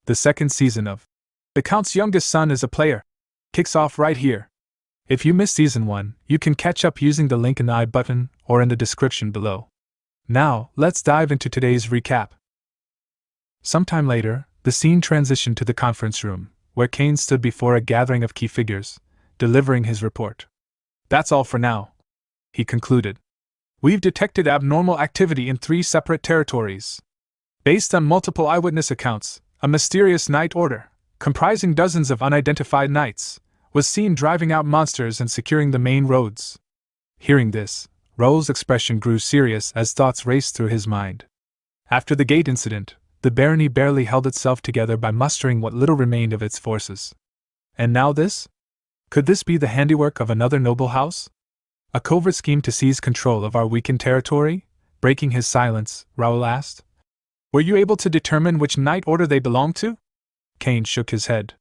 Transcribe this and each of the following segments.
The second season of The Count's Youngest Son is a Player kicks off right here. If you missed Season 1, you can catch up using the link in the I button or in the description below. Now, let's dive into today's recap. Sometime later, the scene transitioned to the conference room, where Kane stood before a gathering of key figures, delivering his report. That's all for now, he concluded. We've detected abnormal activity in 3 separate territories. Based on multiple eyewitness accounts, a mysterious night order, comprising dozens of unidentified knights, was seen driving out monsters and securing the main roads. Hearing this, Raoul's expression grew serious as thoughts raced through his mind. After the gate incident, the barony barely held itself together by mustering what little remained of its forces. And now this? Could this be the handiwork of another noble house? A covert scheme to seize control of our weakened territory? Breaking his silence, Raoul asked. Were you able to determine which knight order they belonged to? Kane shook his head.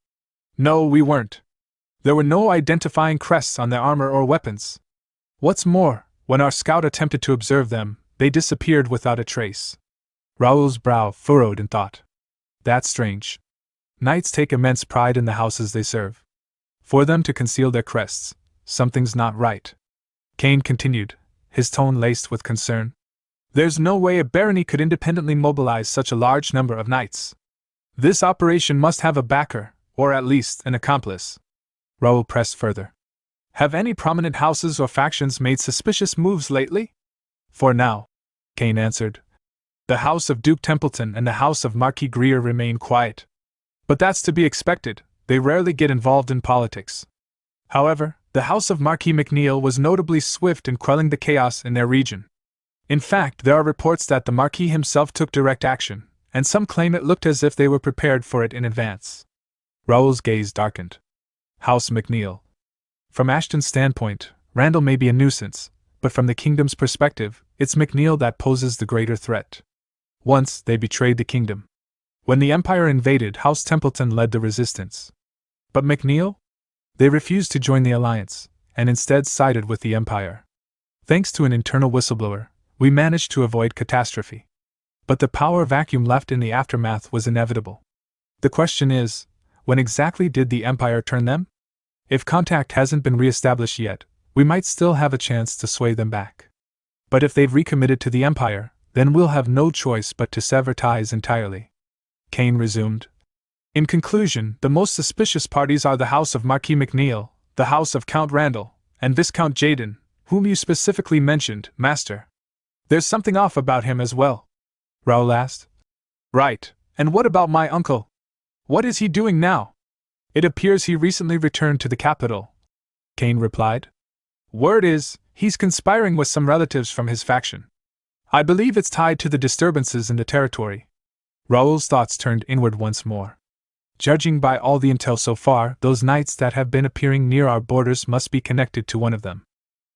No, we weren't. There were no identifying crests on their armor or weapons. What's more, when our scout attempted to observe them, they disappeared without a trace. Raoul's brow furrowed in thought. That's strange. Knights take immense pride in the houses they serve. For them to conceal their crests, something's not right. Kane continued, his tone laced with concern. There's no way a barony could independently mobilize such a large number of knights. This operation must have a backer, or at least an accomplice. Raoul pressed further. Have any prominent houses or factions made suspicious moves lately? For now, Kane answered. The House of Duke Templeton and the House of Marquis Greer remain quiet. But that's to be expected, they rarely get involved in politics. However, the House of Marquis McNeil was notably swift in quelling the chaos in their region. In fact, there are reports that the Marquis himself took direct action, and some claim it looked as if they were prepared for it in advance. Raoul's gaze darkened. House McNeil. From Ashton's standpoint, Randall may be a nuisance, but from the kingdom's perspective, it's McNeil that poses the greater threat. Once, they betrayed the kingdom. When the Empire invaded, House Templeton led the resistance. But McNeil? They refused to join the alliance, and instead sided with the Empire. Thanks to an internal whistleblower, we managed to avoid catastrophe. But the power vacuum left in the aftermath was inevitable. The question is, when exactly did the Empire turn them? If contact hasn't been re-established yet, we might still have a chance to sway them back. But if they've recommitted to the Empire, then we'll have no choice but to sever ties entirely. Kane resumed. In conclusion, the most suspicious parties are the House of Marquis McNeil, the House of Count Randall, and Viscount Jaden, whom you specifically mentioned, Master. There's something off about him as well, Raoul asked. Right, and what about my uncle? What is he doing now? It appears he recently returned to the capital, Kane replied. Word is, he's conspiring with some relatives from his faction. I believe it's tied to the disturbances in the territory. Raoul's thoughts turned inward once more. Judging by all the intel so far, those knights that have been appearing near our borders must be connected to one of them.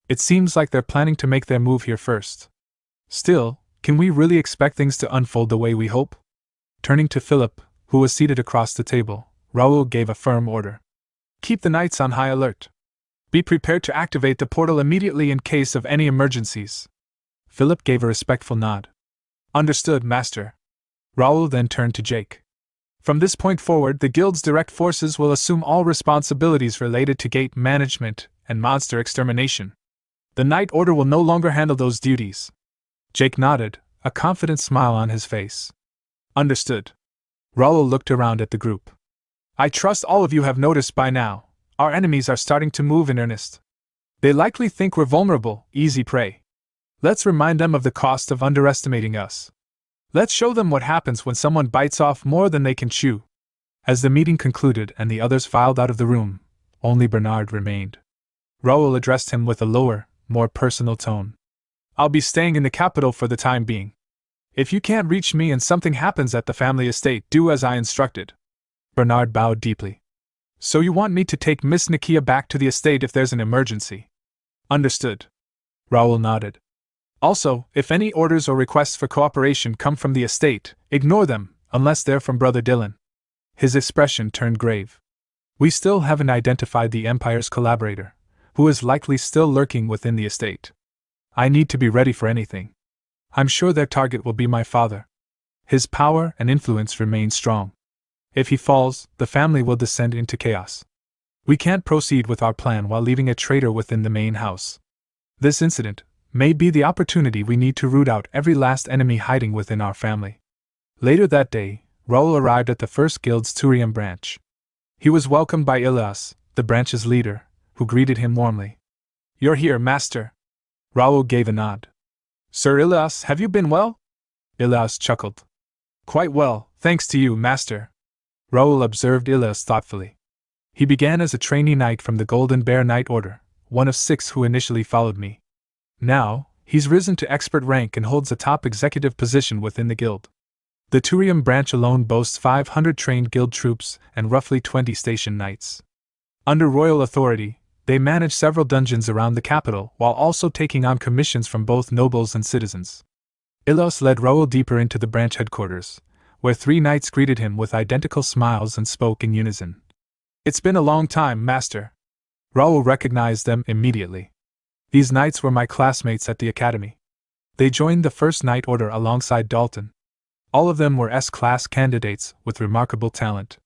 It seems like they're planning to make their move here first. Still, can we really expect things to unfold the way we hope? Turning to Philip, who was seated across the table, Raoul gave a firm order. Keep the knights on high alert. Be prepared to activate the portal immediately in case of any emergencies. Philip gave a respectful nod. Understood, Master. Raoul then turned to Jake. From this point forward, the guild's direct forces will assume all responsibilities related to gate management and monster extermination. The Knight Order will no longer handle those duties. Jake nodded, a confident smile on his face. Understood. Raoul looked around at the group. I trust all of you have noticed by now, our enemies are starting to move in earnest. They likely think we're vulnerable, easy prey. Let's remind them of the cost of underestimating us. Let's show them what happens when someone bites off more than they can chew. As the meeting concluded and the others filed out of the room, only Bernard remained. Raoul addressed him with a lower, more personal tone. I'll be staying in the capital for the time being. If you can't reach me and something happens at the family estate, do as I instructed. Bernard bowed deeply. So you want me to take Miss Nakia back to the estate if there's an emergency? Understood. Raoul nodded. Also, if any orders or requests for cooperation come from the estate, ignore them, unless they're from Brother Dylan. His expression turned grave. We still haven't identified the Empire's collaborator, who is likely still lurking within the estate. I need to be ready for anything. I'm sure their target will be my father. His power and influence remain strong. If he falls, the family will descend into chaos. We can't proceed with our plan while leaving a traitor within the main house. This incident may be the opportunity we need to root out every last enemy hiding within our family. Later that day, Raoul arrived at the first guild's Turium branch. He was welcomed by Ilias, the branch's leader, who greeted him warmly. "You're here, master." Raoul gave a nod. "Sir Ilias, have you been well?" Ilias chuckled. "Quite well, thanks to you, master." Raoul observed Ilias thoughtfully. "He began as a trainee knight from the Golden Bear Knight Order, one of 6 who initially followed me. Now, he's risen to expert rank and holds a top executive position within the guild. The Turium branch alone boasts 500 trained guild troops and roughly 20 station knights. Under royal authority, they manage several dungeons around the capital while also taking on commissions from both nobles and citizens." Ilias led Raoul deeper into the branch headquarters, where 3 knights greeted him with identical smiles and spoke in unison. "It's been a long time, master." Raoul recognized them immediately. These knights were my classmates at the academy. They joined the First Knight Order alongside Dalton. All of them were S-class candidates with remarkable talent.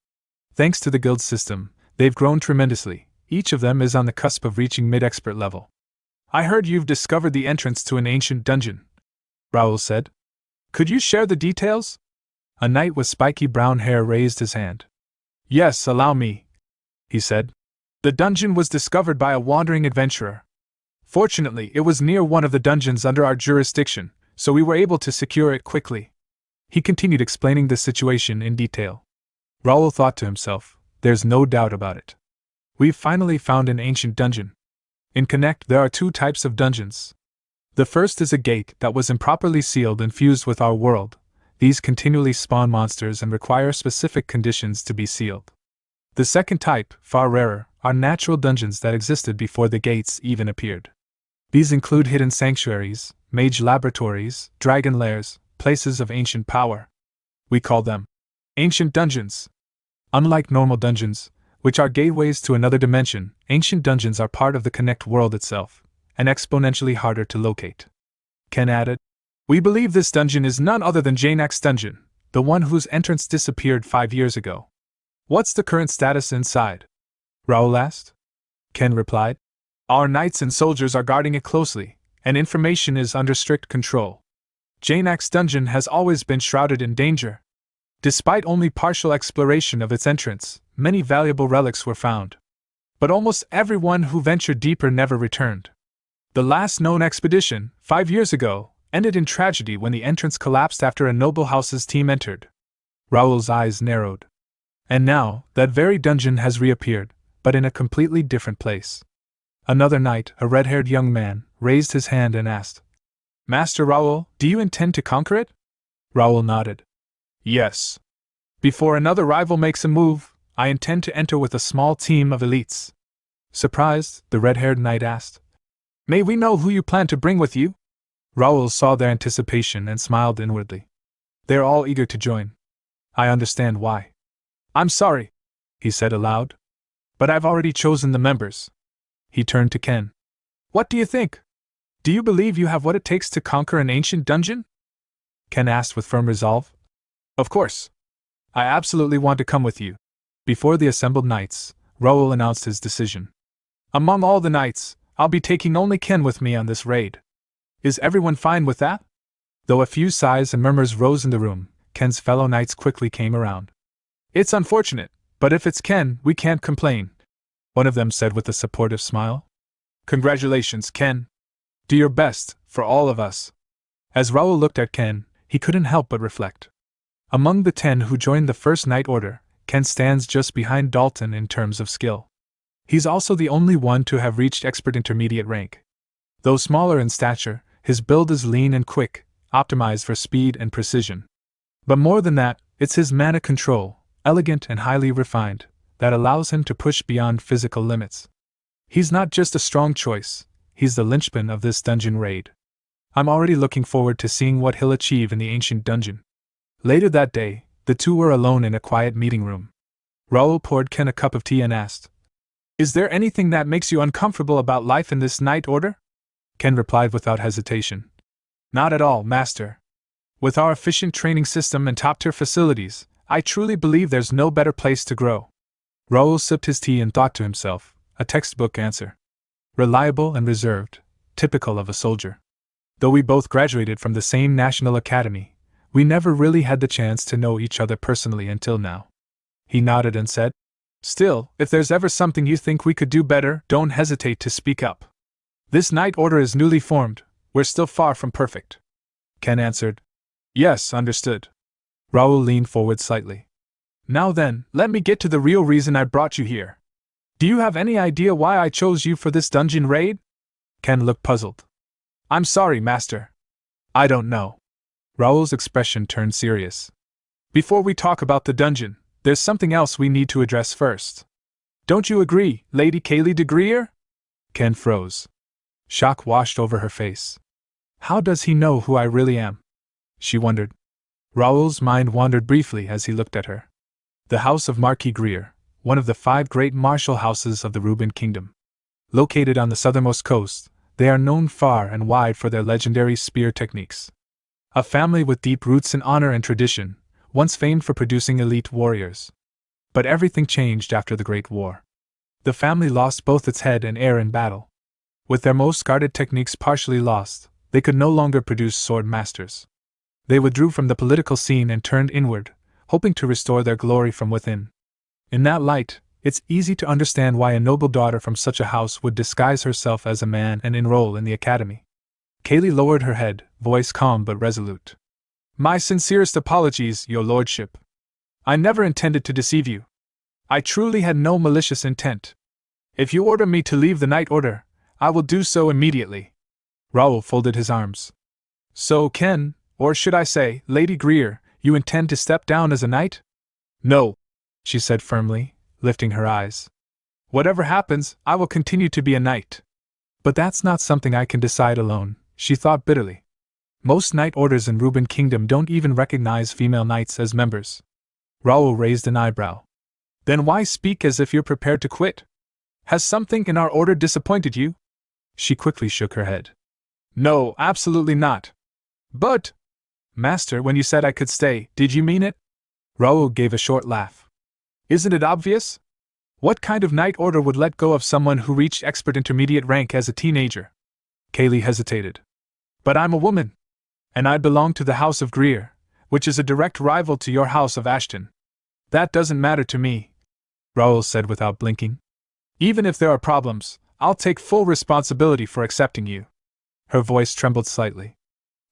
Thanks to the guild system, they've grown tremendously. Each of them is on the cusp of reaching mid-expert level. "I heard you've discovered the entrance to an ancient dungeon," Raoul said. "Could you share the details?" A knight with spiky brown hair raised his hand. "Yes, allow me," he said. "The dungeon was discovered by a wandering adventurer. Fortunately, it was near one of the dungeons under our jurisdiction, so we were able to secure it quickly." He continued explaining the situation in detail. Raoul thought to himself, there's no doubt about it. We've finally found an ancient dungeon. In Connect, there are 2 types of dungeons. The first is a gate that was improperly sealed and fused with our world. These continually spawn monsters and require specific conditions to be sealed. The second type, far rarer, are natural dungeons that existed before the gates even appeared. These include hidden sanctuaries, mage laboratories, dragon lairs, places of ancient power. We call them ancient dungeons. Unlike normal dungeons, which are gateways to another dimension, ancient dungeons are part of the Connect world itself, and exponentially harder to locate. Ken added, "We believe this dungeon is none other than Jaynak's dungeon, the one whose entrance disappeared 5 years ago. What's the current status inside?" Raoul asked. Ken replied, "Our knights and soldiers are guarding it closely, and information is under strict control. Jaynak's dungeon has always been shrouded in danger. Despite only partial exploration of its entrance, many valuable relics were found. But almost everyone who ventured deeper never returned. The last known expedition, 5 years ago, ended in tragedy when the entrance collapsed after a noble house's team entered." Raoul's eyes narrowed. "And now, that very dungeon has reappeared, but in a completely different place." Another knight, a red-haired young man, raised his hand and asked, "Master Raoul, do you intend to conquer it?" Raoul nodded. "Yes. Before another rival makes a move, I intend to enter with a small team of elites." Surprised, the red-haired knight asked, "May we know who you plan to bring with you?" Raoul saw their anticipation and smiled inwardly. "They're all eager to join. I understand why." "I'm sorry," he said aloud, "but I've already chosen the members." He turned to Ken. "What do you think? Do you believe you have what it takes to conquer an ancient dungeon?" Ken asked with firm resolve. "Of course. I absolutely want to come with you." Before the assembled knights, Raoul announced his decision. "Among all the knights, I'll be taking only Ken with me on this raid. Is everyone fine with that?" Though a few sighs and murmurs rose in the room, Ken's fellow knights quickly came around. "It's unfortunate, but if it's Ken, we can't complain," one of them said with a supportive smile. "Congratulations, Ken. Do your best, for all of us." As Raoul looked at Ken, he couldn't help but reflect. Among the 10 who joined the First Knight Order, Ken stands just behind Dalton in terms of skill. He's also the only one to have reached expert intermediate rank. Though smaller in stature, his build is lean and quick, optimized for speed and precision. But more than that, it's his mana control, elegant and highly refined, that allows him to push beyond physical limits. He's not just a strong choice, he's the linchpin of this dungeon raid. I'm already looking forward to seeing what he'll achieve in the ancient dungeon. Later that day, the two were alone in a quiet meeting room. Raoul poured Ken a cup of tea and asked, "Is there anything that makes you uncomfortable about life in this Knight Order?" Ken replied without hesitation. "Not at all, Master. With our efficient training system and top-tier facilities, I truly believe there's no better place to grow. Raoul sipped his tea and thought to himself, a textbook answer. Reliable and reserved, typical of a soldier. Though we both graduated from the same National Academy, we never really had the chance to know each other personally until now. He nodded and said, Still, if there's ever something you think we could do better, don't hesitate to speak up. This night order is newly formed, we're still far from perfect. Ken answered. Yes, understood. Raoul leaned forward slightly. Now then, let me get to the real reason I brought you here. Do you have any idea why I chose you for this dungeon raid? Ken looked puzzled. I'm sorry, Master. I don't know. Raoul's expression turned serious. Before we talk about the dungeon, there's something else we need to address first. Don't you agree, Lady Kaylee de Greer? Ken froze. Shock washed over her face. How does he know who I really am? She wondered. Raoul's mind wandered briefly as he looked at her. The House of Marquis Greer, one of the 5 great martial houses of the Reuben Kingdom. Located on the southernmost coast, they are known far and wide for their legendary spear techniques. A family with deep roots in honor and tradition, once famed for producing elite warriors. But everything changed after the Great War. The family lost both its head and heir in battle. With their most guarded techniques partially lost, they could no longer produce sword masters. They withdrew from the political scene and turned inward, hoping to restore their glory from within. In that light, it's easy to understand why a noble daughter from such a house would disguise herself as a man and enroll in the academy. Kaylee lowered her head, voice calm but resolute. My sincerest apologies, your lordship. I never intended to deceive you. I truly had no malicious intent. If you order me to leave the night order, I will do so immediately. Raoul folded his arms. So Ken, or should I say, Lady Greer, you intend to step down as a knight? No, she said firmly, lifting her eyes. Whatever happens, I will continue to be a knight. But that's not something I can decide alone, she thought bitterly. Most knight orders in Reuben Kingdom don't even recognize female knights as members. Raoul raised an eyebrow. Then why speak as if you're prepared to quit? Has something in our order disappointed you? She quickly shook her head. No, absolutely not. But, Master, when you said I could stay, did you mean it? Raoul gave a short laugh. Isn't it obvious? What kind of knight order would let go of someone who reached expert intermediate rank as a teenager? Kaylee hesitated. But I'm a woman. And I belong to the House of Greer, which is a direct rival to your House of Ashton. That doesn't matter to me, Raoul said without blinking. Even if there are problems, I'll take full responsibility for accepting you. Her voice trembled slightly.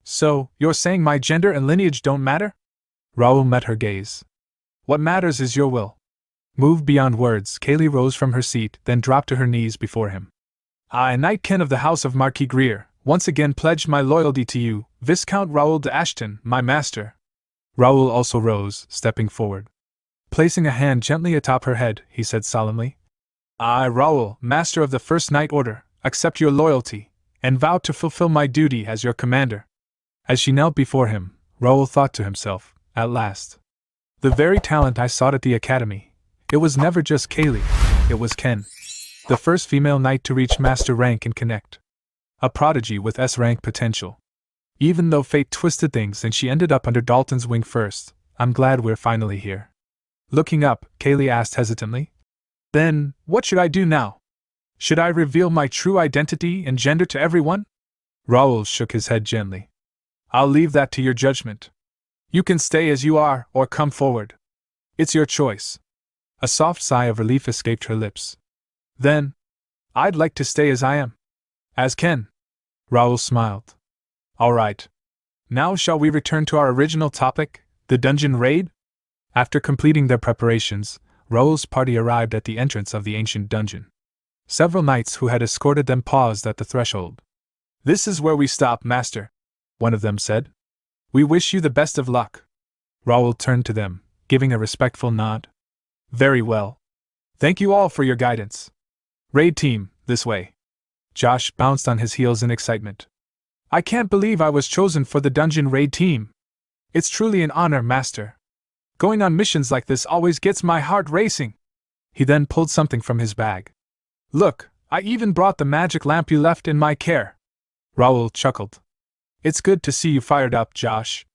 So, you're saying my gender and lineage don't matter? Raoul met her gaze. What matters is your will. Moved beyond words, Kaylee rose from her seat, then dropped to her knees before him. I, Knight Ken of the House of Marquis Greer, once again pledge my loyalty to you, Viscount Raoul de Ashton, my master. Raoul also rose, stepping forward. Placing a hand gently atop her head, he said solemnly, I, Raoul, master of the First Knight Order, accept your loyalty, and vow to fulfill my duty as your commander. As she knelt before him, Raoul thought to himself, at last. The very talent I sought at the academy. It was never just Kaylee, it was Ken. The first female knight to reach master rank and connect. A prodigy with S-rank potential. Even though fate twisted things and she ended up under Dalton's wing first, I'm glad we're finally here. Looking up, Kaylee asked hesitantly, Then, what should I do now? Should I reveal my true identity and gender to everyone? Raoul shook his head gently. I'll leave that to your judgment. You can stay as you are, or come forward. It's your choice. A soft sigh of relief escaped her lips. Then, I'd like to stay as I am. As Ken. Raoul smiled. All right. Now shall we return to our original topic, the dungeon raid? After completing their preparations, Raoul's party arrived at the entrance of the ancient dungeon. Several knights who had escorted them paused at the threshold. This is where we stop, master, one of them said. We wish you the best of luck. Raoul turned to them, giving a respectful nod. Very well. Thank you all for your guidance. Raid team, this way. Josh bounced on his heels in excitement. I can't believe I was chosen for the dungeon raid team. It's truly an honor, master. Going on missions like this always gets my heart racing. He then pulled something from his bag. Look, I even brought the magic lamp you left in my care. Raoul chuckled. It's good to see you fired up, Josh.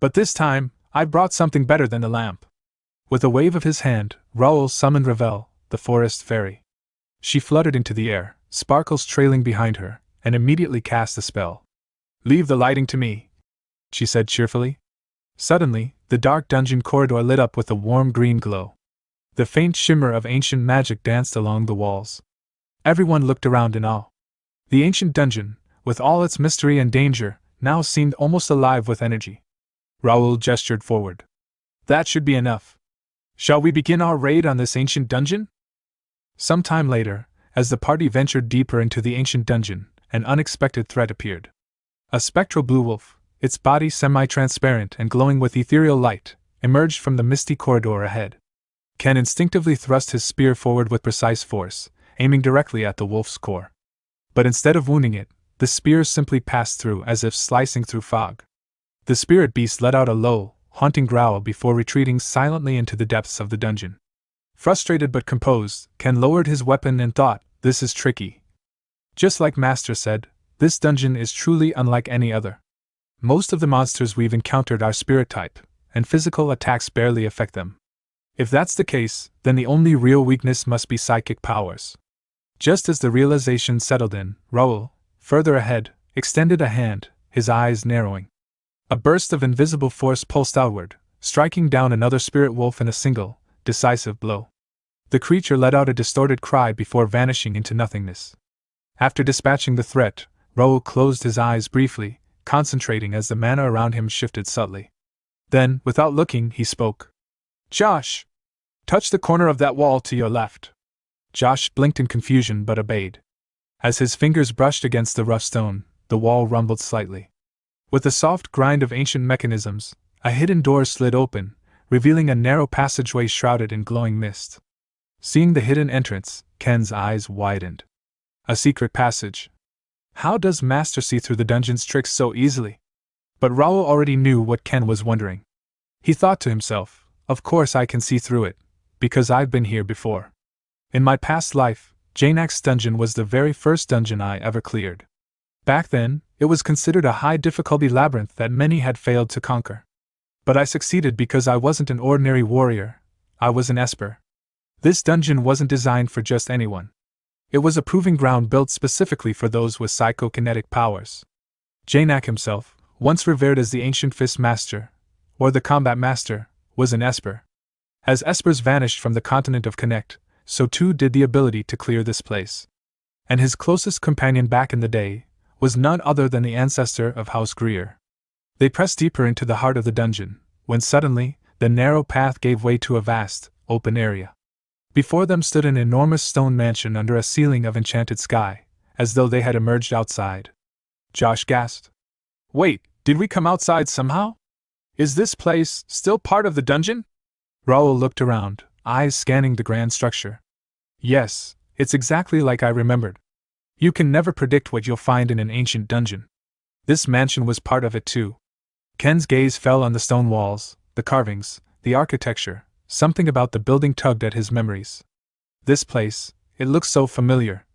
But this time, I brought something better than the lamp. With a wave of his hand, Raoul summoned Ravel, the forest fairy. She fluttered into the air, sparkles trailing behind her, and immediately cast a spell. "Leave the lighting to me," she said cheerfully. Suddenly, the dark dungeon corridor lit up with a warm green glow. The faint shimmer of ancient magic danced along the walls. Everyone looked around in awe. The ancient dungeon, with all its mystery and danger, now seemed almost alive with energy. Raoul gestured forward. "That should be enough. Shall we begin our raid on this ancient dungeon?" Some time later, as the party ventured deeper into the ancient dungeon, an unexpected threat appeared. A spectral blue wolf, its body semi-transparent and glowing with ethereal light, emerged from the misty corridor ahead. Ken instinctively thrust his spear forward with precise force, aiming directly at the wolf's core. But instead of wounding it, the spear simply passed through as if slicing through fog. The spirit beast let out a low, haunting growl before retreating silently into the depths of the dungeon. Frustrated but composed, Ken lowered his weapon and thought, "This is tricky." Just like Master said, this dungeon is truly unlike any other. Most of the monsters we've encountered are spirit type, and physical attacks barely affect them. If that's the case, then the only real weakness must be psychic powers. Just as the realization settled in, Raoul, further ahead, extended a hand, his eyes narrowing. A burst of invisible force pulsed outward, striking down another spirit wolf in a single, decisive blow. The creature let out a distorted cry before vanishing into nothingness. After dispatching the threat, Raoul closed his eyes briefly, concentrating as the mana around him shifted subtly. Then, without looking, he spoke. "Josh! Touch the corner of that wall to your left." Josh blinked in confusion but obeyed. As his fingers brushed against the rough stone, the wall rumbled slightly. With the soft grind of ancient mechanisms, a hidden door slid open, revealing a narrow passageway shrouded in glowing mist. Seeing the hidden entrance, Ken's eyes widened. A secret passage. How does Master see through the dungeon's tricks so easily? But Raoul already knew what Ken was wondering. He thought to himself, "Of course I can see through it, because I've been here before. In my past life, Jainax's dungeon was the very first dungeon I ever cleared. Back then, it was considered a high-difficulty labyrinth that many had failed to conquer. But I succeeded because I wasn't an ordinary warrior, I was an esper. This dungeon wasn't designed for just anyone. It was a proving ground built specifically for those with psychokinetic powers. Jainax himself, once revered as the ancient fist master, or the combat master, was an esper. As espers vanished from the continent of Connect, so too did the ability to clear this place. And his closest companion back in the day was none other than the ancestor of House Greer. They pressed deeper into the heart of the dungeon, when suddenly, the narrow path gave way to a vast, open area. Before them stood an enormous stone mansion under a ceiling of enchanted sky, as though they had emerged outside. Josh gasped. "Wait, did we come outside somehow? Is this place still part of the dungeon?" Raoul looked around, eyes scanning the grand structure. "Yes, it's exactly like I remembered. You can never predict what you'll find in an ancient dungeon. This mansion was part of it too." Ken's gaze fell on the stone walls, the carvings, the architecture. Something about the building tugged at his memories. This place, it looks so familiar.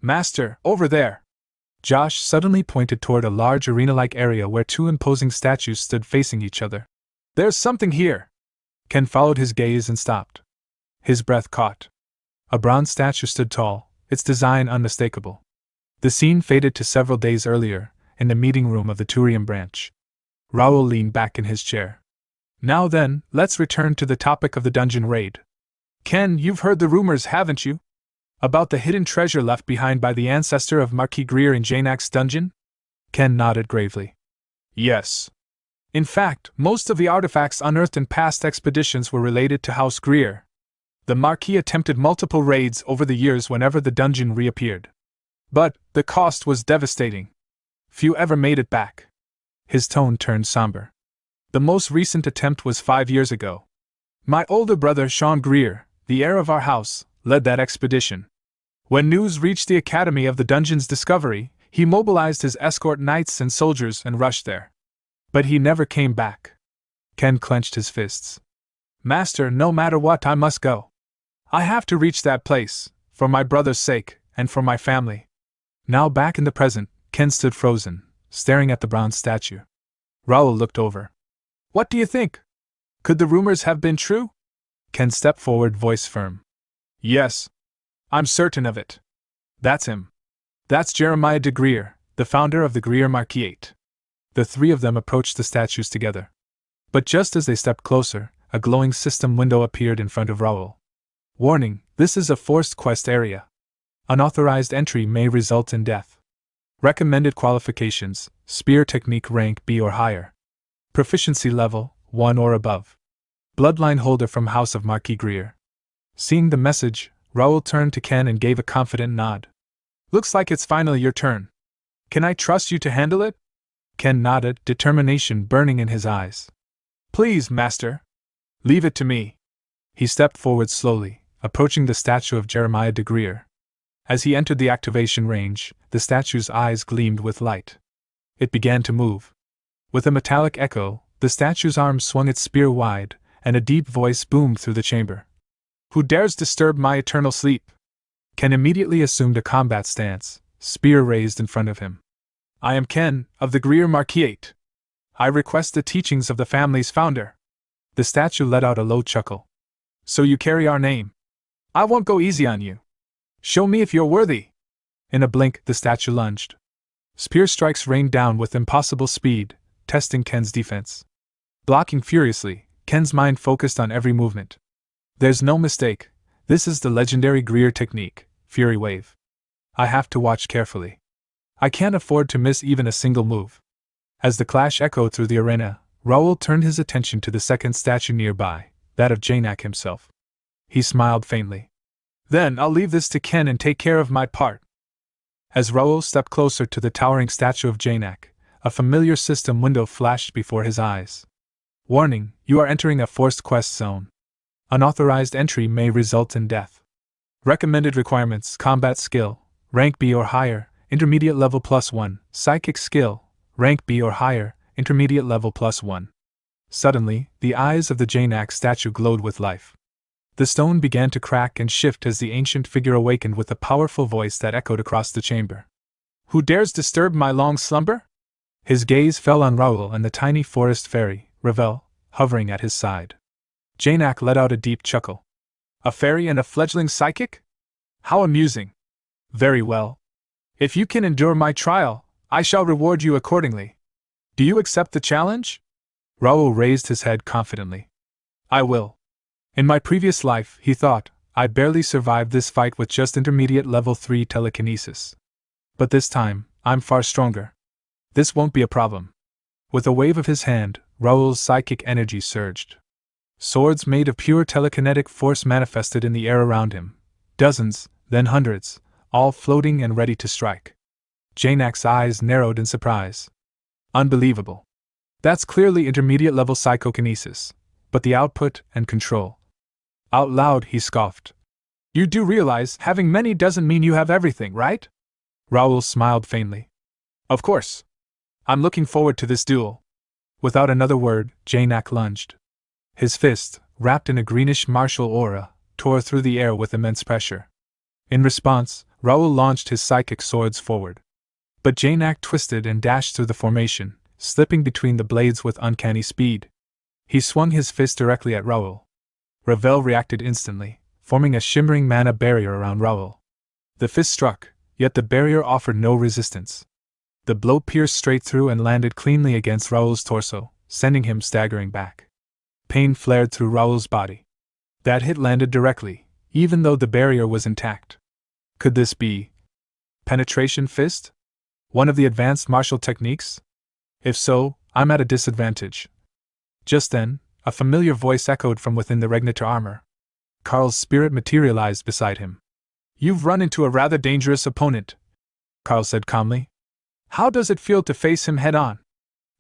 "Master, over there!" Josh suddenly pointed toward a large arena-like area where two imposing statues stood facing each other. "There's something here!" Ken followed his gaze and stopped. His breath caught. A bronze statue stood tall, its design unmistakable. The scene faded to several days earlier, in the meeting room of the Turian branch. Raoul leaned back in his chair. "Now then, let's return to the topic of the dungeon raid. Ken, you've heard the rumors, haven't you? About the hidden treasure left behind by the ancestor of Marquis Greer in Jainax's dungeon?" Ken nodded gravely. "Yes. In fact, most of the artifacts unearthed in past expeditions were related to House Greer. The Marquis attempted multiple raids over the years whenever the dungeon reappeared. But the cost was devastating. Few ever made it back." His tone turned somber. "The most recent attempt was 5 years ago. My older brother Sean Greer, the heir of our house, led that expedition. When news reached the Academy of the Dungeon's discovery, he mobilized his escort knights and soldiers and rushed there. But he never came back." Ken clenched his fists. "Master, no matter what, I must go. I have to reach that place, for my brother's sake, and for my family." Now back in the present, Ken stood frozen, staring at the bronze statue. Raoul looked over. "What do you think? Could the rumors have been true?" Ken stepped forward, voice firm. Yes. I'm certain of it. That's him. That's Jeremiah de Greer, the founder of the Greer Marquette. The three of them approached the statues together. But just as they stepped closer, a glowing system window appeared in front of Raoul. Warning, this is a forced quest area. Unauthorized entry may result in death. Recommended qualifications, spear technique rank B or higher. Proficiency level, 1 or above. Bloodline holder from House of Marquis Greer. Seeing the message, Raoul turned to Ken and gave a confident nod. Looks like it's finally your turn. Can I trust you to handle it? Ken nodded, determination burning in his eyes. Please, master. Leave it to me. He stepped forward slowly, approaching the statue of Jeremiah de Greer. As he entered the activation range, the statue's eyes gleamed with light. It began to move. With a metallic echo, the statue's arm swung its spear wide, and a deep voice boomed through the chamber. Who dares disturb my eternal sleep? Ken immediately assumed a combat stance, spear raised in front of him. I am Ken, of the Greer Marquette. I request the teachings of the family's founder. The statue let out a low chuckle. So you carry our name. I won't go easy on you. Show me if you're worthy. In a blink, the statue lunged. Spear strikes rained down with impossible speed, testing Ken's defense. Blocking furiously, Ken's mind focused on every movement. There's no mistake, this is the legendary Greer technique, Fury Wave. I have to watch carefully. I can't afford to miss even a single move. As the clash echoed through the arena, Raoul turned his attention to the second statue nearby, that of Janak himself. He smiled faintly. Then I'll leave this to Ken and take care of my part. As Raoul stepped closer to the towering statue of Janak, a familiar system window flashed before his eyes. Warning, you are entering a forced quest zone. Unauthorized entry may result in death. Recommended requirements: combat skill, rank B or higher, intermediate level +1, psychic skill, rank B or higher, intermediate level +1. Suddenly, the eyes of the Janak statue glowed with life. The stone began to crack and shift as the ancient figure awakened with a powerful voice that echoed across the chamber. Who dares disturb my long slumber? His gaze fell on Raoul and the tiny forest fairy, Ravel, hovering at his side. Janak let out a deep chuckle. A fairy and a fledgling psychic? How amusing. Very well. If you can endure my trial, I shall reward you accordingly. Do you accept the challenge? Raoul raised his head confidently. I will. In my previous life, he thought, I barely survived this fight with just intermediate level 3 telekinesis. But this time, I'm far stronger. This won't be a problem. With a wave of his hand, Raoul's psychic energy surged. Swords made of pure telekinetic force manifested in the air around him. Dozens, then hundreds, all floating and ready to strike. Janak's eyes narrowed in surprise. Unbelievable. That's clearly intermediate level psychokinesis, but the output and control. Out loud, he scoffed. You do realize having many doesn't mean you have everything, right? Raoul smiled faintly. Of course. I'm looking forward to this duel. Without another word, Janak lunged. His fist, wrapped in a greenish martial aura, tore through the air with immense pressure. In response, Raoul launched his psychic swords forward. But Janak twisted and dashed through the formation, slipping between the blades with uncanny speed. He swung his fist directly at Raoul. Ravel reacted instantly, forming a shimmering mana barrier around Raoul. The fist struck, yet the barrier offered no resistance. The blow pierced straight through and landed cleanly against Raoul's torso, sending him staggering back. Pain flared through Raoul's body. That hit landed directly, even though the barrier was intact. Could this be penetration fist? One of the advanced martial techniques? If so, I'm at a disadvantage. Just then, a familiar voice echoed from within the Regnitor armor. Karl's spirit materialized beside him. You've run into a rather dangerous opponent, Karl said calmly. How does it feel to face him head-on?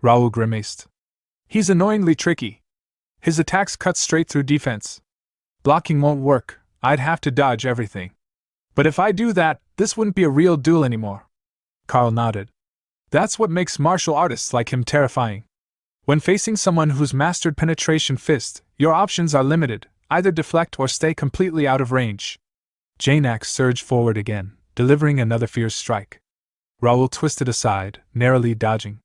Raoul grimaced. He's annoyingly tricky. His attacks cut straight through defense. Blocking won't work, I'd have to dodge everything. But if I do that, this wouldn't be a real duel anymore. Karl nodded. That's what makes martial artists like him terrifying. When facing someone who's mastered penetration fist, your options are limited, either deflect or stay completely out of range. Janak surged forward again, delivering another fierce strike. Raoul twisted aside, narrowly dodging.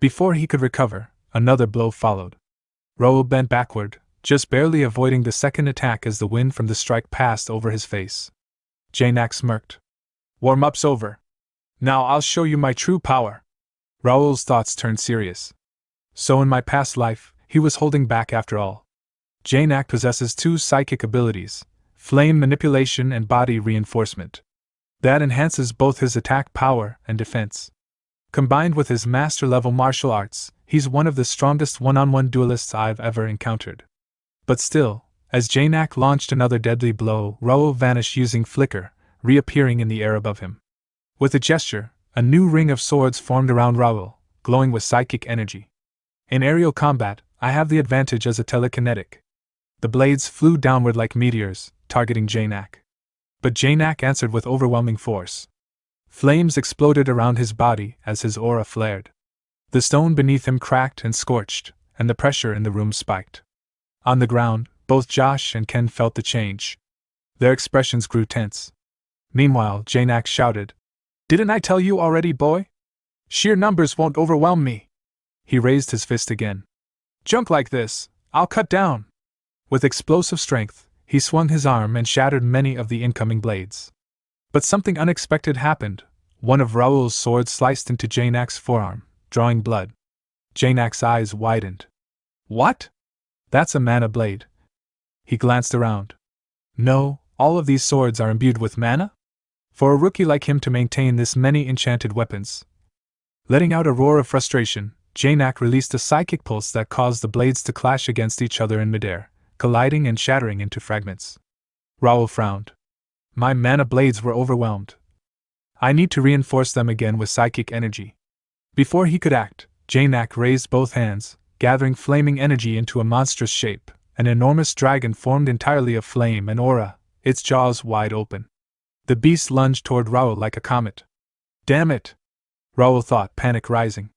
Before he could recover, another blow followed. Raoul bent backward, just barely avoiding the second attack as the wind from the strike passed over his face. Janak smirked. Warm-up's over. Now I'll show you my true power. Raoul's thoughts turned serious. So in my past life, he was holding back after all. Janak possesses two psychic abilities, flame manipulation and body reinforcement. That enhances both his attack power and defense. Combined with his master-level martial arts, he's one of the strongest one-on-one duelists I've ever encountered. But still, as Janak launched another deadly blow, Raoul vanished using flicker, reappearing in the air above him. With a gesture, a new ring of swords formed around Raoul, glowing with psychic energy. In aerial combat, I have the advantage as a telekinetic. The blades flew downward like meteors, targeting Janak. But Janak answered with overwhelming force. Flames exploded around his body as his aura flared. The stone beneath him cracked and scorched, and the pressure in the room spiked. On the ground, both Josh and Ken felt the change. Their expressions grew tense. Meanwhile, Janak shouted, "Didn't I tell you already, boy? Sheer numbers won't overwhelm me." He raised his fist again. "Junk like this, I'll cut down." With explosive strength, he swung his arm and shattered many of the incoming blades. But something unexpected happened. One of Raoul's swords sliced into Janak's forearm, drawing blood. Janak's eyes widened. "What? That's a mana blade." He glanced around. "No, all of these swords are imbued with mana? For a rookie like him to maintain this many enchanted weapons." Letting out a roar of frustration, Janak released a psychic pulse that caused the blades to clash against each other in midair, colliding and shattering into fragments. Raoul frowned. My mana blades were overwhelmed. I need to reinforce them again with psychic energy. Before he could act, Janak raised both hands, gathering flaming energy into a monstrous shape. An enormous dragon formed entirely of flame and aura, its jaws wide open. The beast lunged toward Raoul like a comet. Damn it! Raoul thought, panic rising.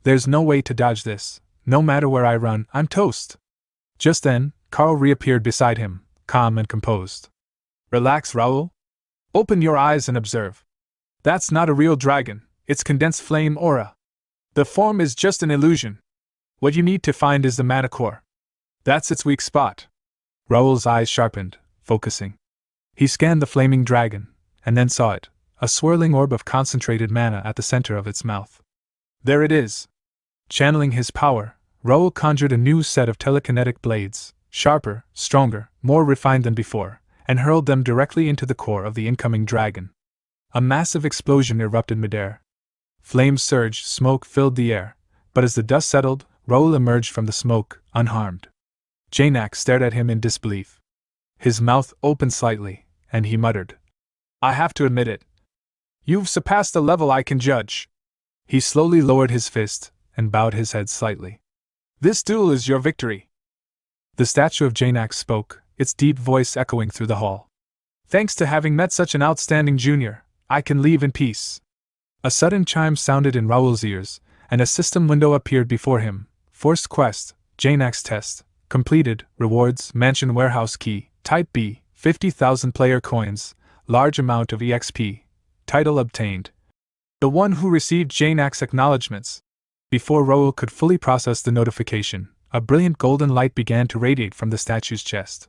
There's no way to dodge this. No matter where I run, I'm toast. Just then, Carl reappeared beside him, calm and composed. Relax, Raoul. Open your eyes and observe. That's not a real dragon, it's condensed flame aura. The form is just an illusion. What you need to find is the mana core. That's its weak spot. Raoul's eyes sharpened, focusing. He scanned the flaming dragon, and then saw it, a swirling orb of concentrated mana at the center of its mouth. There it is. Channeling his power, Raoul conjured a new set of telekinetic blades, sharper, stronger, more refined than before, and hurled them directly into the core of the incoming dragon. A massive explosion erupted midair. Flames surged, smoke filled the air, but as the dust settled, Raoul emerged from the smoke, unharmed. Janak stared at him in disbelief. His mouth opened slightly, and he muttered, I have to admit it. You've surpassed a level I can judge. He slowly lowered his fist, and bowed his head slightly. This duel is your victory. The statue of Janak spoke, its deep voice echoing through the hall. Thanks to having met such an outstanding junior, I can leave in peace. A sudden chime sounded in Raoul's ears, and a system window appeared before him. Forced quest, Janak's test, completed, rewards, mansion warehouse key, type B, 50,000 player coins, large amount of EXP, title obtained. The one who received Janak's acknowledgements. Before Raoul could fully process the notification, a brilliant golden light began to radiate from the statue's chest.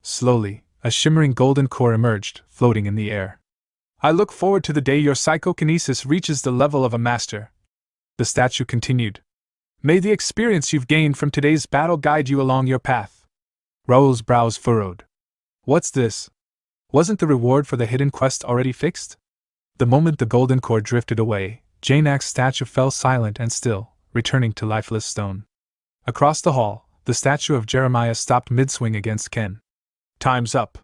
Slowly, a shimmering golden core emerged, floating in the air. I look forward to the day your psychokinesis reaches the level of a master. The statue continued. May the experience you've gained from today's battle guide you along your path. Raoul's brows furrowed. What's this? Wasn't the reward for the hidden quest already fixed? The moment the golden core drifted away, Janak's statue fell silent and still, returning to lifeless stone. Across the hall, the statue of Jeremiah stopped mid-swing against Ken. Time's up.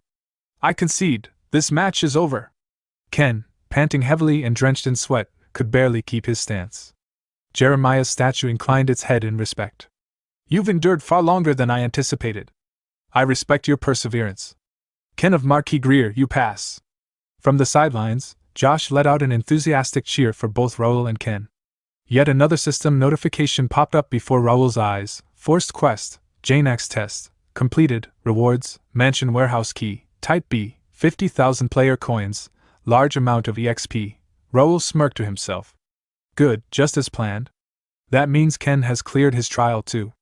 I concede, this match is over. Ken, panting heavily and drenched in sweat, could barely keep his stance. Jeremiah's statue inclined its head in respect. You've endured far longer than I anticipated. I respect your perseverance. Ken of Marquis Greer, you pass. From the sidelines, Josh let out an enthusiastic cheer for both Raoul and Ken. Yet another system notification popped up before Raoul's eyes. Forced quest, Janak's test, completed, rewards, mansion warehouse key, type B, 50,000 player coins, large amount of EXP. Raoul smirked to himself. Good, just as planned. That means Ken has cleared his trial too.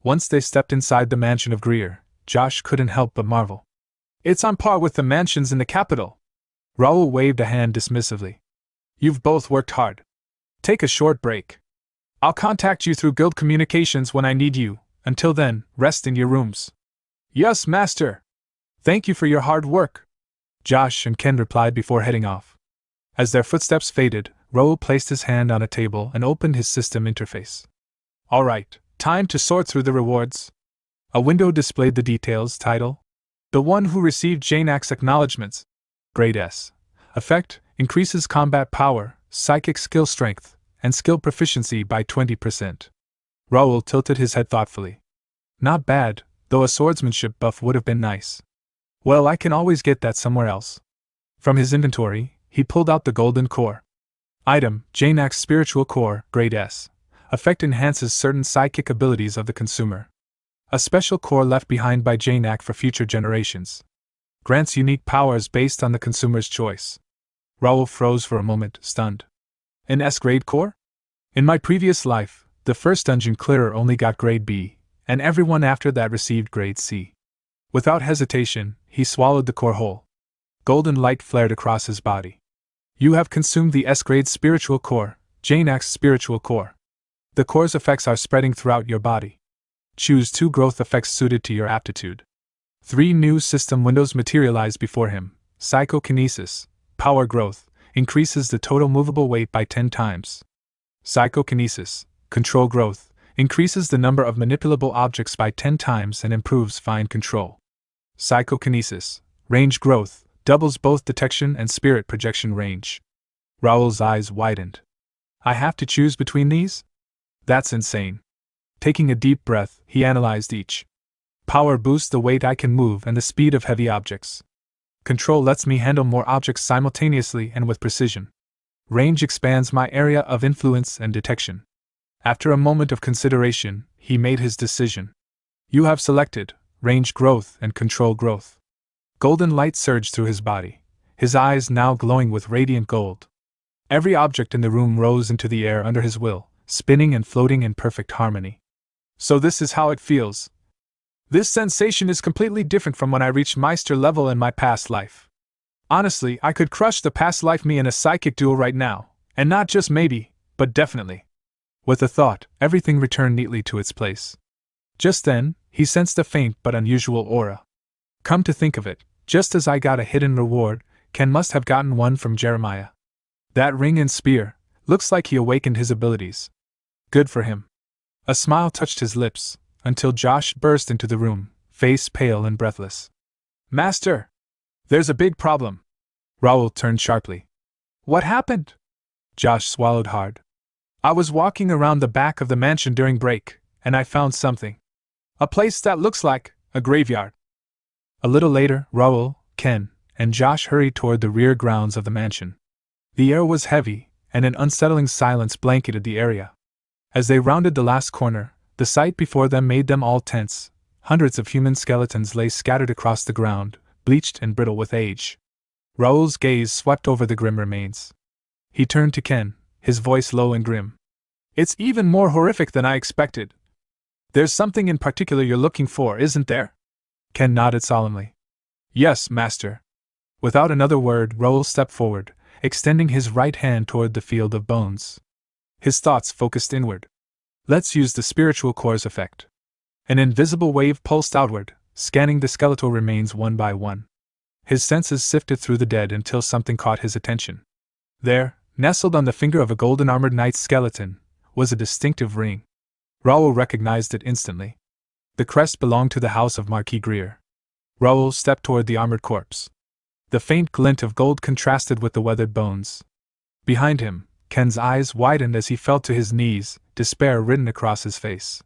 Once they stepped inside the mansion of Greer, Josh couldn't help but marvel. It's on par with the mansions in the capital. Raoul waved a hand dismissively. You've both worked hard. Take a short break. I'll contact you through guild communications when I need you. Until then, rest in your rooms. Yes, master. Thank you for your hard work, Josh and Ken replied before heading off. As their footsteps faded, Raoul placed his hand on a table and opened his system interface. All right, time to sort through the rewards. A window displayed the details. Title: The one who received Janak's acknowledgements. Grade S. Effect: increases combat power, psychic skill strength, and skill proficiency by 20%. Raoul tilted his head thoughtfully. Not bad, though a swordsmanship buff would have been nice. Well, I can always get that somewhere else. From his inventory, he pulled out the golden core. Item: Janak's spiritual core, grade S. Effect: enhances certain psychic abilities of the consumer. A special core left behind by Janak for future generations. Grants unique powers based on the consumer's choice. Raoul froze for a moment, stunned. An S-grade core? In my previous life, the first dungeon clearer only got grade B, and everyone after that received grade C. Without hesitation, he swallowed the core whole. Golden light flared across his body. You have consumed the S-grade spiritual core, Janak's spiritual core. The core's effects are spreading throughout your body. Choose 2 growth effects suited to your aptitude. 3 new system windows materialize before him. Psychokinesis, power growth, increases the total movable weight by 10 times. Psychokinesis, control growth, increases the number of manipulable objects by 10 times and improves fine control. Psychokinesis, range growth, doubles both detection and spirit projection range. Raoul's eyes widened. I have to choose between these? That's insane. Taking a deep breath, he analyzed each. Power boosts the weight I can move and the speed of heavy objects. Control lets me handle more objects simultaneously and with precision. Range expands my area of influence and detection. After a moment of consideration, he made his decision. You have selected range growth and control growth. Golden light surged through his body, his eyes now glowing with radiant gold. Every object in the room rose into the air under his will, spinning and floating in perfect harmony. So this is how it feels. This sensation is completely different from when I reached Meister level in my past life. Honestly, I could crush the past life me in a psychic duel right now, and not just maybe, but definitely. With a thought, everything returned neatly to its place. Just then, he sensed a faint but unusual aura. Come to think of it, just as I got a hidden reward, Ken must have gotten one from Jeremiah. That ring and spear, looks like he awakened his abilities. Good for him. A smile touched his lips, until Josh burst into the room, face pale and breathless. Master! There's a big problem. Raoul turned sharply. What happened? Josh swallowed hard. I was walking around the back of the mansion during break, and I found something. A place that looks like a graveyard. A little later, Raoul, Ken, and Josh hurried toward the rear grounds of the mansion. The air was heavy, and an unsettling silence blanketed the area. As they rounded the last corner, the sight before them made them all tense. Hundreds of human skeletons lay scattered across the ground, bleached and brittle with age. Raoul's gaze swept over the grim remains. He turned to Ken, his voice low and grim. It's even more horrific than I expected. There's something in particular you're looking for, isn't there? Ken nodded solemnly. Yes, master. Without another word, Raoul stepped forward, extending his right hand toward the field of bones. His thoughts focused inward. Let's use the spiritual core's effect. An invisible wave pulsed outward, scanning the skeletal remains one by one. His senses sifted through the dead until something caught his attention. There, nestled on the finger of a golden-armored knight's skeleton, was a distinctive ring. Raoul recognized it instantly. The crest belonged to the house of Marquis Greer. Raoul stepped toward the armored corpse. The faint glint of gold contrasted with the weathered bones. Behind him, Ken's eyes widened as he fell to his knees, despair written across his face.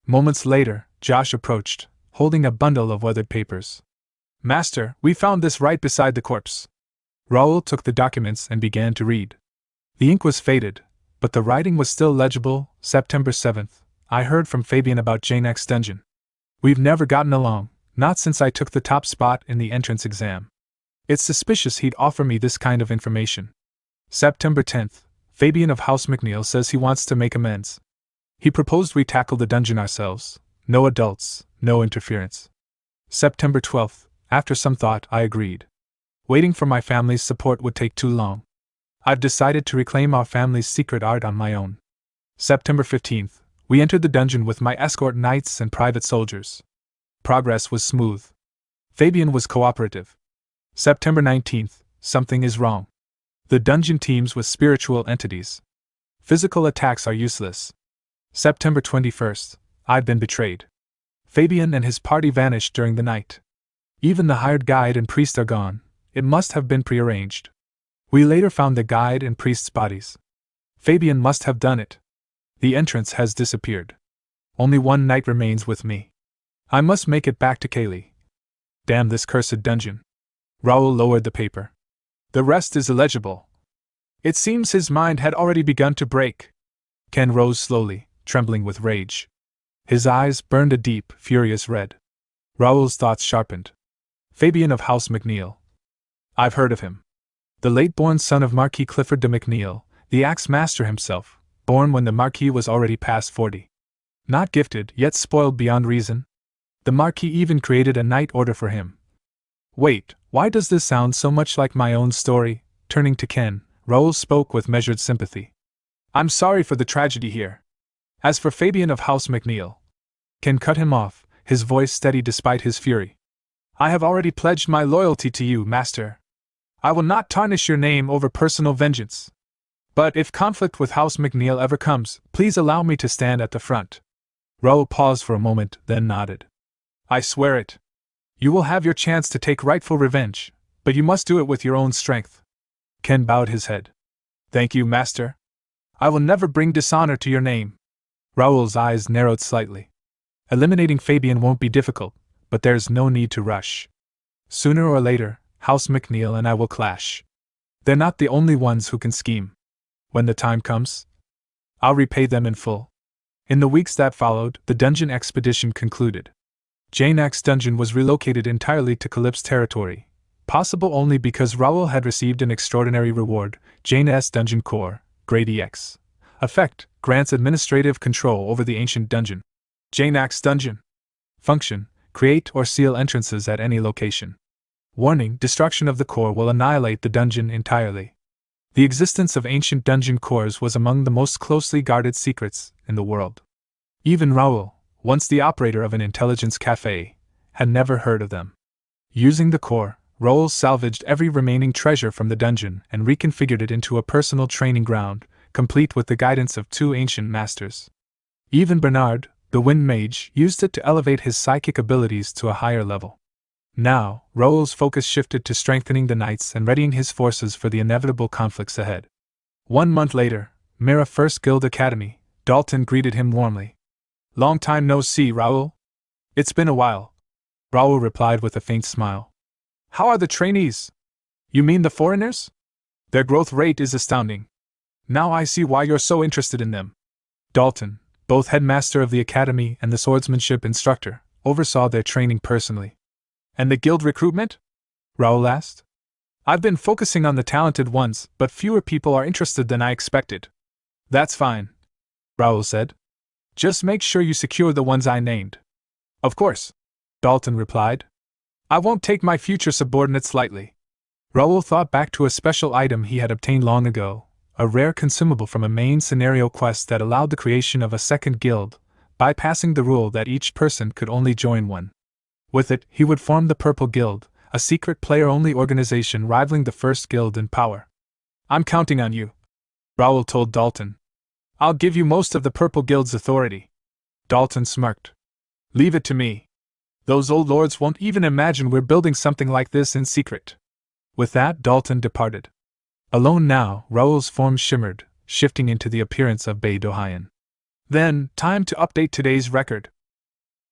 Moments later, Josh approached, holding a bundle of weathered papers. Master, we found this right beside the corpse. Raoul took the documents and began to read. The ink was faded, but the writing was still legible. September 7th, I heard from Fabian about Janak's dungeon. We've never gotten along, not since I took the top spot in the entrance exam. It's suspicious he'd offer me this kind of information. September 10th, Fabian of House McNeil says he wants to make amends. He proposed we tackle the dungeon ourselves, No adults, no interference. September 12th, after some thought, I agreed. Waiting for my family's support would take too long. I've decided to reclaim our family's secret art on my own. September 15th, we entered the dungeon with my escort knights and private soldiers. Progress was smooth. Fabian was cooperative. September 19th, something is wrong. The dungeon teems with spiritual entities. Physical attacks are useless. September 21st, I've been betrayed. Fabian and his party vanished during the night. Even the hired guide and priest are gone. It must have been prearranged. We later found the guide and priest's bodies. Fabian must have done it. The entrance has disappeared. Only one knight remains with me. I must make it back to Kaylee. Damn this cursed dungeon. Raoul lowered the paper. The rest is illegible. It seems his mind had already begun to break. Ken rose slowly, trembling with rage. His eyes burned a deep, furious red. Raoul's thoughts sharpened. Fabian of House McNeil. I've heard of him. The late-born son of Marquis Clifford de McNeil, the axe master himself, born when the Marquis was already past 40. Not gifted, yet spoiled beyond reason. The Marquis even created a knight order for him. Wait, why does this sound so much like my own story? Turning to Ken, Raoul spoke with measured sympathy. I'm sorry for the tragedy here. As for Fabian of House McNeil, Ken cut him off, his voice steady despite his fury. I have already pledged my loyalty to you, Master. I will not tarnish your name over personal vengeance. But if conflict with House McNeil ever comes, please allow me to stand at the front. Raoul paused for a moment, then nodded. I swear it. You will have your chance to take rightful revenge, but you must do it with your own strength. Ken bowed his head. Thank you, Master. I will never bring dishonor to your name. Raoul's eyes narrowed slightly. Eliminating Fabian won't be difficult, but there's no need to rush. Sooner or later, House McNeil and I will clash. They're not the only ones who can scheme. When the time comes, I'll repay them in full. In the weeks that followed, the dungeon expedition concluded. Jane X's dungeon was relocated entirely to Calypso's territory, possible only because Raoul had received an extraordinary reward, Jane S. Dungeon Core, Grade EX. Effect, grants administrative control over the ancient dungeon. Jane X's dungeon. Function, create or seal entrances at any location. Warning, destruction of the core will annihilate the dungeon entirely. The existence of ancient dungeon cores was among the most closely guarded secrets in the world. Even Raoul, once the operator of an intelligence cafe, had never heard of them. Using the core, Raoul salvaged every remaining treasure from the dungeon and reconfigured it into a personal training ground, complete with the guidance of 2 ancient masters. Even Bernard, the Wind Mage, used it to elevate his psychic abilities to a higher level. Now, Raoul's focus shifted to strengthening the knights and readying his forces for the inevitable conflicts ahead. 1 month later, Mira First Guild Academy, Dalton greeted him warmly. Long time no see, Raoul. It's been a while. Raoul replied with a faint smile. How are the trainees? You mean the foreigners? Their growth rate is astounding. Now I see why you're so interested in them. Dalton, both headmaster of the academy and the swordsmanship instructor, oversaw their training personally. And the guild recruitment? Raoul asked. I've been focusing on the talented ones, but fewer people are interested than I expected. That's fine, Raoul said. Just make sure you secure the ones I named. Of course, Dalton replied. I won't take my future subordinates lightly. Raoul thought back to a special item he had obtained long ago, a rare consumable from a main scenario quest that allowed the creation of a second guild, bypassing the rule that each person could only join one. With it, he would form the Purple Guild, a secret player-only organization rivaling the First Guild in power. I'm counting on you, Raoul told Dalton. I'll give you most of the Purple Guild's authority. Dalton smirked. Leave it to me. Those old lords won't even imagine we're building something like this in secret. With that, Dalton departed. Alone now, Raoul's form shimmered, shifting into the appearance of Bei Dohayan. Then, time to update today's record.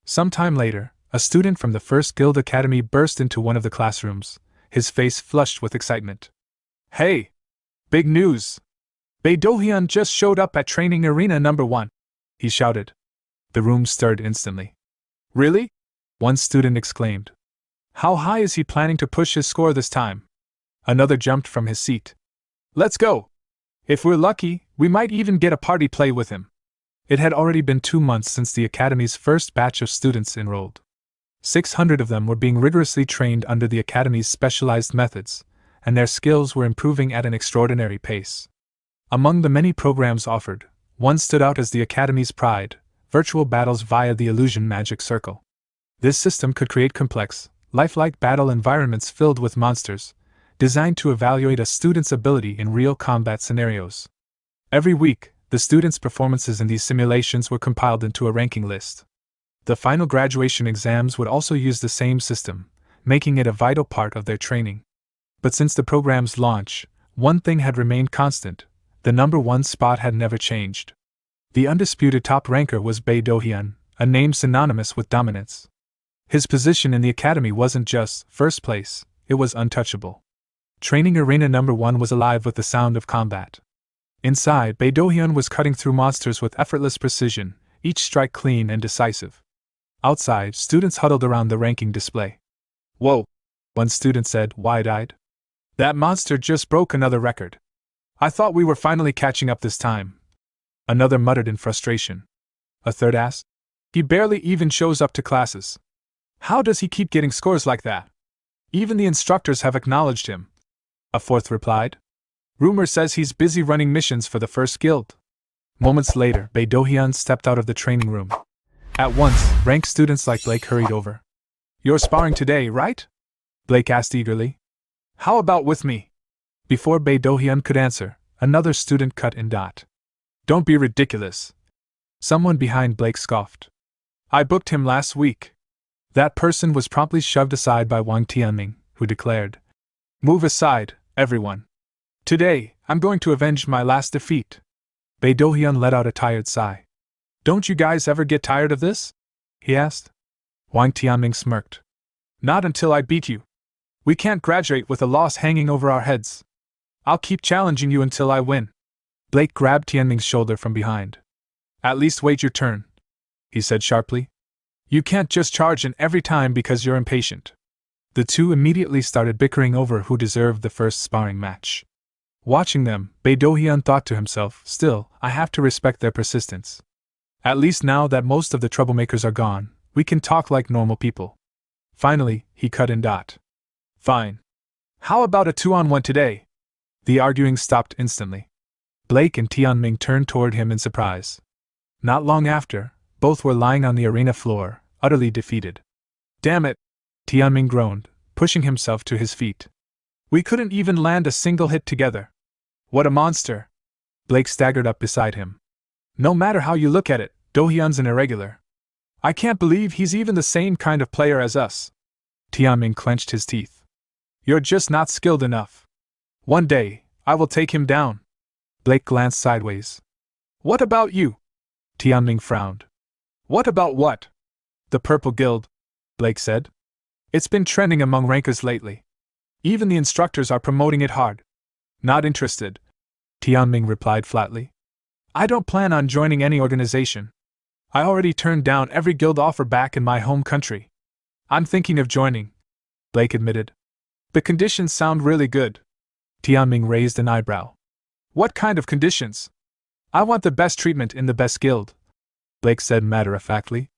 Some time later, a student from the First Guild Academy burst into one of the classrooms, his face flushed with excitement. Hey! Big news! Bei Dohayan just showed up at training arena number 1, he shouted. The room stirred instantly. Really? One student exclaimed. How high is he planning to push his score this time? Another jumped from his seat. Let's go! If we're lucky, we might even get a party play with him. It had already been 2 months since the Academy's first batch of students enrolled. 600 of them were being rigorously trained under the Academy's specialized methods, and their skills were improving at an extraordinary pace. Among the many programs offered, one stood out as the Academy's pride: virtual battles via the Illusion Magic Circle. This system could create complex, lifelike battle environments filled with monsters, designed to evaluate a student's ability in real combat scenarios. Every week, the students' performances in these simulations were compiled into a ranking list. The final graduation exams would also use the same system, making it a vital part of their training. But since the program's launch, one thing had remained constant: the number 1 spot had never changed. The undisputed top ranker was Bae Do-hyun, a name synonymous with dominance. His position in the Academy wasn't just first place, it was untouchable. Training Arena number 1 was alive with the sound of combat. Inside, Bae Do-hyun was cutting through monsters with effortless precision, each strike clean and decisive. Outside, students huddled around the ranking display. "Whoa," one student said, wide-eyed. "That monster just broke another record. I thought we were finally catching up this time." Another muttered in frustration. A third asked, "He barely even shows up to classes. How does he keep getting scores like that? Even the instructors have acknowledged him." A fourth replied, "Rumor says he's busy running missions for the first guild." Moments later, Bae Do-hyun stepped out of the training room. At once, rank students like Blake hurried over. "You're sparring today, right?" Blake asked eagerly. "How about with me?" Before Bae Do-hyun could answer, another student cut in. "Don't be ridiculous." Someone behind Blake scoffed. "I booked him last week." That person was promptly shoved aside by Wang Tianming, who declared, "Move aside, everyone. Today, I'm going to avenge my last defeat." Bae Do-hyun let out a tired sigh. "Don't you guys ever get tired of this?" he asked. Wang Tianming smirked. "Not until I beat you. We can't graduate with a loss hanging over our heads. I'll keep challenging you until I win." Blake grabbed Tianming's shoulder from behind. "At least wait your turn," he said sharply. "You can't just charge in every time because you're impatient." The two immediately started bickering over who deserved the first sparring match. Watching them, Bae Do-hyun thought to himself, "Still, I have to respect their persistence. At least now that most of the troublemakers are gone, we can talk like normal people." Finally, he cut in. "Fine. How about a 2-on-1 today?" The arguing stopped instantly. Blake and Tianming turned toward him in surprise. Not long after, both were lying on the arena floor, utterly defeated. "Damn it!" Tianming groaned, pushing himself to his feet. "We couldn't even land a single hit together. What a monster!" Blake staggered up beside him. "No matter how you look at it, Do-hyun's an irregular. I can't believe he's even the same kind of player as us." Tianming clenched his teeth. "You're just not skilled enough. One day, I will take him down." Blake glanced sideways. "What about you?" Tianming frowned. "What about what?" "The Purple Guild," Blake said. "It's been trending among rankers lately. Even the instructors are promoting it hard." "Not interested," Tianming replied flatly. "I don't plan on joining any organization. I already turned down every guild offer back in my home country." "I'm thinking of joining," Blake admitted. "The conditions sound really good." Tianming raised an eyebrow. "What kind of conditions?" "I want the best treatment in the best guild," Blake said matter-of-factly.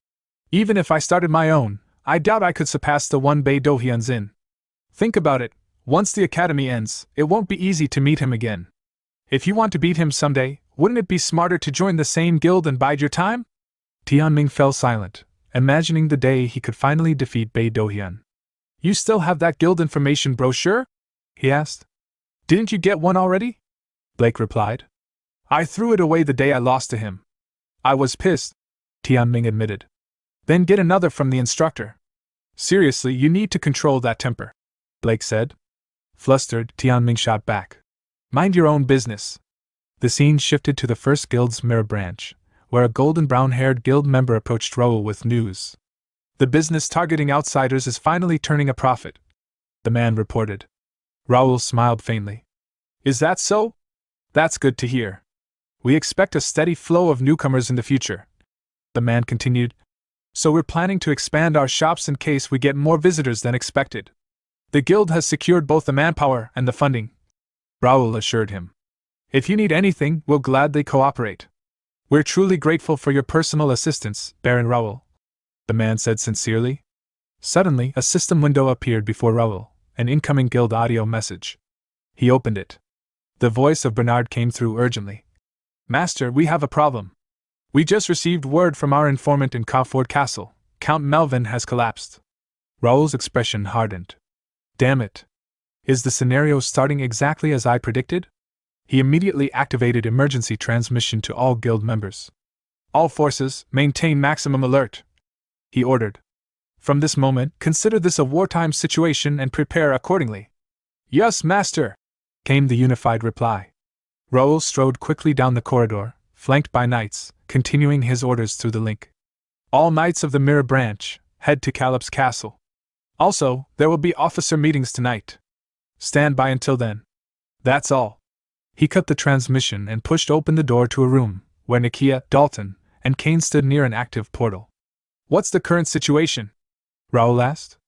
"Even if I started my own, I doubt I could surpass the one Bae Do-hyun's in. Think about it, once the academy ends, it won't be easy to meet him again. If you want to beat him someday, wouldn't it be smarter to join the same guild and bide your time?" Tianming fell silent, imagining the day he could finally defeat Bae Do-hyun. "You still have that guild information brochure?" he asked. "Didn't you get one already?" Blake replied. "I threw it away the day I lost to him. I was pissed," Tianming admitted. "Then get another from the instructor." "Seriously, you need to control that temper," Blake said. Flustered, Tianming shot back. "Mind your own business." The scene shifted to the first guild's mirror branch, where a golden brown-haired guild member approached Raoul with news. "The business targeting outsiders is finally turning a profit," the man reported. Raoul smiled faintly. "Is that so? That's good to hear. We expect a steady flow of newcomers in the future," the man continued. "So we're planning to expand our shops in case we get more visitors than expected. The guild has secured both the manpower and the funding," Raoul assured him. "If you need anything, we'll gladly cooperate." We're truly grateful for your personal assistance, Baron Raoul, the man said sincerely. Suddenly, a system window appeared before Raoul, an incoming guild audio message. He opened it. The voice of Bernard came through urgently. Master, we have a problem. We just received word from our informant in Cauford Castle. Count Melvin has collapsed. Raoul's expression hardened. Damn it. Is the scenario starting exactly as I predicted? He immediately activated emergency transmission to all guild members. All forces, maintain maximum alert, he ordered. From this moment, consider this a wartime situation and prepare accordingly. Yes, master, came the unified reply. Raoul strode quickly down the corridor, flanked by knights, continuing his orders through the link. All knights of the Mirror Branch, head to Calip's castle. Also, there will be officer meetings tonight. Stand by until then. That's all. He cut the transmission and pushed open the door to a room, where Nikia, Dalton, and Kane stood near an active portal. What's the current situation? Raoul asked.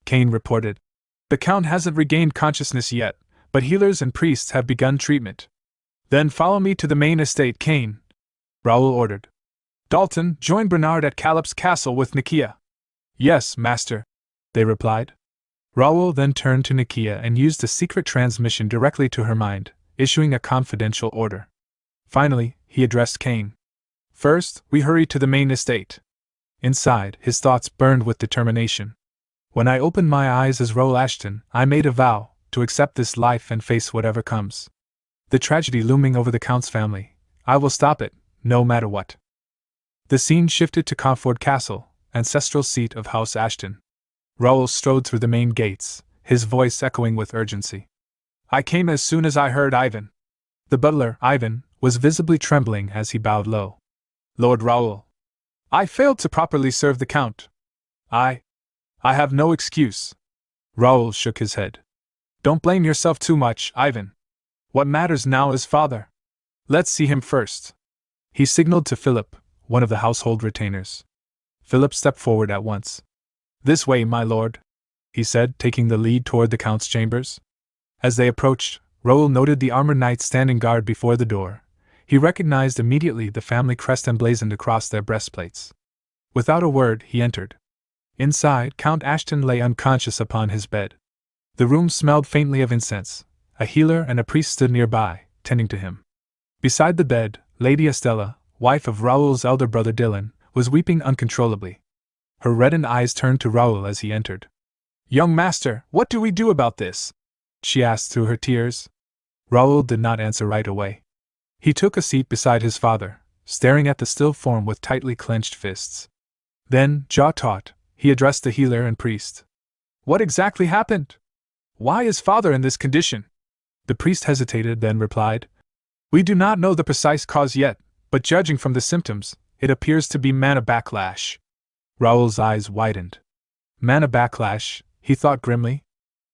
Kane reported. The Count hasn't regained consciousness yet, but healers and priests have begun treatment. Then follow me to the main estate, Kane, Raoul ordered. Dalton, join Bernard at Calip's castle with Nikia. Yes, master, they replied. Raoul then turned to Nikia and used a secret transmission directly to her mind, issuing a confidential order. Finally, he addressed Kane. First, we hurry to the main estate. Inside, his thoughts burned with determination. When I opened my eyes as Raoul Ashton, I made a vow to accept this life and face whatever comes. The tragedy looming over the Count's family, I will stop it, no matter what. The scene shifted to Cauford Castle, ancestral seat of House Ashton. Raoul strode through the main gates, his voice echoing with urgency. I came as soon as I heard Ivan. The butler, Ivan, was visibly trembling as he bowed low. Lord Raoul. I failed to properly serve the Count. I have no excuse. Raoul shook his head. Don't blame yourself too much, Ivan. What matters now is father. Let's see him first. He signaled to Philip, one of the household retainers. Philip stepped forward at once. This way, my lord, he said, taking the lead toward the Count's chambers. As they approached, Raoul noted the armored knights standing guard before the door. He recognized immediately the family crest emblazoned across their breastplates. Without a word, he entered. Inside, Count Ashton lay unconscious upon his bed. The room smelled faintly of incense. A healer and a priest stood nearby, tending to him. Beside the bed, Lady Estella, wife of Raoul's elder brother Dylan, was weeping uncontrollably. Her reddened eyes turned to Raoul as he entered. Young master, what do we do about this? She asked through her tears. Raoul did not answer right away. He took a seat beside his father, staring at the still form with tightly clenched fists. Then, jaw-taut, he addressed the healer and priest. What exactly happened? Why is father in this condition? The priest hesitated, then replied. We do not know the precise cause yet, but judging from the symptoms, it appears to be mana backlash. Raoul's eyes widened. Mana backlash, he thought grimly.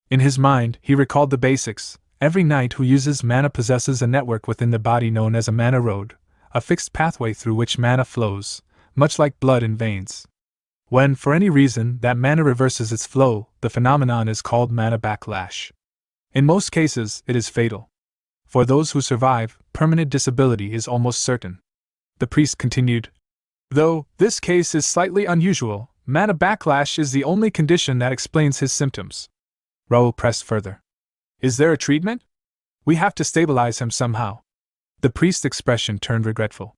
In his mind, he recalled the basics. Every knight who uses mana possesses a network within the body known as a mana road, a fixed pathway through which mana flows, much like blood in veins. When, for any reason, that mana reverses its flow, the phenomenon is called mana backlash. In most cases, it is fatal. For those who survive, permanent disability is almost certain. The priest continued. Though this case is slightly unusual, mana backlash is the only condition that explains his symptoms. Raoul pressed further. Is there a treatment? We have to stabilize him somehow. The priest's expression turned regretful.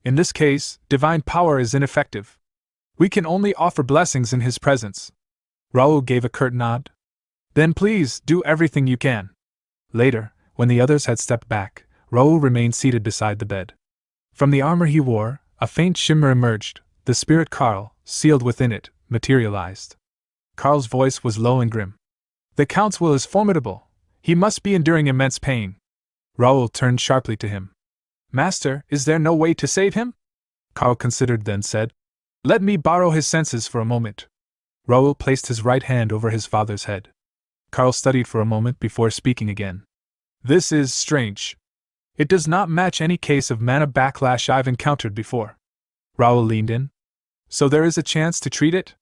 In this case, divine power is ineffective. We can only offer blessings in his presence. Raoul gave a curt nod. Then please, do everything you can. Later, when the others had stepped back, Raoul remained seated beside the bed. From the armor he wore, a faint shimmer emerged. The spirit Karl, sealed within it, materialized. Karl's voice was low and grim. The Count's will is formidable. He must be enduring immense pain. Raoul turned sharply to him. Master, is there no way to save him? Karl considered, then said. Let me borrow his senses for a moment. Raoul placed his right hand over his father's head. Karl studied for a moment before speaking again. This is strange. It does not match any case of mana backlash I've encountered before. Raoul leaned in. So there is a chance to treat it?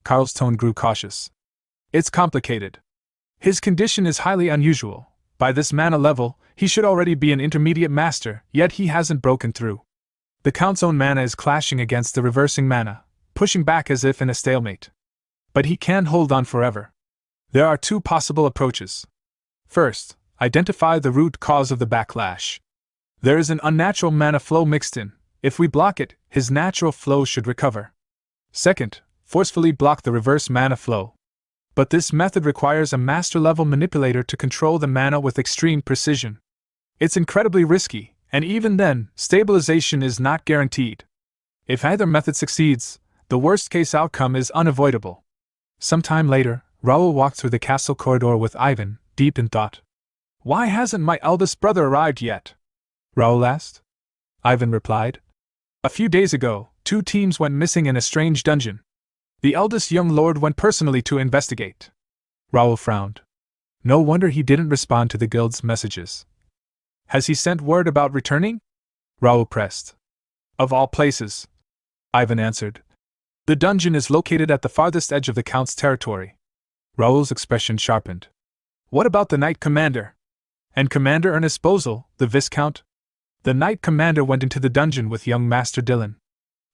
Karl's tone grew cautious. It's complicated. His condition is highly unusual. By this mana level, he should already be an intermediate master, yet he hasn't broken through. The Count's own mana is clashing against the reversing mana, pushing back as if in a stalemate. But he can't hold on forever. There are two possible approaches. First, identify the root cause of the backlash. There is an unnatural mana flow mixed in. If we block it, his natural flow should recover. Second, forcefully block the reverse mana flow. But this method requires a master-level manipulator to control the mana with extreme precision. It's incredibly risky, and even then, stabilization is not guaranteed. If either method succeeds, the worst-case outcome is unavoidable. Sometime later, Raoul walked through the castle corridor with Ivan, deep in thought. "Why hasn't my eldest brother arrived yet?" Raoul asked. Ivan replied. "A few days ago, 2 teams went missing in a strange dungeon. The eldest young lord went personally to investigate." Raoul frowned. No wonder he didn't respond to the guild's messages. "Has he sent word about returning?" Raoul pressed. "Of all places," Ivan answered. "The dungeon is located at the farthest edge of the Count's territory." Raoul's expression sharpened. "What about the Knight Commander? And Commander Ernest Bozel, the Viscount?" "The Knight Commander went into the dungeon with young Master Dylan.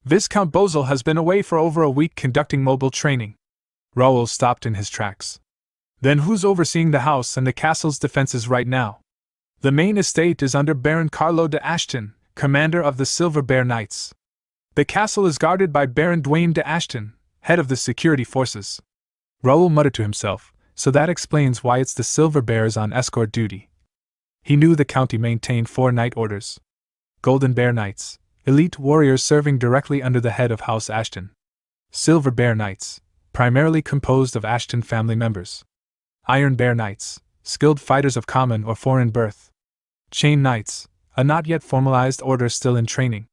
Viscount Bozel has been away for over a week conducting mobile training." Raoul stopped in his tracks. "Then who's overseeing the house and the castle's defenses right now?" "The main estate is under Baron Carlo de Ashton, commander of the Silver Bear Knights. The castle is guarded by Baron Dwayne de Ashton, head of the security forces." Raoul muttered to himself, so that explains why it's the Silver Bears on escort duty. He knew the county maintained 4 knight orders. Golden Bear Knights, elite warriors serving directly under the head of House Ashton. Silver Bear Knights, primarily composed of Ashton family members. Iron Bear Knights, skilled fighters of common or foreign birth. Chain Knights, a not yet formalized order still in training.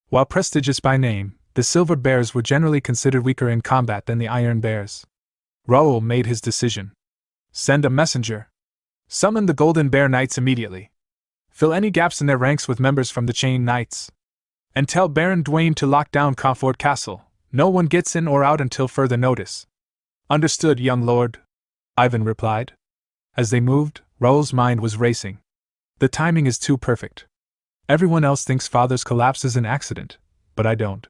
While prestigious by name, the Silver Bears were generally considered weaker in combat than the Iron Bears. Raoul made his decision. "Send a messenger. Summon the Golden Bear Knights immediately. Fill any gaps in their ranks with members from the Chain Knights. And tell Baron Dwayne to lock down Comfort Castle. No one gets in or out until further notice." "Understood, young lord," Ivan replied. As they moved, Raoul's mind was racing. The timing is too perfect. Everyone else thinks Father's collapse is an accident, but I don't.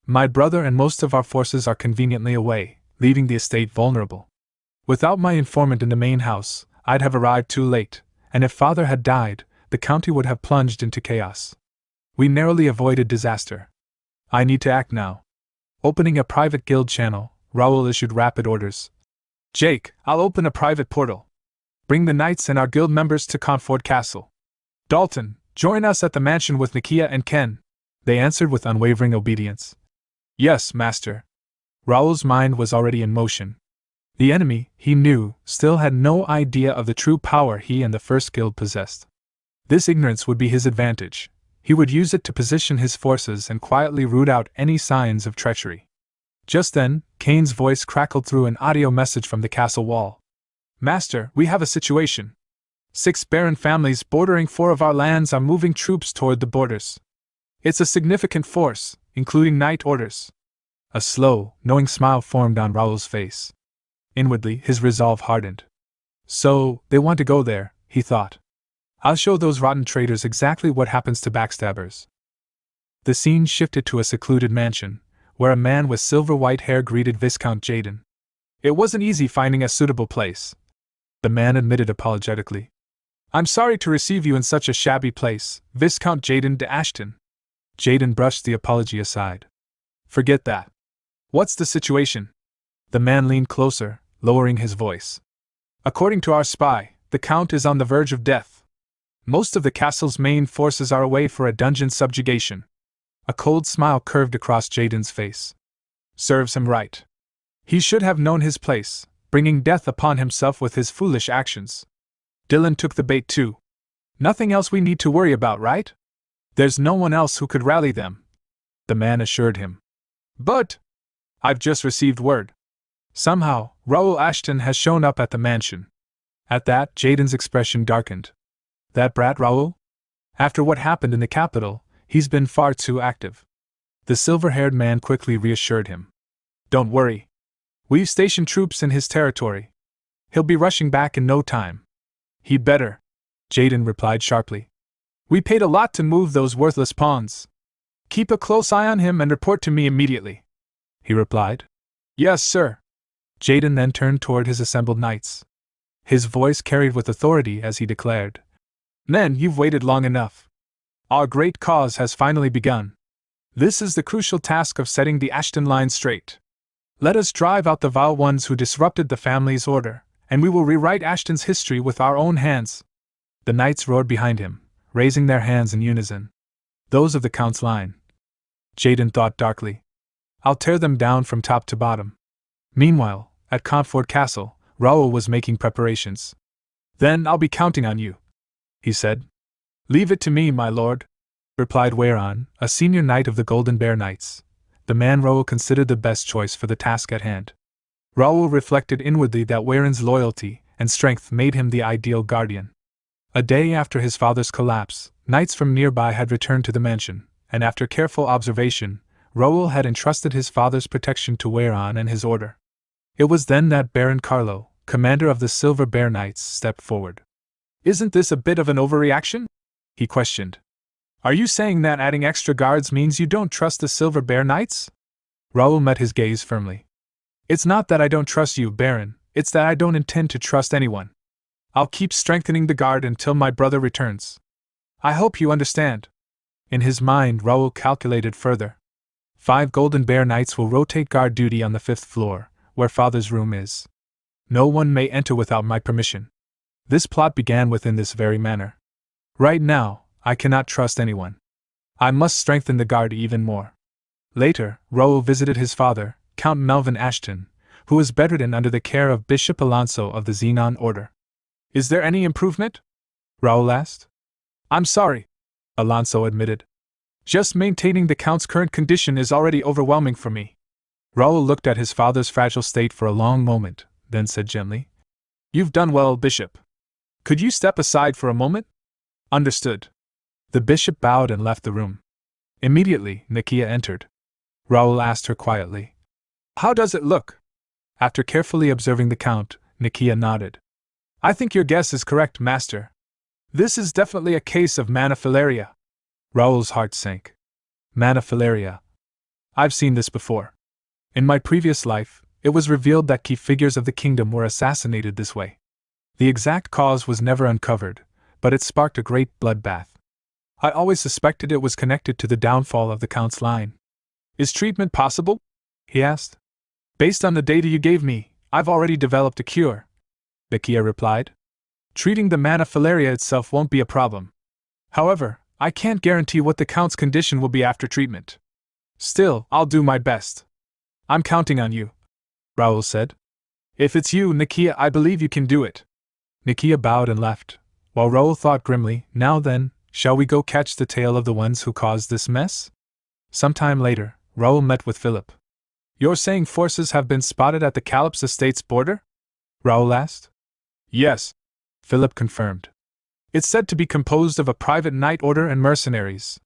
My brother and most of our forces are conveniently away, leaving the estate vulnerable. Without my informant in the main house, I'd have arrived too late, and if Father had died, the county would have plunged into chaos. We narrowly avoided disaster. I need to act now. Opening a private guild channel, Raoul issued rapid orders. "Jake, I'll open a private portal. Bring the knights and our guild members to Comfort Castle. Dalton, join us at the mansion with Nakia and Ken." They answered with unwavering obedience. "Yes, master." Raoul's mind was already in motion. The enemy, he knew, still had no idea of the true power he and the First Guild possessed. This ignorance would be his advantage. He would use it to position his forces and quietly root out any signs of treachery. Just then, Kane's voice crackled through an audio message from the castle wall. "Master, we have a situation. 6 baron families bordering 4 of our lands are moving troops toward the borders. It's a significant force, including knight orders." A slow, knowing smile formed on Raoul's face. Inwardly, his resolve hardened. "So, they want to go there," he thought. "I'll show those rotten traitors exactly what happens to backstabbers." The scene shifted to a secluded mansion, where a man with silver-white hair greeted Viscount Jaden. "It wasn't easy finding a suitable place," the man admitted apologetically. "I'm sorry to receive you in such a shabby place, Viscount Jaden de Ashton." Jaden brushed the apology aside. "Forget that. What's the situation?" The man leaned closer, lowering his voice. "According to our spy, the Count is on the verge of death. Most of the castle's main forces are away for a dungeon subjugation." A cold smile curved across Jaden's face. "Serves him right. He should have known his place, bringing death upon himself with his foolish actions. Dylan took the bait too. Nothing else we need to worry about, right? There's no one else who could rally them," the man assured him. "But I've just received word. Somehow, Raoul Ashton has shown up at the mansion." At that, Jaden's expression darkened. "That brat Raoul? After what happened in the capital, he's been far too active." The silver-haired man quickly reassured him. "Don't worry. We've stationed troops in his territory. He'll be rushing back in no time." "He'd better," Jaden replied sharply. "We paid a lot to move those worthless pawns." Keep a close eye on him and report to me immediately, he replied. Yes, sir. Jaden then turned toward his assembled knights. His voice carried with authority as he declared, Men, you've waited long enough. Our great cause has finally begun. This is the crucial task of setting the Ashton line straight. Let us drive out the vile ones who disrupted the family's order, and we will rewrite Ashton's history with our own hands. The knights roared behind him, raising their hands in unison. Those of the Count's line. Jaden thought darkly. I'll tear them down from top to bottom. Meanwhile, at Comfort Castle, Raoul was making preparations. Then I'll be counting on you, he said. Leave it to me, my lord, replied Weyron, a senior knight of the Golden Bear Knights, the man Raoul considered the best choice for the task at hand. Raoul reflected inwardly that Weyron's loyalty and strength made him the ideal guardian. A day after his father's collapse, knights from nearby had returned to the mansion, and after careful observation, Raoul had entrusted his father's protection to Weyron and his order. It was then that Baron Carlo, commander of the Silver Bear Knights, stepped forward. Isn't this a bit of an overreaction? He questioned. Are you saying that adding extra guards means you don't trust the Silver Bear Knights? Raoul met his gaze firmly. It's not that I don't trust you, Baron, it's that I don't intend to trust anyone. I'll keep strengthening the guard until my brother returns. I hope you understand. In his mind, Raoul calculated further. 5 Golden Bear Knights will rotate guard duty on the 5th floor, where Father's room is. No one may enter without my permission. This plot began within this very manner. Right now, I cannot trust anyone. I must strengthen the guard even more. Later, Raoul visited his father, Count Melvin Ashton, who was bedridden under the care of Bishop Alonso of the Xenon Order. Is there any improvement? Raoul asked. I'm sorry, Alonso admitted. Just maintaining the Count's current condition is already overwhelming for me. Raoul looked at his father's fragile state for a long moment, then said gently, You've done well, Bishop. Could you step aside for a moment? Understood. The bishop bowed and left the room. Immediately, Nakia entered. Raoul asked her quietly, How does it look? After carefully observing the Count, Nakia nodded. I think your guess is correct, Master. This is definitely a case of maniphilaria. Raoul's heart sank. Maniphilaria. I've seen this before. In my previous life, it was revealed that key figures of the kingdom were assassinated this way. The exact cause was never uncovered, but it sparked a great bloodbath. I always suspected it was connected to the downfall of the Count's line. Is treatment possible? He asked. Based on the data you gave me, I've already developed a cure, Nakia replied. Treating the maniphilaria itself won't be a problem. However, I can't guarantee what the Count's condition will be after treatment. Still, I'll do my best. I'm counting on you, Raoul said. If it's you, Nakia, I believe you can do it. Nakia bowed and left, while Raoul thought grimly, Now then, shall we go catch the tail of the ones who caused this mess? Sometime later, Raoul met with Philip. You're saying forces have been spotted at the Calip's estate's border? Raoul asked. Yes, Philip confirmed. It's said to be composed of a private knight order and mercenaries.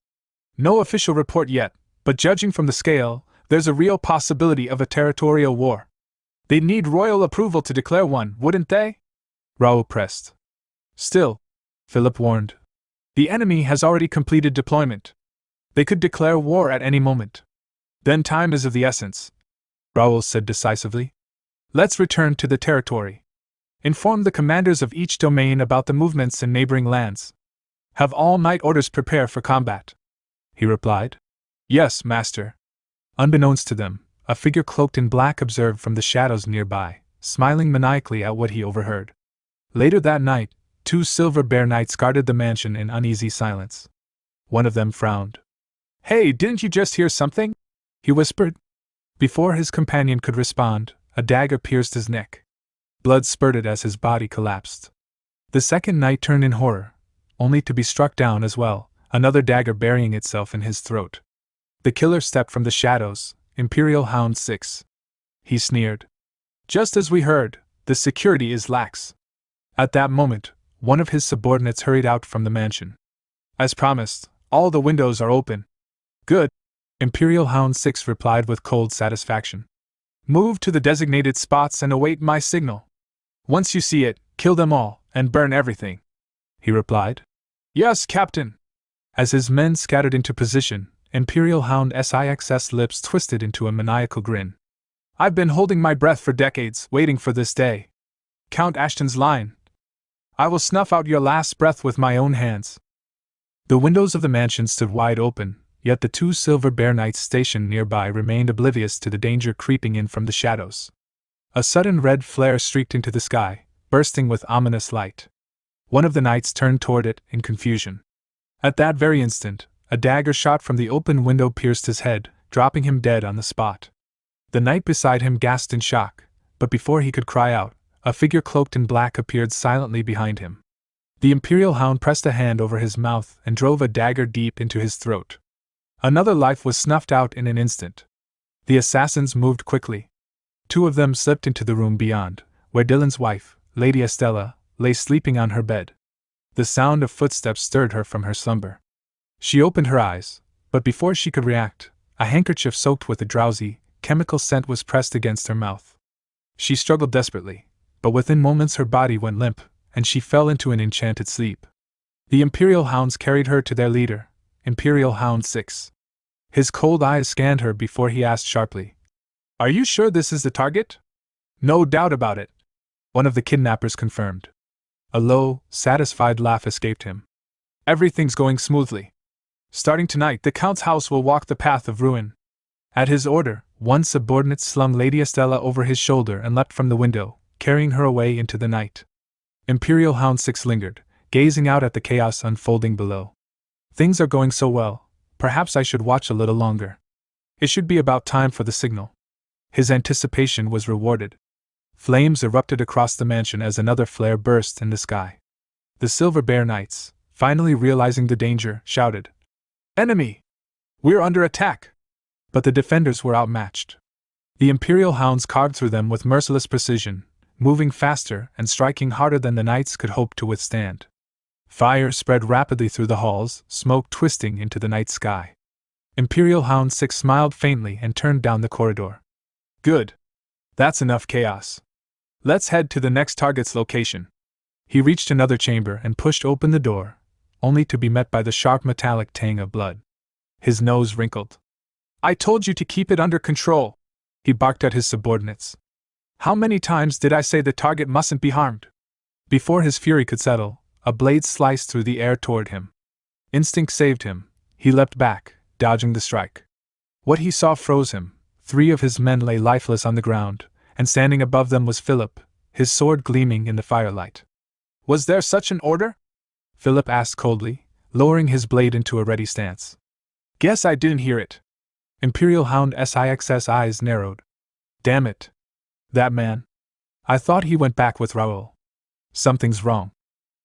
No official report yet, but judging from the scale, there's a real possibility of a territorial war. They'd need royal approval to declare one, wouldn't they? Raoul pressed. Still, Philip warned. The enemy has already completed deployment. They could declare war at any moment. Then time is of the essence, Raoul said decisively. Let's return to the territory. Inform the commanders of each domain about the movements in neighboring lands. Have all knight orders prepare for combat, he replied. Yes, master. Unbeknownst to them, a figure cloaked in black observed from the shadows nearby, smiling maniacally at what he overheard. Later that night, 2 Silver Bear Knights guarded the mansion in uneasy silence. One of them frowned. Hey, didn't you just hear something? He whispered. Before his companion could respond, a dagger pierced his neck. Blood spurted as his body collapsed. The second knight turned in horror, only to be struck down as well, another dagger burying itself in his throat. The killer stepped from the shadows, Imperial Hound 6. He sneered. Just as we heard, the security is lax. At that moment, one of his subordinates hurried out from the mansion. As promised, all the windows are open. Good, Imperial Hound 6 replied with cold satisfaction. Move to the designated spots and await my signal. Once you see it, kill them all, and burn everything, he replied. Yes, Captain. As his men scattered into position, Imperial Hound Six's lips twisted into a maniacal grin. I've been holding my breath for decades, waiting for this day. Count Ashton's line. I will snuff out your last breath with my own hands. The windows of the mansion stood wide open, yet the two silver bear knights stationed nearby remained oblivious to the danger creeping in from the shadows. A sudden red flare streaked into the sky, bursting with ominous light. One of the knights turned toward it in confusion. At that very instant, a dagger shot from the open window pierced his head, dropping him dead on the spot. The knight beside him gasped in shock, but before he could cry out, a figure cloaked in black appeared silently behind him. The Imperial Hound pressed a hand over his mouth and drove a dagger deep into his throat. Another life was snuffed out in an instant. The assassins moved quickly. Two of them slipped into the room beyond, where Dylan's wife, Lady Estella, lay sleeping on her bed. The sound of footsteps stirred her from her slumber. She opened her eyes, but before she could react, a handkerchief soaked with a drowsy, chemical scent was pressed against her mouth. She struggled desperately, but within moments her body went limp, and she fell into an enchanted sleep. The Imperial Hounds carried her to their leader, Imperial Hound 6. His cold eyes scanned her before he asked sharply, "Are you sure this is the target?" "No doubt about it," one of the kidnappers confirmed. A low, satisfied laugh escaped him. "Everything's going smoothly. Starting tonight, the Count's house will walk the path of ruin." At his order, one subordinate slung Lady Estella over his shoulder and leapt from the window, carrying her away into the night. Imperial Hound 6 lingered, gazing out at the chaos unfolding below. Things are going so well, perhaps I should watch a little longer. It should be about time for the signal. His anticipation was rewarded. Flames erupted across the mansion as another flare burst in the sky. The Silver Bear Knights, finally realizing the danger, shouted, "Enemy! We're under attack!" But the defenders were outmatched. The Imperial Hounds carved through them with merciless precision, moving faster and striking harder than the knights could hope to withstand. Fire spread rapidly through the halls, smoke twisting into the night sky. Imperial Hound 6 smiled faintly and turned down the corridor. "Good. That's enough chaos. Let's head to the next target's location." He reached another chamber and pushed open the door, only to be met by the sharp metallic tang of blood. His nose wrinkled. "I told you to keep it under control," he barked at his subordinates. "How many times did I say the target mustn't be harmed?" Before his fury could settle, a blade sliced through the air toward him. Instinct saved him. He leapt back, dodging the strike. What he saw froze him. 3 of his men lay lifeless on the ground, and standing above them was Philip, his sword gleaming in the firelight. "Was there such an order?" Philip asked coldly, lowering his blade into a ready stance. "Guess I didn't hear it." Imperial Hound Six's eyes narrowed. "Damn it. That man. I thought he went back with Raoul. Something's wrong.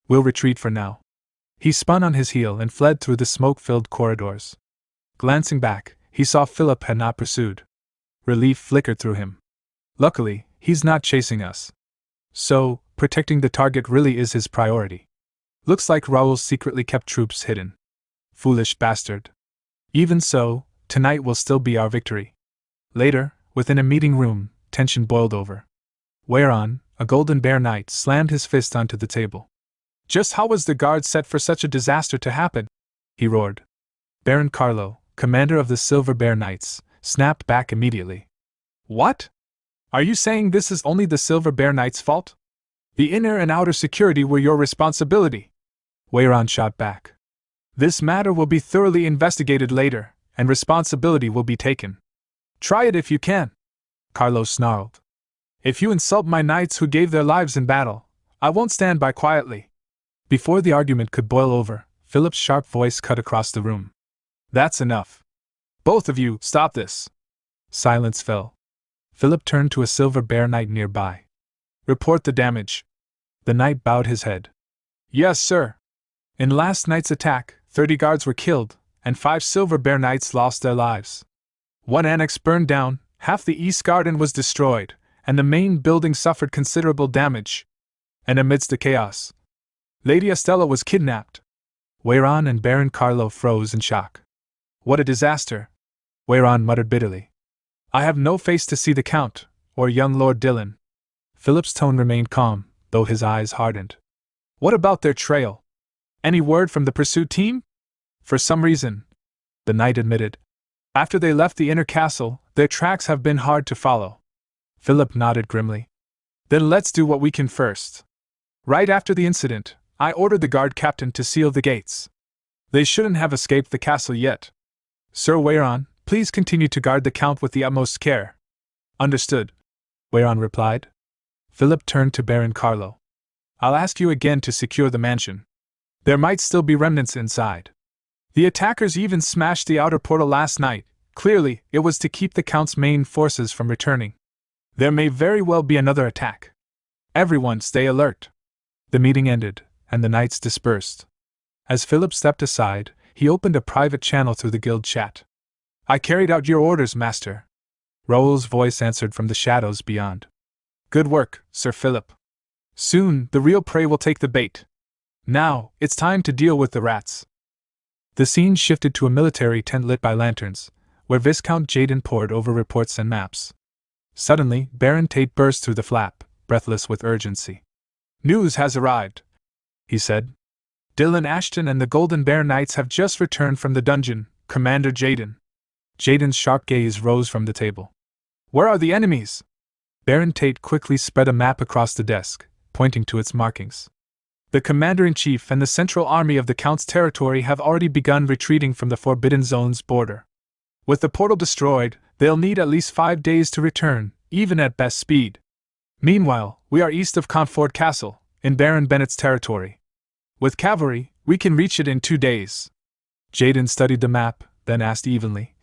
We'll retreat for now." He spun on his heel and fled through the smoke-filled corridors. Glancing back, he saw Philip had not pursued. Relief flickered through him. Luckily, he's not chasing us. So, protecting the target really is his priority. Looks like Raoul secretly kept troops hidden. Foolish bastard. Even so, tonight will still be our victory. Later, within a meeting room, tension boiled over. Whereon, a Golden Bear Knight slammed his fist onto the table. "Just how was the guard set for such a disaster to happen?" he roared. Baron Carlo, commander of the Silver Bear Knights, snapped back immediately. "What? Are you saying this is only the Silver Bear Knights' fault? The inner and outer security were your responsibility?" Whereon shot back. "This matter will be thoroughly investigated later, and responsibility will be taken. Try it if you can," Carlo snarled. "If you insult my knights who gave their lives in battle, I won't stand by quietly." Before the argument could boil over, Philip's sharp voice cut across the room. "That's enough. Both of you, stop this." Silence fell. Philip turned to a Silver Bear Knight nearby. "Report the damage." The knight bowed his head. "Yes, sir. In last night's attack, 30 guards were killed, and 5 Silver Bear Knights lost their lives. 1 annex burned down, half the East Garden was destroyed, and the main building suffered considerable damage. And amidst the chaos, Lady Estella was kidnapped." Whereon and Baron Carlo froze in shock. "What a disaster!" Whereon muttered bitterly. "I have no face to see the Count, or young Lord Dillon." Philip's tone remained calm, though his eyes hardened. "What about their trail? Any word from the pursuit team?" For some reason, the knight admitted. After they left the inner castle, their tracks have been hard to follow. Philip nodded grimly. Then let's do what we can first. Right after the incident, I ordered the guard captain to seal the gates. They shouldn't have escaped the castle yet. Sir Wayron, please continue to guard the count with the utmost care. Understood, Wayron replied. Philip turned to Baron Carlo. I'll ask you again to secure the mansion. There might still be remnants inside. The attackers even smashed the outer portal last night. Clearly, it was to keep the count's main forces from returning. There may very well be another attack. Everyone stay alert. The meeting ended, and the knights dispersed. As Philip stepped aside, he opened a private channel through the guild chat. I carried out your orders, master. Raoul's voice answered from the shadows beyond. Good work, Sir Philip. Soon, the real prey will take the bait. Now, it's time to deal with the rats. The scene shifted to a military tent lit by lanterns, where Viscount Jaden pored over reports and maps. Suddenly, Baron Tate burst through the flap, breathless with urgency. News has arrived, he said. Dylan Ashton and the Golden Bear Knights have just returned from the dungeon, Commander Jaden. Jaden's sharp gaze rose from the table. Where are the enemies? Baron Tate quickly spread a map across the desk, pointing to its markings. The Commander-in-Chief and the Central Army of the Count's territory have already begun retreating from the Forbidden Zone's border. With the portal destroyed, they'll need at least 5 days to return, even at best speed. Meanwhile, we are east of Comfort Castle, in Baron Bennett's territory. With cavalry, we can reach it in 2 days. Jaden studied the map, then asked evenly.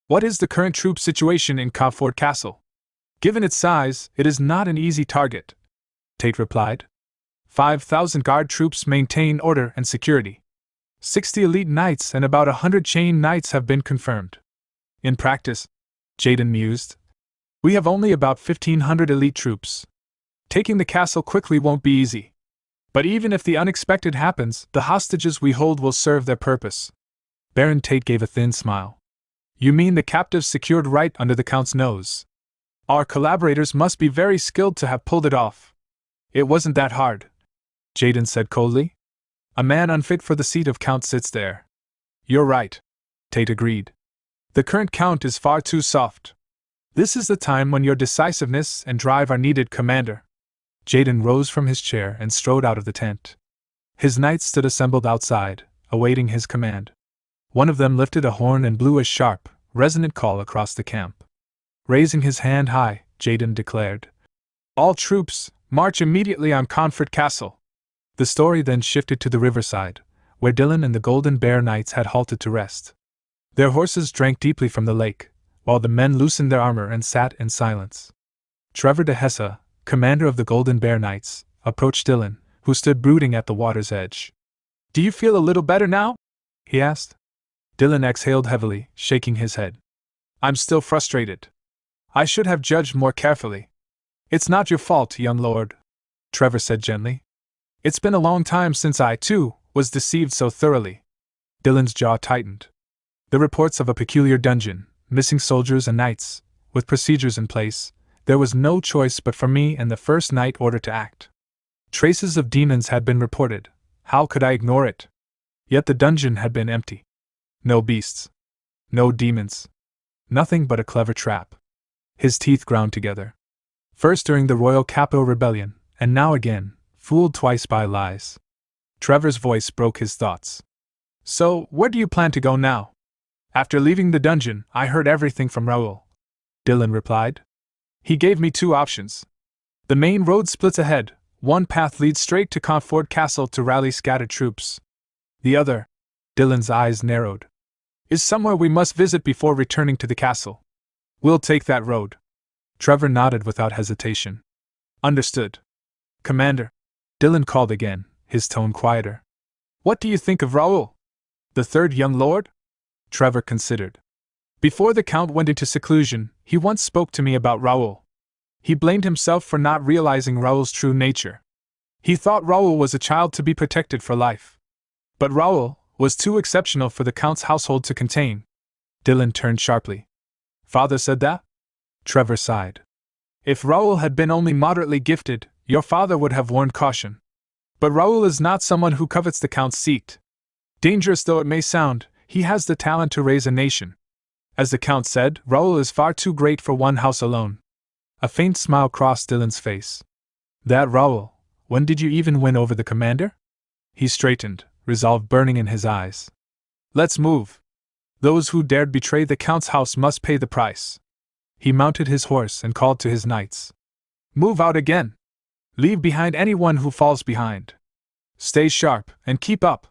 What is the current troop situation in Comfort Castle? Given its size, it is not an easy target, Tate replied. 5,000 guard troops maintain order and security. 60 elite knights and about 100 chain knights have been confirmed. In practice, Jaden mused, we have only about 1,500 elite troops. Taking the castle quickly won't be easy. But even if the unexpected happens, the hostages we hold will serve their purpose. Baron Tate gave a thin smile. You mean the captives secured right under the Count's nose? Our collaborators must be very skilled to have pulled it off. It wasn't that hard, Jaden said coldly. A man unfit for the seat of Count sits there. You're right, Tate agreed. The current Count is far too soft. This is the time when your decisiveness and drive are needed, Commander. Jaden rose from his chair and strode out of the tent. His knights stood assembled outside, awaiting his command. One of them lifted a horn and blew a sharp, resonant call across the camp. Raising his hand high, Jaden declared, All troops, march immediately on Comfort Castle. The story then shifted to the riverside, where Dylan and the Golden Bear Knights had halted to rest. Their horses drank deeply from the lake, while the men loosened their armor and sat in silence. Trevor de Hesse, commander of the Golden Bear Knights, approached Dylan, who stood brooding at the water's edge. Do you feel a little better now? He asked. Dylan exhaled heavily, shaking his head. I'm still frustrated. I should have judged more carefully. It's not your fault, young lord, Trevor said gently. It's been a long time since I, too, was deceived so thoroughly. Dylan's jaw tightened. The reports of a peculiar dungeon, missing soldiers and knights, with procedures in place, there was no choice but for me and the first knight order to act. Traces of demons had been reported. How could I ignore it? Yet the dungeon had been empty. No beasts. No demons. Nothing but a clever trap. His teeth ground together. First during the Royal Capital Rebellion, and now again, fooled twice by lies. Trevor's voice broke his thoughts. So, where do you plan to go now? After leaving the dungeon, I heard everything from Raoul, Dylan replied. He gave me 2 options. The main road splits ahead. One path leads straight to Comfort Castle to rally scattered troops. The other, Dylan's eyes narrowed, is somewhere we must visit before returning to the castle. We'll take that road. Trevor nodded without hesitation. Understood. Commander, Dylan called again, his tone quieter. What do you think of Raoul? The third young lord? Trevor considered. Before the Count went into seclusion, he once spoke to me about Raoul. He blamed himself for not realizing Raoul's true nature. He thought Raoul was a child to be protected for life. But Raoul was too exceptional for the Count's household to contain. Dylan turned sharply. Father said that? Trevor sighed. If Raoul had been only moderately gifted, your father would have warned caution. But Raoul is not someone who covets the Count's seat. Dangerous though it may sound, He has the talent to raise a nation. As the Count said, Raoul is far too great for one house alone. A faint smile crossed Dylan's face. That Raoul, when did you even win over the commander? He straightened, resolve burning in his eyes. Let's move. Those who dared betray the Count's house must pay the price. He mounted his horse and called to his knights. Move out again. Leave behind anyone who falls behind. Stay sharp and keep up.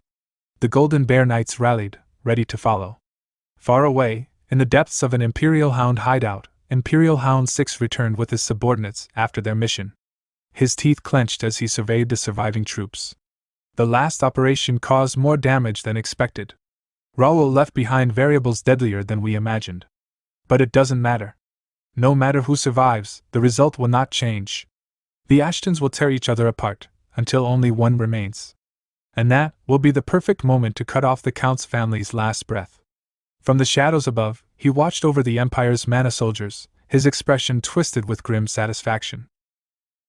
The Golden Bear Knights rallied, ready to follow. Far away, in the depths of an Imperial Hound hideout, Imperial Hound 6 returned with his subordinates after their mission. His teeth clenched as he surveyed the surviving troops. The last operation caused more damage than expected. Raoul left behind variables deadlier than we imagined. But it doesn't matter. No matter who survives, the result will not change. The Ashtons will tear each other apart, until only one remains. And that will be the perfect moment to cut off the Count's family's last breath. From the shadows above, he watched over the Empire's mana soldiers, his expression twisted with grim satisfaction.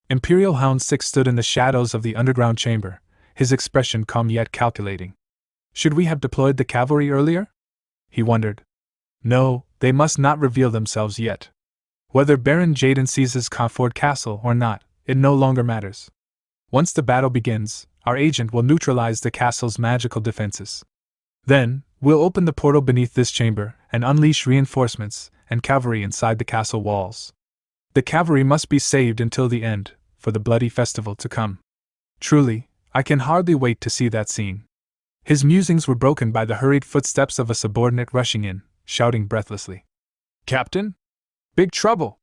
Imperial Hound 6 stood in the shadows of the underground chamber, his expression calm yet calculating. Should we have deployed the cavalry earlier? He wondered. No, they must not reveal themselves yet. Whether Baron Jaden seizes Comfort Castle or not, it no longer matters. Once the battle begins, our agent will neutralize the castle's magical defenses. Then, we'll open the portal beneath this chamber and unleash reinforcements and cavalry inside the castle walls. The cavalry must be saved until the end, for the bloody festival to come. Truly, I can hardly wait to see that scene. His musings were broken by the hurried footsteps of a subordinate rushing in, shouting breathlessly. Captain? Big trouble!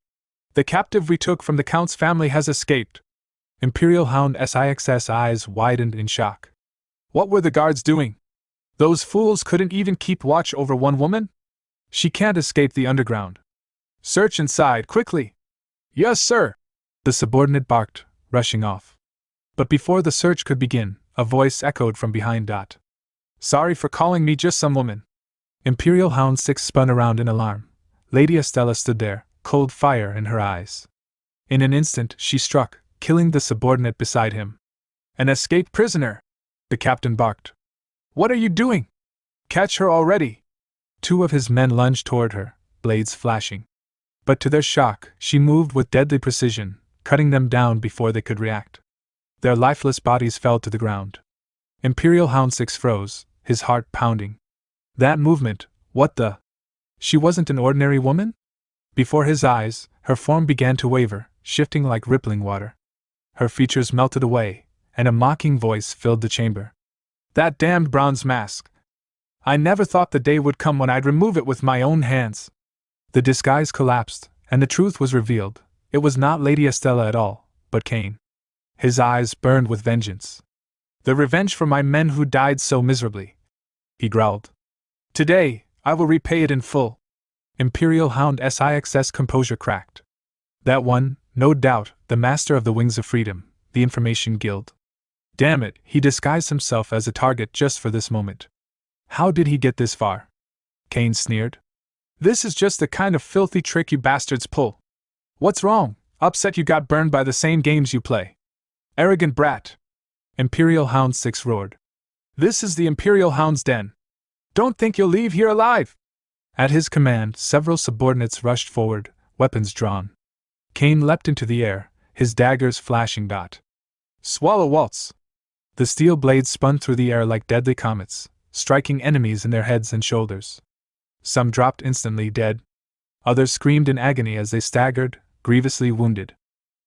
The captive we took from the Count's family has escaped. Imperial Hound 6's eyes widened in shock. What were the guards doing? Those fools couldn't even keep watch over one woman? She can't escape the underground. Search inside, quickly! Yes, sir! The subordinate barked, rushing off. But before the search could begin, a voice echoed from behind. Sorry for calling me just some woman. Imperial Hound 6 spun around in alarm. Lady Estella stood there, cold fire in her eyes. In an instant, she struck, killing the subordinate beside him. An escaped prisoner! The captain barked. What are you doing? Catch her already! 2 of his men lunged toward her, blades flashing. But to their shock, she moved with deadly precision, cutting them down before they could react. Their lifeless bodies fell to the ground. Imperial Hound 6 froze, his heart pounding. That movement, what the? She wasn't an ordinary woman? Before his eyes, her form began to waver, shifting like rippling water. Her features melted away, and a mocking voice filled the chamber. That damned bronze mask! I never thought the day would come when I'd remove it with my own hands. The disguise collapsed, and the truth was revealed. It was not Lady Estella at all, but Cain. His eyes burned with vengeance. The revenge for my men who died so miserably, he growled. Today, I will repay it in full. Imperial Hound 6's composure cracked. That one, no doubt, the master of the Wings of Freedom, the Information Guild. Damn it, he disguised himself as a target just for this moment. How did he get this far? Cain sneered. This is just the kind of filthy trick you bastards pull. What's wrong? Upset you got burned by the same games you play. Arrogant brat! Imperial Hound 6 roared. This is the Imperial Hound's den. Don't think you'll leave here alive! At his command, several subordinates rushed forward, weapons drawn. Cain leapt into the air, his daggers flashing. Swallow waltz! The steel blades spun through the air like deadly comets, striking enemies in their heads and shoulders. Some dropped instantly dead. Others screamed in agony as they staggered, grievously wounded.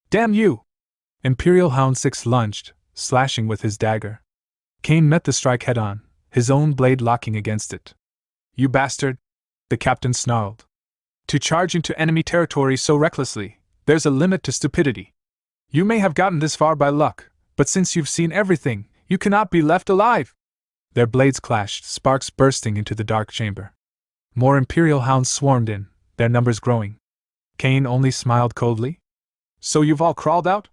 Damn you! Imperial Hound 6 lunged, slashing with his dagger. Cain met the strike head-on, his own blade locking against it. You bastard! The captain snarled. To charge into enemy territory so recklessly, there's a limit to stupidity. You may have gotten this far by luck, but since you've seen everything, you cannot be left alive! Their blades clashed, sparks bursting into the dark chamber. More Imperial Hounds swarmed in, their numbers growing. Cain only smiled coldly. So you've all crawled out?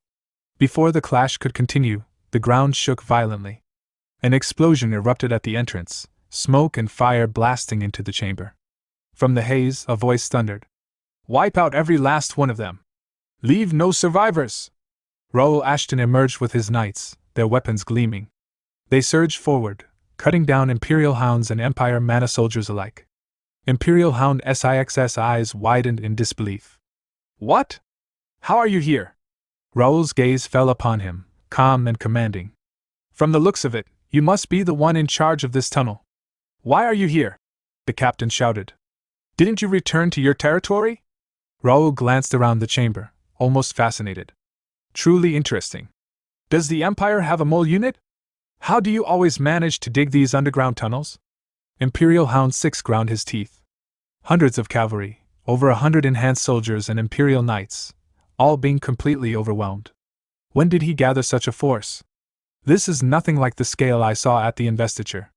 Before the clash could continue, the ground shook violently. An explosion erupted at the entrance, smoke and fire blasting into the chamber. From the haze, a voice thundered. Wipe out every last one of them. Leave no survivors! Raoul Ashton emerged with his knights, their weapons gleaming. They surged forward, cutting down Imperial Hounds and Empire Mana soldiers alike. Imperial Hound Six's eyes widened in disbelief. What? How are you here? Raoul's gaze fell upon him, calm and commanding. From the looks of it, you must be the one in charge of this tunnel. Why are you here? The captain shouted. Didn't you return to your territory? Raoul glanced around the chamber, almost fascinated. Truly interesting. Does the Empire have a mole unit? How do you always manage to dig these underground tunnels? Imperial Hound 6 ground his teeth. Hundreds of cavalry, over 100 enhanced soldiers and Imperial Knights, all being completely overwhelmed. When did he gather such a force? This is nothing like the scale I saw at the investiture.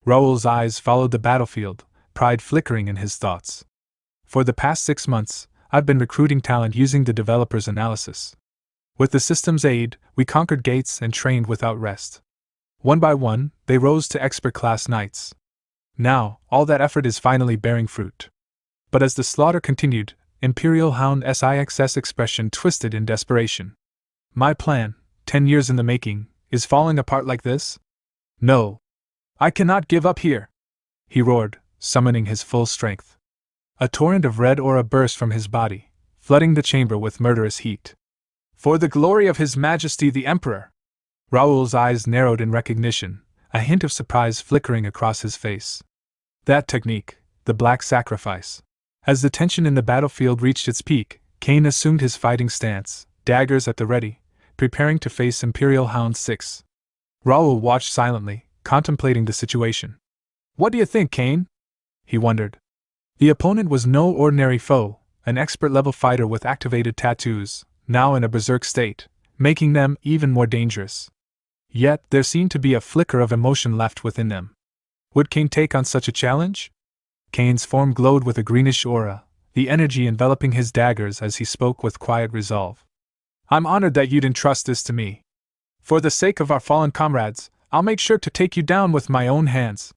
Raoul's eyes followed the battlefield, pride flickering in his thoughts. For the past 6 months, I've been recruiting talent using the developer's analysis. With the system's aid, we conquered gates and trained without rest. One by one, they rose to expert-class knights. Now, all that effort is finally bearing fruit. But as the slaughter continued, Imperial Hound Six's expression twisted in desperation. My plan, 10 years in the making, is falling apart like this? No. I cannot give up here! He roared, summoning his full strength. A torrent of red aura burst from his body, flooding the chamber with murderous heat. For the glory of His Majesty the Emperor! Raoul's eyes narrowed in recognition, a hint of surprise flickering across his face. That technique, the Black Sacrifice. As the tension in the battlefield reached its peak, Cain assumed his fighting stance, daggers at the ready, preparing to face Imperial Hound 6. Raoul watched silently, contemplating the situation. What do you think, Cain? He wondered. The opponent was no ordinary foe, an expert-level fighter with activated tattoos, now in a berserk state, making them even more dangerous. Yet there seemed to be a flicker of emotion left within them. Would Cain take on such a challenge? Cain's form glowed with a greenish aura, the energy enveloping his daggers as he spoke with quiet resolve. I'm honored that you'd entrust this to me. For the sake of our fallen comrades, I'll make sure to take you down with my own hands.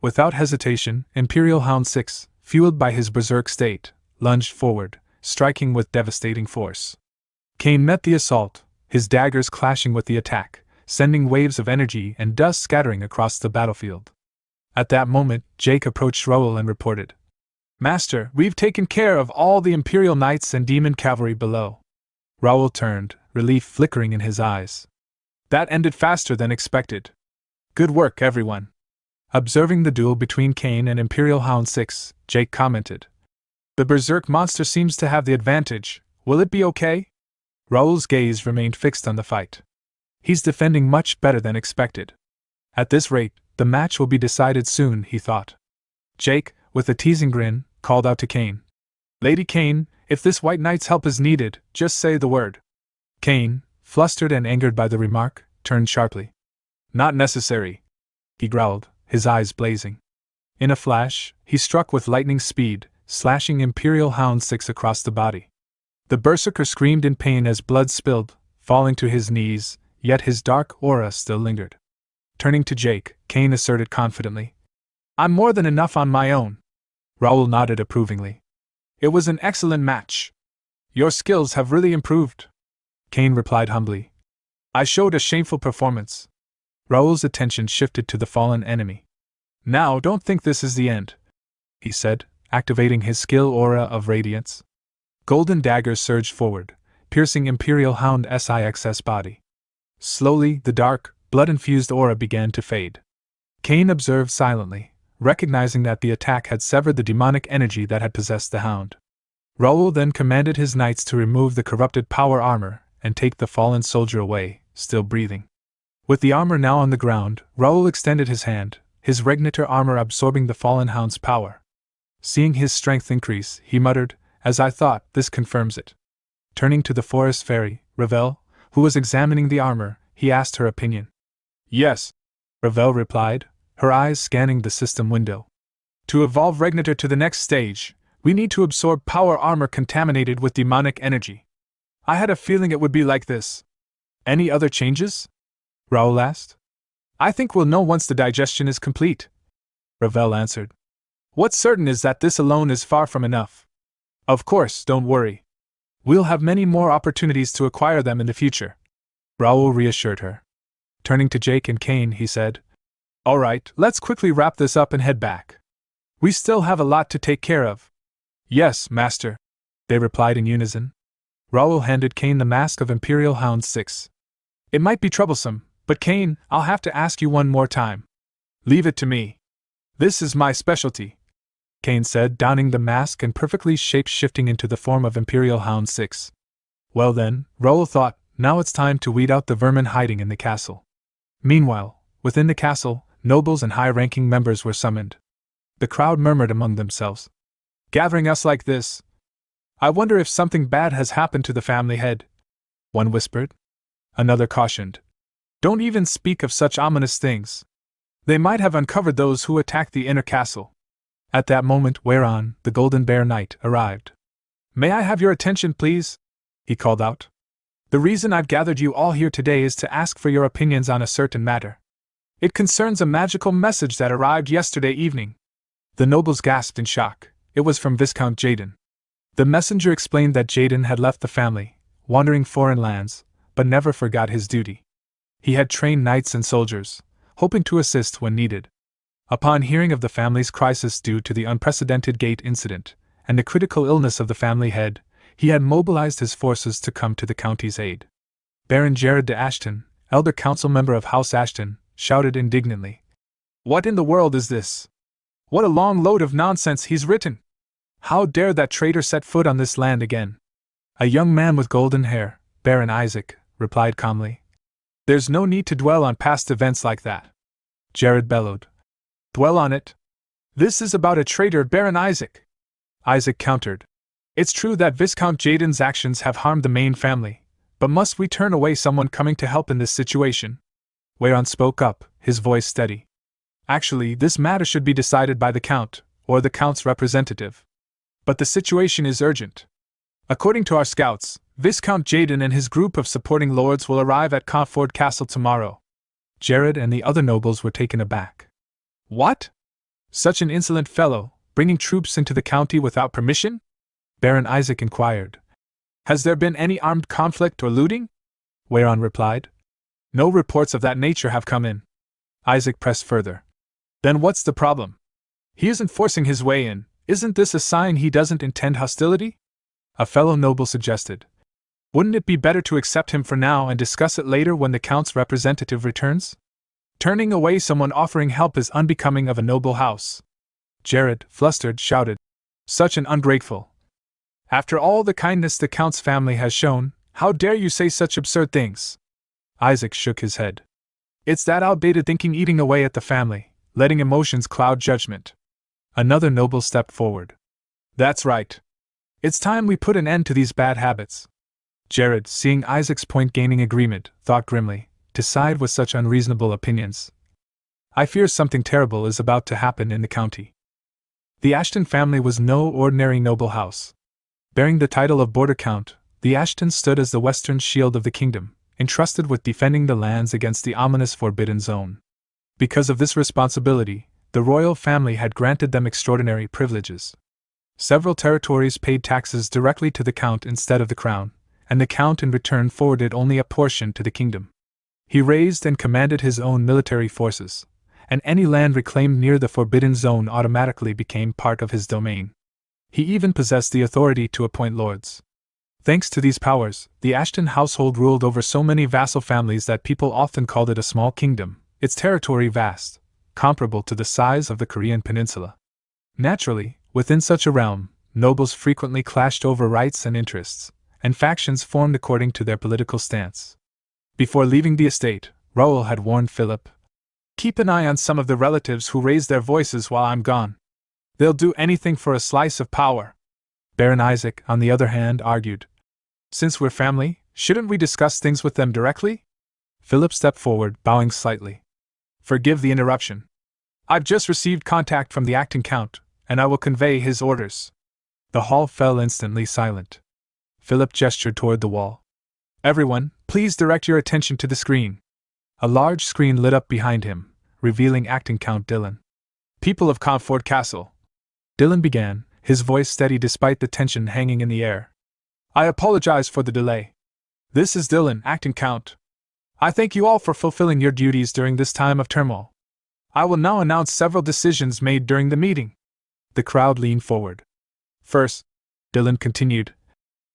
Without hesitation, Imperial Hound 6, fueled by his berserk state, lunged forward, striking with devastating force. Cain met the assault, his daggers clashing with the attack, sending waves of energy and dust scattering across the battlefield. At that moment, Jake approached Raoul and reported, Master, we've taken care of all the Imperial Knights and Demon Cavalry below. Raoul turned, relief flickering in his eyes. That ended faster than expected. Good work, everyone. Observing the duel between Cain and Imperial Hound 6, Jake commented, The berserk monster seems to have the advantage. Will it be okay? Raoul's gaze remained fixed on the fight. He's defending much better than expected. At this rate, the match will be decided soon, he thought. Jake, with a teasing grin, called out to Cain. Lady Cain, if this White Knight's help is needed, just say the word. Cain, flustered and angered by the remark, turned sharply. Not necessary, he growled, his eyes blazing. In a flash, he struck with lightning speed, slashing Imperial Hound 6 across the body. The berserker screamed in pain as blood spilled, falling to his knees, yet his dark aura still lingered. Turning to Jake, Cain asserted confidently, I'm more than enough on my own. Raoul nodded approvingly. It was an excellent match. Your skills have really improved. Cain replied humbly. I showed a shameful performance. Raoul's attention shifted to the fallen enemy. Now don't think this is the end, he said, activating his skill aura of radiance. Golden daggers surged forward, piercing Imperial Hound Six's body. Slowly, the dark, blood-infused aura began to fade. Cain observed silently, recognizing that the attack had severed the demonic energy that had possessed the hound. Raoul then commanded his knights to remove the corrupted power armor and take the fallen soldier away, still breathing. With the armor now on the ground, Raoul extended his hand, his regnator armor absorbing the fallen hound's power. Seeing his strength increase, he muttered, As I thought, this confirms it. Turning to the forest fairy, Ravel, who was examining the armor, he asked her opinion. Yes, Ravel replied, her eyes scanning the system window. To evolve Regnator to the next stage, we need to absorb power armor contaminated with demonic energy. I had a feeling it would be like this. Any other changes? Raoul asked. I think we'll know once the digestion is complete, Ravel answered. What's certain is that this alone is far from enough. Of course, don't worry. We'll have many more opportunities to acquire them in the future, Raoul reassured her. Turning to Jake and Cain, he said, Alright, let's quickly wrap this up and head back. We still have a lot to take care of. Yes, master, they replied in unison. Raoul handed Cain the mask of Imperial Hound 6. It might be troublesome, but Cain, I'll have to ask you one more time. Leave it to me. This is my specialty, Cain said, donning the mask and perfectly shape-shifting into the form of Imperial Hound 6. Well then, Raoul thought, now it's time to weed out the vermin hiding in the castle. Meanwhile, within the castle, nobles and high-ranking members were summoned. The crowd murmured among themselves. Gathering us like this? I wonder if something bad has happened to the family head. One whispered. Another cautioned. Don't even speak of such ominous things. They might have uncovered those who attacked the inner castle. At that moment, whereon the Golden Bear Knight arrived. May I have your attention, please? He called out. The reason I've gathered you all here today is to ask for your opinions on a certain matter. It concerns a magical message that arrived yesterday evening. The nobles gasped in shock. It was from Viscount Jaden. The messenger explained that Jaden had left the family, wandering foreign lands, but never forgot his duty. He had trained knights and soldiers, hoping to assist when needed. Upon hearing of the family's crisis due to the unprecedented gate incident, and the critical illness of the family head, he had mobilized his forces to come to the county's aid. Baron Jared de Ashton, elder council member of House Ashton, shouted indignantly. What in the world is this? What a long load of nonsense he's written! How dare that traitor set foot on this land again? A young man with golden hair, Baron Isaac, replied calmly. There's no need to dwell on past events like that. Jared bellowed. Dwell on it? This is about a traitor, Baron Isaac. Isaac countered. It's true that Viscount Jaden's actions have harmed the main family, but must we turn away someone coming to help in this situation? Whereon spoke up, his voice steady. Actually, this matter should be decided by the Count, or the Count's representative. But the situation is urgent. According to our scouts, Viscount Jaden and his group of supporting lords will arrive at Conford Castle tomorrow. Jared and the other nobles were taken aback. What? Such an insolent fellow, bringing troops into the county without permission? Baron Isaac inquired. Has there been any armed conflict or looting? Whereon replied. No reports of that nature have come in. Isaac pressed further. Then what's the problem? He isn't forcing his way in. Isn't this a sign he doesn't intend hostility? A fellow noble suggested. Wouldn't it be better to accept him for now and discuss it later when the Count's representative returns? Turning away someone offering help is unbecoming of a noble house. Jared, flustered, shouted. Such an ungrateful. After all the kindness the Count's family has shown, how dare you say such absurd things? Isaac shook his head. It's that outdated thinking eating away at the family, letting emotions cloud judgment. Another noble stepped forward. That's right. It's time we put an end to these bad habits. Jared, seeing Isaac's point gaining agreement, thought grimly, to side with such unreasonable opinions. I fear something terrible is about to happen in the county. The Ashton family was no ordinary noble house. Bearing the title of Border Count, the Ashtons stood as the western shield of the kingdom, entrusted with defending the lands against the ominous Forbidden Zone. Because of this responsibility, the royal family had granted them extraordinary privileges. Several territories paid taxes directly to the Count instead of the crown, and the Count in return forwarded only a portion to the kingdom. He raised and commanded his own military forces, and any land reclaimed near the Forbidden Zone automatically became part of his domain. He even possessed the authority to appoint lords. Thanks to these powers, the Ashton household ruled over so many vassal families that people often called it a small kingdom, its territory vast, comparable to the size of the Korean peninsula. Naturally, within such a realm, nobles frequently clashed over rights and interests, and factions formed according to their political stance. Before leaving the estate, Raoul had warned Philip, keep an eye on some of the relatives who raise their voices while I'm gone. They'll do anything for a slice of power. Baron Isaac, on the other hand, argued, since we're family, shouldn't we discuss things with them directly? Philip stepped forward, bowing slightly. Forgive the interruption. I've just received contact from the acting count, and I will convey his orders. The hall fell instantly silent. Philip gestured toward the wall. Everyone, please direct your attention to the screen. A large screen lit up behind him, revealing acting Count Dylan. People of Conford Castle. Dylan began, his voice steady despite the tension hanging in the air. I apologize for the delay. This is Dylan, acting Count. I thank you all for fulfilling your duties during this time of turmoil. I will now announce several decisions made during the meeting. The crowd leaned forward. First, Dylan continued,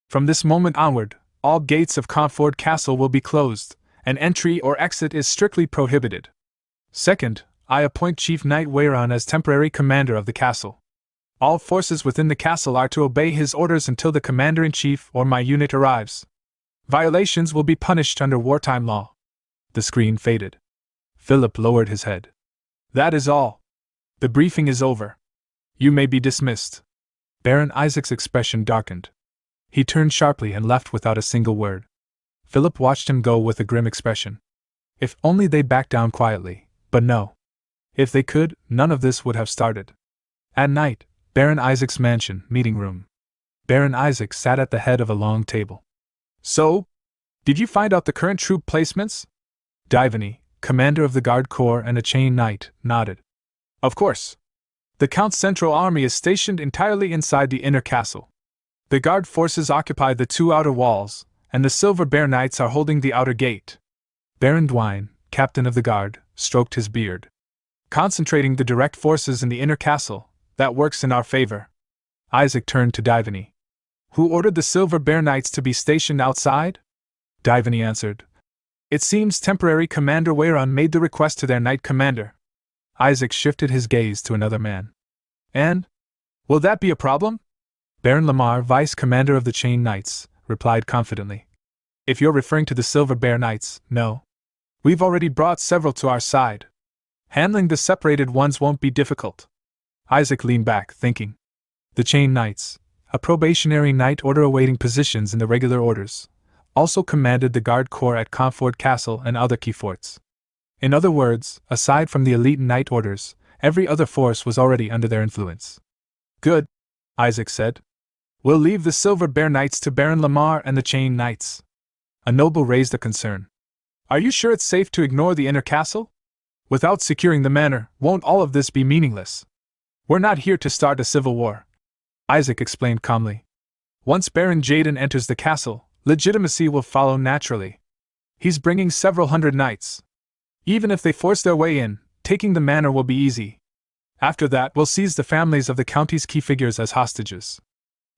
from this moment onward, all gates of Comfort Castle will be closed, and entry or exit is strictly prohibited. Second, I appoint Chief Knight Wayron as temporary commander of the castle. All forces within the castle are to obey his orders until the commander-in-chief or my unit arrives. Violations will be punished under wartime law. The screen faded. Philip lowered his head. That is all. The briefing is over. You may be dismissed. Baron Isaac's expression darkened. He turned sharply and left without a single word. Philip watched him go with a grim expression. If only they backed down quietly, but no. If they could, none of this would have started. At night, Baron Isaac's mansion, meeting room. Baron Isaac sat at the head of a long table. So, did you find out the current troop placements? Divany, commander of the Guard Corps and a chain knight, nodded. Of course. The Count's central army is stationed entirely inside the inner castle. The Guard forces occupy the two outer walls, and the Silver Bear Knights are holding the outer gate. Baron Dwine, captain of the Guard, stroked his beard. Concentrating the direct forces in the inner castle, that works in our favor. Isaac turned to Divany. Who ordered the Silver Bear Knights to be stationed outside? Divany answered. It seems temporary Commander Wayron made the request to their knight commander. Isaac shifted his gaze to another man. And? Will that be a problem? Baron Lamar, vice commander of the Chain Knights, replied confidently. If you're referring to the Silver Bear Knights, no. We've already brought several to our side. Handling the separated ones won't be difficult. Isaac leaned back, thinking. The Chain Knights, a probationary knight order awaiting positions in the regular orders, also commanded the Guard Corps at Comfort Castle and other key forts. In other words, aside from the elite knight orders, every other force was already under their influence. Good, Isaac said. We'll leave the Silver Bear Knights to Baron Lamar and the Chain Knights. A noble raised a concern. Are you sure it's safe to ignore the inner castle? Without securing the manor, won't all of this be meaningless? We're not here to start a civil war. Isaac explained calmly. Once Baron Jaden enters the castle, legitimacy will follow naturally. He's bringing several hundred knights. Even if they force their way in, taking the manor will be easy. After that, we'll seize the families of the county's key figures as hostages.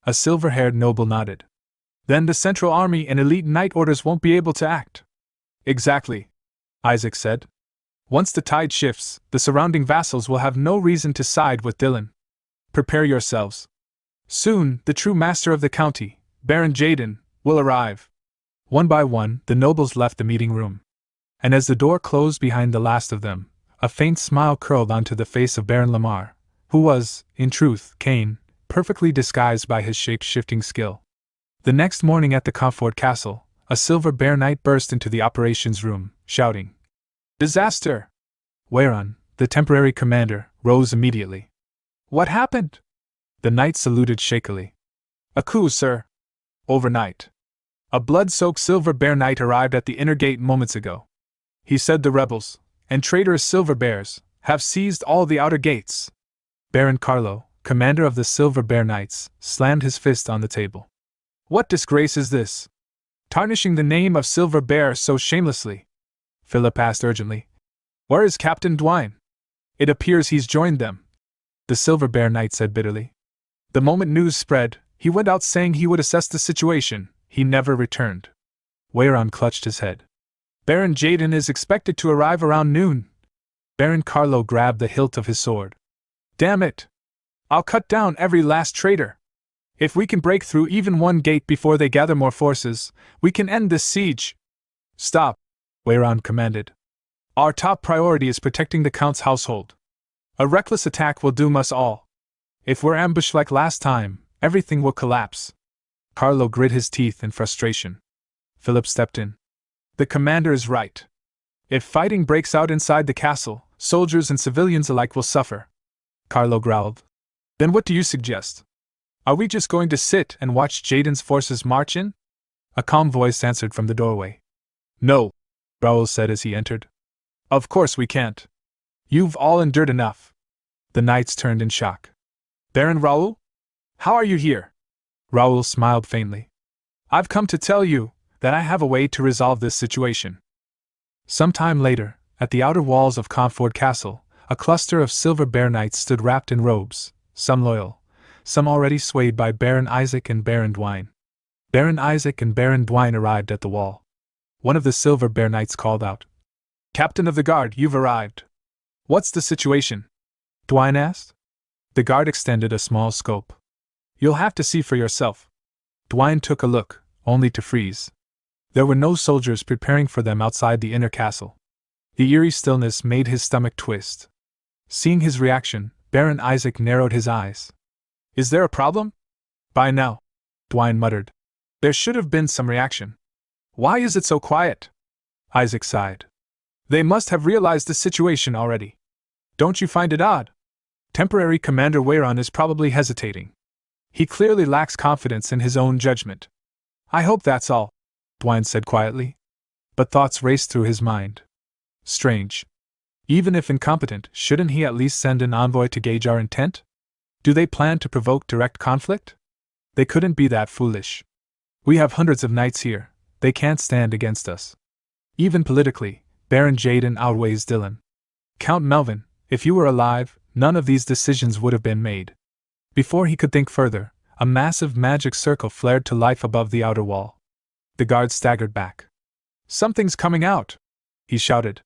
A silver-haired noble nodded. Then the Central Army and elite knight orders won't be able to act. Exactly, Isaac said. Once the tide shifts, the surrounding vassals will have no reason to side with Dylan. Prepare yourselves. Soon, the true master of the county, Baron Jaden, will arrive. One by one, the nobles left the meeting room. And as the door closed behind the last of them, a faint smile curled onto the face of Baron Lamar, who was, in truth, Cain, perfectly disguised by his shape-shifting skill. The next morning at the Comfort Castle, a Silver Bear Knight burst into the operations room, shouting, Disaster! Wayron, the temporary commander, rose immediately. What happened? The knight saluted shakily. A coup, sir. Overnight. A blood-soaked Silver Bear Knight arrived at the inner gate moments ago. He said the rebels, and traitorous Silver Bears, have seized all the outer gates. Baron Carlo, commander of the Silver Bear Knights, slammed his fist on the table. What disgrace is this? Tarnishing the name of Silver Bear so shamelessly? Philip asked urgently. Where is Captain Dwine? It appears he's joined them. The Silver Bear Knight said bitterly. The moment news spread, he went out saying he would assess the situation. He never returned. Wayron clutched his head. Baron Jaden is expected to arrive around noon. Baron Carlo grabbed the hilt of his sword. Damn it! I'll cut down every last traitor. If we can break through even one gate before they gather more forces, we can end this siege. Stop, Wayron commanded. Our top priority is protecting the Count's household. A reckless attack will doom us all. If we're ambushed like last time, everything will collapse. Carlo grit his teeth in frustration. Philip stepped in. The commander is right. If fighting breaks out inside the castle, soldiers and civilians alike will suffer. Carlo growled. Then what do you suggest? Are we just going to sit and watch Jaden's forces march in? A calm voice answered from the doorway. No, Raoul said as he entered. Of course we can't. You've all endured enough. The knights turned in shock. Baron Raoul? How are you here? Raoul smiled faintly. I've come to tell you that I have a way to resolve this situation. Some time later, at the outer walls of Comfort Castle, A cluster of silver bear knights stood wrapped in robes, some loyal, some already swayed by Baron Isaac and Baron Dwayne. Baron Isaac and Baron Dwayne arrived at the wall. One of the silver bear knights called out, "Captain of the guard, you've arrived. What's the situation?" Dwayne asked. The guard extended a small scope. "You'll have to see for yourself." Dwayne took a look, only to freeze. There were no soldiers preparing for them outside the inner castle. The eerie stillness made his stomach twist. Seeing his reaction, Baron Isaac narrowed his eyes. "Is there a problem?" "By now," Dwayne muttered. "There should have been some reaction. Why is it so quiet?" Isaac sighed. "They must have realized the situation already. Don't you find it odd? Temporary Commander Wayron is probably hesitating. He clearly lacks confidence in his own judgment." "I hope that's all," Dwayne said quietly. But thoughts raced through his mind. Strange. Even if incompetent, shouldn't he at least send an envoy to gauge our intent? Do they plan to provoke direct conflict? They couldn't be that foolish. We have hundreds of knights here. They can't stand against us. Even politically, Baron Jaden outweighs Dylan. Count Melvin, if you were alive, none of these decisions would have been made. Before he could think further, a massive magic circle flared to life above the outer wall. The guard staggered back. "Something's coming out!" he shouted.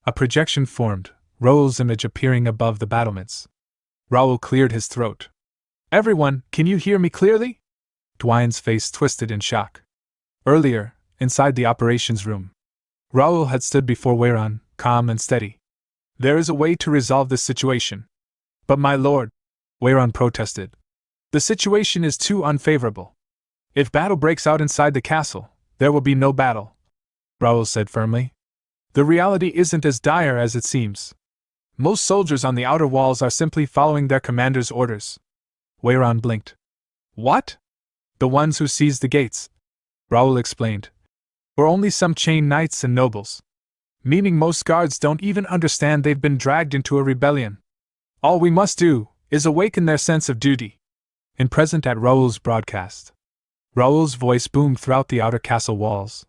A projection formed, Raoul's image appearing above the battlements. Raoul cleared his throat. "Everyone, can you hear me clearly?" Dwayne's face twisted in shock. Earlier, inside the operations room, Raoul had stood before Wayron, calm and steady. "There is a way to resolve this situation." "But my lord," Wayron protested, "the situation is too unfavorable. If battle breaks out inside the castle, there will be no battle," Raoul said firmly. "The reality isn't as dire as it seems. Most soldiers on the outer walls are simply following their commander's orders." Wayron blinked. "What?" "The ones who seized the gates," Raoul explained, "were only some chained knights and nobles. Meaning most guards don't even understand they've been dragged into a rebellion. All we must do is awaken their sense of duty." In present at Raoul's broadcast, Raoul's voice boomed throughout the outer castle walls.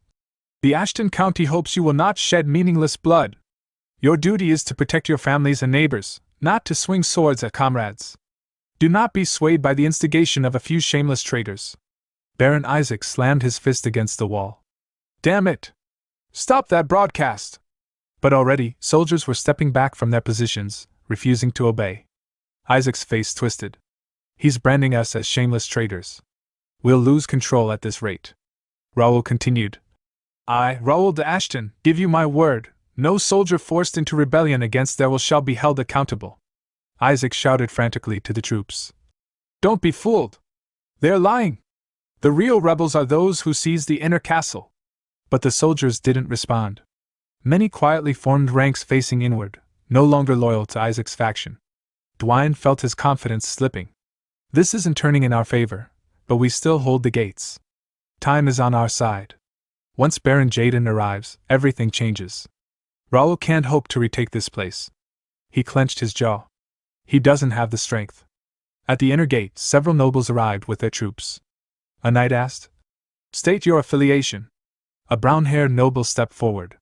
"The Ashton County hopes you will not shed meaningless blood. Your duty is to protect your families and neighbors, not to swing swords at comrades. Do not be swayed by the instigation of a few shameless traitors." Baron Isaac slammed his fist against the wall. "Damn it! Stop that broadcast!" But already, soldiers were stepping back from their positions, refusing to obey. Isaac's face twisted. "He's branding us as shameless traitors. We'll lose control at this rate." Raoul continued. "I, Raoul de Ashton, give you my word, no soldier forced into rebellion against their will shall be held accountable." Isaac shouted frantically to the troops. "Don't be fooled! They're lying! The real rebels are those who seized the inner castle." But the soldiers didn't respond. Many quietly formed ranks facing inward, no longer loyal to Isaac's faction. Dwayne felt his confidence slipping. "This isn't turning in our favor, but we still hold the gates. Time is on our side. Once Baron Jaden arrives, everything changes. Raoul can't hope to retake this place." He clenched his jaw. He doesn't have the strength. At the inner gate, several nobles arrived with their troops. A knight asked, "State your affiliation." A brown-haired noble stepped forward.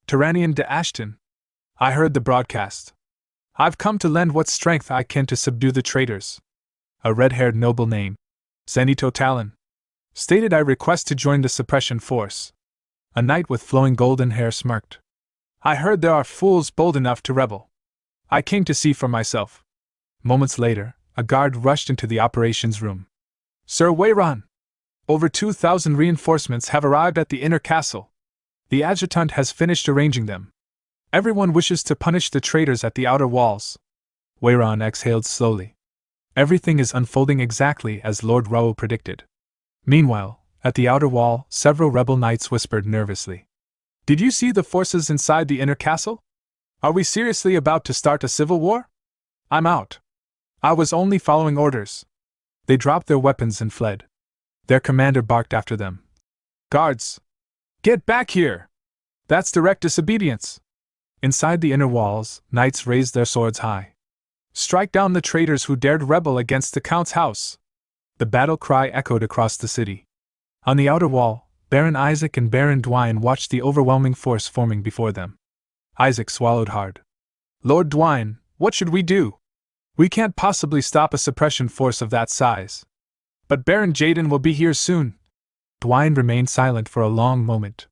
"Tyrannian de Ashton. I heard the broadcast. I've come to lend what strength I can to subdue the traitors." A red-haired noble named Zenito Talon stated, "I request to join the suppression force." A knight with flowing golden hair smirked. "I heard there are fools bold enough to rebel. I came to see for myself." Moments later, a guard rushed into the operations room. "Sir Wayron! Over 2,000 reinforcements have arrived at the inner castle. The adjutant has finished arranging them. Everyone wishes to punish the traitors at the outer walls." Wayron exhaled slowly. Everything is unfolding exactly as Lord Raoul predicted. Meanwhile, at the outer wall, several rebel knights whispered nervously. "Did you see the forces inside the inner castle? Are we seriously about to start a civil war?" "I'm out. I was only following orders." They dropped their weapons and fled. Their commander barked after them. "Guards! Get back here! That's direct disobedience." Inside the inner walls, knights raised their swords high. "Strike down the traitors who dared rebel against the Count's house!" The battle cry echoed across the city. On the outer wall, Baron Isaac and Baron Dwayne watched the overwhelming force forming before them. Isaac swallowed hard. "Lord Dwayne, What should we do? We can't possibly stop a suppression force of that size. But Baron Jaden will be here soon. Dwayne remained silent for a long moment.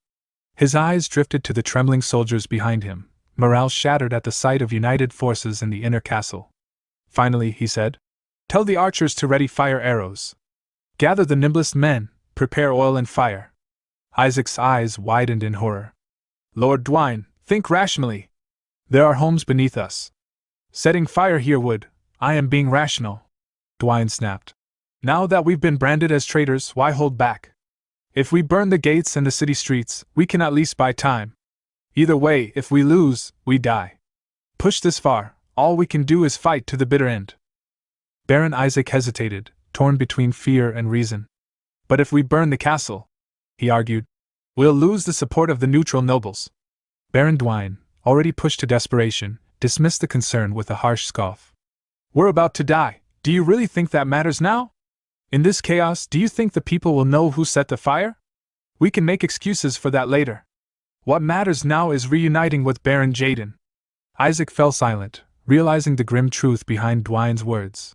His eyes drifted to the trembling soldiers behind him, morale shattered at the sight of united forces in the inner castle. Finally, he said, "Tell the archers to ready fire arrows. Gather the nimblest men, prepare oil and fire." Isaac's eyes widened in horror. "Lord Dwayne, think rationally. There are homes beneath us. Setting fire here would, I am being rational," Dwayne snapped. "Now that we've been branded as traitors, why hold back? If we burn the gates and the city streets, we can at least buy time. Either way, if we lose, we die. Push this far, all we can do is fight to the bitter end." Baron Isaac hesitated, torn between fear and reason. "But if we burn the castle," he argued, "we'll lose the support of the neutral nobles." Baron Dwayne, already pushed to desperation, dismissed the concern with a harsh scoff. "We're about to die. Do you really think that matters now? In this chaos, do you think the people will know who set the fire? We can make excuses for that later. What matters now is reuniting with Baron Jaden." Isaac fell silent, realizing the grim truth behind Dwayne's words.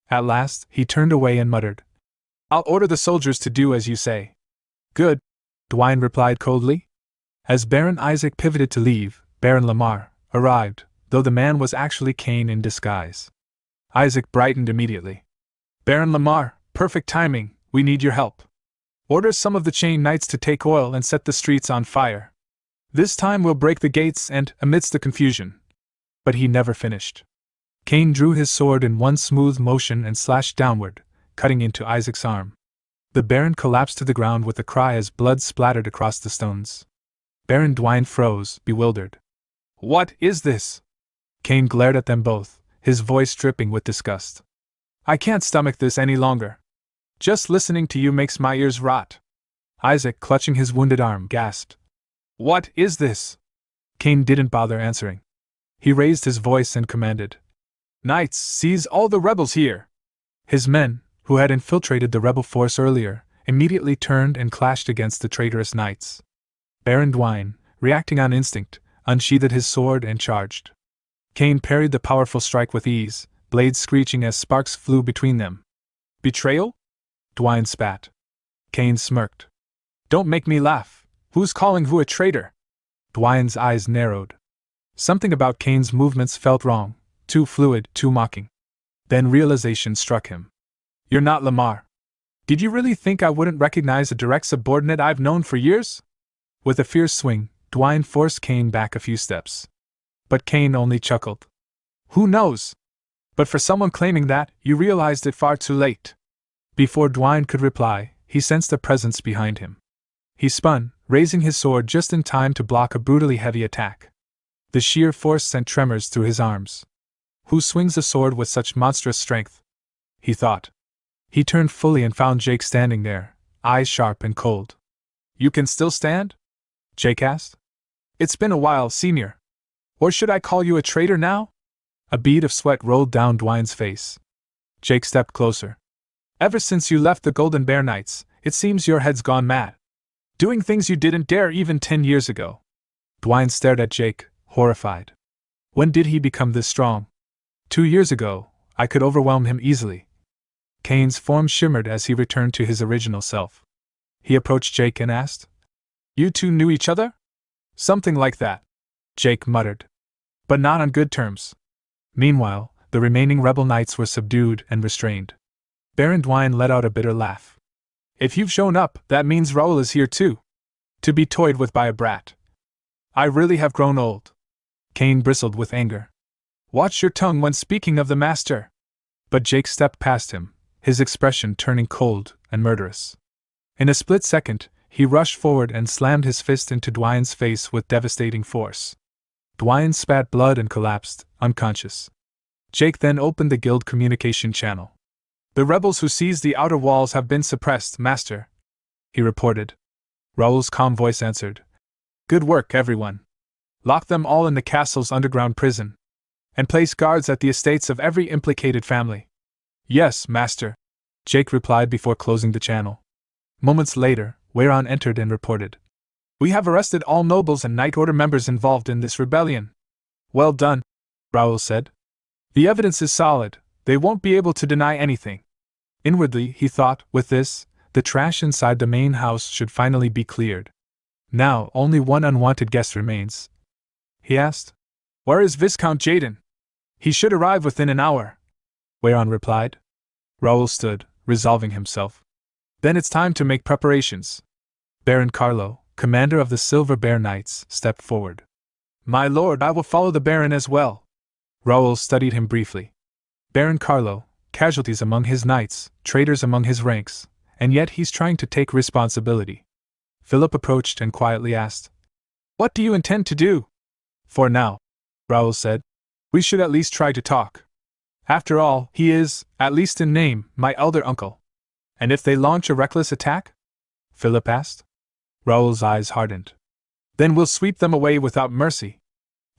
At last, he turned away and muttered, "I'll order the soldiers to do as you say." "Good," Dwayne replied coldly. As Baron Isaac pivoted to leave, Baron Lamar arrived, though the man was actually Cain in disguise. Isaac brightened immediately. "Baron Lamar, perfect timing, we need your help. Order some of the chain knights to take oil and set the streets on fire. This time we'll break the gates and, amidst the confusion." But he never finished. Cain drew his sword in one smooth motion and slashed downward, cutting into Isaac's arm. The Baron collapsed to the ground with a cry as blood splattered across the stones. Baron Dwayne froze, bewildered. "What is this?" Cain glared at them both, his voice dripping with disgust. "I can't stomach this any longer. Just listening to you makes my ears rot." Isaac, clutching his wounded arm, gasped. "What is this?" Cain didn't bother answering. He raised his voice and commanded, "Knights, seize all the rebels here." His men, who had infiltrated the rebel force earlier, immediately turned and clashed against the traitorous knights. Baron Dwayne, reacting on instinct, unsheathed his sword and charged. Cain parried the powerful strike with ease, blades screeching as sparks flew between them. "Betrayal?" Dwayne spat. Cain smirked. "Don't make me laugh. Who's calling who a traitor?" Dwayne's eyes narrowed. Something about Cain's movements felt wrong, too fluid, too mocking. Then realization struck him. "You're not Lamar. Did you really think I wouldn't recognize a direct subordinate I've known for years?" With a fierce swing, Dwayne forced Cain back a few steps. But Cain only chuckled. "Who knows? But for someone claiming that, you realized it far too late." Before Dwayne could reply, he sensed a presence behind him. He spun, raising his sword just in time to block a brutally heavy attack. The sheer force sent tremors through his arms. "Who swings a sword with such monstrous strength?" he thought. He turned fully and found Jake standing there, eyes sharp and cold. "You can still stand?" Jake asked. "It's been a while, senior. Or should I call you a traitor now?" A bead of sweat rolled down Dwayne's face. Jake stepped closer. "Ever since you left the Golden Bear Knights, it seems your head's gone mad. Doing things you didn't dare even 10 years ago." Dwayne stared at Jake, horrified. When did he become this strong? 2 years ago, I could overwhelm him easily. Cain's form shimmered as he returned to his original self. He approached Jake and asked, "You two knew each other?" "Something like that," Jake muttered. "But not on good terms." Meanwhile, the remaining rebel knights were subdued and restrained. Baron Dwayne let out a bitter laugh. "If you've shown up, that means Raoul is here too. To be toyed with by a brat. I really have grown old." Cain bristled with anger. "Watch your tongue when speaking of the master." But Jake stepped past him, his expression turning cold and murderous. In a split second, he rushed forward and slammed his fist into Dwayne's face with devastating force. Dwayne spat blood and collapsed, unconscious. Jake then opened the guild communication channel. "The rebels who seized the outer walls have been suppressed, master," he reported. Raoul's calm voice answered, "Good work, everyone. Lock them all in the castle's underground prison. And place guards at the estates of every implicated family." "Yes, master," Jake replied before closing the channel. Moments later, Wayron entered and reported, "We have arrested all nobles and Knight Order members involved in this rebellion." "Well done," Raoul said. The evidence is solid, they won't be able to deny anything. Inwardly, he thought, with this, the trash inside the main house should finally be cleared. Now, only one unwanted guest remains. He asked, "Where is Viscount Jaden? He should arrive within an hour." Whereon replied. Raoul stood, resolving himself. Then it's time to make preparations. Baron Carlo, commander of the Silver Bear Knights, stepped forward. "My lord, I will follow the Baron as well." Raoul studied him briefly. Baron Carlo, casualties among his knights, traitors among his ranks, and yet he's trying to take responsibility. Philip approached and quietly asked, "What do you intend to do?" "For now," Raoul said, "we should at least try to talk. After all, he is, at least in name, my elder uncle." "And if they launch a reckless attack?" Philip asked. Raoul's eyes hardened. "Then we'll sweep them away without mercy."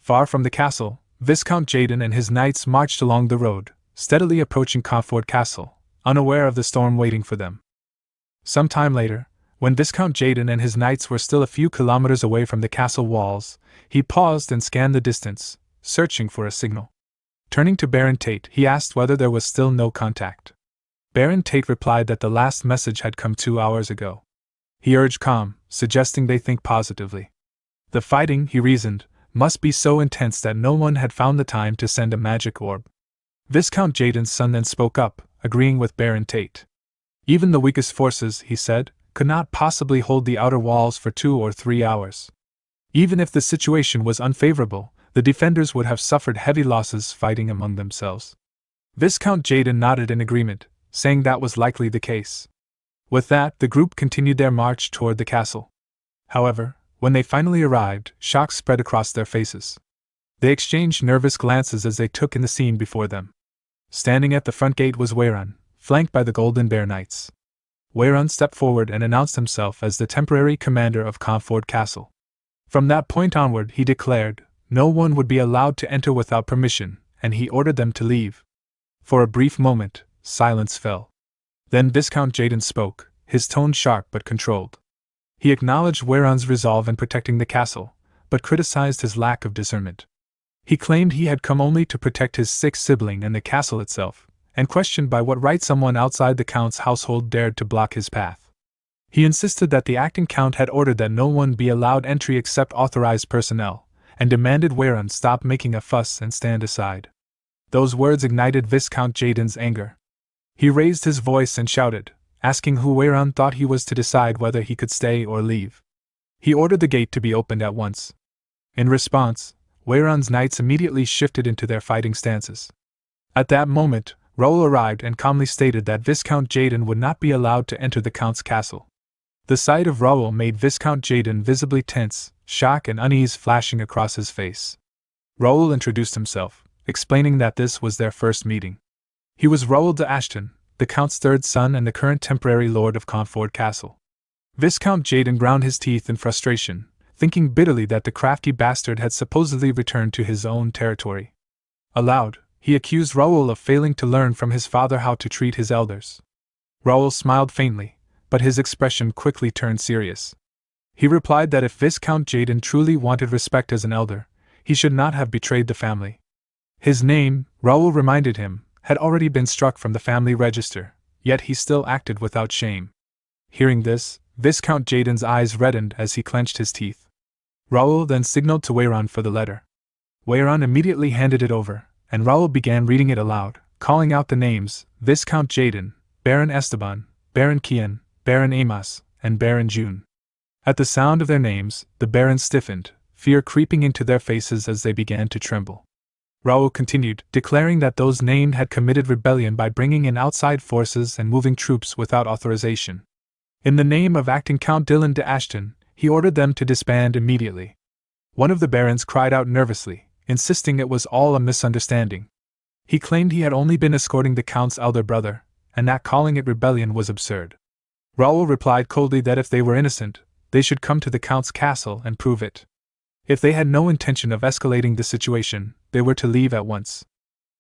Far from the castle, Viscount Jaden and his knights marched along the road, steadily approaching Comfort Castle, unaware of the storm waiting for them. Some time later, when Viscount Jaden and his knights were still a few kilometers away from the castle walls, he paused and scanned the distance, searching for a signal. Turning to Baron Tate, he asked whether there was still no contact. Baron Tate replied that the last message had come 2 hours ago. He urged calm, suggesting they think positively. The fighting, he reasoned, must be so intense that no one had found the time to send a magic orb. Viscount Jaden's son then spoke up, agreeing with Baron Tate. Even the weakest forces, he said, could not possibly hold the outer walls for 2 or 3 hours. Even if the situation was unfavorable, the defenders would have suffered heavy losses fighting among themselves. Viscount Jaden nodded in agreement, saying that was likely the case. With that, the group continued their march toward the castle. However, when they finally arrived, shock spread across their faces. They exchanged nervous glances as they took in the scene before them. Standing at the front gate was Weyron, flanked by the Golden Bear Knights. Weyron stepped forward and announced himself as the temporary commander of Comfort Castle. From that point onward, he declared, no one would be allowed to enter without permission, and he ordered them to leave. For a brief moment, silence fell. Then Viscount Jaden spoke, his tone sharp but controlled. He acknowledged Weyron's resolve in protecting the castle, but criticized his lack of discernment. He claimed he had come only to protect his sick sibling and the castle itself, and questioned by what right someone outside the Count's household dared to block his path. He insisted that the acting Count had ordered that no one be allowed entry except authorized personnel, and demanded Weyron stop making a fuss and stand aside. Those words ignited Viscount Jaden's anger. He raised his voice and shouted, asking who Weyron thought he was to decide whether he could stay or leave. He ordered the gate to be opened at once. In response, Weyron's knights immediately shifted into their fighting stances. At that moment, Raoul arrived and calmly stated that Viscount Jaden would not be allowed to enter the Count's castle. The sight of Raoul made Viscount Jaden visibly tense, shock and unease flashing across his face. Raoul introduced himself, explaining that this was their first meeting. He was Raoul de Ashton, the Count's third son and the current temporary lord of Comfort Castle. Viscount Jaden ground his teeth in frustration, thinking bitterly that the crafty bastard had supposedly returned to his own territory. Aloud, he accused Raoul of failing to learn from his father how to treat his elders. Raoul smiled faintly, but his expression quickly turned serious. He replied that if Viscount Jaden truly wanted respect as an elder, he should not have betrayed the family. His name, Raoul reminded him, had already been struck from the family register, yet he still acted without shame. Hearing this, Viscount Jaden's eyes reddened as he clenched his teeth. Raoul then signaled to Weyron for the letter. Weyron immediately handed it over, and Raoul began reading it aloud, calling out the names, Viscount Jaden, Baron Esteban, Baron Kian, Baron Amos, and Baron June. At the sound of their names, the barons stiffened, fear creeping into their faces as they began to tremble. Raoul continued, declaring that those named had committed rebellion by bringing in outside forces and moving troops without authorization. In the name of acting Count Dylan de Ashton, he ordered them to disband immediately. One of the barons cried out nervously, insisting it was all a misunderstanding. He claimed he had only been escorting the Count's elder brother, and that calling it rebellion was absurd. Raoul replied coldly that if they were innocent, they should come to the Count's castle and prove it. If they had no intention of escalating the situation, they were to leave at once.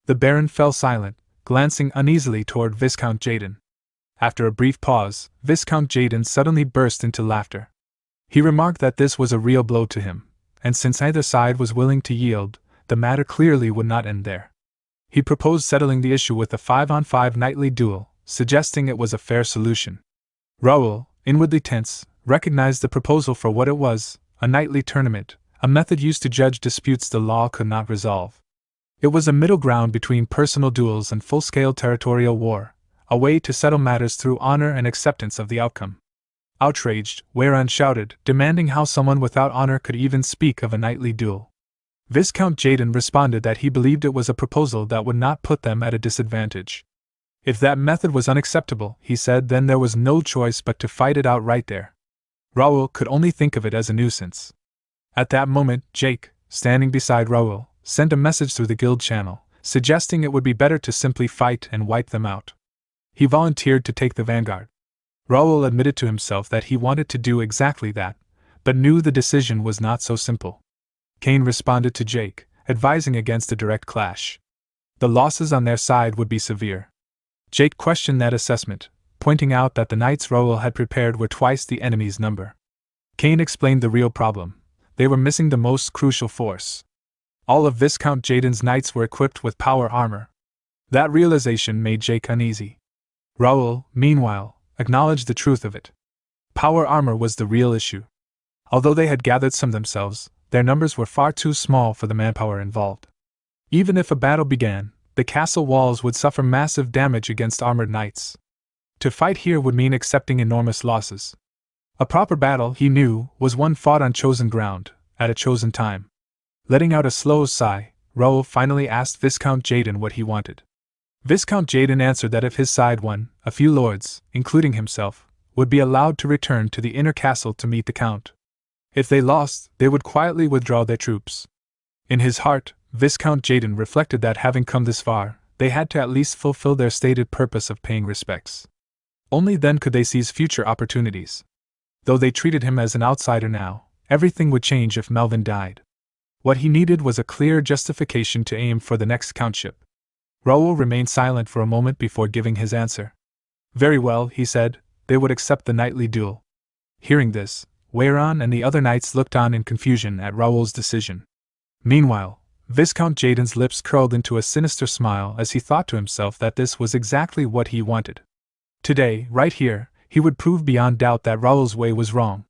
The Baron fell silent, glancing uneasily toward Viscount Jaden. After a brief pause, Viscount Jaden suddenly burst into laughter. He remarked that this was a real blow to him, and since either side was willing to yield, the matter clearly would not end there. He proposed settling the issue with a 5-on-5 nightly duel, suggesting it was a fair solution. Raoul, inwardly tense, recognized the proposal for what it was, a nightly tournament, a method used to judge disputes the law could not resolve. It was a middle ground between personal duels and full-scale territorial war, a way to settle matters through honor and acceptance of the outcome. Outraged, Weyran shouted, demanding how someone without honor could even speak of a nightly duel. Viscount Jaden responded that he believed it was a proposal that would not put them at a disadvantage. If that method was unacceptable, he said, then there was no choice but to fight it out right there. Raoul could only think of it as a nuisance. At that moment, Jake, standing beside Raoul, sent a message through the guild channel, suggesting it would be better to simply fight and wipe them out. He volunteered to take the vanguard. Raoul admitted to himself that he wanted to do exactly that, but knew the decision was not so simple. Kane responded to Jake, advising against a direct clash. The losses on their side would be severe. Jake questioned that assessment, pointing out that the knights Raoul had prepared were twice the enemy's number. Kane explained the real problem. They were missing the most crucial force. All of Viscount Jaden's knights were equipped with power armor. That realization made Jake uneasy. Raoul, meanwhile, acknowledged the truth of it. Power armor was the real issue. Although they had gathered some themselves, their numbers were far too small for the manpower involved. Even if a battle began, the castle walls would suffer massive damage against armored knights. To fight here would mean accepting enormous losses. A proper battle, he knew, was one fought on chosen ground, at a chosen time. Letting out a slow sigh, Raoul finally asked Viscount Jaden what he wanted. Viscount Jaden answered that if his side won, a few lords, including himself, would be allowed to return to the inner castle to meet the Count. If they lost, they would quietly withdraw their troops. In his heart, Viscount Jaden reflected that having come this far, they had to at least fulfill their stated purpose of paying respects. Only then could they seize future opportunities. Though they treated him as an outsider now, everything would change if Melvin died. What he needed was a clear justification to aim for the next countship. Raoul remained silent for a moment before giving his answer. Very well, he said, they would accept the nightly duel. Hearing this, Weyran and the other knights looked on in confusion at Raoul's decision. Meanwhile, Viscount Jaden's lips curled into a sinister smile as he thought to himself that this was exactly what he wanted. Today, right here, he would prove beyond doubt that Raoul's way was wrong.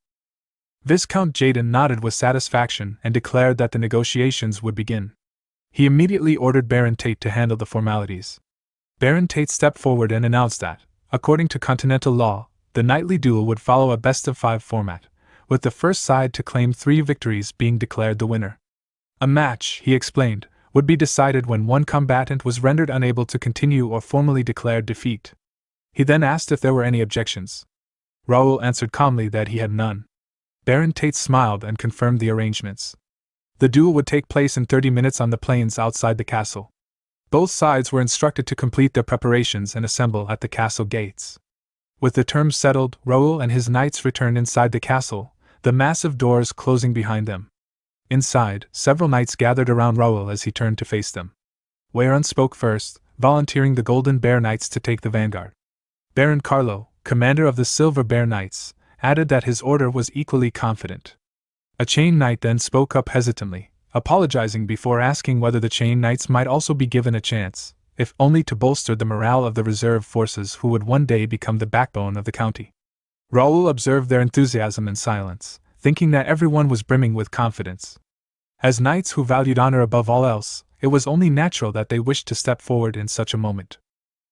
Viscount Jaden nodded with satisfaction and declared that the negotiations would begin. He immediately ordered Baron Tate to handle the formalities. Baron Tate stepped forward and announced that, according to continental law, the nightly duel would follow a best-of-5 format, with the first side to claim 3 victories being declared the winner. A match, he explained, would be decided when one combatant was rendered unable to continue or formally declared defeat. He then asked if there were any objections. Raoul answered calmly that he had none. Baron Tate smiled and confirmed the arrangements. The duel would take place in 30 minutes on the plains outside the castle. Both sides were instructed to complete their preparations and assemble at the castle gates. With the terms settled, Raoul and his knights returned inside the castle, the massive doors closing behind them. Inside, several knights gathered around Raoul as he turned to face them. Weyran spoke first, volunteering the Golden Bear Knights to take the vanguard. Baron Carlo, commander of the Silver Bear Knights, added that his order was equally confident. A Chain Knight then spoke up hesitantly, apologizing before asking whether the Chain Knights might also be given a chance, if only to bolster the morale of the reserve forces who would one day become the backbone of the county. Raoul observed their enthusiasm in silence, thinking that everyone was brimming with confidence. As knights who valued honor above all else, it was only natural that they wished to step forward in such a moment.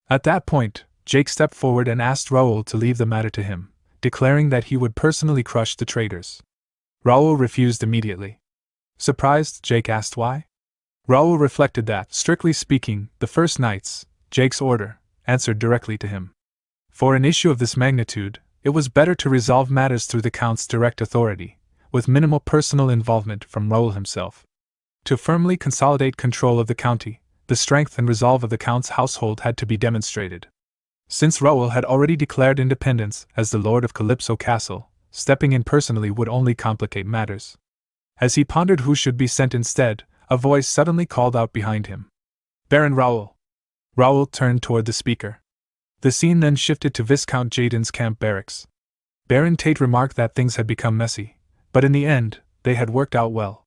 At that point, Jake stepped forward and asked Raoul to leave the matter to him, declaring that he would personally crush the traitors. Raoul refused immediately. Surprised, Jake asked why. Raoul reflected that, strictly speaking, the First Knights, Jake's order, answered directly to him. For an issue of this magnitude, it was better to resolve matters through the Count's direct authority, with minimal personal involvement from Raoul himself. To firmly consolidate control of the county, the strength and resolve of the Count's household had to be demonstrated. Since Raoul had already declared independence as the Lord of Calypso Castle, stepping in personally would only complicate matters. As he pondered who should be sent instead, a voice suddenly called out behind him. Baron Raoul. Raoul turned toward the speaker. The scene then shifted to Viscount Jaden's camp barracks. Baron Tate remarked that things had become messy, but in the end, they had worked out well.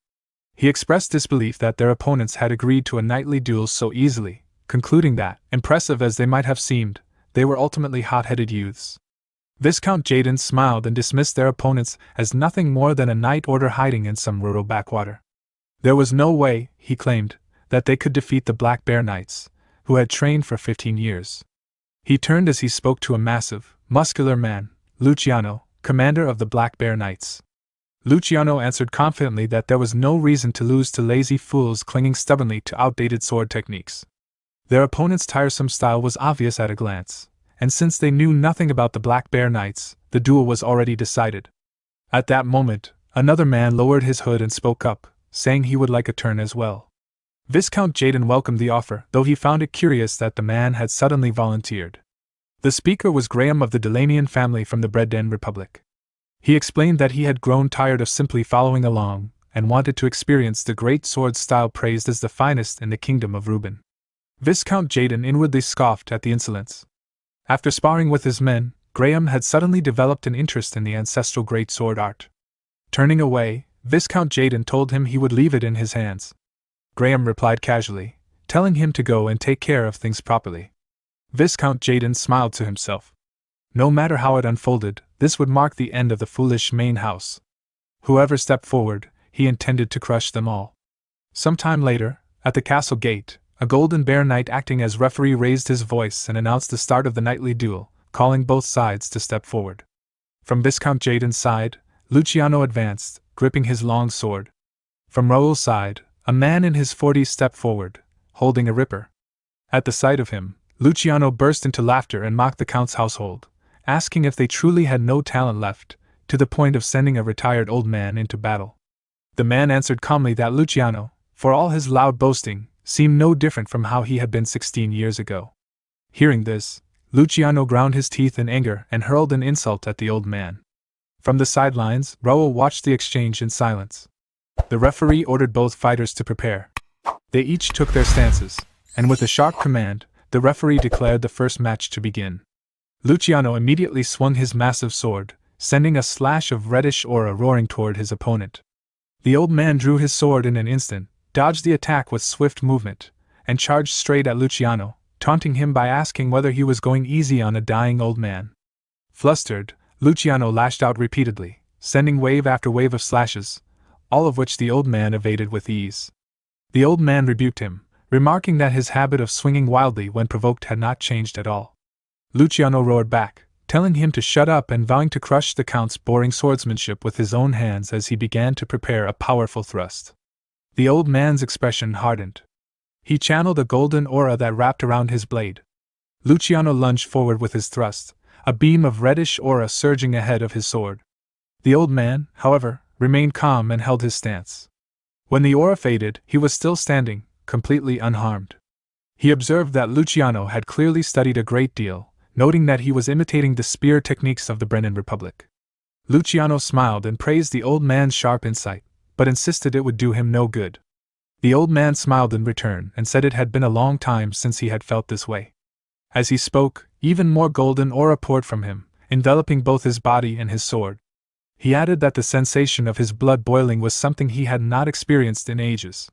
He expressed disbelief that their opponents had agreed to a nightly duel so easily, concluding that, impressive as they might have seemed, they were ultimately hot-headed youths. Viscount Jaden smiled and dismissed their opponents as nothing more than a night order hiding in some rural backwater. There was no way, he claimed, that they could defeat the Black Bear Knights, who had trained for 15 years. He turned as he spoke to a massive, muscular man, Luciano, commander of the Black Bear Knights. Luciano answered confidently that there was no reason to lose to lazy fools clinging stubbornly to outdated sword techniques. Their opponent's tiresome style was obvious at a glance, and since they knew nothing about the Black Bear Knights, the duel was already decided. At that moment, another man lowered his hood and spoke up, saying he would like a turn as well. Viscount Jaden welcomed the offer, though he found it curious that the man had suddenly volunteered. The speaker was Graham of the Delanian family from the Bread-Den Republic. He explained that he had grown tired of simply following along, and wanted to experience the great sword style praised as the finest in the kingdom of Reuben. Viscount Jaden inwardly scoffed at the insolence. After sparring with his men, Graham had suddenly developed an interest in the ancestral great sword art. Turning away, Viscount Jaden told him he would leave it in his hands. Graham replied casually, telling him to go and take care of things properly. Viscount Jaden smiled to himself. No matter how it unfolded, this would mark the end of the foolish main house. Whoever stepped forward, he intended to crush them all. Some time later, at the castle gate, a Golden Bear Knight acting as referee raised his voice and announced the start of the nightly duel, calling both sides to step forward. From Viscount Jaden's side, Luciano advanced, gripping his long sword. From Raoul's side, a man in his 40s stepped forward, holding a ripper. At the sight of him, Luciano burst into laughter and mocked the Count's household, asking if they truly had no talent left, to the point of sending a retired old man into battle. The man answered calmly that Luciano, for all his loud boasting, seemed no different from how he had been 16 years ago. Hearing this, Luciano ground his teeth in anger and hurled an insult at the old man. From the sidelines, Raoul watched the exchange in silence. The referee ordered both fighters to prepare. They each took their stances, and with a sharp command, the referee declared the first match to begin. Luciano immediately swung his massive sword, sending a slash of reddish aura roaring toward his opponent. The old man drew his sword in an instant, dodged the attack with swift movement, and charged straight at Luciano, taunting him by asking whether he was going easy on a dying old man. Flustered, Luciano lashed out repeatedly, sending wave after wave of slashes, all of which the old man evaded with ease. The old man rebuked him, remarking that his habit of swinging wildly when provoked had not changed at all. Luciano roared back, telling him to shut up and vowing to crush the Count's boring swordsmanship with his own hands as he began to prepare a powerful thrust. The old man's expression hardened. He channeled a golden aura that wrapped around his blade. Luciano lunged forward with his thrust, a beam of reddish aura surging ahead of his sword. The old man, however, remained calm and held his stance. When the aura faded, he was still standing, completely unharmed. He observed that Luciano had clearly studied a great deal, noting that he was imitating the spear techniques of the Brennan Republic. Luciano smiled and praised the old man's sharp insight, but insisted it would do him no good. The old man smiled in return and said it had been a long time since he had felt this way. As he spoke, even more golden aura poured from him, enveloping both his body and his sword. He added that the sensation of his blood boiling was something he had not experienced in ages.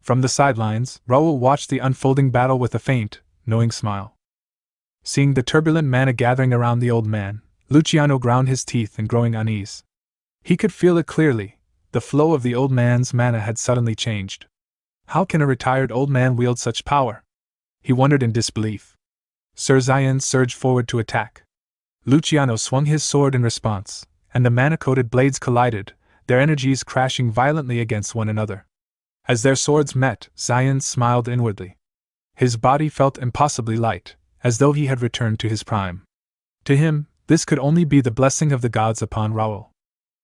From the sidelines, Raoul watched the unfolding battle with a faint, knowing smile. Seeing the turbulent mana gathering around the old man, Luciano ground his teeth in growing unease. He could feel it clearly. The flow of the old man's mana had suddenly changed. How can a retired old man wield such power? He wondered in disbelief. Sir Zion surged forward to attack. Luciano swung his sword in response, and the mana-coated blades collided, their energies crashing violently against one another. As their swords met, Zion smiled inwardly. His body felt impossibly light, as though he had returned to his prime. To him, this could only be the blessing of the gods upon Raoul.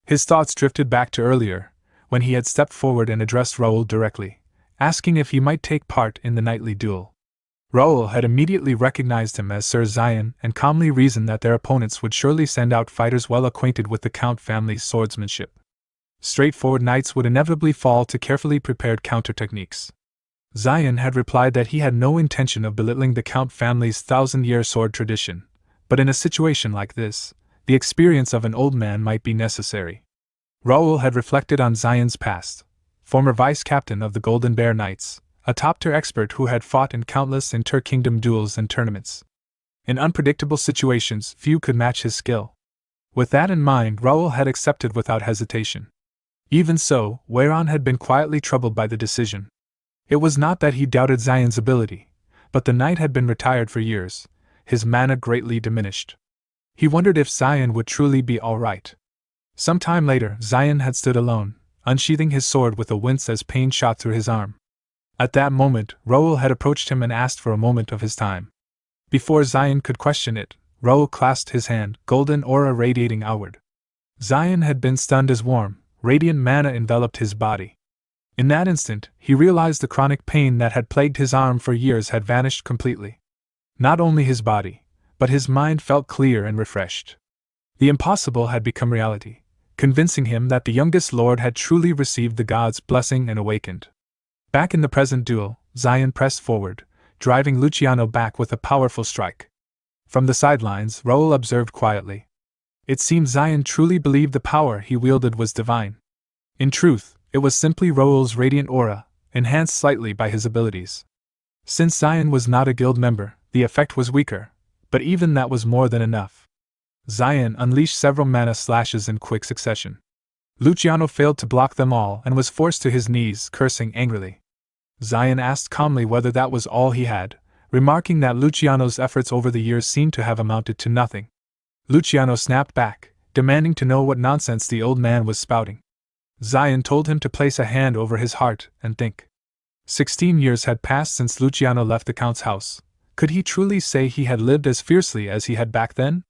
His thoughts drifted back to earlier, when he had stepped forward and addressed Raoul directly, asking if he might take part in the nightly duel. Raoul had immediately recognized him as Sir Zion and calmly reasoned that their opponents would surely send out fighters well acquainted with the Count family's swordsmanship. Straightforward knights would inevitably fall to carefully prepared counter-techniques. Zion had replied that he had no intention of belittling the Count family's 1,000-year sword tradition, but in a situation like this, the experience of an old man might be necessary. Raoul had reflected on Zion's past, former vice-captain of the Golden Bear Knights, a top-tier expert who had fought in countless inter-kingdom duels and tournaments. In unpredictable situations, few could match his skill. With that in mind, Raoul had accepted without hesitation. Even so, Weiran had been quietly troubled by the decision. It was not that he doubted Xian's ability, but the knight had been retired for years, his mana greatly diminished. He wondered if Xian would truly be all right. Some time later, Xian had stood alone, unsheathing his sword with a wince as pain shot through his arm. At that moment, Raoul had approached him and asked for a moment of his time. Before Xian could question it, Raoul clasped his hand, golden aura radiating outward. Xian had been stunned as warm, radiant mana enveloped his body. In that instant, he realized the chronic pain that had plagued his arm for years had vanished completely. Not only his body, but his mind felt clear and refreshed. The impossible had become reality, convincing him that the youngest lord had truly received the god's blessing and awakened. Back in the present duel, Xian pressed forward, driving Luciano back with a powerful strike. From the sidelines, Raoul observed quietly. It seemed Xian truly believed the power he wielded was divine. In truth, it was simply Raoul's radiant aura, enhanced slightly by his abilities. Since Xian was not a guild member, the effect was weaker, but even that was more than enough. Xian unleashed several mana slashes in quick succession. Luciano failed to block them all and was forced to his knees, cursing angrily. Xian asked calmly whether that was all he had, remarking that Luciano's efforts over the years seemed to have amounted to nothing. Luciano snapped back, demanding to know what nonsense the old man was spouting. Xian told him to place a hand over his heart and think. 16 years had passed since Luciano left the Count's house. Could he truly say he had lived as fiercely as he had back then?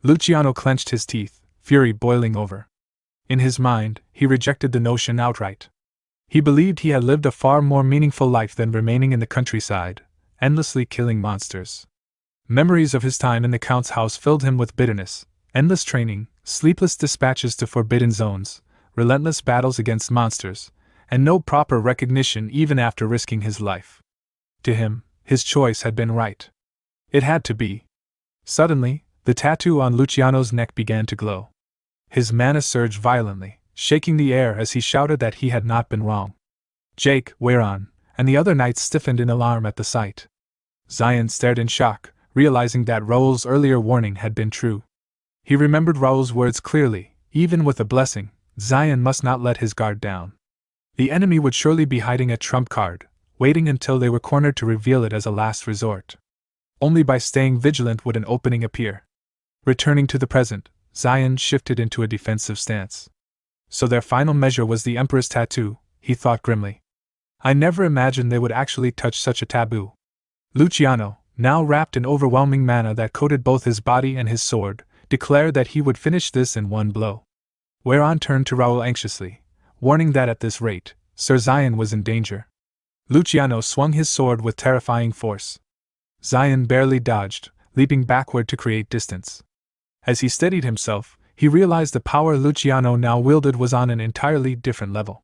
Luciano clenched his teeth, fury boiling over. In his mind, he rejected the notion outright. He believed he had lived a far more meaningful life than remaining in the countryside, endlessly killing monsters. Memories of his time in the Count's house filled him with bitterness, endless training, sleepless dispatches to forbidden zones, relentless battles against monsters, and no proper recognition even after risking his life. To him, his choice had been right. It had to be. Suddenly, the tattoo on Luciano's neck began to glow. His mana surged violently, shaking the air as he shouted that he had not been wrong. Jake, Weiran, and the other knights stiffened in alarm at the sight. Xian stared in shock, realizing that Raoul's earlier warning had been true. He remembered Raoul's words clearly. Even with a blessing, Xian must not let his guard down. The enemy would surely be hiding a trump card, waiting until they were cornered to reveal it as a last resort. Only by staying vigilant would an opening appear. Returning to the present, Xian shifted into a defensive stance. So their final measure was the Emperor's tattoo, he thought grimly. I never imagined they would actually touch such a taboo. Luciano, now wrapped in overwhelming mana that coated both his body and his sword, declared that he would finish this in one blow. Weiran turned to Raoul anxiously, warning that at this rate, Sir Xian was in danger. Luciano swung his sword with terrifying force. Xian barely dodged, leaping backward to create distance. As he steadied himself, he realized the power Luciano now wielded was on an entirely different level.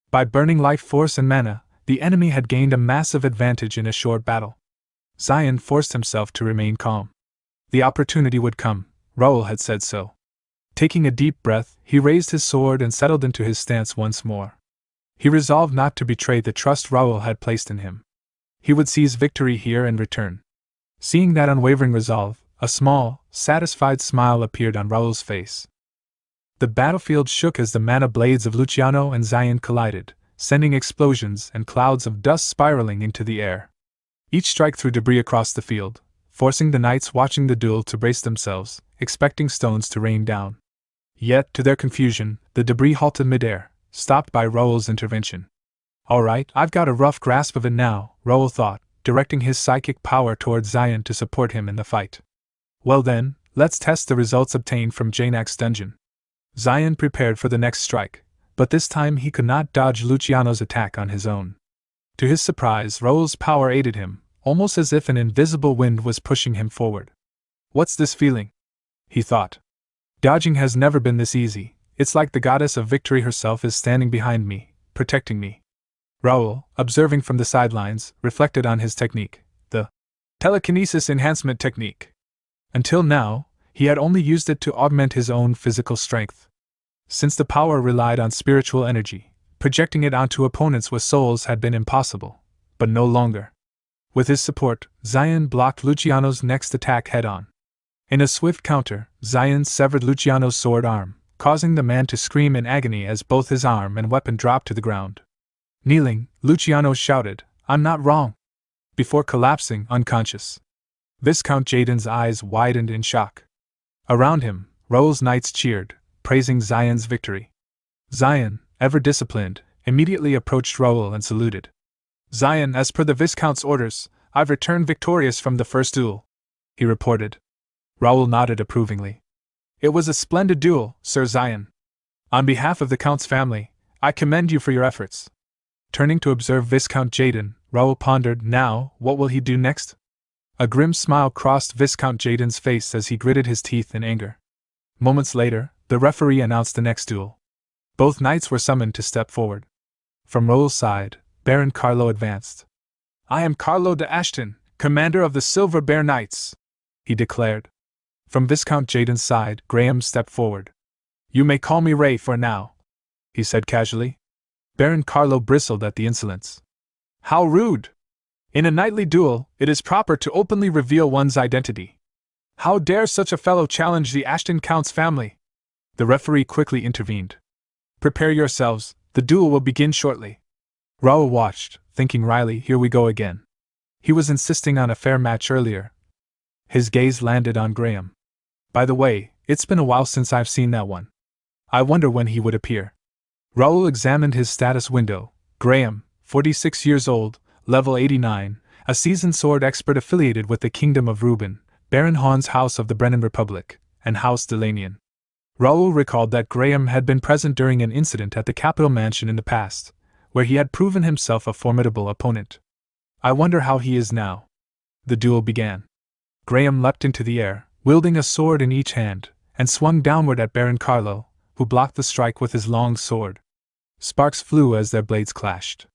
By burning life force and mana, the enemy had gained a massive advantage in a short battle. Xian forced himself to remain calm. The opportunity would come, Raoul had said so. Taking a deep breath, he raised his sword and settled into his stance once more. He resolved not to betray the trust Raoul had placed in him. He would seize victory here and return. Seeing that unwavering resolve, a small, satisfied smile appeared on Raoul's face. The battlefield shook as the mana blades of Luciano and Xian collided, sending explosions and clouds of dust spiraling into the air. Each strike threw debris across the field, forcing the knights watching the duel to brace themselves, expecting stones to rain down. Yet, to their confusion, the debris halted midair, stopped by Raoul's intervention. All right, I've got a rough grasp of it now, Raoul thought, directing his psychic power toward Xian to support him in the fight. Well then, let's test the results obtained from Janak's dungeon. Xian prepared for the next strike, but this time he could not dodge Luciano's attack on his own. To his surprise, Raoul's power aided him, almost as if an invisible wind was pushing him forward. What's this feeling? He thought. Dodging has never been this easy. It's like the goddess of victory herself is standing behind me, protecting me. Raoul, observing from the sidelines, reflected on his technique, the telekinesis enhancement technique. Until now, he had only used it to augment his own physical strength. Since the power relied on spiritual energy, projecting it onto opponents with souls had been impossible. but no longer. With his support, Zion blocked Luciano's next attack head-on. In a swift counter, Zion severed Luciano's sword arm, causing the man to scream in agony as both his arm and weapon dropped to the ground. Kneeling, Luciano shouted, "I'm not wrong!" before collapsing unconscious. Viscount Jaden's eyes widened in shock. Around him, Raoul's knights cheered, praising Zion's victory. Zion, ever disciplined, immediately approached Raoul and saluted. "Zion, as per the Viscount's orders, I've returned victorious from the first duel," he reported. Raoul nodded approvingly. "It was a splendid duel, Sir Zion. On behalf of the Count's family, I commend you for your efforts." Turning to observe Viscount Jaden, Raoul pondered, now, what will he do next? A grim smile crossed Viscount Jaden's face as he gritted his teeth in anger. Moments later, the referee announced the next duel. Both knights were summoned to step forward. From Raoul's side, Baron Carlo advanced. "I am Carlo de Ashton, commander of the Silver Bear Knights," he declared. From Viscount Jaden's side, Graham stepped forward. "You may call me Ray for now," he said casually. Baron Carlo bristled at the insolence. "How rude! In a knightly duel, it is proper to openly reveal one's identity. How dare such a fellow challenge the Ashton Count's family?" The referee quickly intervened. "Prepare yourselves, the duel will begin shortly." Raoul watched, thinking wryly, here we go again. He was insisting on a fair match earlier. His gaze landed on Graham. "By the way, it's been a while since I've seen that one. I wonder when he would appear." Raoul examined his status window. Graham, 46 years old, level 89, a seasoned sword expert affiliated with the Kingdom of Reuben, Baron Hawn's House of the Brennan Republic, and House Delanian. Raoul recalled that Graham had been present during an incident at the capital mansion in the past, where he had proven himself a formidable opponent. "I wonder how he is now." The duel began. Graham leapt into the air, wielding a sword in each hand, and swung downward at Baron Carlo, who blocked the strike with his long sword. Sparks flew as their blades clashed.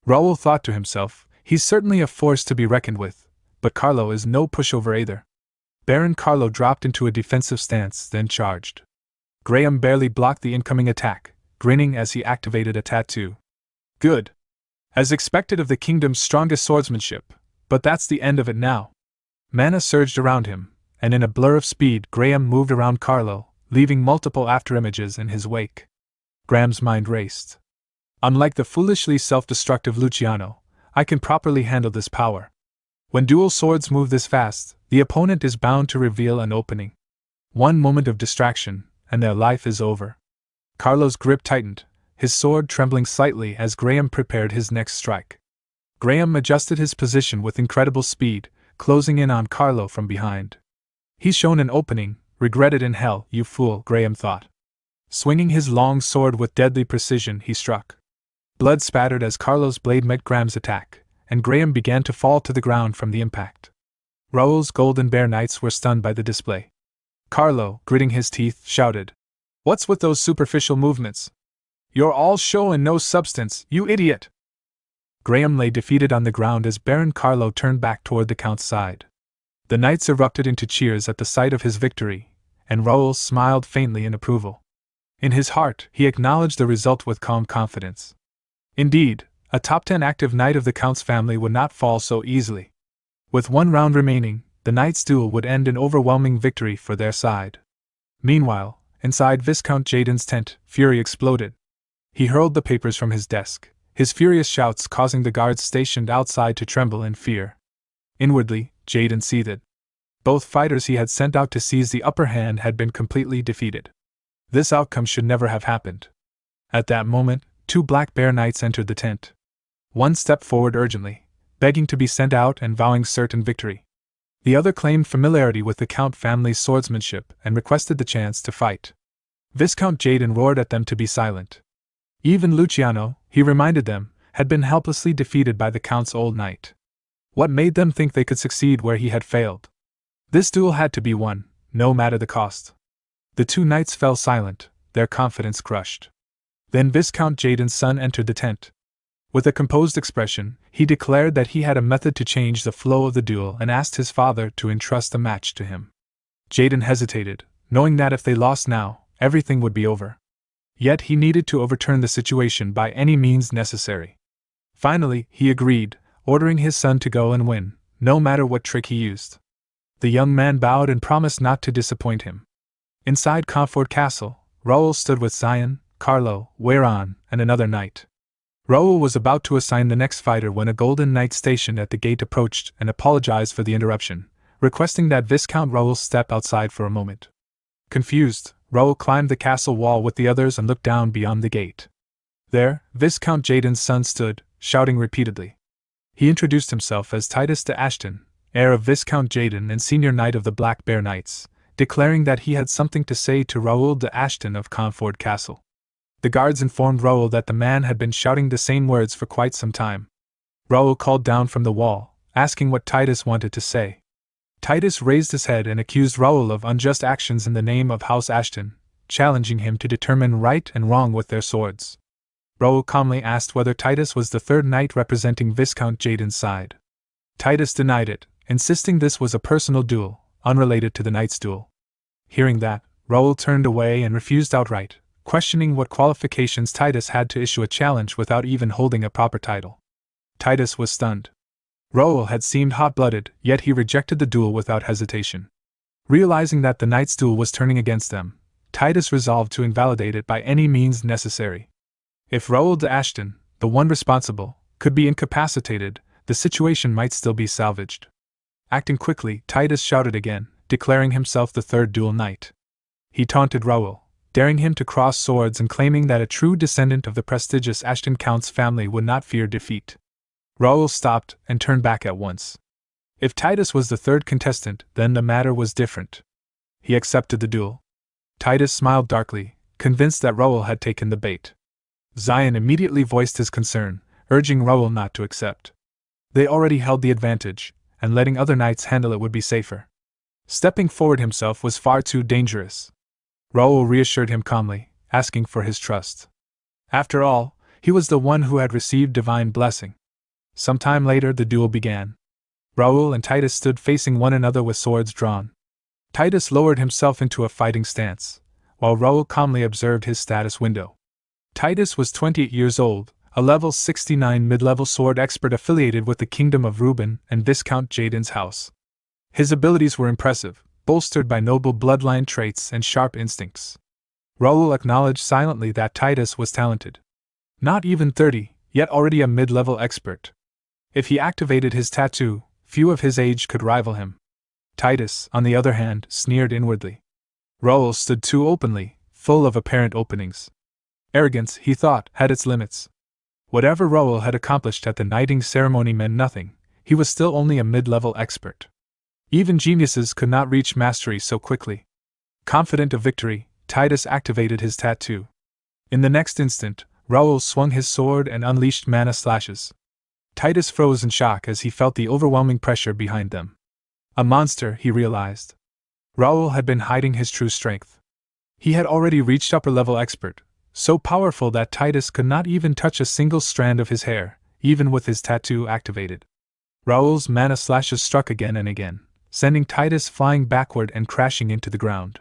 Raoul thought to himself, he's certainly a force to be reckoned with, but Carlo is no pushover either. Baron Carlo dropped into a defensive stance, then charged. Graham barely blocked the incoming attack, grinning as he activated a tattoo. "Good. As expected of the kingdom's strongest swordsmanship, but that's the end of it now." Mana surged around him, and in a blur of speed Graham moved around Carlo, leaving multiple afterimages in his wake. Graham's mind raced. "Unlike the foolishly self-destructive Luciano, I can properly handle this power. When dual swords move this fast, the opponent is bound to reveal an opening. One moment of distraction, and their life is over." Carlo's grip tightened, his sword trembling slightly as Graham prepared his next strike. Graham adjusted his position with incredible speed, closing in on Carlo from behind. "He's shown an opening, regret it in hell, you fool," Graham thought. Swinging his long sword with deadly precision, he struck. Blood spattered as Carlo's blade met Graham's attack, and Graham began to fall to the ground from the impact. Raoul's Golden Bear Knights were stunned by the display. Carlo, gritting his teeth, shouted, "What's with those superficial movements? You're all show and no substance, you idiot!" Graham lay defeated on the ground as Baron Carlo turned back toward the Count's side. The knights erupted into cheers at the sight of his victory, and Raoul smiled faintly in approval. In his heart, he acknowledged the result with calm confidence. Indeed, a top 10 active knight of the Count's family would not fall so easily. With one round remaining, the knights' duel would end in overwhelming victory for their side. Meanwhile, inside Viscount Jaden's tent, fury exploded. He hurled the papers from his desk, his furious shouts causing the guards stationed outside to tremble in fear. Inwardly, Jaden seethed. Both fighters he had sent out to seize the upper hand had been completely defeated. This outcome should never have happened. At that moment, 2 Black Bear Knights entered the tent. One stepped forward urgently, begging to be sent out and vowing certain victory. The other claimed familiarity with the Count family's swordsmanship and requested the chance to fight. Viscount Jaden roared at them to be silent. Even Luciano, he reminded them, had been helplessly defeated by the Count's old knight. What made them think they could succeed where he had failed? This duel had to be won, no matter the cost. The 2 knights fell silent, their confidence crushed. Then Viscount Jaden's son entered the tent. With a composed expression, he declared that he had a method to change the flow of the duel and asked his father to entrust the match to him. Jaden hesitated, knowing that if they lost now, everything would be over. Yet he needed to overturn the situation by any means necessary. Finally, he agreed, ordering his son to go and win, no matter what trick he used. The young man bowed and promised not to disappoint him. Inside Comfort Castle, Raoul stood with Zion, Carlo, Weiran, and another knight. Raoul was about to assign the next fighter when a golden knight stationed at the gate approached and apologized for the interruption, requesting that Viscount Raoul step outside for a moment. Confused, Raoul climbed the castle wall with the others and looked down beyond the gate. There, Viscount Jaden's son stood, shouting repeatedly. He introduced himself as Titus de Ashton, heir of Viscount Jaden and senior knight of the Black Bear Knights, declaring that he had something to say to Raoul de Ashton of Comfort Castle. The guards informed Raoul that the man had been shouting the same words for quite some time. Raoul called down from the wall, asking what Titus wanted to say. Titus raised his head and accused Raoul of unjust actions in the name of House Ashton, challenging him to determine right and wrong with their swords. Raoul calmly asked whether Titus was the third knight representing Viscount Jaden's side. Titus denied it, insisting this was a personal duel, unrelated to the knight's duel. Hearing that, Raoul turned away and refused outright, questioning what qualifications Titus had to issue a challenge without even holding a proper title. Titus was stunned. Raoul had seemed hot-blooded, yet he rejected the duel without hesitation. Realizing that the knight's duel was turning against them, Titus resolved to invalidate it by any means necessary. If Raoul de Ashton, the one responsible, could be incapacitated, the situation might still be salvaged. Acting quickly, Titus shouted again, declaring himself the third dual knight. He taunted Raoul, daring him to cross swords and claiming that a true descendant of the prestigious Ashton Count's family would not fear defeat. Raoul stopped and turned back at once. If Titus was the third contestant, then the matter was different. He accepted the duel. Titus smiled darkly, convinced that Raoul had taken the bait. Zion immediately voiced his concern, urging Raoul not to accept. They already held the advantage, and letting other knights handle it would be safer. Stepping forward himself was far too dangerous. Raoul reassured him calmly, asking for his trust. After all, he was the one who had received divine blessing. Some time later the duel began. Raoul and Titus stood facing one another with swords drawn. Titus lowered himself into a fighting stance, while Raoul calmly observed his status window. Titus was 28 years old, a level 69 mid-level sword expert affiliated with the Kingdom of Reuben and Viscount Jaden's house. His abilities were impressive, bolstered by noble bloodline traits and sharp instincts. Raoul acknowledged silently that Titus was talented. Not even 30, yet already a mid-level expert. If he activated his tattoo, few of his age could rival him. Titus, on the other hand, sneered inwardly. Raoul stood too openly, full of apparent openings. Arrogance, he thought, had its limits. Whatever Raoul had accomplished at the knighting ceremony meant nothing, he was still only a mid-level expert. Even geniuses could not reach mastery so quickly. Confident of victory, Titus activated his tattoo. In the next instant, Raoul swung his sword and unleashed mana slashes. Titus froze in shock as he felt the overwhelming pressure behind them. A monster, he realized. Raoul had been hiding his true strength. He had already reached upper-level expert, so powerful that Titus could not even touch a single strand of his hair, even with his tattoo activated. Raoul's mana slashes struck again and again, sending Titus flying backward and crashing into the ground.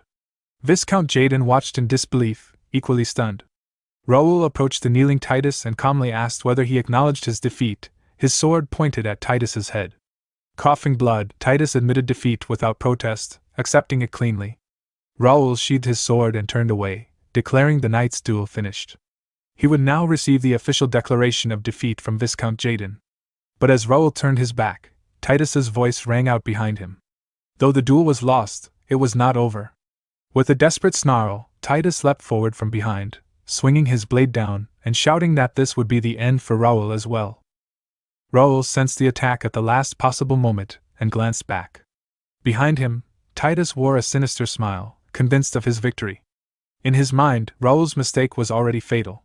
Viscount Jaden watched in disbelief, equally stunned. Raoul approached the kneeling Titus and calmly asked whether he acknowledged his defeat, his sword pointed at Titus's head. Coughing blood, Titus admitted defeat without protest, accepting it cleanly. Raoul sheathed his sword and turned away, declaring the knight's duel finished. He would now receive the official declaration of defeat from Viscount Jaden. But as Raoul turned his back, Titus's voice rang out behind him. Though the duel was lost, it was not over. With a desperate snarl, Titus leapt forward from behind, swinging his blade down, and shouting that this would be the end for Raoul as well. Raoul sensed the attack at the last possible moment, and glanced back. Behind him, Titus wore a sinister smile, convinced of his victory. In his mind, Raoul's mistake was already fatal.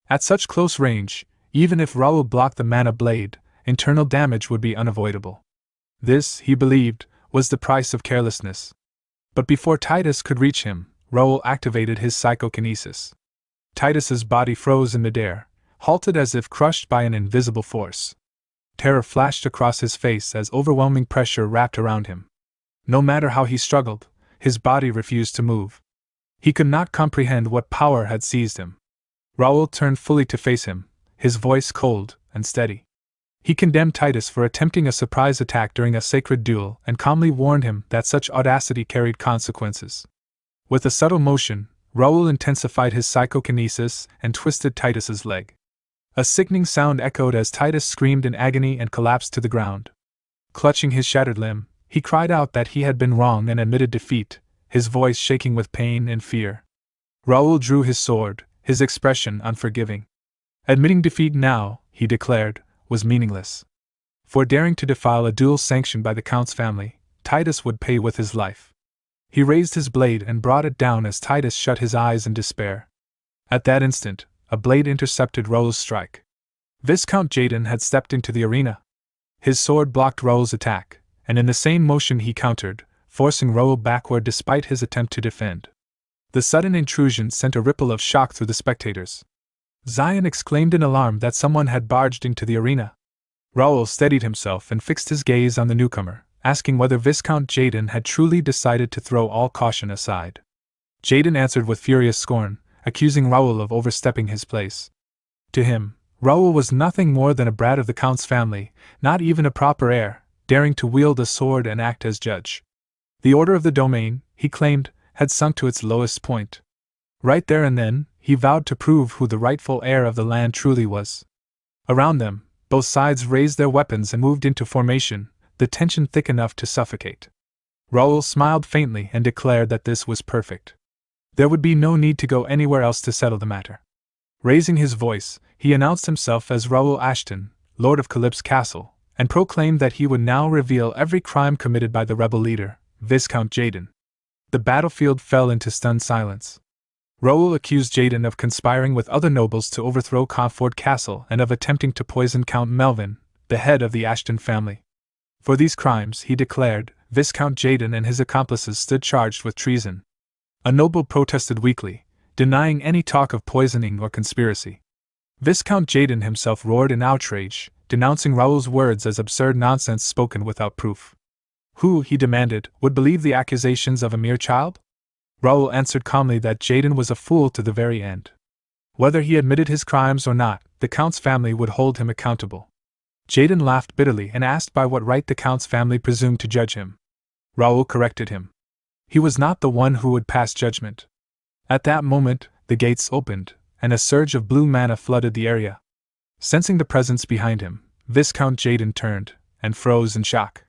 At such close range, even if Raoul blocked the mana blade, internal damage would be unavoidable. This, he believed, was the price of carelessness. But before Titus could reach him, Raoul activated his psychokinesis. Titus's body froze in midair, halted as if crushed by an invisible force. Terror flashed across his face as overwhelming pressure wrapped around him. No matter how he struggled, his body refused to move. He could not comprehend what power had seized him. Raoul turned fully to face him, his voice cold and steady. He condemned Titus for attempting a surprise attack during a sacred duel and calmly warned him that such audacity carried consequences. With a subtle motion, Raoul intensified his psychokinesis and twisted Titus's leg. A sickening sound echoed as Titus screamed in agony and collapsed to the ground. Clutching his shattered limb, he cried out that he had been wrong and admitted defeat, his voice shaking with pain and fear. Raoul drew his sword, his expression unforgiving. Admitting defeat now, he declared, was meaningless. For daring to defile a duel sanctioned by the Count's family, Titus would pay with his life. He raised his blade and brought it down as Titus shut his eyes in despair. At that instant, a blade intercepted Raoul's strike. Viscount Jaden had stepped into the arena. His sword blocked Raoul's attack, and in the same motion he countered, forcing Raoul backward despite his attempt to defend. The sudden intrusion sent a ripple of shock through the spectators. Zion exclaimed in alarm that someone had barged into the arena. Raoul steadied himself and fixed his gaze on the newcomer, asking whether Viscount Jaden had truly decided to throw all caution aside. Jaden answered with furious scorn, accusing Raoul of overstepping his place. To him, Raoul was nothing more than a brat of the Count's family, not even a proper heir, daring to wield a sword and act as judge. The order of the domain, he claimed, had sunk to its lowest point. Right there and then, he vowed to prove who the rightful heir of the land truly was. Around them, both sides raised their weapons and moved into formation, the tension thick enough to suffocate. Raoul smiled faintly and declared that this was perfect. There would be no need to go anywhere else to settle the matter. Raising his voice, he announced himself as Raoul Ashton, Lord of Calyp's castle, and proclaimed that he would now reveal every crime committed by the rebel leader, Viscount Jaden. The battlefield fell into stunned silence. Raoul accused Jaden of conspiring with other nobles to overthrow Comfort Castle and of attempting to poison Count Melvin, the head of the Ashton family. For these crimes, he declared, Viscount Jaden and his accomplices stood charged with treason. A noble protested weakly, denying any talk of poisoning or conspiracy. Viscount Jaden himself roared in outrage, denouncing Raoul's words as absurd nonsense spoken without proof. Who, he demanded, would believe the accusations of a mere child? Raoul answered calmly that Jaden was a fool to the very end. Whether he admitted his crimes or not, the Count's family would hold him accountable. Jaden laughed bitterly and asked by what right the Count's family presumed to judge him. Raoul corrected him. He was not the one who would pass judgment. At that moment, the gates opened, and a surge of blue mana flooded the area. Sensing the presence behind him, Viscount Jaden turned, and froze in shock.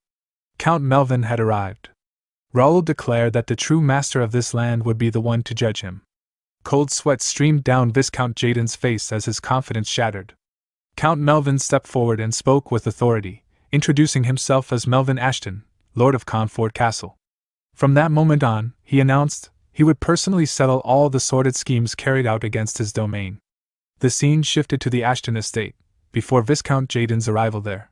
Count Melvin had arrived. Raoul declared that the true master of this land would be the one to judge him. Cold sweat streamed down Viscount Jaden's face as his confidence shattered. Count Melvin stepped forward and spoke with authority, introducing himself as Melvin Ashton, Lord of Comfort Castle. From that moment on, he announced, he would personally settle all the sordid schemes carried out against his domain. The scene shifted to the Ashton estate, before Viscount Jaden's arrival there.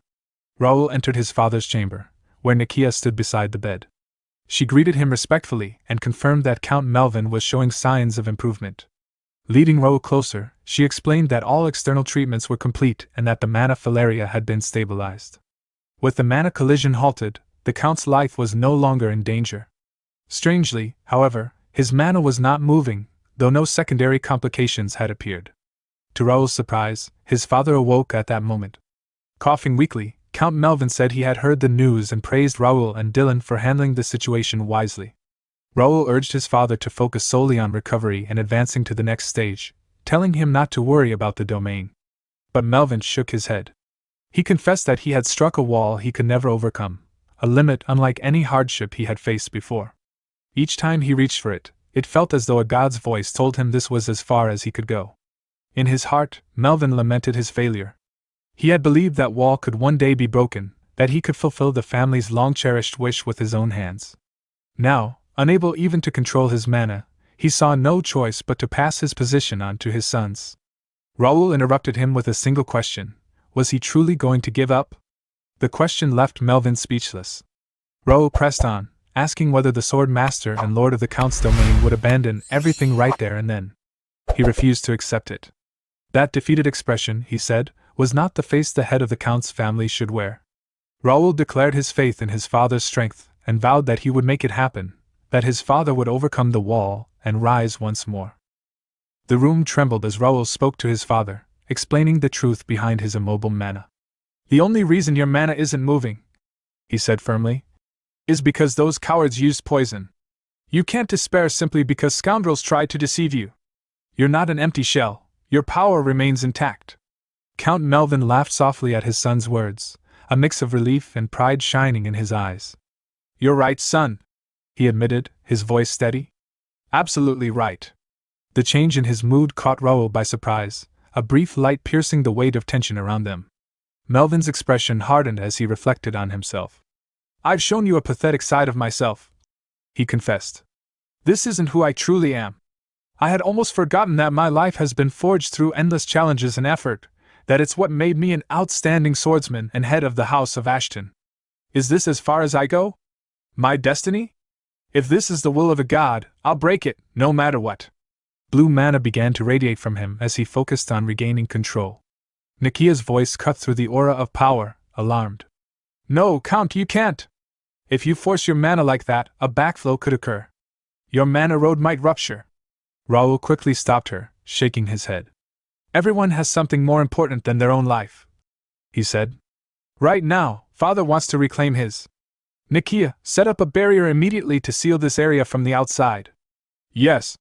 Raoul entered his father's chamber, where Nikia stood beside the bed. She greeted him respectfully and confirmed that Count Melvin was showing signs of improvement. Leading Raoul closer, she explained that all external treatments were complete and that the mana filaria had been stabilized. With the mana collision halted, the Count's life was no longer in danger. Strangely, however, his mana was not moving, though no secondary complications had appeared. To Raoul's surprise, his father awoke at that moment. Coughing weakly, Count Melvin said he had heard the news and praised Raoul and Dylan for handling the situation wisely. Raoul urged his father to focus solely on recovery and advancing to the next stage, telling him not to worry about the domain. But Melvin shook his head. He confessed that he had struck a wall he could never overcome, a limit unlike any hardship he had faced before. Each time he reached for it, it felt as though a god's voice told him this was as far as he could go. In his heart, Melvin lamented his failure. He had believed that wall could one day be broken, that he could fulfill the family's long-cherished wish with his own hands. Now, unable even to control his mana, he saw no choice but to pass his position on to his sons. Raoul interrupted him with a single question. Was he truly going to give up? The question left Melvin speechless. Raoul pressed on, asking whether the Sword Master and Lord of the Count's domain would abandon everything right there and then. He refused to accept it. That defeated expression, he said, was not the face the head of the Count's family should wear. Raoul declared his faith in his father's strength and vowed that he would make it happen, that his father would overcome the wall and rise once more. The room trembled as Raoul spoke to his father, explaining the truth behind his immobile manner. The only reason your mana isn't moving, he said firmly, is because those cowards used poison. You can't despair simply because scoundrels tried to deceive you. You're not an empty shell, your power remains intact. Count Melvin laughed softly at his son's words, a mix of relief and pride shining in his eyes. You're right, son, he admitted, his voice steady. Absolutely right. The change in his mood caught Raoul by surprise, a brief light piercing the weight of tension around them. Melvin's expression hardened as he reflected on himself. I've shown you a pathetic side of myself, he confessed. This isn't who I truly am. I had almost forgotten that my life has been forged through endless challenges and effort, that it's what made me an outstanding swordsman and head of the House of Ashton. Is this as far as I go? My destiny? If this is the will of a god, I'll break it, no matter what. Blue mana began to radiate from him as he focused on regaining control. Nikia's voice cut through the aura of power, alarmed. No, Count, you can't! If you force your mana like that, a backflow could occur. Your mana road might rupture. Raoul quickly stopped her, shaking his head. Everyone has something more important than their own life, he said. Right now, Father wants to reclaim his. Nikia, set up a barrier immediately to seal this area from the outside. Yes,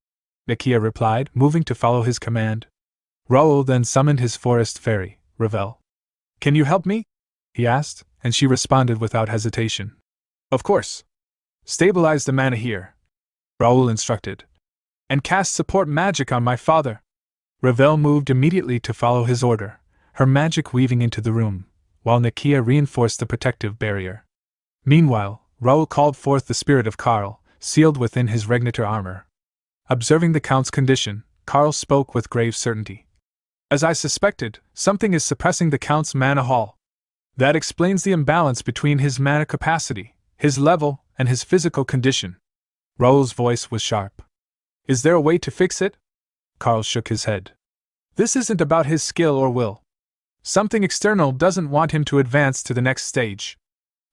Nikia replied, moving to follow his command. Raoul then summoned his forest fairy, Ravel. Can you help me? He asked, and she responded without hesitation. Of course. Stabilize the mana here, Raoul instructed. And cast support magic on my father. Ravel moved immediately to follow his order, her magic weaving into the room, while Nikia reinforced the protective barrier. Meanwhile, Raoul called forth the spirit of Karl, sealed within his regnator armor. Observing the Count's condition, Karl spoke with grave certainty. As I suspected, something is suppressing the Count's mana haul. That explains the imbalance between his mana capacity, his level, and his physical condition. Raoul's voice was sharp. Is there a way to fix it? Karl shook his head. This isn't about his skill or will. Something external doesn't want him to advance to the next stage.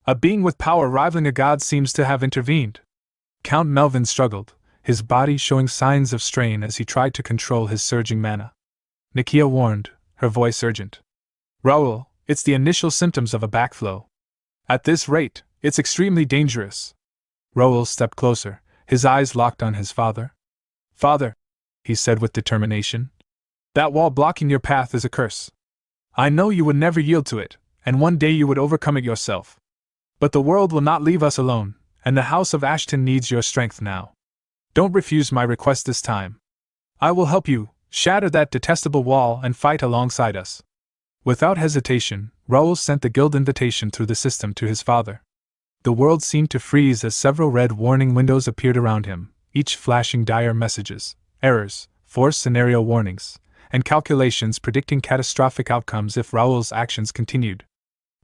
A being with power rivaling a god seems to have intervened. Count Melvin struggled, his body showing signs of strain as he tried to control his surging mana. Nikia warned, her voice urgent. Raoul, it's the initial symptoms of a backflow. At this rate, it's extremely dangerous. Raoul stepped closer, his eyes locked on his father. Father, he said with determination, that wall blocking your path is a curse. I know you would never yield to it, and one day you would overcome it yourself. But the world will not leave us alone, and the House of Ashton needs your strength now. Don't refuse my request this time. I will help you shatter that detestable wall and fight alongside us. Without hesitation, Raoul sent the guild invitation through the system to his father. The world seemed to freeze as several red warning windows appeared around him, each flashing dire messages, errors, forced scenario warnings, and calculations predicting catastrophic outcomes if Raoul's actions continued.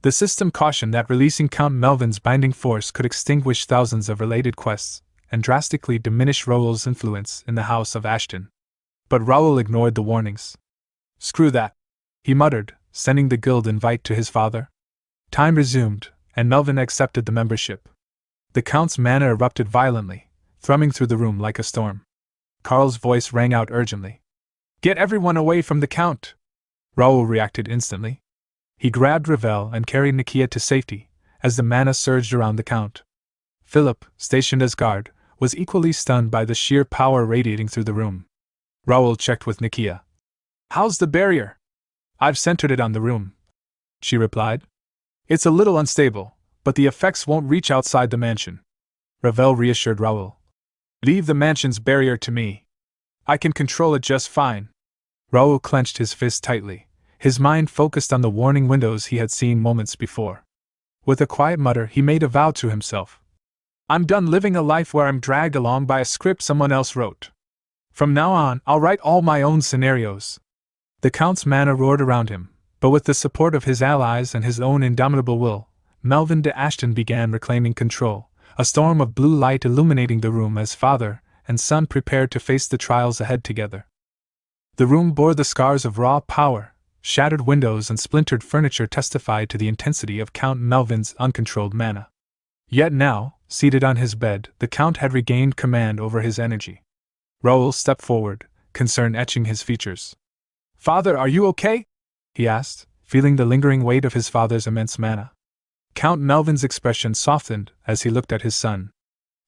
The system cautioned that releasing Count Melvin's binding force could extinguish thousands of related quests, and drastically diminish Raoul's influence in the House of Ashton. But Raoul ignored the warnings. Screw that, he muttered, sending the guild invite to his father. Time resumed, and Melvin accepted the membership. The Count's mana erupted violently, thrumming through the room like a storm. Karl's voice rang out urgently. Get everyone away from the Count! Raoul reacted instantly. He grabbed Ravel and carried Nikia to safety, as the mana surged around the Count. Philip, stationed as guard, was equally stunned by the sheer power radiating through the room. Raoul checked with Nikia. How's the barrier? I've centered it on the room, she replied. It's a little unstable, but the effects won't reach outside the mansion. Ravel reassured Raoul. Leave the mansion's barrier to me. I can control it just fine. Raoul clenched his fist tightly, his mind focused on the warning windows he had seen moments before. With a quiet mutter, he made a vow to himself. I'm done living a life where I'm dragged along by a script someone else wrote. From now on, I'll write all my own scenarios. The Count's mana roared around him, but with the support of his allies and his own indomitable will, Melvin de Ashton began reclaiming control, a storm of blue light illuminating the room as father and son prepared to face the trials ahead together. The room bore the scars of raw power. Shattered windows and splintered furniture testified to the intensity of Count Melvin's uncontrolled mana. Yet now, seated on his bed, the Count had regained command over his energy. Raoul stepped forward, concern etching his features. Father, are you okay? He asked, feeling the lingering weight of his father's immense mana. Count Melvin's expression softened as he looked at his son.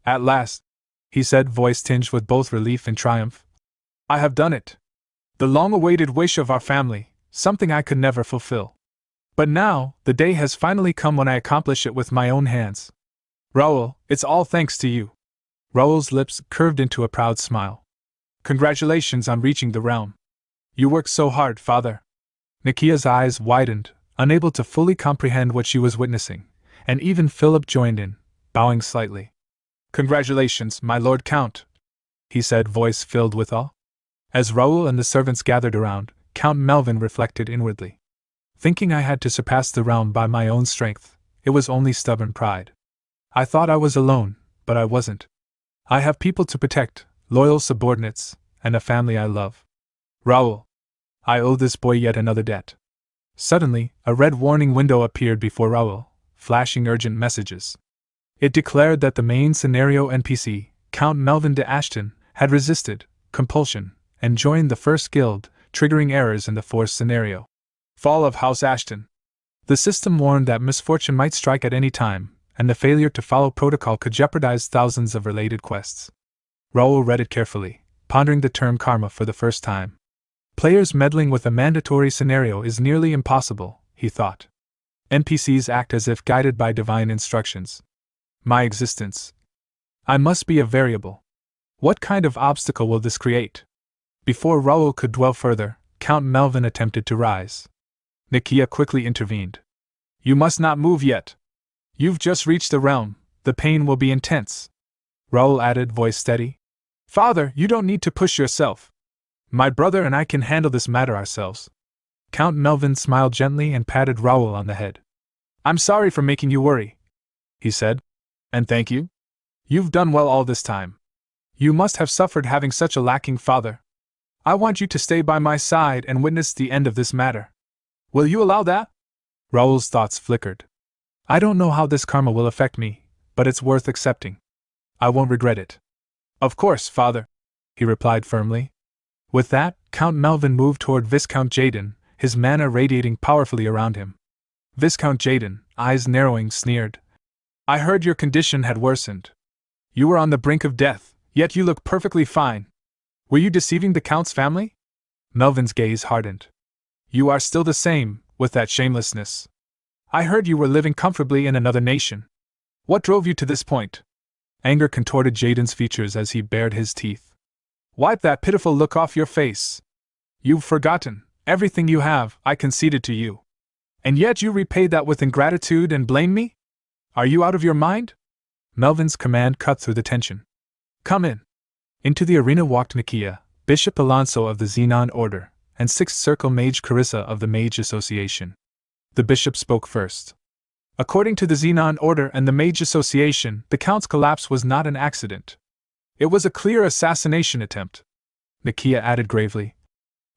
At last, he said, voice tinged with both relief and triumph. I have done it. The long-awaited wish of our family, something I could never fulfill. But now, the day has finally come when I accomplish it with my own hands. Raoul, it's all thanks to you. Raoul's lips curved into a proud smile. Congratulations on reaching the realm. You worked so hard, father. Nikia's eyes widened, unable to fully comprehend what she was witnessing, and even Philip joined in, bowing slightly. Congratulations, my lord Count, he said, voice filled with awe. As Raoul and the servants gathered around, Count Melvin reflected inwardly. Thinking I had to surpass the realm by my own strength, it was only stubborn pride. I thought I was alone, but I wasn't. I have people to protect, loyal subordinates, and a family I love. Raoul, I owe this boy yet another debt. Suddenly, a red warning window appeared before Raoul, flashing urgent messages. It declared that the main scenario NPC, Count Melvin de Ashton, had resisted compulsion and joined the first guild, triggering errors in the forced scenario. Fall of House Ashton. The system warned that misfortune might strike at any time, and the failure to follow protocol could jeopardize thousands of related quests. Raoul read it carefully, pondering the term karma for the first time. Players meddling with a mandatory scenario is nearly impossible, he thought. NPCs act as if guided by divine instructions. My existence. I must be a variable. What kind of obstacle will this create? Before Raoul could dwell further, Count Melvin attempted to rise. Nikia quickly intervened. You must not move yet. You've just reached the realm, the pain will be intense. Raoul added, voice steady. Father, you don't need to push yourself. My brother and I can handle this matter ourselves. Count Melvin smiled gently and patted Raoul on the head. I'm sorry for making you worry, he said. And thank you. You've done well all this time. You must have suffered having such a lacking father. I want you to stay by my side and witness the end of this matter. Will you allow that? Raoul's thoughts flickered. I don't know how this karma will affect me, but it's worth accepting. I won't regret it. Of course, father, he replied firmly. With that, Count Melvin moved toward Viscount Jaden, his mana radiating powerfully around him. Viscount Jaden, eyes narrowing, sneered. I heard your condition had worsened. You were on the brink of death, yet you look perfectly fine. Were you deceiving the Count's family? Melvin's gaze hardened. You are still the same, with that shamelessness. I heard you were living comfortably in another nation. What drove you to this point? Anger contorted Jaden's features as he bared his teeth. Wipe that pitiful look off your face. You've forgotten, everything you have, I conceded to you. And yet you repaid that with ingratitude and blame me? Are you out of your mind? Melvin's command cut through the tension. Come in. Into the arena walked Nikia, Bishop Alonso of the Xenon Order, and Sixth Circle Mage Carissa of the Mage Association. The bishop spoke first. According to the Xenon Order and the Mage Association, the Count's collapse was not an accident. It was a clear assassination attempt. Nikia added gravely.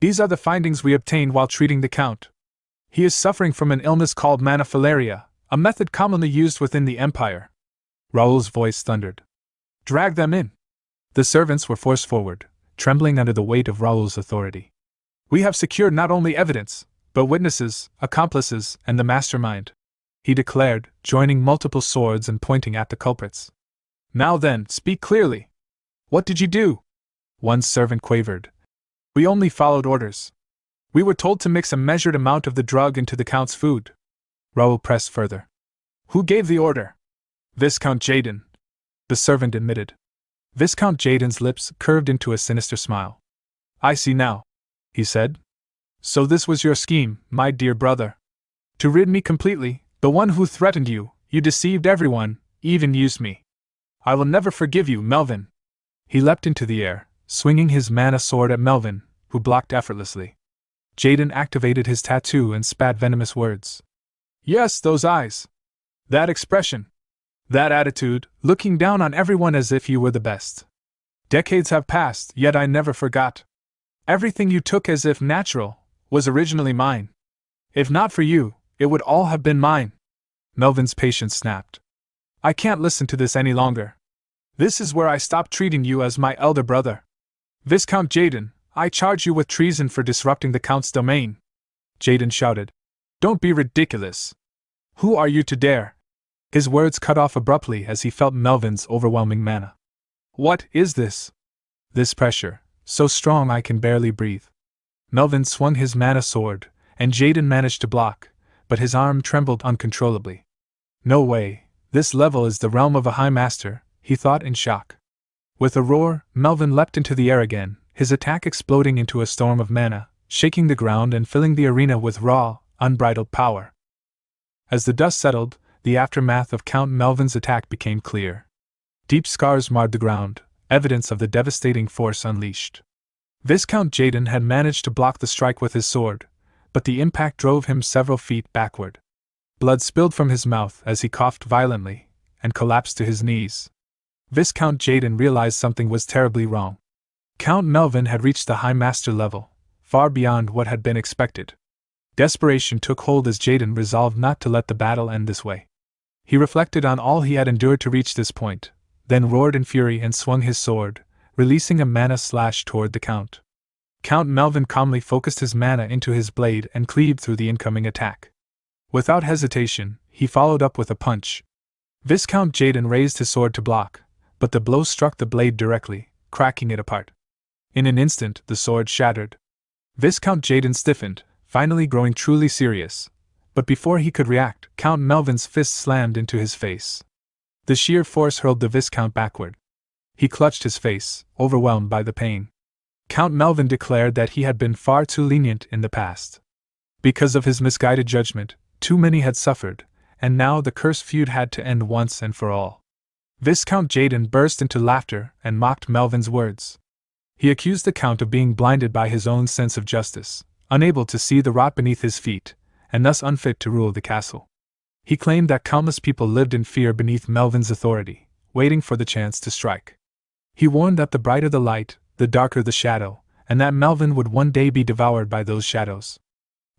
These are the findings we obtained while treating the Count. He is suffering from an illness called manifilaria, a method commonly used within the Empire. Raoul's voice thundered. Drag them in. The servants were forced forward, trembling under the weight of Raoul's authority. We have secured not only evidence, but witnesses, accomplices, and the mastermind, he declared, joining multiple swords and pointing at the culprits. Now then, speak clearly. What did you do? One servant quavered. We only followed orders. We were told to mix a measured amount of the drug into the Count's food. Raoul pressed further. Who gave the order? Viscount Jaden. The servant admitted. Viscount Jaden's lips curved into a sinister smile. I see now, he said. So this was your scheme, my dear brother. To rid me completely, the one who threatened you, you deceived everyone, even used me. I will never forgive you, Melvin. He leapt into the air, swinging his mana sword at Melvin, who blocked effortlessly. Jaden activated his tattoo and spat venomous words. Yes, those eyes. That expression. That attitude, looking down on everyone as if you were the best. Decades have passed, yet I never forgot. Everything you took as if natural was originally mine. If not for you, it would all have been mine. Melvin's patience snapped. I can't listen to this any longer. This is where I stop treating you as my elder brother. Viscount Jaden, I charge you with treason for disrupting the Count's domain. Jaden shouted. Don't be ridiculous. Who are you to dare? His words cut off abruptly as he felt Melvin's overwhelming mana. What is this? This pressure, so strong I can barely breathe. Melvin swung his mana sword, and Jaden managed to block, but his arm trembled uncontrollably. No way, this level is the realm of a High Master, he thought in shock. With a roar, Melvin leapt into the air again, his attack exploding into a storm of mana, shaking the ground and filling the arena with raw, unbridled power. As the dust settled, the aftermath of Count Melvin's attack became clear. Deep scars marred the ground, evidence of the devastating force unleashed. Viscount Jaden had managed to block the strike with his sword, but the impact drove him several feet backward. Blood spilled from his mouth as he coughed violently, and collapsed to his knees. Viscount Jaden realized something was terribly wrong. Count Melvin had reached the High Master level, far beyond what had been expected. Desperation took hold as Jaden resolved not to let the battle end this way. He reflected on all he had endured to reach this point, then roared in fury and swung his sword, releasing a mana slash toward the Count. Count Melvin calmly focused his mana into his blade and cleaved through the incoming attack. Without hesitation, he followed up with a punch. Viscount Jaden raised his sword to block, but the blow struck the blade directly, cracking it apart. In an instant, the sword shattered. Viscount Jaden stiffened, finally growing truly serious, but before he could react, Count Melvin's fist slammed into his face. The sheer force hurled the Viscount backward. He clutched his face, overwhelmed by the pain. Count Melvin declared that he had been far too lenient in the past. Because of his misguided judgment, too many had suffered, and now the cursed feud had to end once and for all. Viscount Jaden burst into laughter and mocked Melvin's words. He accused the Count of being blinded by his own sense of justice, unable to see the rot beneath his feet, and thus unfit to rule the castle. He claimed that countless people lived in fear beneath Melvin's authority, waiting for the chance to strike. He warned that the brighter the light, the darker the shadow, and that Melvin would one day be devoured by those shadows.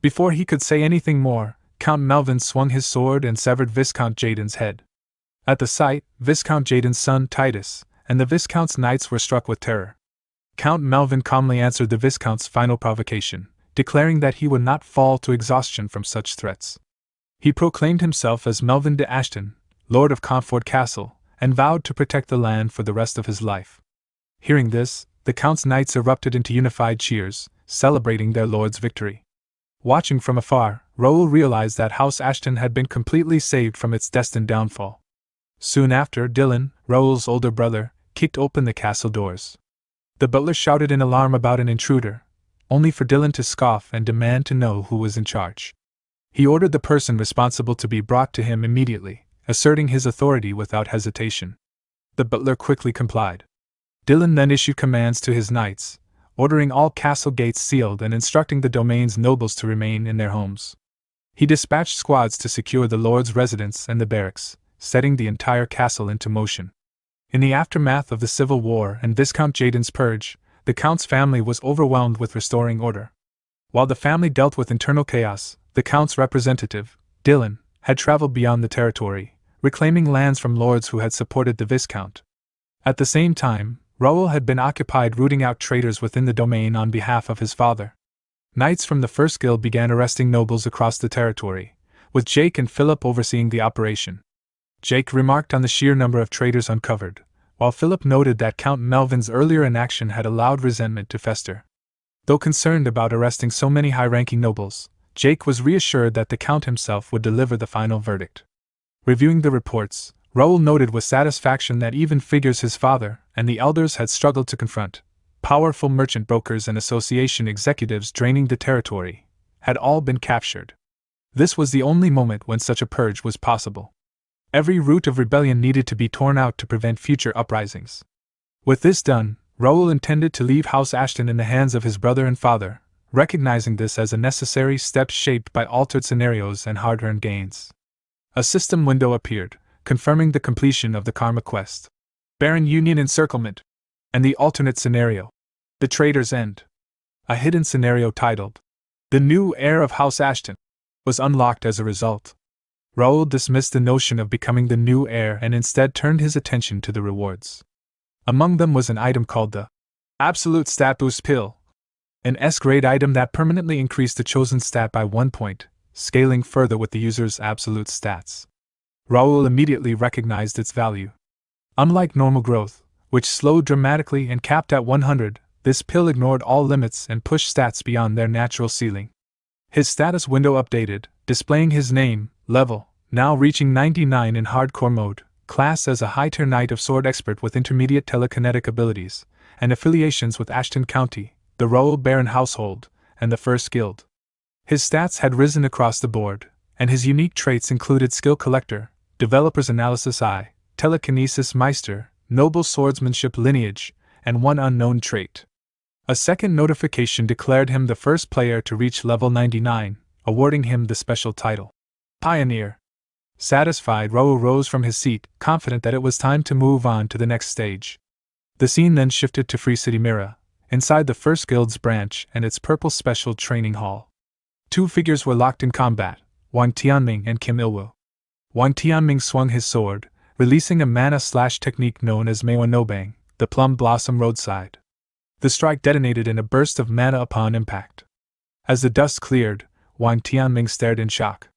Before he could say anything more, Count Melvin swung his sword and severed Viscount Jaden's head. At the sight, Viscount Jaden's son Titus and the Viscount's knights were struck with terror. Count Melvin calmly answered the Viscount's final provocation, declaring that he would not fall to exhaustion from such threats. He proclaimed himself as Melvin de Ashton, Lord of Comfort Castle, and vowed to protect the land for the rest of his life. Hearing this, the Count's knights erupted into unified cheers, celebrating their lord's victory. Watching from afar, Raoul realized that House Ashton had been completely saved from its destined downfall. Soon after, Dylan, Raoul's older brother, kicked open the castle doors. The butler shouted in alarm about an intruder, only for Dylan to scoff and demand to know who was in charge. He ordered the person responsible to be brought to him immediately, asserting his authority without hesitation. The butler quickly complied. Dylan then issued commands to his knights, ordering all castle gates sealed and instructing the domain's nobles to remain in their homes. He dispatched squads to secure the lord's residence and the barracks, setting the entire castle into motion. In the aftermath of the Civil War and Viscount Jaden's purge, the Count's family was overwhelmed with restoring order. While the family dealt with internal chaos, the Count's representative, Dylan, had traveled beyond the territory, reclaiming lands from lords who had supported the Viscount. At the same time, Raoul had been occupied rooting out traitors within the domain on behalf of his father. Knights from the First Guild began arresting nobles across the territory, with Jake and Philip overseeing the operation. Jake remarked on the sheer number of traitors uncovered, while Philip noted that Count Melvin's earlier inaction had allowed resentment to fester. Though concerned about arresting so many high-ranking nobles, Jake was reassured that the Count himself would deliver the final verdict. Reviewing the reports, Raoul noted with satisfaction that even figures his father and the elders had struggled to confront, powerful merchant brokers and association executives draining the territory, had all been captured. This was the only moment when such a purge was possible. Every root of rebellion needed to be torn out to prevent future uprisings. With this done, Raoul intended to leave House Ashton in the hands of his brother and father, recognizing this as a necessary step shaped by altered scenarios and hard-earned gains. A system window appeared, confirming the completion of the Karma quest. Baron Union Encirclement, and the alternate scenario, The Traitor's End. A hidden scenario titled, The New Heir of House Ashton, was unlocked as a result. Raoul dismissed the notion of becoming the new heir and instead turned his attention to the rewards. Among them was an item called the Absolute Stat Boost Pill, an S-grade item that permanently increased the chosen stat by 1 point, scaling further with the user's absolute stats. Raoul immediately recognized its value. Unlike normal growth, which slowed dramatically and capped at 100, this pill ignored all limits and pushed stats beyond their natural ceiling. His status window updated, displaying his name, level, now reaching 99 in hardcore mode, class as a high-tier Knight of Sword expert with intermediate telekinetic abilities, and affiliations with Ashton County, the Raoul Baron household, and the First Guild. His stats had risen across the board, and his unique traits included Skill Collector, Developer's Analysis Eye, Telekinesis Meister, Noble Swordsmanship Lineage, and one unknown trait. A second notification declared him the first player to reach level 99, awarding him the special title, Pioneer. Satisfied, Raoul rose from his seat, confident that it was time to move on to the next stage. The scene then shifted to Free City Mira, inside the First Guild's branch and its purple special training hall. Two figures were locked in combat, Wang Tianming and Kim Ilwu. Wang Tianming swung his sword, releasing a mana/technique known as Meiwa no Bang, the Plum Blossom Roadside. The strike detonated in a burst of mana upon impact. As the dust cleared, Wang Tianming stared in shock.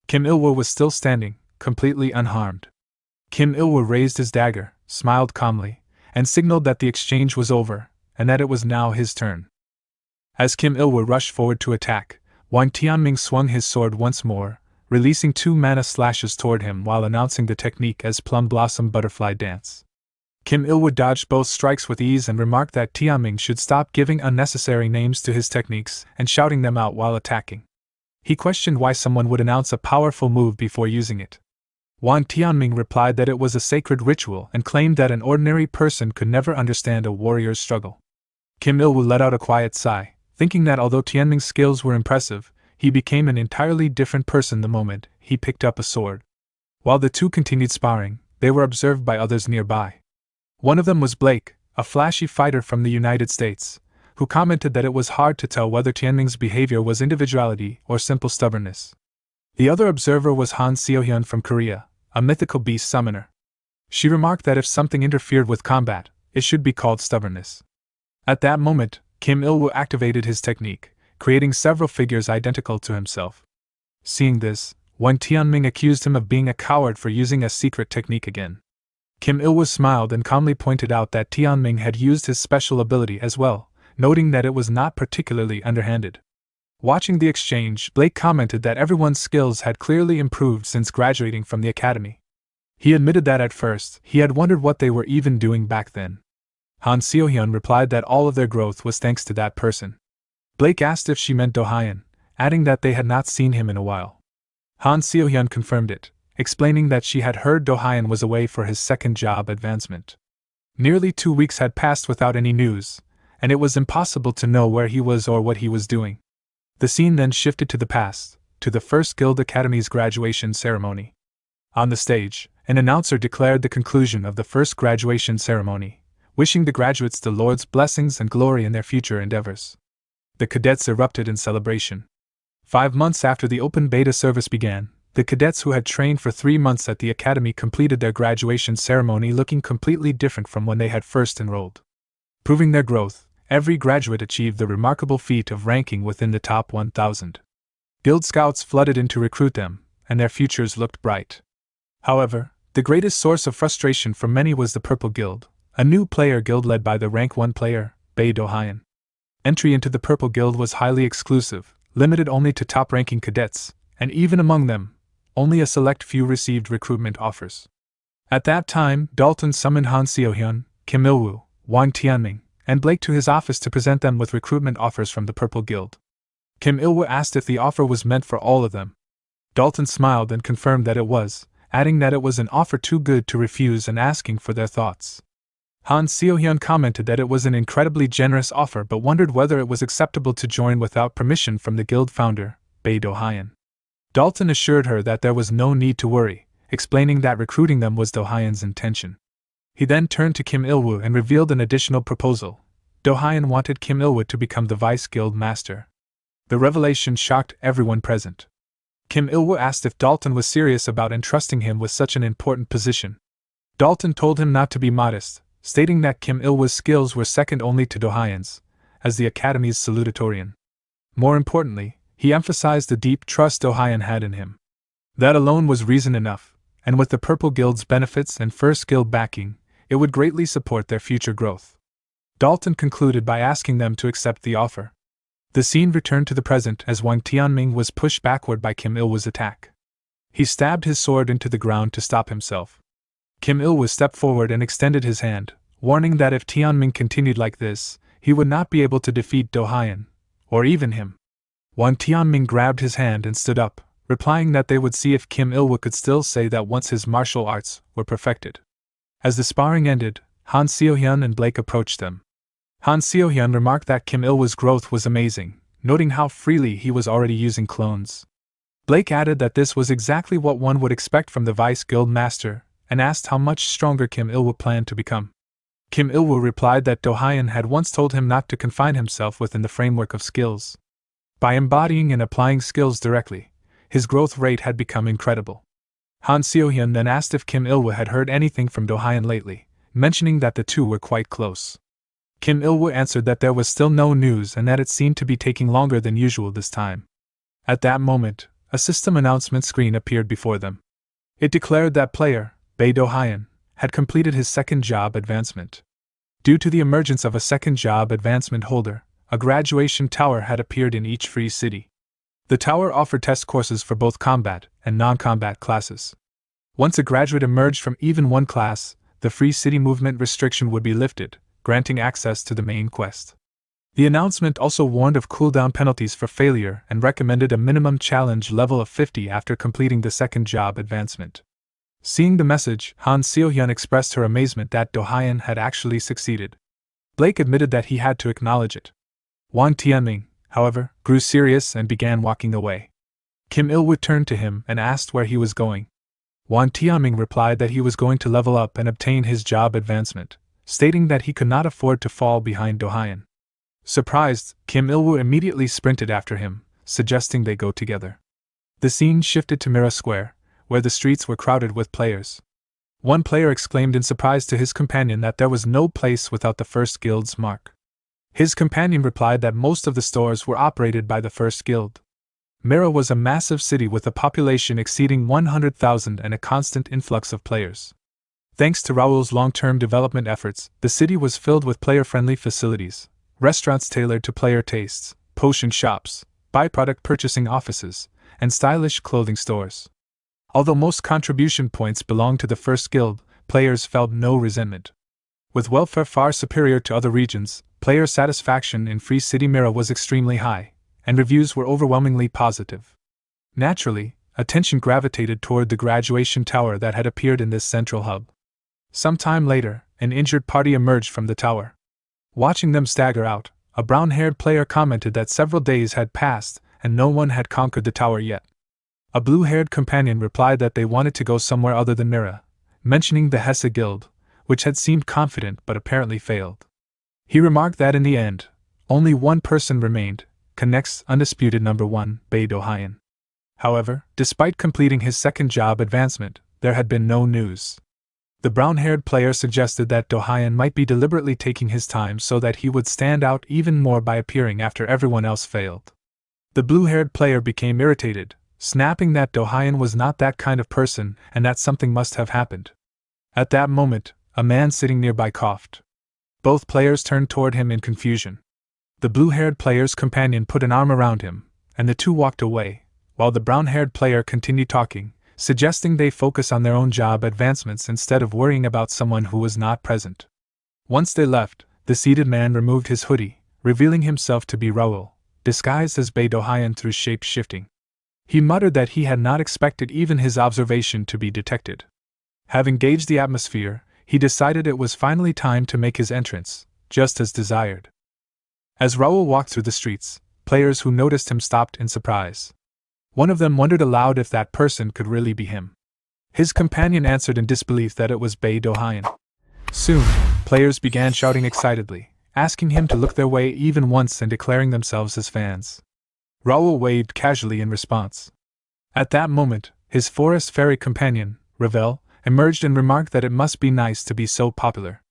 Kim Ilwu was still standing, completely unharmed. Kim Ilwu raised his dagger, smiled calmly, and signaled that the exchange was over, and that it was now his turn. As Kim Ilwu rushed forward to attack, Wang Tianming swung his sword once more, releasing 2 mana slashes toward him while announcing the technique as Plum Blossom Butterfly Dance. Kim Ilwu dodged both strikes with ease and remarked that Tianming should stop giving unnecessary names to his techniques and shouting them out while attacking. He questioned why someone would announce a powerful move before using it. Wang Tianming replied that it was a sacred ritual and claimed that an ordinary person could never understand a warrior's struggle. Kim Ilwu let out a quiet sigh, thinking that although Tianming's skills were impressive, he became an entirely different person the moment he picked up a sword. While the two continued sparring, they were observed by others nearby. One of them was Blake, a flashy fighter from the United States, who commented that it was hard to tell whether Tianming's behavior was individuality or simple stubbornness. The other observer was Han Seohyun from Korea, a mythical beast summoner. She remarked that if something interfered with combat, it should be called stubbornness. At that moment, Kim Ilwu activated his technique, creating several figures identical to himself. Seeing this, Wang Tianming accused him of being a coward for using a secret technique again. Kim Ilwu smiled and calmly pointed out that Tianming had used his special ability as well, noting that it was not particularly underhanded. Watching the exchange, Blake commented that everyone's skills had clearly improved since graduating from the academy. He admitted that at first, he had wondered what they were even doing back then. Han Seohyun replied that all of their growth was thanks to that person. Blake asked if she meant Do-hyun, adding that they had not seen him in a while. Han Seohyun confirmed it, explaining that she had heard Do-hyun was away for his second job advancement. Nearly 2 weeks had passed without any news, and it was impossible to know where he was or what he was doing. The scene then shifted to the past, to the First Guild Academy's graduation ceremony. On the stage, an announcer declared the conclusion of the first graduation ceremony, wishing the graduates the Lord's blessings and glory in their future endeavors. The cadets erupted in celebration. 5 months after the open beta service began, the cadets who had trained for 3 months at the academy completed their graduation ceremony looking completely different from when they had first enrolled. Proving their growth, every graduate achieved the remarkable feat of ranking within the top 1,000. Guild scouts flooded in to recruit them, and their futures looked bright. However, the greatest source of frustration for many was the Purple Guild, a new player guild led by the rank 1 player, Bae Do-hyun. Entry into the Purple Guild was highly exclusive, limited only to top-ranking cadets, and even among them, only a select few received recruitment offers. At that time, Dalton summoned Han Seohyun, Kim Ilwu, Wang Tianming, and Blake to his office to present them with recruitment offers from the Purple Guild. Kim Ilwu asked if the offer was meant for all of them. Dalton smiled and confirmed that it was, adding that it was an offer too good to refuse and asking for their thoughts. Han Seohyun commented that it was an incredibly generous offer but wondered whether it was acceptable to join without permission from the guild founder, Bae Do-hyun. Dalton assured her that there was no need to worry, explaining that recruiting them was Do-hyun's intention. He then turned to Kim Ilwu and revealed an additional proposal. Do-hyun wanted Kim Ilwu to become the vice guild master. The revelation shocked everyone present. Kim Ilwu asked if Dalton was serious about entrusting him with such an important position. Dalton told him not to be modest, stating that Kim Ilwu's skills were second only to Do-hyun's, as the Academy's salutatorian. More importantly, He emphasized the deep trust Dohyun had in him. That alone was reason enough, and with the Purple Guild's benefits and First Guild backing, it would greatly support their future growth. Dalton concluded by asking them to accept the offer. The scene returned to the present as Wang Tianming was pushed backward by Kim Il-woo's attack. He stabbed his sword into the ground to stop himself. Kim Il-woo stepped forward and extended his hand, warning that if Tianming continued like this, he would not be able to defeat Dohyun, or even him. Wang Tianming grabbed his hand and stood up, replying that they would see if Kim Il-woo could still say that once his martial arts were perfected. As the sparring ended, Han Seohyun and Blake approached them. Han Seohyun remarked that Kim Il-woo's growth was amazing, noting how freely he was already using clones. Blake added that this was exactly what one would expect from the Vice Guild Master, and asked how much stronger Kim Il-woo planned to become. Kim Il-woo replied that Dohyun had once told him not to confine himself within the framework of skills. By embodying and applying skills directly, his growth rate had become incredible. Han Seohyun then asked if Kim Il-woo had heard anything from Dohyun lately, mentioning that the two were quite close. Kim Il-woo answered that there was still no news and that it seemed to be taking longer than usual this time. At that moment, a system announcement screen appeared before them. It declared that player, Bae Dohyun, had completed his second job advancement. Due to the emergence of a second job advancement holder, a graduation tower had appeared in each free city. The tower offered test courses for both combat and non-combat classes. Once a graduate emerged from even one class, the free city movement restriction would be lifted, granting access to the main quest. The announcement also warned of cooldown penalties for failure and recommended a minimum challenge level of 50 after completing the second job advancement. Seeing the message, Han Seohyun expressed her amazement that Dohyun had actually succeeded. Blake admitted that he had to acknowledge it. Wang Tianming, however, grew serious and began walking away. Kim Il-woo turned to him and asked where he was going. Wang Tianming replied that he was going to level up and obtain his job advancement, stating that he could not afford to fall behind Dohyun. Surprised, Kim Il-woo immediately sprinted after him, suggesting they go together. The scene shifted to Mira Square, where the streets were crowded with players. One player exclaimed in surprise to his companion that there was no place without the First Guild's mark. His companion replied that most of the stores were operated by the First Guild. Mira was a massive city with a population exceeding 100,000 and a constant influx of players. Thanks to Raoul's long-term development efforts, the city was filled with player-friendly facilities, restaurants tailored to player tastes, potion shops, byproduct purchasing offices, and stylish clothing stores. Although most contribution points belonged to the First Guild, players felt no resentment. With welfare far superior to other regions, player satisfaction in Free City Mira was extremely high, and reviews were overwhelmingly positive. Naturally, attention gravitated toward the graduation tower that had appeared in this central hub. Some time later, an injured party emerged from the tower. Watching them stagger out, a brown-haired player commented that several days had passed and no one had conquered the tower yet. A blue-haired companion replied that they wanted to go somewhere other than Mira, mentioning the Hesse Guild, which had seemed confident but apparently failed. He remarked that in the end, only one person remained, Connect's undisputed number 1, Bae Dohyun. However, despite completing his second job advancement, there had been no news. The brown-haired player suggested that Dohyun might be deliberately taking his time so that he would stand out even more by appearing after everyone else failed. The blue-haired player became irritated, snapping that Dohyun was not that kind of person and that something must have happened. At that moment, a man sitting nearby coughed. Both players turned toward him in confusion. The blue-haired player's companion put an arm around him, and the two walked away, while the brown-haired player continued talking, suggesting they focus on their own job advancements instead of worrying about someone who was not present. Once they left, the seated man removed his hoodie, revealing himself to be Raoul, disguised as Bae Dohyun through shape-shifting. He muttered that he had not expected even his observation to be detected. Having gauged the atmosphere, he decided it was finally time to make his entrance, just as desired. As Raoul walked through the streets, players who noticed him stopped in surprise. One of them wondered aloud if that person could really be him. His companion answered in disbelief that it was Bae Dohyun. Soon, players began shouting excitedly, asking him to look their way even once and declaring themselves as fans. Raoul waved casually in response. At that moment, his forest fairy companion, Ravel, emerged and remarked that it must be nice to be so popular.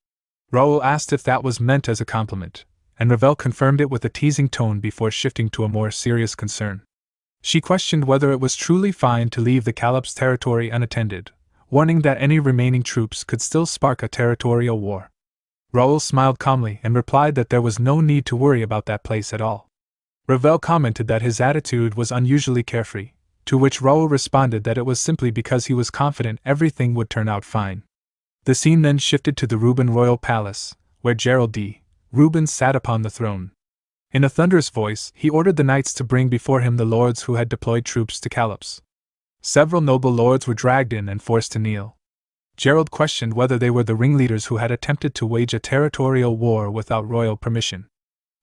Raoul asked if that was meant as a compliment, and Ravel confirmed it with a teasing tone before shifting to a more serious concern. She questioned whether it was truly fine to leave the Calip's territory unattended, warning that any remaining troops could still spark a territorial war. Raoul smiled calmly and replied that there was no need to worry about that place at all. Ravel commented that his attitude was unusually carefree, to which Raoul responded that it was simply because he was confident everything would turn out fine. The scene then shifted to the Reuben Royal Palace, where Gerald D. Reuben sat upon the throne. In a thunderous voice, he ordered the knights to bring before him the lords who had deployed troops to Calops. Several noble lords were dragged in and forced to kneel. Gerald questioned whether they were the ringleaders who had attempted to wage a territorial war without royal permission.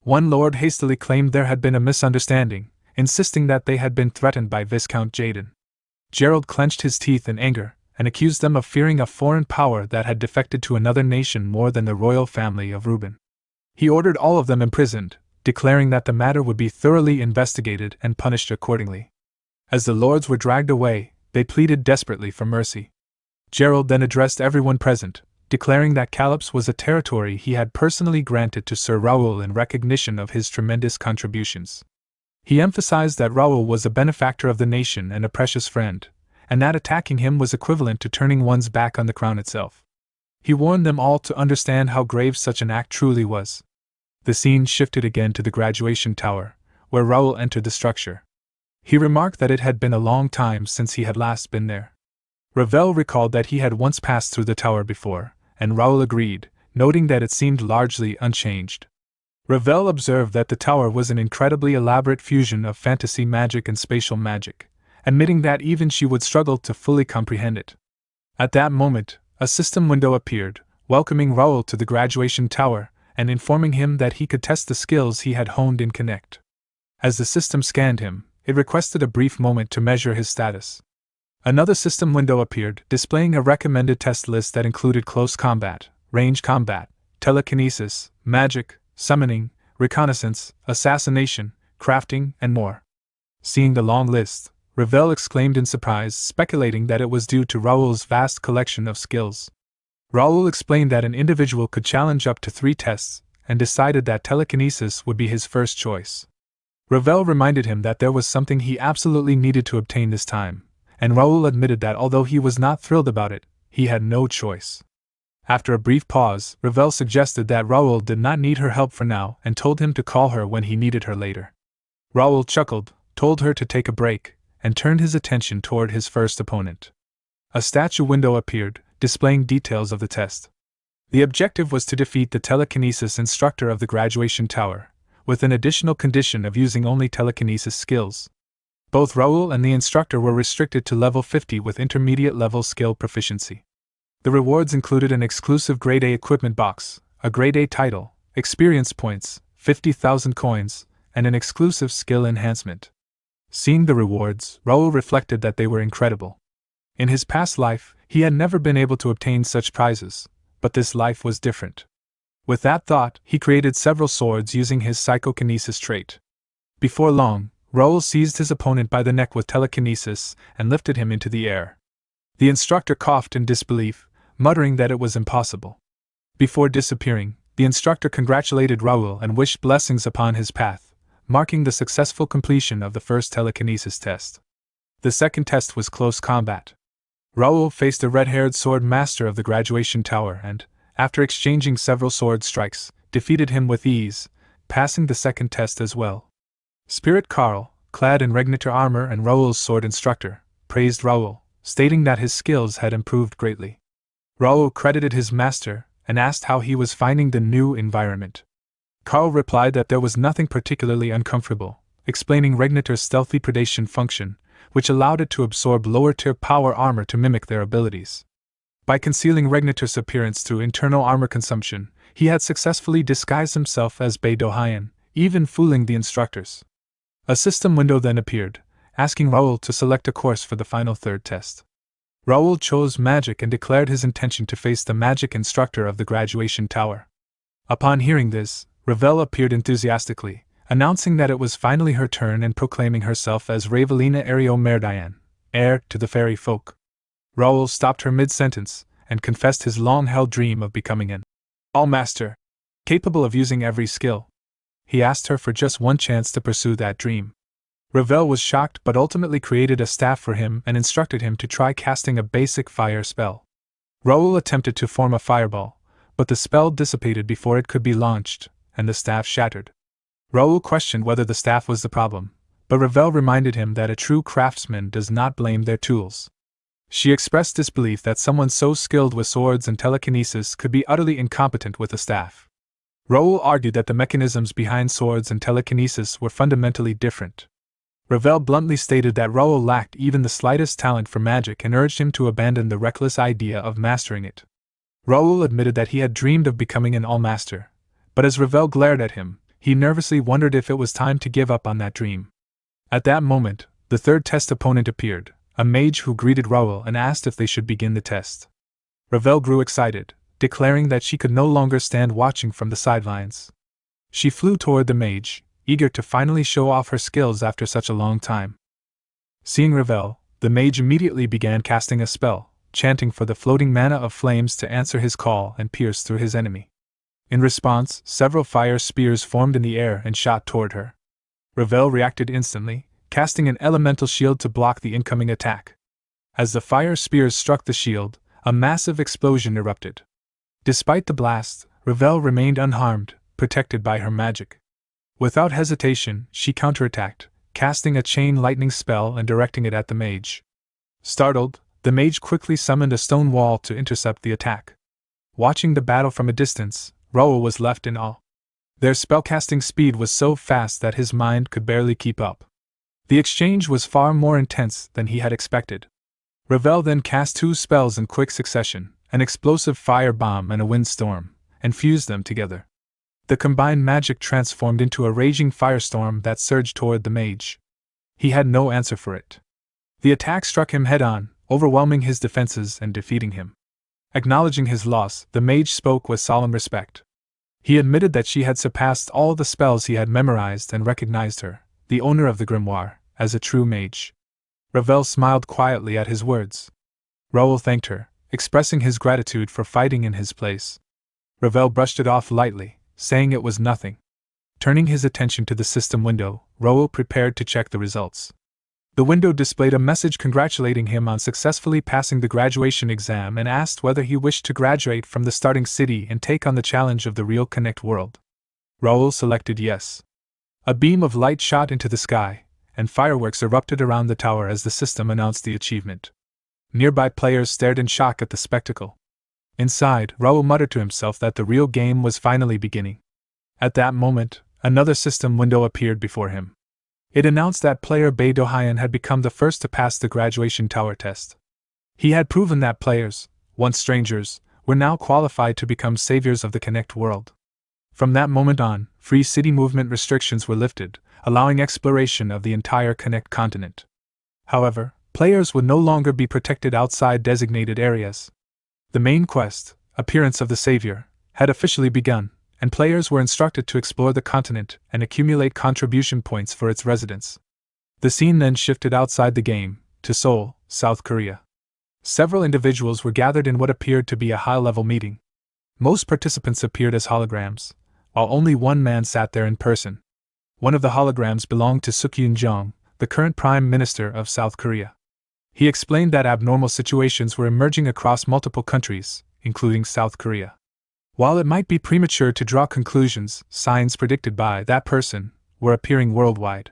One lord hastily claimed there had been a misunderstanding, insisting that they had been threatened by Viscount Jaden. Gerald clenched his teeth in anger, and accused them of fearing a foreign power that had defected to another nation more than the royal family of Reuben. He ordered all of them imprisoned, declaring that the matter would be thoroughly investigated and punished accordingly. As the lords were dragged away, they pleaded desperately for mercy. Gerald then addressed everyone present, declaring that Calops was a territory he had personally granted to Sir Raoul in recognition of his tremendous contributions. He emphasized that Raoul was a benefactor of the nation and a precious friend, and that attacking him was equivalent to turning one's back on the crown itself. He warned them all to understand how grave such an act truly was. The scene shifted again to the graduation tower, where Raoul entered the structure. He remarked that it had been a long time since he had last been there. Ravel recalled that he had once passed through the tower before, and Raoul agreed, noting that it seemed largely unchanged. Ravel observed that the tower was an incredibly elaborate fusion of fantasy magic and spatial magic, admitting that even she would struggle to fully comprehend it. At that moment, a system window appeared, welcoming Raoul to the graduation tower, and informing him that he could test the skills he had honed in Connect. As the system scanned him, it requested a brief moment to measure his status. Another system window appeared, displaying a recommended test list that included close combat, range combat, telekinesis, magic, summoning, reconnaissance, assassination, crafting, and more. Seeing the long list, Ravel exclaimed in surprise, speculating that it was due to Raoul's vast collection of skills. Raoul explained that an individual could challenge up to 3 tests, and decided that telekinesis would be his first choice. Ravel reminded him that there was something he absolutely needed to obtain this time, and Raoul admitted that although he was not thrilled about it, he had no choice. After a brief pause, Ravel suggested that Raoul did not need her help for now and told him to call her when he needed her later. Raoul chuckled, told her to take a break, and turned his attention toward his first opponent. A statue window appeared, displaying details of the test. The objective was to defeat the telekinesis instructor of the graduation tower, with an additional condition of using only telekinesis skills. Both Raoul and the instructor were restricted to level 50 with intermediate level skill proficiency. The rewards included an exclusive Grade A equipment box, a Grade A title, experience points, 50,000 coins, and an exclusive skill enhancement. Seeing the rewards, Raoul reflected that they were incredible. In his past life, he had never been able to obtain such prizes, but this life was different. With that thought, he created several swords using his psychokinesis trait. Before long, Raoul seized his opponent by the neck with telekinesis and lifted him into the air. The instructor coughed in disbelief, muttering that it was impossible. Before disappearing, the instructor congratulated Raoul and wished blessings upon his path, marking the successful completion of the first telekinesis test. The second test was close combat. Raoul faced a red-haired sword master of the graduation tower and, after exchanging several sword strikes, defeated him with ease, passing the second test as well. Spirit Carl, clad in Regnitor armor and Raoul's sword instructor, praised Raoul, stating that his skills had improved greatly. Raoul credited his master and asked how he was finding the new environment. Carl replied that there was nothing particularly uncomfortable, explaining Regnitor's stealthy predation function, which allowed it to absorb lower-tier power armor to mimic their abilities. By concealing Regnitor's appearance through internal armor consumption, he had successfully disguised himself as Beidou Haiyan, even fooling the instructors. A system window then appeared, asking Raoul to select a course for the final third test. Raoul chose magic and declared his intention to face the magic instructor of the graduation tower. Upon hearing this, Ravel appeared enthusiastically, announcing that it was finally her turn and proclaiming herself as Ravelina Ario Merdian, heir to the fairy folk. Raoul stopped her mid-sentence and confessed his long-held dream of becoming an all-master, capable of using every skill. He asked her for just one chance to pursue that dream. Ravel was shocked but ultimately created a staff for him and instructed him to try casting a basic fire spell. Raoul attempted to form a fireball, but the spell dissipated before it could be launched, and the staff shattered. Raoul questioned whether the staff was the problem, but Ravel reminded him that a true craftsman does not blame their tools. She expressed disbelief that someone so skilled with swords and telekinesis could be utterly incompetent with a staff. Raoul argued that the mechanisms behind swords and telekinesis were fundamentally different. Ravel bluntly stated that Raoul lacked even the slightest talent for magic and urged him to abandon the reckless idea of mastering it. Raoul admitted that he had dreamed of becoming an all-master, but as Ravel glared at him, he nervously wondered if it was time to give up on that dream. At that moment, the third test opponent appeared, a mage who greeted Raoul and asked if they should begin the test. Ravel grew excited, declaring that she could no longer stand watching from the sidelines. She flew toward the mage, eager to finally show off her skills after such a long time. Seeing Ravel, the mage immediately began casting a spell, chanting for the floating mana of flames to answer his call and pierce through his enemy. In response, several fire spears formed in the air and shot toward her. Ravel reacted instantly, casting an elemental shield to block the incoming attack. As the fire spears struck the shield, a massive explosion erupted. Despite the blast, Ravel remained unharmed, protected by her magic. Without hesitation, she counterattacked, casting a chain lightning spell and directing it at the mage. Startled, the mage quickly summoned a stone wall to intercept the attack. Watching the battle from a distance, Raoul was left in awe. Their spellcasting speed was so fast that his mind could barely keep up. The exchange was far more intense than he had expected. Ravel then cast two spells in quick succession, an explosive fire bomb and a windstorm, and fused them together. The combined magic transformed into a raging firestorm that surged toward the mage. He had no answer for it. The attack struck him head-on, overwhelming his defenses and defeating him. Acknowledging his loss, the mage spoke with solemn respect. He admitted that she had surpassed all the spells he had memorized and recognized her, the owner of the grimoire, as a true mage. Ravel smiled quietly at his words. Raoul thanked her, expressing his gratitude for fighting in his place. Ravel brushed it off lightly, saying it was nothing. Turning his attention to the system window, Raoul prepared to check the results. The window displayed a message congratulating him on successfully passing the graduation exam and asked whether he wished to graduate from the starting city and take on the challenge of the real Connect world. Raoul selected yes. A beam of light shot into the sky, and fireworks erupted around the tower as the system announced the achievement. Nearby players stared in shock at the spectacle. Inside, Raoul muttered to himself that the real game was finally beginning. At that moment, another system window appeared before him. It announced that player Bei Dohyun had become the first to pass the graduation tower test. He had proven that players, once strangers, were now qualified to become saviors of the Connect world. From that moment on, free city movement restrictions were lifted, allowing exploration of the entire Connect continent. However, players would no longer be protected outside designated areas. The main quest, Appearance of the Savior, had officially begun, and players were instructed to explore the continent and accumulate contribution points for its residents. The scene then shifted outside the game, to Seoul, South Korea. Several individuals were gathered in what appeared to be a high-level meeting. Most participants appeared as holograms, while only one man sat there in person. One of the holograms belonged to Suk-Yoon Jong, the current Prime Minister of South Korea. He explained that abnormal situations were emerging across multiple countries, including South Korea. While it might be premature to draw conclusions, signs predicted by that person were appearing worldwide.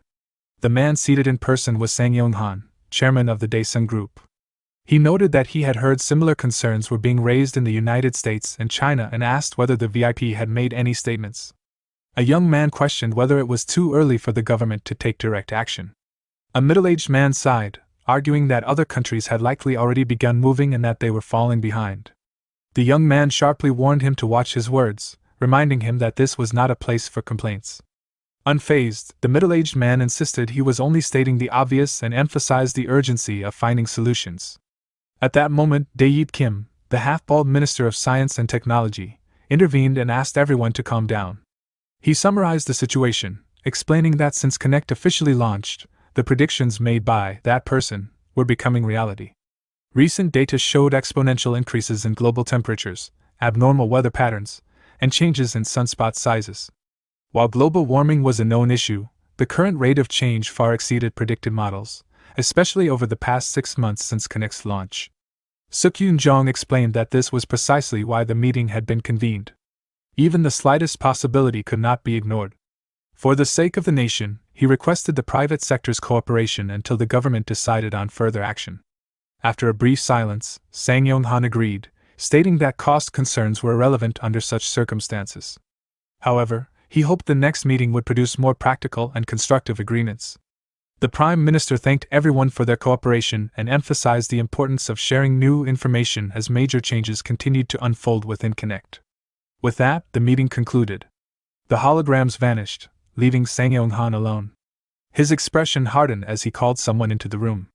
The man seated in person was Sang Yong-han, chairman of the Daesung Group. He noted that he had heard similar concerns were being raised in the United States and China and asked whether the VIP had made any statements. A young man questioned whether it was too early for the government to take direct action. A middle-aged man sighed, arguing that other countries had likely already begun moving and that they were falling behind. The young man sharply warned him to watch his words, reminding him that this was not a place for complaints. Unfazed, the middle-aged man insisted he was only stating the obvious and emphasized the urgency of finding solutions. At that moment, Dae-Yeet Kim, the half-bald Minister of Science and Technology, intervened and asked everyone to calm down. He summarized the situation, explaining that since Connect officially launched, the predictions made by that person were becoming reality. Recent data showed exponential increases in global temperatures, abnormal weather patterns, and changes in sunspot sizes. While global warming was a known issue, The current rate of change far exceeded predicted models, especially over the past 6 months since Connect's launch. Suk-Yoon Jong explained that this was precisely why the meeting had been convened. Even the slightest possibility could not be ignored. For the sake of the nation, he requested the private sector's cooperation until the government decided on further action. After a brief silence, Sang Yong-han agreed, stating that cost concerns were irrelevant under such circumstances. However, he hoped the next meeting would produce more practical and constructive agreements. The Prime Minister thanked everyone for their cooperation and emphasized the importance of sharing new information as major changes continued to unfold within Connect. With that, the meeting concluded. The holograms vanished, leaving Sang Yong-han alone. His expression hardened as he called someone into the room.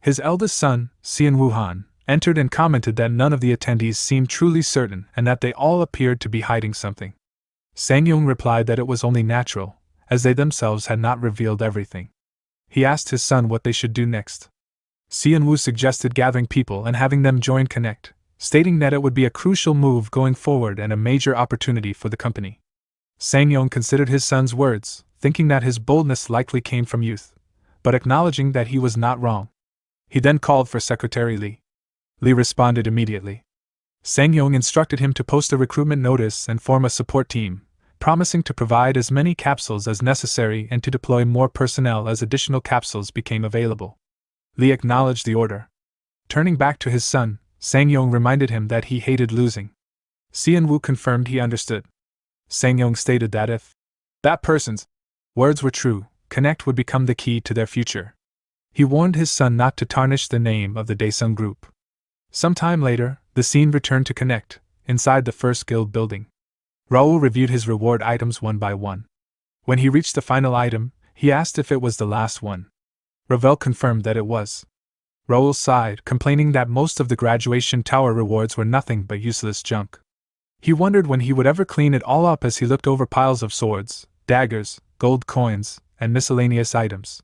His eldest son, Seon Woo-han, entered and commented that none of the attendees seemed truly certain and that they all appeared to be hiding something. Sang Yong replied that it was only natural, as they themselves had not revealed everything. He asked his son what they should do next. Seon Woo suggested gathering people and having them join Connect, stating that it would be a crucial move going forward and a major opportunity for the company. Sang Yong considered his son's words, thinking that his boldness likely came from youth, but acknowledging that he was not wrong. He then called for Secretary Lee. Lee responded immediately. Sang Yong instructed him to post a recruitment notice and form a support team, promising to provide as many capsules as necessary and to deploy more personnel as additional capsules became available. Lee acknowledged the order. Turning back to his son, Sang Yong reminded him that he hated losing. Seon Woo confirmed he understood. Sang Yong stated that if that person's words were true, Connect would become the key to their future. He warned his son not to tarnish the name of the Daesung Group. Some time later, the scene returned to Connect, inside the first guild building. Raoul reviewed his reward items one by one. When he reached the final item, he asked if it was the last one. Ravel confirmed that it was. Raoul sighed, complaining that most of the graduation tower rewards were nothing but useless junk. He wondered when he would ever clean it all up as he looked over piles of swords, daggers, gold coins, and miscellaneous items.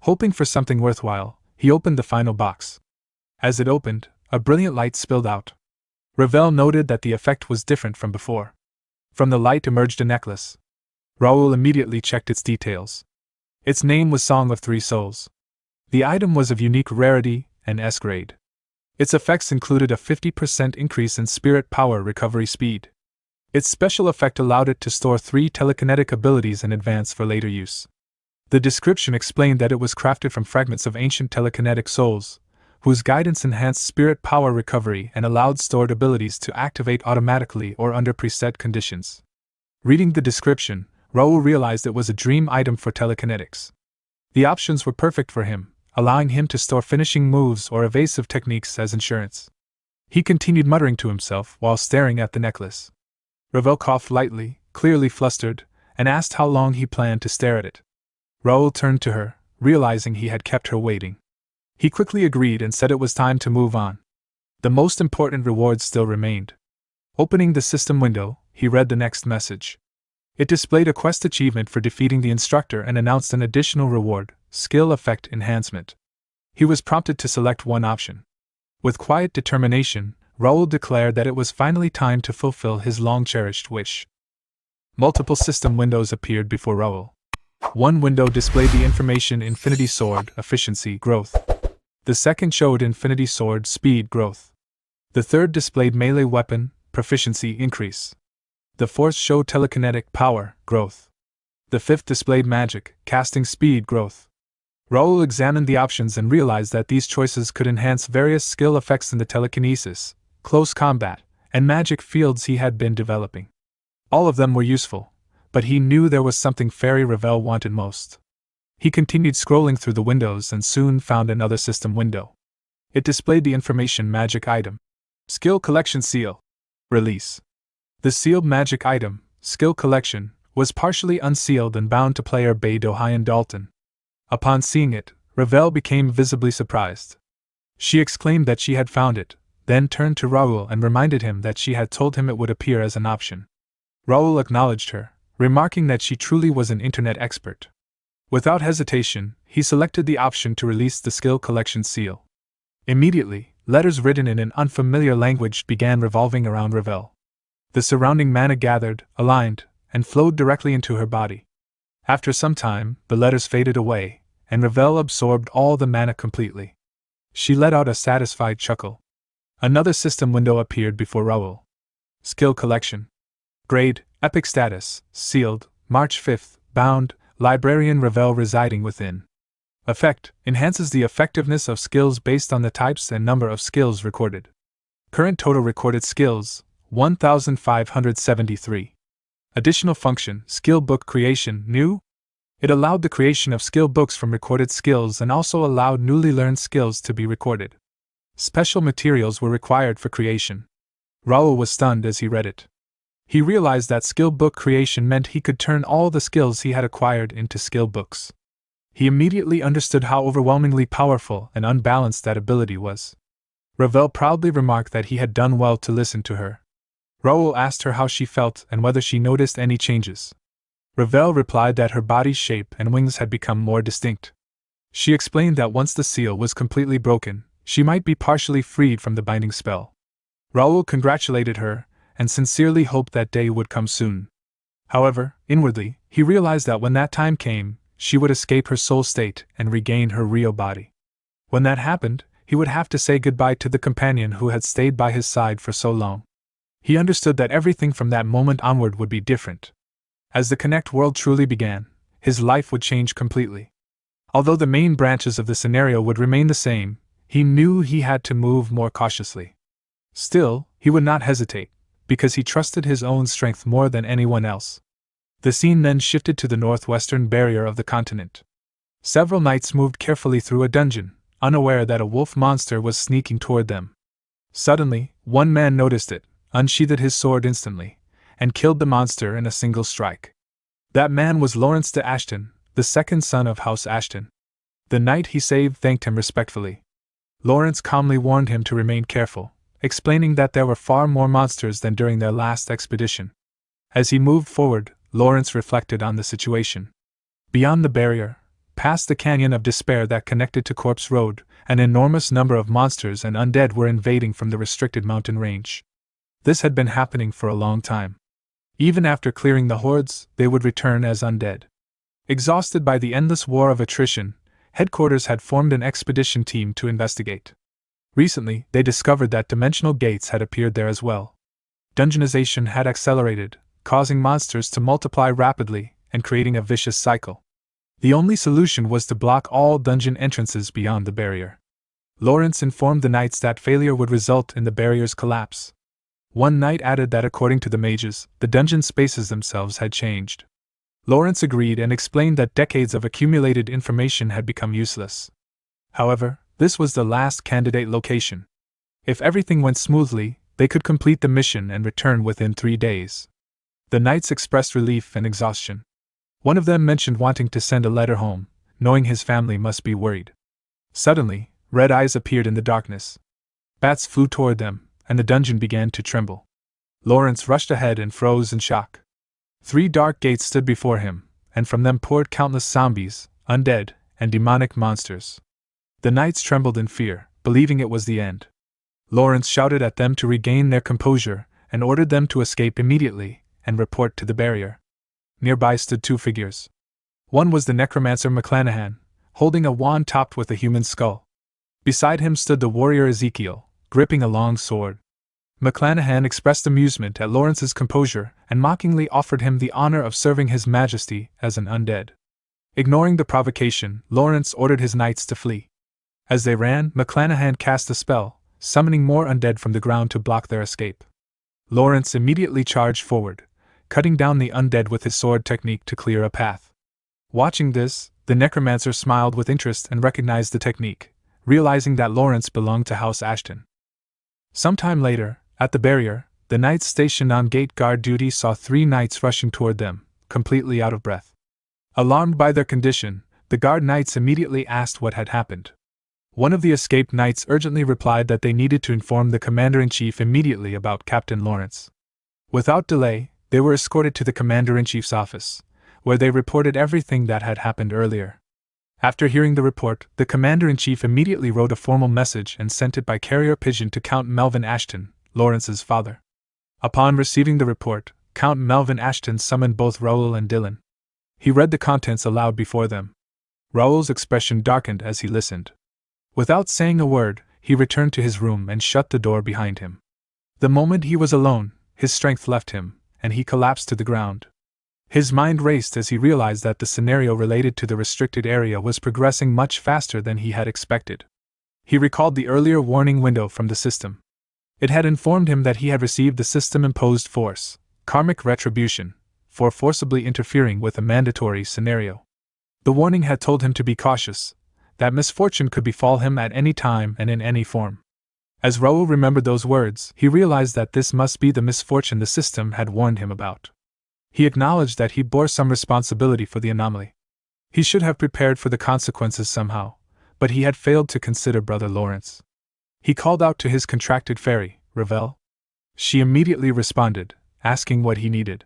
Hoping for something worthwhile, he opened the final box. As it opened, a brilliant light spilled out. Ravel noted that the effect was different from before. From the light emerged a necklace. Raoul immediately checked its details. Its name was Song of Three Souls. The item was of unique rarity and S grade. Its effects included a 50% increase in spirit power recovery speed. Its special effect allowed it to store 3 telekinetic abilities in advance for later use. The description explained that it was crafted from fragments of ancient telekinetic souls, whose guidance enhanced spirit power recovery and allowed stored abilities to activate automatically or under preset conditions. Reading the description, Raoul realized it was a dream item for telekinetics. The options were perfect for him, allowing him to store finishing moves or evasive techniques as insurance. He continued muttering to himself while staring at the necklace. Ravel coughed lightly, clearly flustered, and asked how long he planned to stare at it. Raoul turned to her, realizing he had kept her waiting. He quickly agreed and said it was time to move on. The most important rewards still remained. Opening the system window, he read the next message. It displayed a quest achievement for defeating the instructor and announced an additional reward, skill effect enhancement. He was prompted to select one option. With quiet determination, Raoul declared that it was finally time to fulfill his long-cherished wish. Multiple system windows appeared before Raoul. One window displayed the information Infinity Sword efficiency growth. The second showed Infinity Sword speed growth. The third displayed melee weapon proficiency increase. The fourth showed telekinetic power growth. The fifth displayed magic casting speed growth. Raoul examined the options and realized that these choices could enhance various skill effects in the telekinesis, close combat, and magic fields he had been developing. All of them were useful, but he knew there was something Fairy Ravel wanted most. He continued scrolling through the windows and soon found another system window. It displayed the information magic item. Skill Collection Seal. Release. The sealed magic item, Skill Collection, was partially unsealed and bound to player Bae Do-hyun Dalton. Upon seeing it, Ravel became visibly surprised. She exclaimed that she had found it, then turned to Raoul and reminded him that she had told him it would appear as an option. Raoul acknowledged her, remarking that she truly was an internet expert. Without hesitation, he selected the option to release the Skill Collection seal. Immediately, letters written in an unfamiliar language began revolving around Ravel. The surrounding mana gathered, aligned, and flowed directly into her body. After some time, the letters faded away, and Ravel absorbed all the mana completely. She let out a satisfied chuckle. Another system window appeared before Raoul. Skill collection. Grade, Epic status, sealed, March 5th, bound, Librarian Ravel residing within. Effect, enhances the effectiveness of skills based on the types and number of skills recorded. Current total recorded skills, 1,573. Additional function, skill book creation, new. It allowed the creation of skill books from recorded skills and also allowed newly learned skills to be recorded. Special materials were required for creation. Raoul was stunned as he read it. He realized that skill book creation meant he could turn all the skills he had acquired into skill books. He immediately understood how overwhelmingly powerful and unbalanced that ability was. Ravel proudly remarked that he had done well to listen to her. Raoul asked her how she felt and whether she noticed any changes. Ravel replied that her body's shape and wings had become more distinct. She explained that once the seal was completely broken, she might be partially freed from the binding spell. Raoul congratulated her, and sincerely hoped that day would come soon. However, inwardly, he realized that when that time came, she would escape her soul state and regain her real body. When that happened, he would have to say goodbye to the companion who had stayed by his side for so long. He understood that everything from that moment onward would be different. As the Connect world truly began, his life would change completely. Although the main branches of the scenario would remain the same, he knew he had to move more cautiously. Still, he would not hesitate, because he trusted his own strength more than anyone else. The scene then shifted to the northwestern barrier of the continent. Several knights moved carefully through a dungeon, unaware that a wolf monster was sneaking toward them. Suddenly, one man noticed it, unsheathed his sword instantly, and killed the monster in a single strike. That man was Lawrence de Ashton, the second son of House Ashton. The knight he saved thanked him respectfully. Lawrence calmly warned him to remain careful, explaining that there were far more monsters than during their last expedition. As he moved forward, Lawrence reflected on the situation. Beyond the barrier, past the canyon of despair that connected to Corpse Road, an enormous number of monsters and undead were invading from the restricted mountain range. This had been happening for a long time. Even after clearing the hordes, they would return as undead. Exhausted by the endless war of attrition, headquarters had formed an expedition team to investigate. Recently, they discovered that dimensional gates had appeared there as well. Dungeonization had accelerated, causing monsters to multiply rapidly and creating a vicious cycle. The only solution was to block all dungeon entrances beyond the barrier. Lawrence informed the knights that failure would result in the barrier's collapse. One knight added that according to the mages, the dungeon spaces themselves had changed. Lawrence agreed and explained that decades of accumulated information had become useless. However, this was the last candidate location. If everything went smoothly, they could complete the mission and return within 3 days. The knights expressed relief and exhaustion. One of them mentioned wanting to send a letter home, knowing his family must be worried. Suddenly, red eyes appeared in the darkness. Bats flew toward them, and the dungeon began to tremble. Lawrence rushed ahead and froze in shock. 3 dark gates stood before him, and from them poured countless zombies, undead, and demonic monsters. The knights trembled in fear, believing it was the end. Lawrence shouted at them to regain their composure, and ordered them to escape immediately and report to the barrier. Nearby stood 2 figures. One was the necromancer McClanahan, holding a wand topped with a human skull. Beside him stood the warrior Ezekiel, gripping a long sword. McClanahan expressed amusement at Lawrence's composure and mockingly offered him the honor of serving His Majesty as an undead. Ignoring the provocation, Lawrence ordered his knights to flee. As they ran, McClanahan cast a spell, summoning more undead from the ground to block their escape. Lawrence immediately charged forward, cutting down the undead with his sword technique to clear a path. Watching this, the necromancer smiled with interest and recognized the technique, realizing that Lawrence belonged to House Ashton. Sometime later, at the barrier, the knights stationed on gate guard duty saw 3 knights rushing toward them, completely out of breath. Alarmed by their condition, the guard knights immediately asked what had happened. One of the escaped knights urgently replied that they needed to inform the commander-in-chief immediately about Captain Lawrence. Without delay, they were escorted to the commander-in-chief's office, where they reported everything that had happened earlier. After hearing the report, the commander-in-chief immediately wrote a formal message and sent it by carrier pigeon to Count Melvin Ashton, Lawrence's father. Upon receiving the report, Count Melvin Ashton summoned both Raoul and Dylan. He read the contents aloud before them. Raoul's expression darkened as he listened. Without saying a word, he returned to his room and shut the door behind him. The moment he was alone, his strength left him, and he collapsed to the ground. His mind raced as he realized that the scenario related to the restricted area was progressing much faster than he had expected. He recalled the earlier warning window from the system. It had informed him that he had received the system-imposed force, karmic retribution, for forcibly interfering with a mandatory scenario. The warning had told him to be cautious, that misfortune could befall him at any time and in any form. As Raoul remembered those words, he realized that this must be the misfortune the system had warned him about. He acknowledged that he bore some responsibility for the anomaly. He should have prepared for the consequences somehow, but he had failed to consider Brother Lawrence. He called out to his contracted fairy, Ravel. She immediately responded, asking what he needed.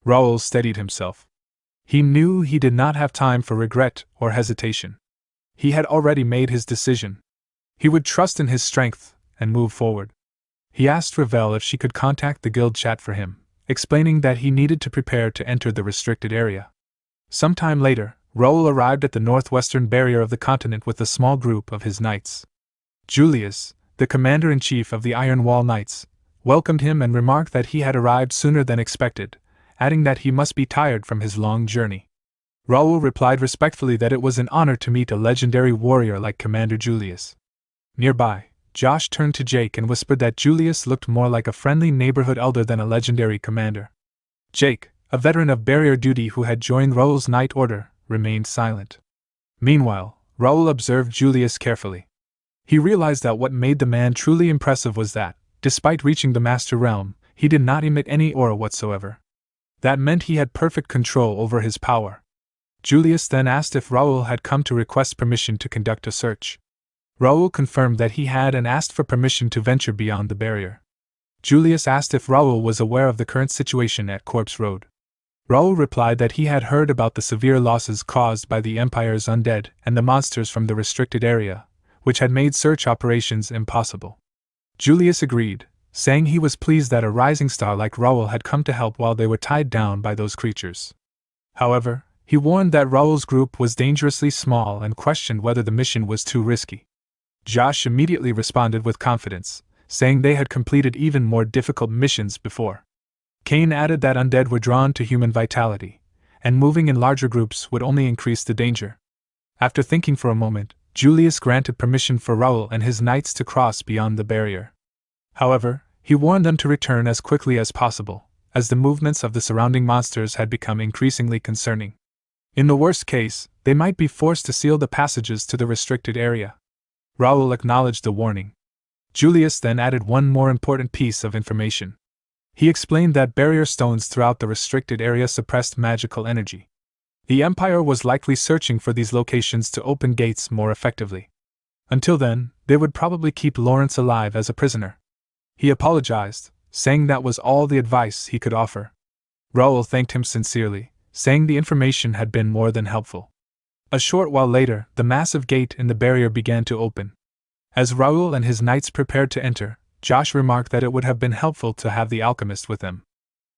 Raoul steadied himself. He knew he did not have time for regret or hesitation. He had already made his decision. He would trust in his strength and move forward. He asked Ravel if she could contact the guild chat for him, explaining that he needed to prepare to enter the restricted area. Sometime later, Raoul arrived at the northwestern barrier of the continent with a small group of his knights. Julius, the commander-in-chief of the Iron Wall Knights, welcomed him and remarked that he had arrived sooner than expected, adding that he must be tired from his long journey. Raoul replied respectfully that it was an honor to meet a legendary warrior like Commander Julius. Nearby, Josh turned to Jake and whispered that Julius looked more like a friendly neighborhood elder than a legendary commander. Jake, a veteran of barrier duty who had joined Raoul's Knight Order, remained silent. Meanwhile, Raoul observed Julius carefully. He realized that what made the man truly impressive was that, despite reaching the Master Realm, he did not emit any aura whatsoever. That meant he had perfect control over his power. Julius then asked if Raoul had come to request permission to conduct a search. Raoul confirmed that he had and asked for permission to venture beyond the barrier. Julius asked if Raoul was aware of the current situation at Corpse Road. Raoul replied that he had heard about the severe losses caused by the Empire's undead and the monsters from the restricted area, which had made search operations impossible. Julius agreed, saying he was pleased that a rising star like Raoul had come to help while they were tied down by those creatures. However, he warned that Raoul's group was dangerously small and questioned whether the mission was too risky. Josh immediately responded with confidence, saying they had completed even more difficult missions before. Kane added that undead were drawn to human vitality, and moving in larger groups would only increase the danger. After thinking for a moment, Julius granted permission for Raoul and his knights to cross beyond the barrier. However, he warned them to return as quickly as possible, as the movements of the surrounding monsters had become increasingly concerning. In the worst case, they might be forced to seal the passages to the restricted area. Raoul acknowledged the warning. Julius then added one more important piece of information. He explained that barrier stones throughout the restricted area suppressed magical energy. The Empire was likely searching for these locations to open gates more effectively. Until then, they would probably keep Lawrence alive as a prisoner. He apologized, saying that was all the advice he could offer. Raoul thanked him sincerely, saying the information had been more than helpful. A short while later, the massive gate in the barrier began to open. As Raoul and his knights prepared to enter, Josh remarked that it would have been helpful to have the alchemist with them.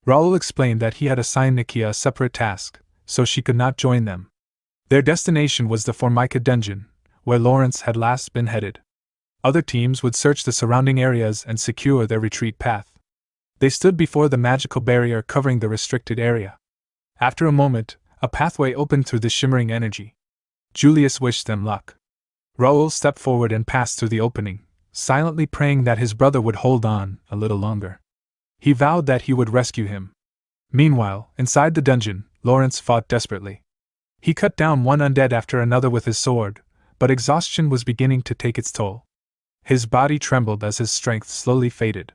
Raoul explained that he had assigned Nikia a separate task, so she could not join them. Their destination was the Formica dungeon, where Lawrence had last been headed. Other teams would search the surrounding areas and secure their retreat path. They stood before the magical barrier covering the restricted area. After a moment, a pathway opened through the shimmering energy. Julius wished them luck. Raoul stepped forward and passed through the opening, silently praying that his brother would hold on a little longer. He vowed that he would rescue him. Meanwhile, inside the dungeon, Lawrence fought desperately. He cut down one undead after another with his sword, but exhaustion was beginning to take its toll. His body trembled as his strength slowly faded.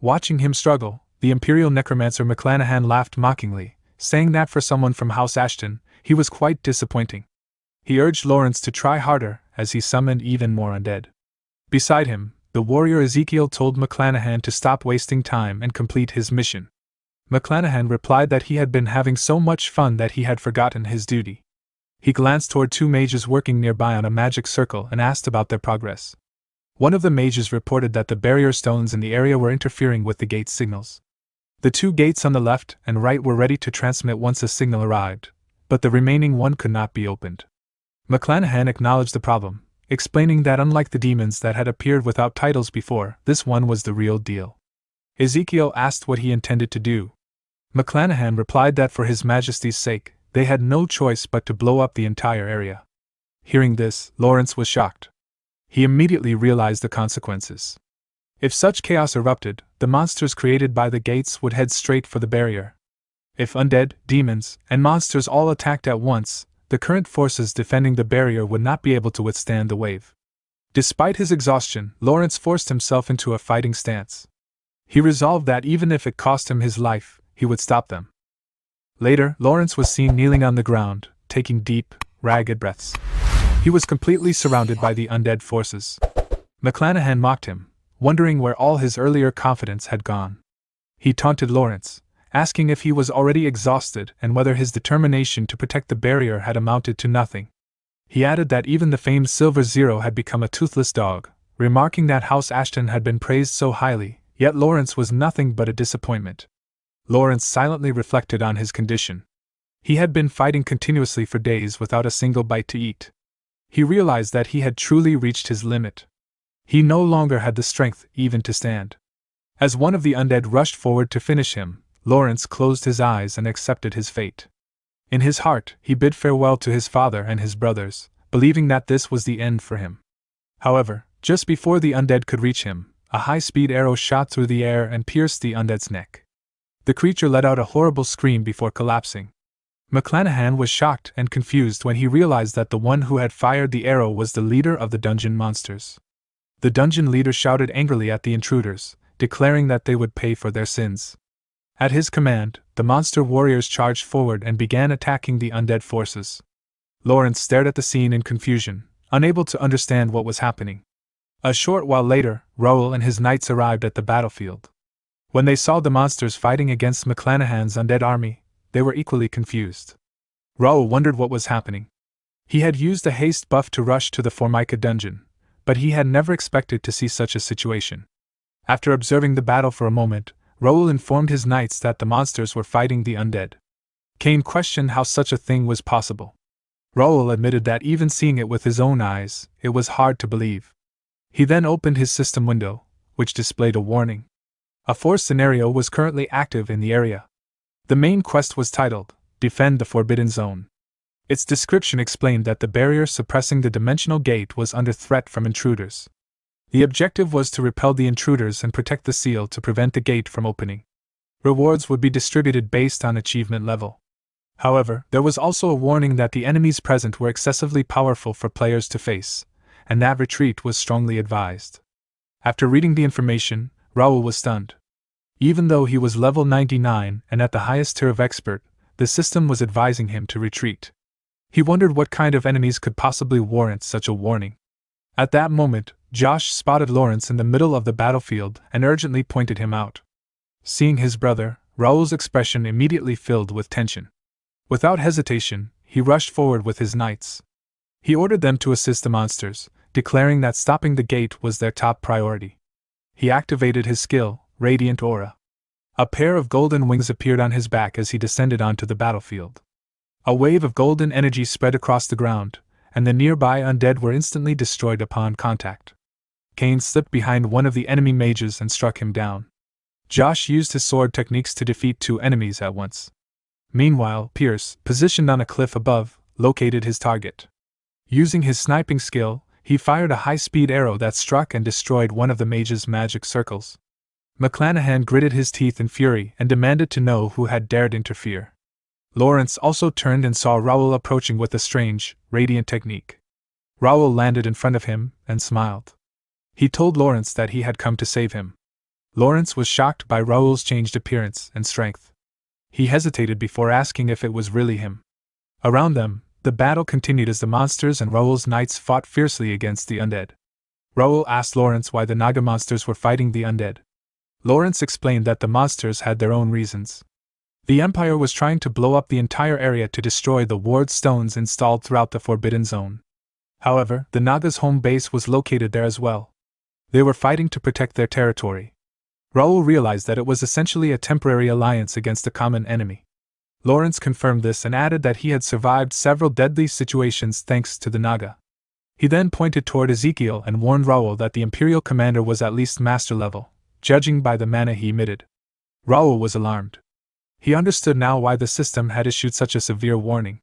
Watching him struggle, the Imperial Necromancer McClanahan laughed mockingly, saying that for someone from House Ashton, he was quite disappointing. He urged Lawrence to try harder as he summoned even more undead. Beside him, the warrior Ezekiel told McClanahan to stop wasting time and complete his mission. McClanahan replied that he had been having so much fun that he had forgotten his duty. He glanced toward two mages working nearby on a magic circle and asked about their progress. One of the mages reported that the barrier stones in the area were interfering with the gate signals. The two gates on the left and right were ready to transmit once a signal arrived, but the remaining one could not be opened. McClanahan acknowledged the problem, explaining that unlike the demons that had appeared without titles before, this one was the real deal. Ezekiel asked what he intended to do. McClanahan replied that for His Majesty's sake, they had no choice but to blow up the entire area. Hearing this, Lawrence was shocked. He immediately realized the consequences. If such chaos erupted, the monsters created by the gates would head straight for the barrier. If undead, demons, and monsters all attacked at once, the current forces defending the barrier would not be able to withstand the wave. Despite his exhaustion, Lawrence forced himself into a fighting stance. He resolved that even if it cost him his life, he would stop them. Later, Lawrence was seen kneeling on the ground, taking deep, ragged breaths. He was completely surrounded by the undead forces. McClanahan mocked him, wondering where all his earlier confidence had gone. He taunted Lawrence, asking if he was already exhausted and whether his determination to protect the barrier had amounted to nothing. He added that even the famed Silver Zero had become a toothless dog, remarking that House Ashton had been praised so highly, yet Lawrence was nothing but a disappointment. Lawrence silently reflected on his condition. He had been fighting continuously for days without a single bite to eat. He realized that he had truly reached his limit. He no longer had the strength even to stand. As one of the undead rushed forward to finish him, Lawrence closed his eyes and accepted his fate. In his heart, he bid farewell to his father and his brothers, believing that this was the end for him. However, just before the undead could reach him, a high-speed arrow shot through the air and pierced the undead's neck. The creature let out a horrible scream before collapsing. McClanahan was shocked and confused when he realized that the one who had fired the arrow was the leader of the dungeon monsters. The dungeon leader shouted angrily at the intruders, declaring that they would pay for their sins. At his command, the monster warriors charged forward and began attacking the undead forces. Lawrence stared at the scene in confusion, unable to understand what was happening. A short while later, Raoul and his knights arrived at the battlefield. When they saw the monsters fighting against McClanahan's undead army, they were equally confused. Raoul wondered what was happening. He had used a haste buff to rush to the Formica dungeon, but he had never expected to see such a situation. After observing the battle for a moment, Raoul informed his knights that the monsters were fighting the undead. Cain questioned how such a thing was possible. Raoul admitted that even seeing it with his own eyes, it was hard to believe. He then opened his system window, which displayed a warning. A force scenario was currently active in the area. The main quest was titled, Defend the Forbidden Zone. Its description explained that the barrier suppressing the dimensional gate was under threat from intruders. The objective was to repel the intruders and protect the seal to prevent the gate from opening. Rewards would be distributed based on achievement level. However, there was also a warning that the enemies present were excessively powerful for players to face, and that retreat was strongly advised. After reading the information, Raoul was stunned. Even though he was level 99 and at the highest tier of expert, the system was advising him to retreat. He wondered what kind of enemies could possibly warrant such a warning. At that moment, Josh spotted Lawrence in the middle of the battlefield and urgently pointed him out. Seeing his brother, Raoul's expression immediately filled with tension. Without hesitation, he rushed forward with his knights. He ordered them to assist the monsters, declaring that stopping the gate was their top priority. He activated his skill, Radiant Aura. A pair of golden wings appeared on his back as he descended onto the battlefield. A wave of golden energy spread across the ground, and the nearby undead were instantly destroyed upon contact. Cain slipped behind one of the enemy mages and struck him down. Josh used his sword techniques to defeat two enemies at once. Meanwhile, Pierce, positioned on a cliff above, located his target. Using his sniping skill, he fired a high-speed arrow that struck and destroyed one of the mage's magic circles. McClanahan gritted his teeth in fury and demanded to know who had dared interfere. Lawrence also turned and saw Raoul approaching with a strange, radiant technique. Raoul landed in front of him and smiled. He told Lawrence that he had come to save him. Lawrence was shocked by Raoul's changed appearance and strength. He hesitated before asking if it was really him. Around them, the battle continued as the monsters and Raoul's knights fought fiercely against the undead. Raoul asked Lawrence why the Naga monsters were fighting the undead. Lawrence explained that the monsters had their own reasons. The Empire was trying to blow up the entire area to destroy the ward stones installed throughout the Forbidden Zone. However, the Naga's home base was located there as well. They were fighting to protect their territory. Raoul realized that it was essentially a temporary alliance against a common enemy. Lawrence confirmed this and added that he had survived several deadly situations thanks to the Naga. He then pointed toward Ezekiel and warned Raoul that the Imperial commander was at least master level, judging by the mana he emitted. Raoul was alarmed. He understood now why the system had issued such a severe warning.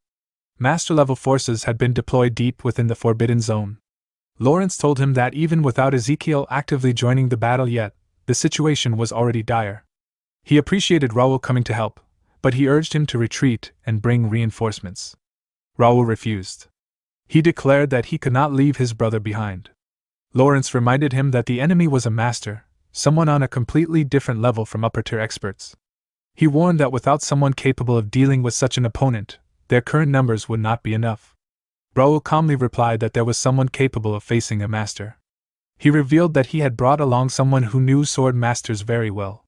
Master-level forces had been deployed deep within the Forbidden Zone. Lawrence told him that even without Ezekiel actively joining the battle yet, the situation was already dire. He appreciated Raoul coming to help, but he urged him to retreat and bring reinforcements. Raoul refused. He declared that he could not leave his brother behind. Lawrence reminded him that the enemy was a master, someone on a completely different level from upper-tier experts. He warned that without someone capable of dealing with such an opponent, their current numbers would not be enough. Raoul calmly replied that there was someone capable of facing a master. He revealed that he had brought along someone who knew sword masters very well.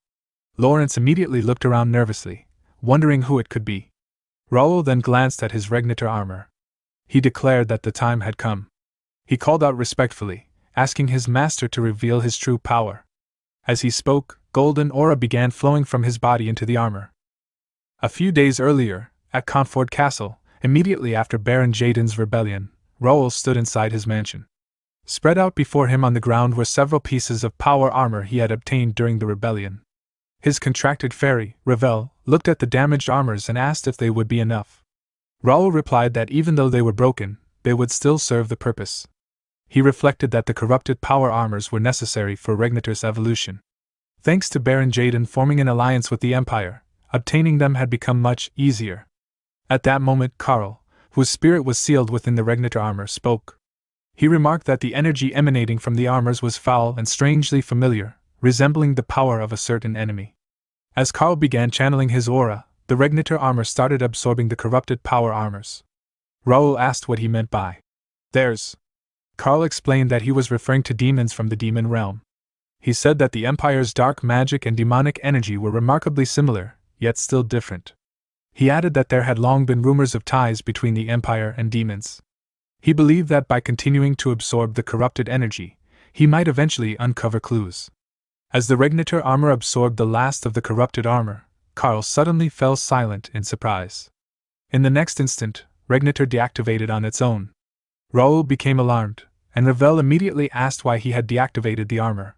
Lawrence immediately looked around nervously, wondering who it could be. Raoul then glanced at his regnator armor. He declared that the time had come. He called out respectfully, asking his master to reveal his true power. As he spoke, golden aura began flowing from his body into the armor. A few days earlier, at Conford Castle, immediately after Baron Jaden's rebellion, Raoul stood inside his mansion. Spread out before him on the ground were several pieces of power armor he had obtained during the rebellion. His contracted fairy, Ravel, looked at the damaged armors and asked if they would be enough. Raoul replied that even though they were broken, they would still serve the purpose. He reflected that the corrupted power armors were necessary for Regnator's evolution. Thanks to Baron Jaden forming an alliance with the Empire, obtaining them had become much easier. At that moment Karl, whose spirit was sealed within the Regnator armor, spoke. He remarked that the energy emanating from the armors was foul and strangely familiar, resembling the power of a certain enemy. As Karl began channeling his aura, the Regnator armor started absorbing the corrupted power armors. Raoul asked what he meant by theirs. Karl explained that he was referring to demons from the demon realm. He said that the Empire's dark magic and demonic energy were remarkably similar, yet still different. He added that there had long been rumors of ties between the Empire and demons. He believed that by continuing to absorb the corrupted energy, he might eventually uncover clues. As the Regnator armor absorbed the last of the corrupted armor, Karl suddenly fell silent in surprise. In the next instant, Regnator deactivated on its own. Raoul became alarmed, and Ravel immediately asked why he had deactivated the armor.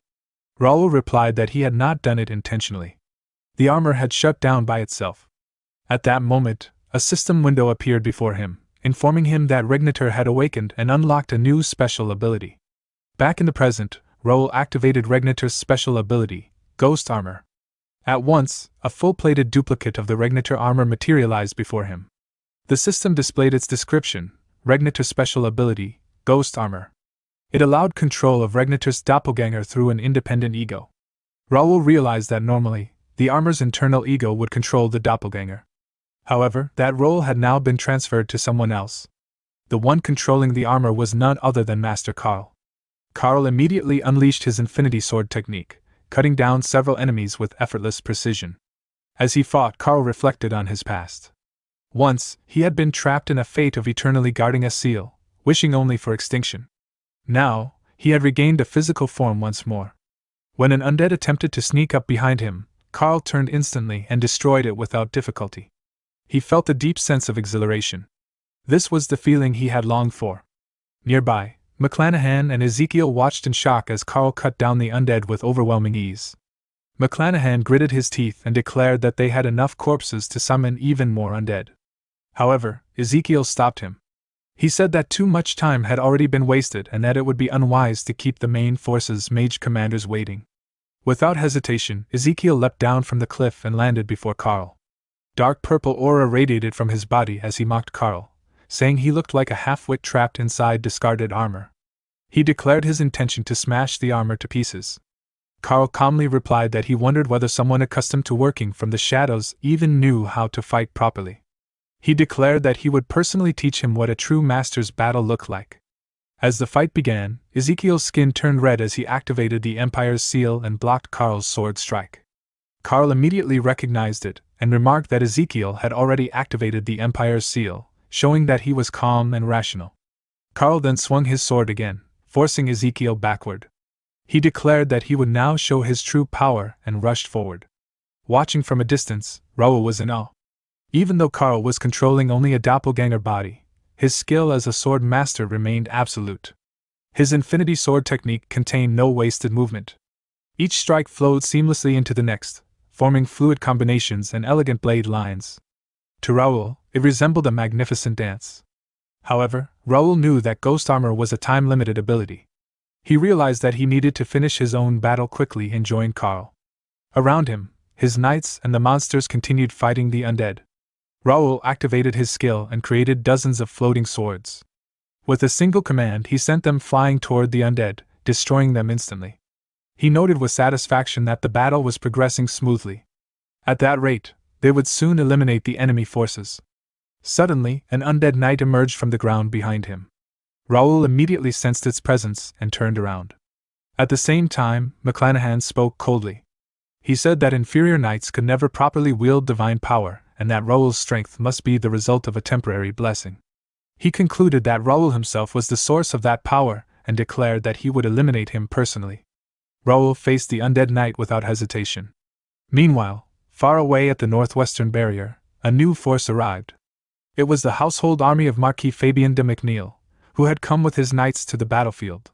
Raoul replied that he had not done it intentionally. The armor had shut down by itself. At that moment, a system window appeared before him, informing him that Regnator had awakened and unlocked a new special ability. Back in the present, Raoul activated Regnator's special ability, Ghost Armor. At once, a full-plated duplicate of the Regnator armor materialized before him. The system displayed its description, Regnator's special ability, Ghost Armor. It allowed control of Regnator's doppelganger through an independent ego. Raoul realized that normally, the armor's internal ego would control the doppelganger. However, that role had now been transferred to someone else. The one controlling the armor was none other than Master Karl. Karl immediately unleashed his Infinity Sword technique, cutting down several enemies with effortless precision. As he fought, Karl reflected on his past. Once, he had been trapped in a fate of eternally guarding a seal, wishing only for extinction. Now, he had regained a physical form once more. When an undead attempted to sneak up behind him, Karl turned instantly and destroyed it without difficulty. He felt a deep sense of exhilaration. This was the feeling he had longed for. Nearby, McClanahan and Ezekiel watched in shock as Karl cut down the undead with overwhelming ease. McClanahan gritted his teeth and declared that they had enough corpses to summon even more undead. However, Ezekiel stopped him. He said that too much time had already been wasted and that it would be unwise to keep the main force's mage commanders waiting. Without hesitation, Ezekiel leapt down from the cliff and landed before Karl. Dark purple aura radiated from his body as he mocked Karl, saying he looked like a half-wit trapped inside discarded armor. He declared his intention to smash the armor to pieces. Karl calmly replied that he wondered whether someone accustomed to working from the shadows even knew how to fight properly. He declared that he would personally teach him what a true master's battle looked like. As the fight began, Ezekiel's skin turned red as he activated the Empire's seal and blocked Karl's sword strike. Karl immediately recognized it, and remarked that Ezekiel had already activated the Empire's seal, showing that he was calm and rational. Karl then swung his sword again, forcing Ezekiel backward. He declared that he would now show his true power and rushed forward. Watching from a distance, Raoul was in awe. Even though Carl was controlling only a doppelganger body, his skill as a sword master remained absolute. His infinity sword technique contained no wasted movement. Each strike flowed seamlessly into the next, forming fluid combinations and elegant blade lines. To Raoul, it resembled a magnificent dance. However, Raoul knew that ghost armor was a time-limited ability. He realized that he needed to finish his own battle quickly and join Carl. Around him, his knights and the monsters continued fighting the undead. Raoul activated his skill and created dozens of floating swords. With a single command, he sent them flying toward the undead, destroying them instantly. He noted with satisfaction that the battle was progressing smoothly. At that rate, they would soon eliminate the enemy forces. Suddenly, an undead knight emerged from the ground behind him. Raoul immediately sensed its presence and turned around. At the same time, McClanahan spoke coldly. He said that inferior knights could never properly wield divine power, and that Raoul's strength must be the result of a temporary blessing. He concluded that Raoul himself was the source of that power and declared that he would eliminate him personally. Raoul faced the undead knight without hesitation. Meanwhile, far away at the northwestern barrier, a new force arrived. It was the household army of Marquis Fabien de McNeil, who had come with his knights to the battlefield.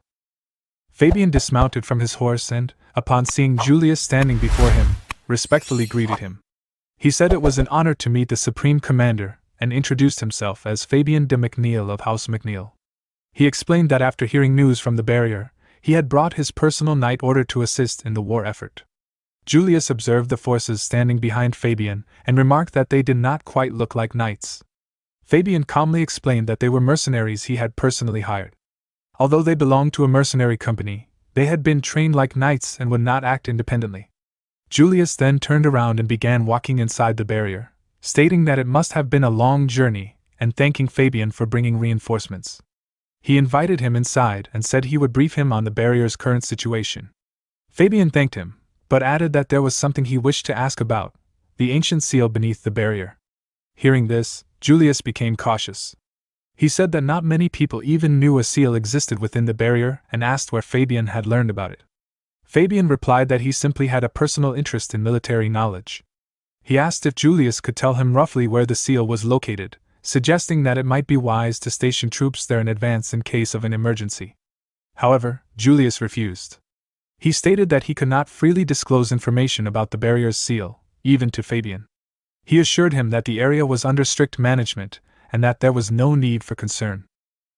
Fabien dismounted from his horse and, upon seeing Julius standing before him, respectfully greeted him. He said it was an honor to meet the Supreme Commander, and introduced himself as Fabien de McNeil of House McNeil. He explained that after hearing news from the barrier, he had brought his personal knight order to assist in the war effort. Julius observed the forces standing behind Fabien and remarked that they did not quite look like knights. Fabien calmly explained that they were mercenaries he had personally hired. Although they belonged to a mercenary company, they had been trained like knights and would not act independently. Julius then turned around and began walking inside the barrier, stating that it must have been a long journey, and thanking Fabien for bringing reinforcements. He invited him inside and said he would brief him on the barrier's current situation. Fabien thanked him, but added that there was something he wished to ask about, the ancient seal beneath the barrier. Hearing this, Julius became cautious. He said that not many people even knew a seal existed within the barrier and asked where Fabien had learned about it. Fabien replied that he simply had a personal interest in military knowledge. He asked if Julius could tell him roughly where the seal was located, suggesting that it might be wise to station troops there in advance in case of an emergency. However, Julius refused. He stated that he could not freely disclose information about the barrier's seal, even to Fabien. He assured him that the area was under strict management, and that there was no need for concern.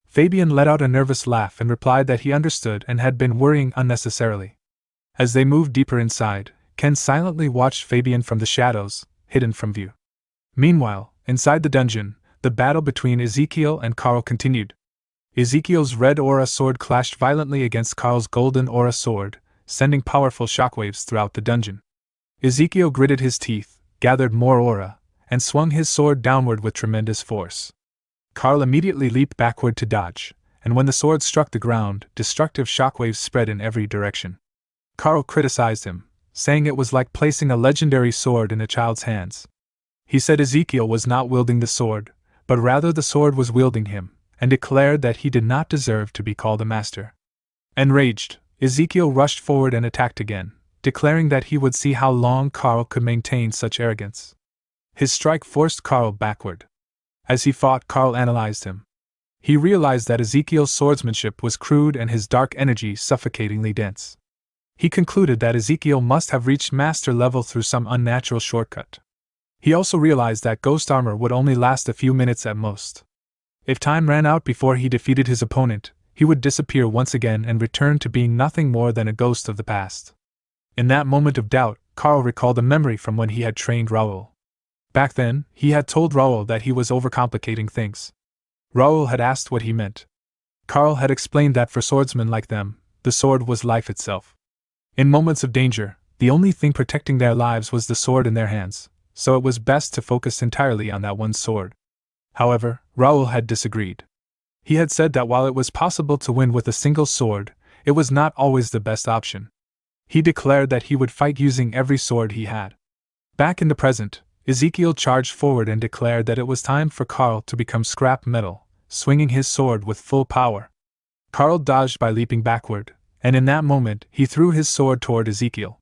Fabien let out a nervous laugh and replied that he understood and had been worrying unnecessarily. As they moved deeper inside, Ken silently watched Fabien from the shadows, hidden from view. Meanwhile, inside the dungeon, the battle between Ezekiel and Carl continued. Ezekiel's red aura sword clashed violently against Carl's golden aura sword, sending powerful shockwaves throughout the dungeon. Ezekiel gritted his teeth, gathered more aura, and swung his sword downward with tremendous force. Carl immediately leaped backward to dodge, and when the sword struck the ground, destructive shockwaves spread in every direction. Carl criticized him, saying it was like placing a legendary sword in a child's hands. He said Ezekiel was not wielding the sword, but rather the sword was wielding him, and declared that he did not deserve to be called a master. Enraged, Ezekiel rushed forward and attacked again, declaring that he would see how long Carl could maintain such arrogance. His strike forced Carl backward. As he fought, Carl analyzed him. He realized that Ezekiel's swordsmanship was crude and his dark energy suffocatingly dense. He concluded that Ezekiel must have reached master level through some unnatural shortcut. He also realized that ghost armor would only last a few minutes at most. If time ran out before he defeated his opponent, he would disappear once again and return to being nothing more than a ghost of the past. In that moment of doubt, Carl recalled a memory from when he had trained Raoul. Back then, he had told Raoul that he was overcomplicating things. Raoul had asked what he meant. Carl had explained that for swordsmen like them, the sword was life itself. In moments of danger, the only thing protecting their lives was the sword in their hands, so it was best to focus entirely on that one sword. However, Raoul had disagreed. He had said that while it was possible to win with a single sword, it was not always the best option. He declared that he would fight using every sword he had. Back in the present, Ezekiel charged forward and declared that it was time for Carl to become scrap metal, swinging his sword with full power. Carl dodged by leaping backward, and in that moment he threw his sword toward Ezekiel.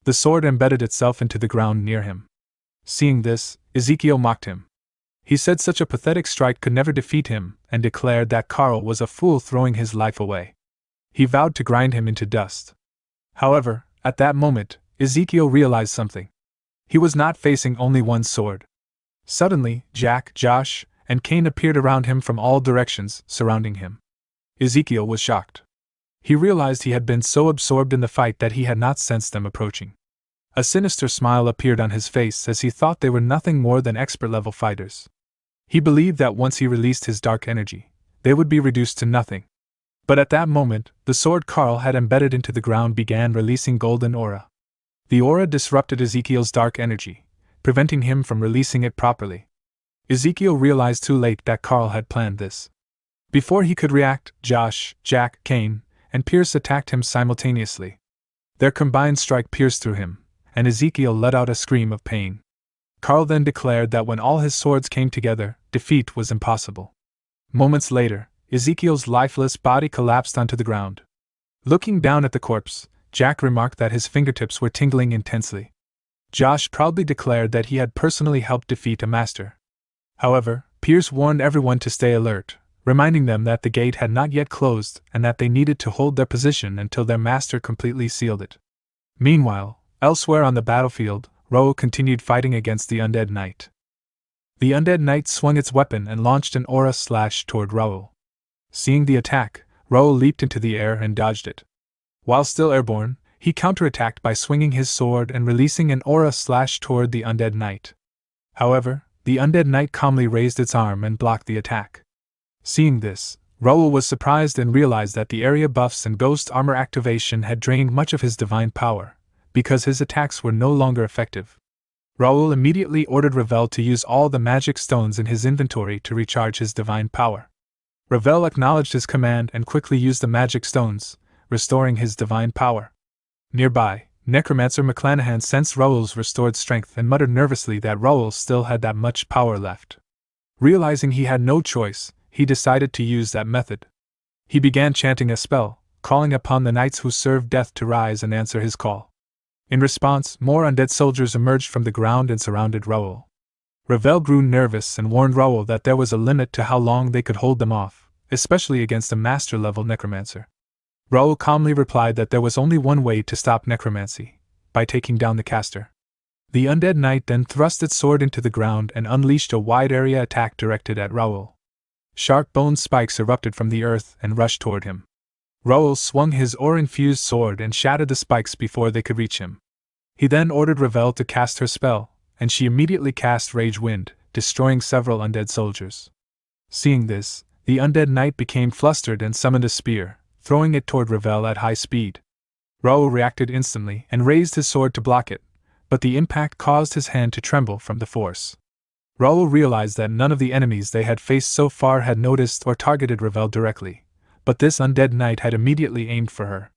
The sword embedded itself into the ground near him. Seeing this, Ezekiel mocked him. He said such a pathetic strike could never defeat him, and declared that Carl was a fool throwing his life away. He vowed to grind him into dust. However, at that moment, Ezekiel realized something. He was not facing only one sword. Suddenly, Jack, Josh, and Cain appeared around him from all directions, surrounding him. Ezekiel was shocked. He realized he had been so absorbed in the fight that he had not sensed them approaching. A sinister smile appeared on his face as he thought they were nothing more than expert-level fighters. He believed that once he released his dark energy, they would be reduced to nothing. But at that moment, the sword Carl had embedded into the ground began releasing golden aura. The aura disrupted Ezekiel's dark energy, preventing him from releasing it properly. Ezekiel realized too late that Carl had planned this. Before he could react, Josh, Jack, Cain, and Pierce attacked him simultaneously. Their combined strike pierced through him, and Ezekiel let out a scream of pain. Carl then declared that when all his swords came together, defeat was impossible. Moments later, Ezekiel's lifeless body collapsed onto the ground. Looking down at the corpse, Jack remarked that his fingertips were tingling intensely. Josh proudly declared that he had personally helped defeat a master. However, Pierce warned everyone to stay alert, reminding them that the gate had not yet closed and that they needed to hold their position until their master completely sealed it. Meanwhile, elsewhere on the battlefield, Ro continued fighting against the undead knight. The undead knight swung its weapon and launched an aura slash toward Raoul. Seeing the attack, Raoul leaped into the air and dodged it. While still airborne, he counterattacked by swinging his sword and releasing an aura slash toward the undead knight. However, the undead knight calmly raised its arm and blocked the attack. Seeing this, Raoul was surprised and realized that the area buffs and ghost armor activation had drained much of his divine power, because his attacks were no longer effective. Raoul immediately ordered Ravel to use all the magic stones in his inventory to recharge his divine power. Ravel acknowledged his command and quickly used the magic stones, restoring his divine power. Nearby, Necromancer McClanahan sensed Raoul's restored strength and muttered nervously that Raoul still had that much power left. Realizing he had no choice, he decided to use that method. He began chanting a spell, calling upon the knights who served death to rise and answer his call. In response, more undead soldiers emerged from the ground and surrounded Raoul. Ravel grew nervous and warned Raoul that there was a limit to how long they could hold them off, especially against a master-level necromancer. Raoul calmly replied that there was only one way to stop necromancy, by taking down the caster. The undead knight then thrust its sword into the ground and unleashed a wide-area attack directed at Raoul. Sharp bone spikes erupted from the earth and rushed toward him. Raoul swung his aura-infused sword and shattered the spikes before they could reach him. He then ordered Ravel to cast her spell, and she immediately cast Rage Wind, destroying several undead soldiers. Seeing this, the undead knight became flustered and summoned a spear, throwing it toward Ravel at high speed. Raoul reacted instantly and raised his sword to block it, but the impact caused his hand to tremble from the force. Raoul realized that none of the enemies they had faced so far had noticed or targeted Ravel directly, but this undead knight had immediately aimed for her.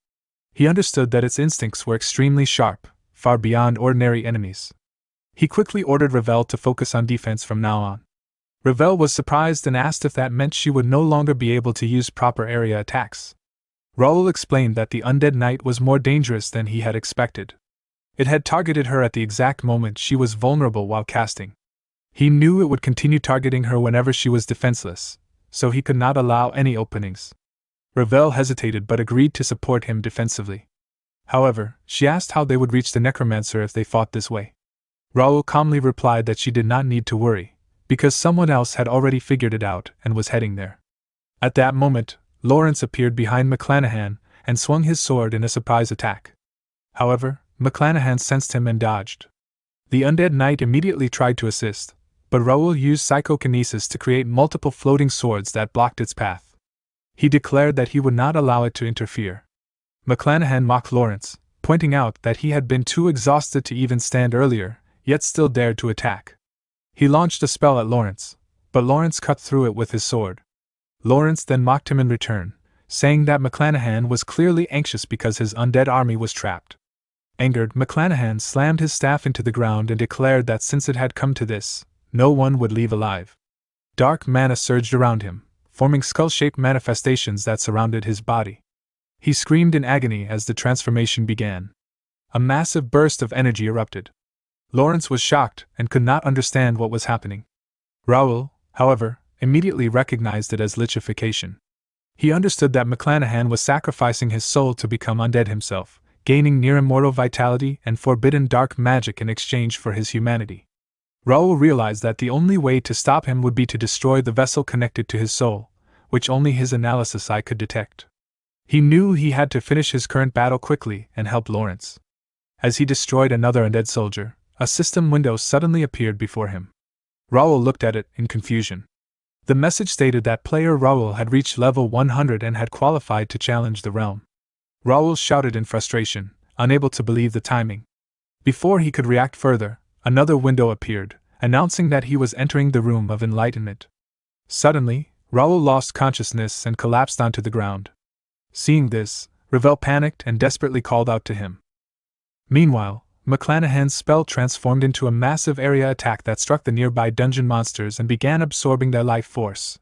He understood that its instincts were extremely sharp, far beyond ordinary enemies. He quickly ordered Ravel to focus on defense from now on. Ravel was surprised and asked if that meant she would no longer be able to use proper area attacks. Raoul explained that the undead knight was more dangerous than he had expected. It had targeted her at the exact moment she was vulnerable while casting. He knew it would continue targeting her whenever she was defenseless, so he could not allow any openings. Ravel hesitated but agreed to support him defensively. However, she asked how they would reach the necromancer if they fought this way. Raoul calmly replied that she did not need to worry, because someone else had already figured it out and was heading there. At that moment, Lawrence appeared behind McClanahan and swung his sword in a surprise attack. However, McClanahan sensed him and dodged. The undead knight immediately tried to assist, but Raoul used psychokinesis to create multiple floating swords that blocked its path. He declared that he would not allow it to interfere. McClanahan mocked Lawrence, pointing out that he had been too exhausted to even stand earlier, yet still dared to attack. He launched a spell at Lawrence, but Lawrence cut through it with his sword. Lawrence then mocked him in return, saying that McClanahan was clearly anxious because his undead army was trapped. Angered, McClanahan slammed his staff into the ground and declared that since it had come to this, no one would leave alive. Dark mana surged around him, forming skull-shaped manifestations that surrounded his body. He screamed in agony as the transformation began. A massive burst of energy erupted. Lawrence was shocked and could not understand what was happening. Raoul, however, immediately recognized it as lichfication. He understood that McClanahan was sacrificing his soul to become undead himself, gaining near-immortal vitality and forbidden dark magic in exchange for his humanity. Raoul realized that the only way to stop him would be to destroy the vessel connected to his soul, which only his analysis eye could detect. He knew he had to finish his current battle quickly and help Lawrence. As he destroyed another undead soldier, a system window suddenly appeared before him. Raoul looked at it in confusion. The message stated that player Raoul had reached level 100 and had qualified to challenge the realm. Raoul shouted in frustration, unable to believe the timing. Before he could react further, another window appeared, announcing that he was entering the room of enlightenment. Suddenly, Raoul lost consciousness and collapsed onto the ground. Seeing this, Ravel panicked and desperately called out to him. Meanwhile, McClanahan's spell transformed into a massive area attack that struck the nearby dungeon monsters and began absorbing their life force.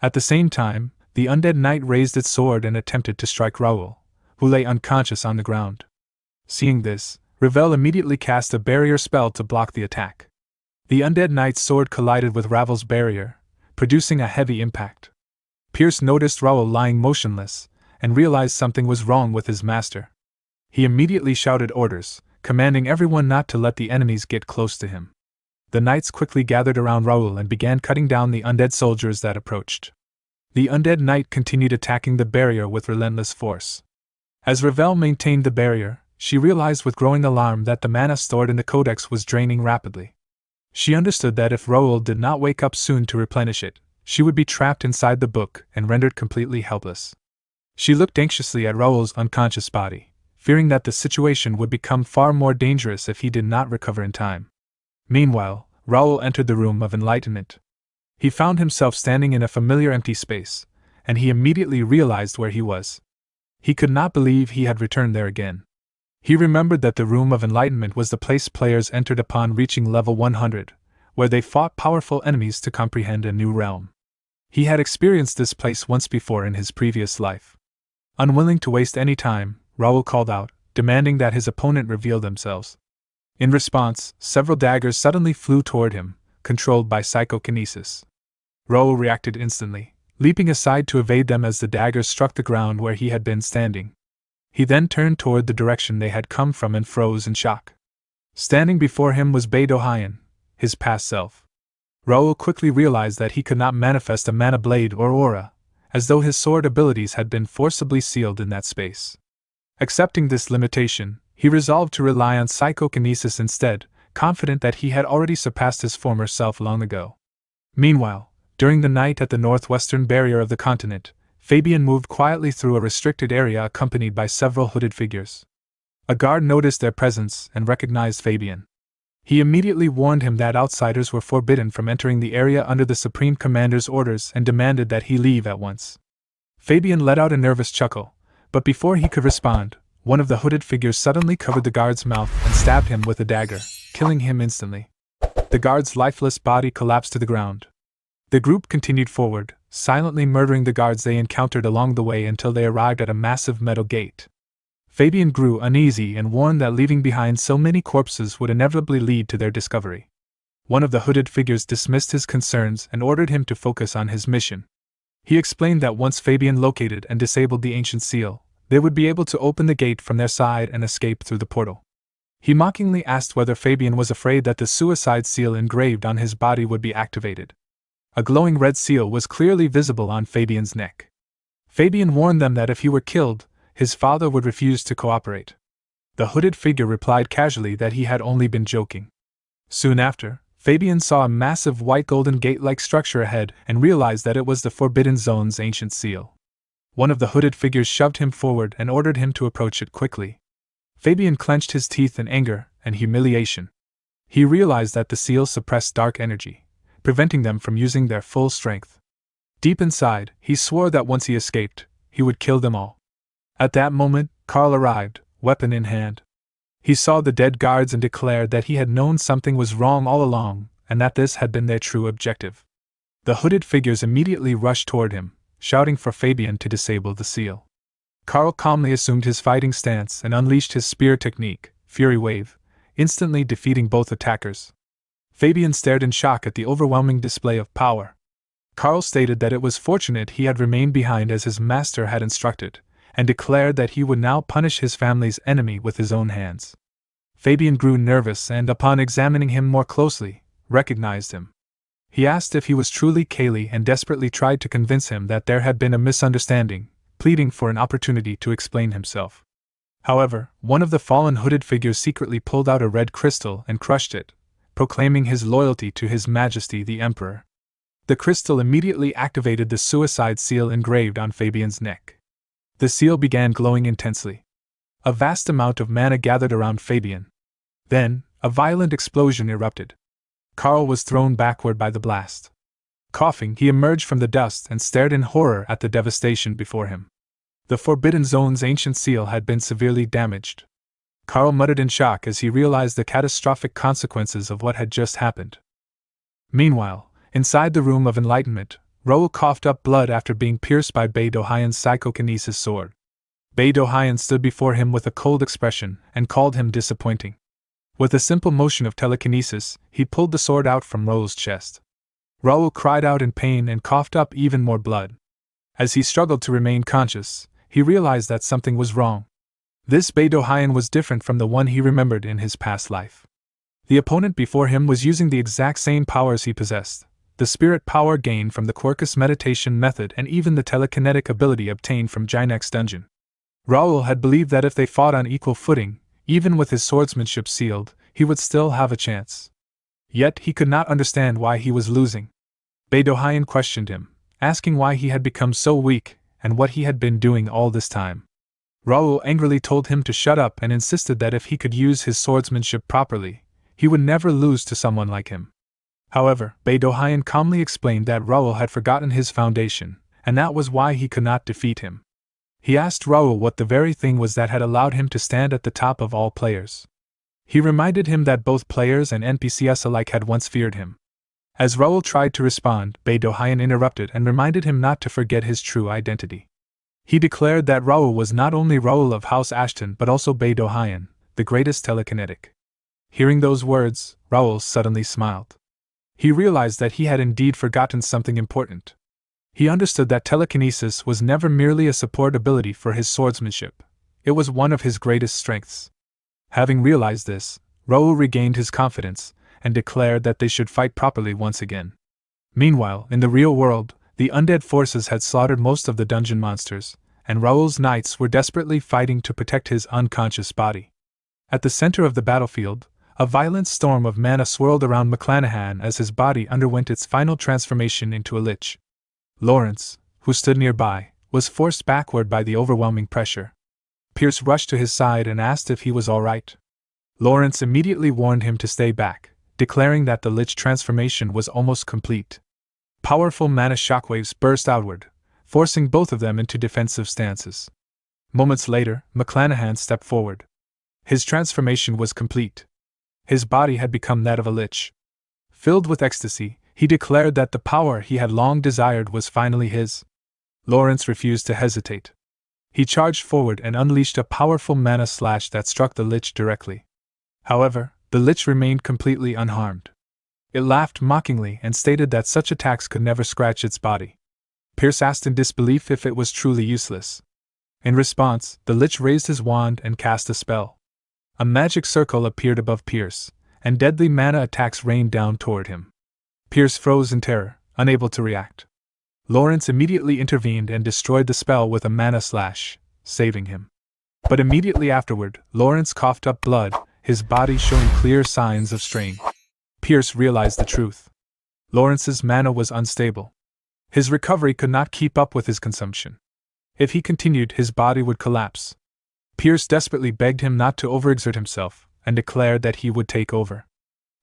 At the same time, the undead knight raised its sword and attempted to strike Raoul, who lay unconscious on the ground. Seeing this, Ravel immediately cast a barrier spell to block the attack. The undead knight's sword collided with Ravel's barrier, producing a heavy impact. Pierce noticed Raoul lying motionless, and realized something was wrong with his master. He immediately shouted orders, commanding everyone not to let the enemies get close to him. The knights quickly gathered around Raoul and began cutting down the undead soldiers that approached. The undead knight continued attacking the barrier with relentless force. As Ravel maintained the barrier, she realized with growing alarm that the mana stored in the codex was draining rapidly. She understood that if Raoul did not wake up soon to replenish it, she would be trapped inside the book and rendered completely helpless. She looked anxiously at Raoul's unconscious body, fearing that the situation would become far more dangerous if he did not recover in time. Meanwhile, Raoul entered the room of enlightenment. He found himself standing in a familiar empty space, and he immediately realized where he was. He could not believe he had returned there again. He remembered that the room of enlightenment was the place players entered upon reaching level 100, where they fought powerful enemies to comprehend a new realm. He had experienced this place once before in his previous life. Unwilling to waste any time, Raoul called out, demanding that his opponent reveal themselves. In response, several daggers suddenly flew toward him, controlled by psychokinesis. Raoul reacted instantly, leaping aside to evade them as the daggers struck the ground where he had been standing. He then turned toward the direction they had come from and froze in shock. Standing before him was Beidou Haiyan, his past self. Raoul quickly realized that he could not manifest a mana blade or aura, as though his sword abilities had been forcibly sealed in that space. Accepting this limitation, he resolved to rely on psychokinesis instead, confident that he had already surpassed his former self long ago. Meanwhile, during the night at the northwestern barrier of the continent, Fabian moved quietly through a restricted area accompanied by several hooded figures. A guard noticed their presence and recognized Fabian. He immediately warned him that outsiders were forbidden from entering the area under the Supreme Commander's orders and demanded that he leave at once. Fabian let out a nervous chuckle, but before he could respond, one of the hooded figures suddenly covered the guard's mouth and stabbed him with a dagger, killing him instantly. The guard's lifeless body collapsed to the ground. The group continued forward, silently murdering the guards they encountered along the way until they arrived at a massive metal gate. Fabian grew uneasy and warned that leaving behind so many corpses would inevitably lead to their discovery. One of the hooded figures dismissed his concerns and ordered him to focus on his mission. He explained that once Fabian located and disabled the ancient seal, they would be able to open the gate from their side and escape through the portal. He mockingly asked whether Fabian was afraid that the suicide seal engraved on his body would be activated. A glowing red seal was clearly visible on Fabian's neck. Fabian warned them that if he were killed, his father would refuse to cooperate. The hooded figure replied casually that he had only been joking. Soon after, Fabian saw a massive white golden gate-like structure ahead and realized that it was the Forbidden Zone's ancient seal. One of the hooded figures shoved him forward and ordered him to approach it quickly. Fabian clenched his teeth in anger and humiliation. He realized that the seal suppressed dark energy, preventing them from using their full strength. Deep inside, he swore that once he escaped, he would kill them all. At that moment, Carl arrived, weapon in hand. He saw the dead guards and declared that he had known something was wrong all along, and that this had been their true objective. The hooded figures immediately rushed toward him, shouting for Fabian to disable the seal. Carl calmly assumed his fighting stance and unleashed his spear technique, Fury Wave, instantly defeating both attackers. Fabian stared in shock at the overwhelming display of power. Carl stated that it was fortunate he had remained behind as his master had instructed, and declared that he would now punish his family's enemy with his own hands. Fabian grew nervous and, upon examining him more closely, recognized him. He asked if he was truly Kaylee and desperately tried to convince him that there had been a misunderstanding, pleading for an opportunity to explain himself. However, one of the fallen hooded figures secretly pulled out a red crystal and crushed it, proclaiming his loyalty to His Majesty the Emperor. The crystal immediately activated the suicide seal engraved on Fabian's neck. The seal began glowing intensely. A vast amount of mana gathered around Fabian. Then, a violent explosion erupted. Carl was thrown backward by the blast. Coughing, he emerged from the dust and stared in horror at the devastation before him. The Forbidden Zone's ancient seal had been severely damaged. Carl muttered in shock as he realized the catastrophic consequences of what had just happened. Meanwhile, inside the Room of Enlightenment, Raoul coughed up blood after being pierced by Bei Dohyan's psychokinesis sword. Bei Dohyan stood before him with a cold expression and called him disappointing. With a simple motion of telekinesis, he pulled the sword out from Raoul's chest. Raoul cried out in pain and coughed up even more blood. As he struggled to remain conscious, he realized that something was wrong. This Bei Dohyan was different from the one he remembered in his past life. The opponent before him was using the exact same powers he possessed, the spirit power gained from the Quarkus meditation method and even the telekinetic ability obtained from Jinek's dungeon. Raoul had believed that if they fought on equal footing, even with his swordsmanship sealed, he would still have a chance. Yet he could not understand why he was losing. Bei Dohyan questioned him, asking why he had become so weak and what he had been doing all this time. Raoul angrily told him to shut up and insisted that if he could use his swordsmanship properly, he would never lose to someone like him. However, Bei Dohyan calmly explained that Raoul had forgotten his foundation, and that was why he could not defeat him. He asked Raoul what the very thing was that had allowed him to stand at the top of all players. He reminded him that both players and NPCs alike had once feared him. As Raoul tried to respond, Bei Dohyan interrupted and reminded him not to forget his true identity. He declared that Raoul was not only Raoul of House Ashton but also Bei Dohyan, the greatest telekinetic. Hearing those words, Raoul suddenly smiled. He realized that he had indeed forgotten something important. He understood that telekinesis was never merely a support ability for his swordsmanship. It was one of his greatest strengths. Having realized this, Raoul regained his confidence and declared that they should fight properly once again. Meanwhile, in the real world, the undead forces had slaughtered most of the dungeon monsters, and Raoul's knights were desperately fighting to protect his unconscious body. At the center of the battlefield, a violent storm of mana swirled around McClanahan as his body underwent its final transformation into a lich. Lawrence, who stood nearby, was forced backward by the overwhelming pressure. Pierce rushed to his side and asked if he was all right. Lawrence immediately warned him to stay back, declaring that the lich transformation was almost complete. Powerful mana shockwaves burst outward, forcing both of them into defensive stances. Moments later, McClanahan stepped forward. His transformation was complete. His body had become that of a lich. Filled with ecstasy, he declared that the power he had long desired was finally his. Lawrence refused to hesitate. He charged forward and unleashed a powerful mana slash that struck the lich directly. However, the lich remained completely unharmed. It laughed mockingly and stated that such attacks could never scratch its body. Pierce asked in disbelief if it was truly useless. In response, the lich raised his wand and cast a spell. A magic circle appeared above Pierce, and deadly mana attacks rained down toward him. Pierce froze in terror, unable to react. Lawrence immediately intervened and destroyed the spell with a mana slash, saving him. But immediately afterward, Lawrence coughed up blood, his body showing clear signs of strain. Pierce realized the truth. Lawrence's mana was unstable. His recovery could not keep up with his consumption. If he continued, his body would collapse. Pierce desperately begged him not to overexert himself, and declared that he would take over.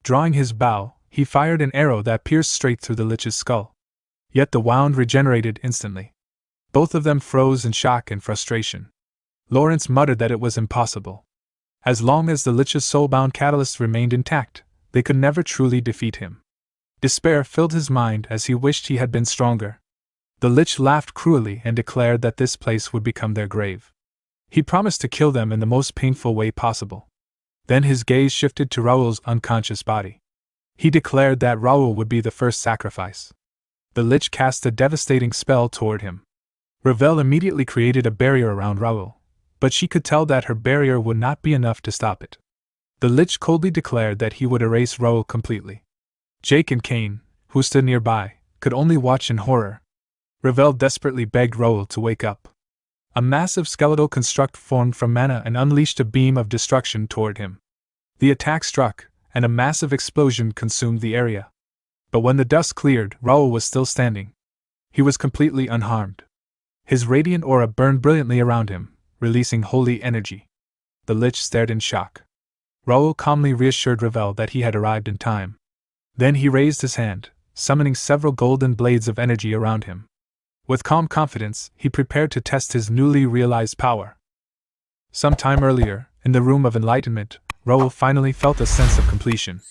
Drawing his bow, he fired an arrow that pierced straight through the lich's skull. Yet the wound regenerated instantly. Both of them froze in shock and frustration. Lawrence muttered that it was impossible. As long as the lich's soulbound catalyst remained intact, they could never truly defeat him. Despair filled his mind as he wished he had been stronger. The lich laughed cruelly and declared that this place would become their grave. He promised to kill them in the most painful way possible. Then his gaze shifted to Raoul's unconscious body. He declared that Raoul would be the first sacrifice. The Lich cast a devastating spell toward him. Ravel immediately created a barrier around Raoul, but she could tell that her barrier would not be enough to stop it. The Lich coldly declared that he would erase Raoul completely. Jake and Kane, who stood nearby, could only watch in horror. Ravel desperately begged Raoul to wake up. A massive skeletal construct formed from mana and unleashed a beam of destruction toward him. The attack struck, and a massive explosion consumed the area. But when the dust cleared, Raoul was still standing. He was completely unharmed. His radiant aura burned brilliantly around him, releasing holy energy. The Lich stared in shock. Raoul calmly reassured Ravel that he had arrived in time. Then he raised his hand, summoning several golden blades of energy around him. With calm confidence, he prepared to test his newly realized power. Some time earlier, in the Room of Enlightenment, Raoul finally felt a sense of completion.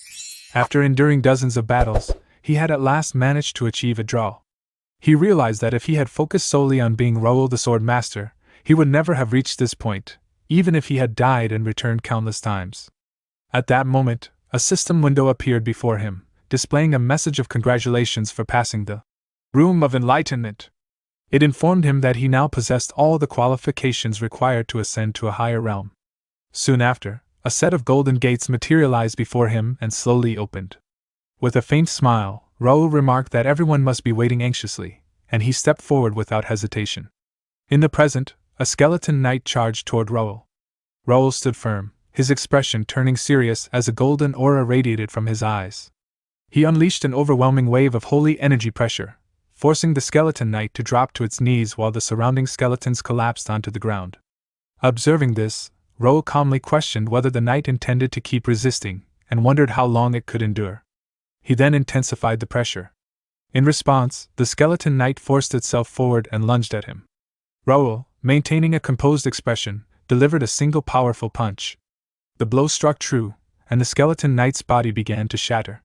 After enduring dozens of battles, he had at last managed to achieve a draw. He realized that if he had focused solely on being Raoul the Sword Master, he would never have reached this point, even if he had died and returned countless times. At that moment, a system window appeared before him, displaying a message of congratulations for passing the Room of Enlightenment. It informed him that he now possessed all the qualifications required to ascend to a higher realm. Soon after, a set of golden gates materialized before him and slowly opened. With a faint smile, Raoul remarked that everyone must be waiting anxiously, and he stepped forward without hesitation. In the present, a skeleton knight charged toward Raoul. Raoul stood firm, his expression turning serious as a golden aura radiated from his eyes. He unleashed an overwhelming wave of holy energy pressure, forcing the skeleton knight to drop to its knees while the surrounding skeletons collapsed onto the ground. Observing this, Raoul calmly questioned whether the knight intended to keep resisting, and wondered how long it could endure. He then intensified the pressure. In response, the skeleton knight forced itself forward and lunged at him. Raoul, maintaining a composed expression, delivered a single powerful punch. The blow struck true, and the skeleton knight's body began to shatter.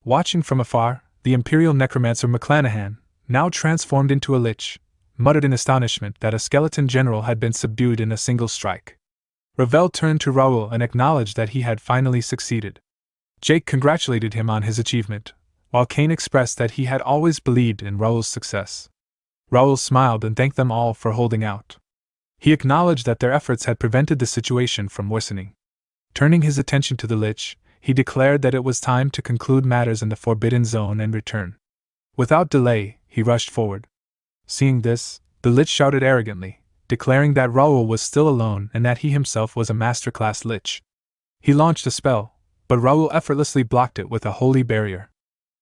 Watching from afar, the Imperial Necromancer McClanahan, now transformed into a lich, muttered in astonishment that a skeleton general had been subdued in a single strike. Ravel turned to Raoul and acknowledged that he had finally succeeded. Jake congratulated him on his achievement, while Kane expressed that he had always believed in Raoul's success. Raoul smiled and thanked them all for holding out. He acknowledged that their efforts had prevented the situation from worsening. Turning his attention to the Lich, he declared that it was time to conclude matters in the Forbidden Zone and return. Without delay, he rushed forward. Seeing this, the Lich shouted arrogantly, declaring that Raoul was still alone and that he himself was a masterclass Lich. He launched a spell, but Raoul effortlessly blocked it with a holy barrier.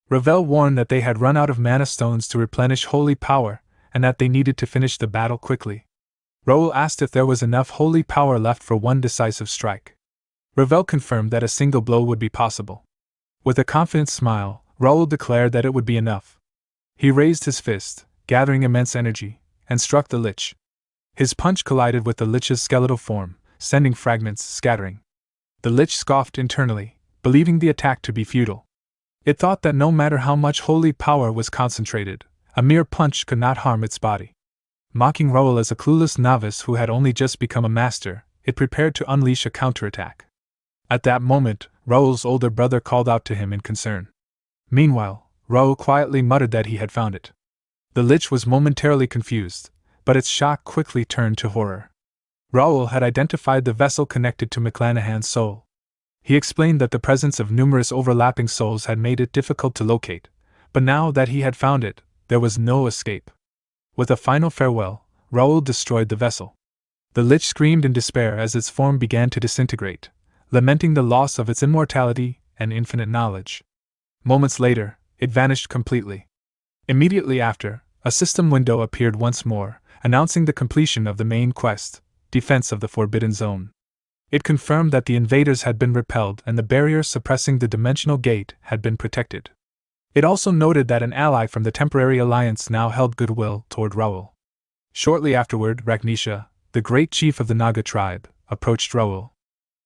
Ravel warned that they had run out of mana stones to replenish holy power, and that they needed to finish the battle quickly. Raoul asked if there was enough holy power left for one decisive strike. Ravel confirmed that a single blow would be possible. With a confident smile, Raoul declared that it would be enough. He raised his fist, gathering immense energy, and struck the Lich. His punch collided with the Lich's skeletal form, sending fragments scattering. The Lich scoffed internally, believing the attack to be futile. It thought that no matter how much holy power was concentrated, a mere punch could not harm its body. Mocking Raoul as a clueless novice who had only just become a master, it prepared to unleash a counterattack. At that moment, Raoul's older brother called out to him in concern. Meanwhile, Raoul quietly muttered that he had found it. The Lich was momentarily confused, but its shock quickly turned to horror. Raoul had identified the vessel connected to McClanahan's soul. He explained that the presence of numerous overlapping souls had made it difficult to locate, but now that he had found it, there was no escape. With a final farewell, Raoul destroyed the vessel. The Lich screamed in despair as its form began to disintegrate, lamenting the loss of its immortality and infinite knowledge. Moments later, it vanished completely. Immediately after, a system window appeared once more, announcing the completion of the main quest, Defense of the Forbidden Zone. It confirmed that the invaders had been repelled and the barrier suppressing the dimensional gate had been protected. It also noted that an ally from the Temporary Alliance now held goodwill toward Raoul. Shortly afterward, Ragnisha, the great chief of the Naga tribe, approached Raoul.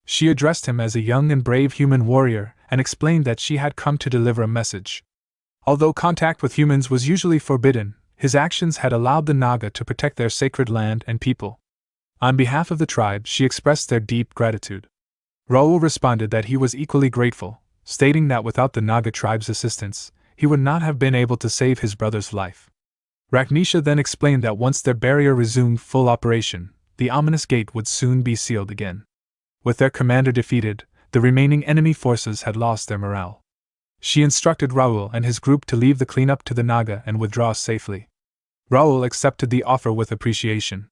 She addressed him as a young and brave human warrior and explained that she had come to deliver a message. Although contact with humans was usually forbidden, his actions had allowed the Naga to protect their sacred land and people. On behalf of the tribe, she expressed their deep gratitude. Raoul responded that he was equally grateful, stating that without the Naga tribe's assistance, he would not have been able to save his brother's life. Ragnisha then explained that once their barrier resumed full operation, the ominous gate would soon be sealed again. With their commander defeated, the remaining enemy forces had lost their morale. She instructed Raoul and his group to leave the cleanup to the Naga and withdraw safely. Raoul accepted the offer with appreciation.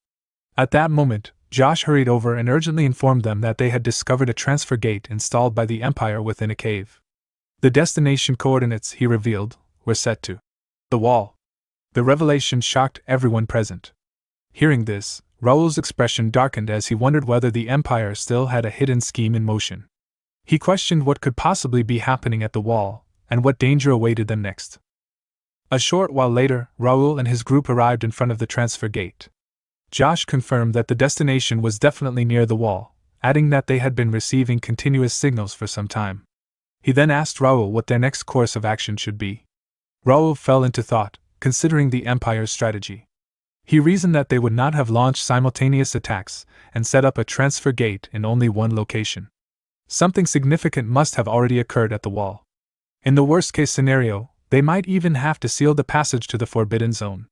At that moment, Josh hurried over and urgently informed them that they had discovered a transfer gate installed by the Empire within a cave. The destination coordinates, he revealed, were set to the wall. The revelation shocked everyone present. Hearing this, Raoul's expression darkened as he wondered whether the Empire still had a hidden scheme in motion. He questioned what could possibly be happening at the wall, and what danger awaited them next. A short while later, Raoul and his group arrived in front of the transfer gate. Josh confirmed that the destination was definitely near the wall, adding that they had been receiving continuous signals for some time. He then asked Raoul what their next course of action should be. Raoul fell into thought, considering the Empire's strategy. He reasoned that they would not have launched simultaneous attacks and set up a transfer gate in only one location. Something significant must have already occurred at the wall. In the worst-case scenario, they might even have to seal the passage to the Forbidden Zone.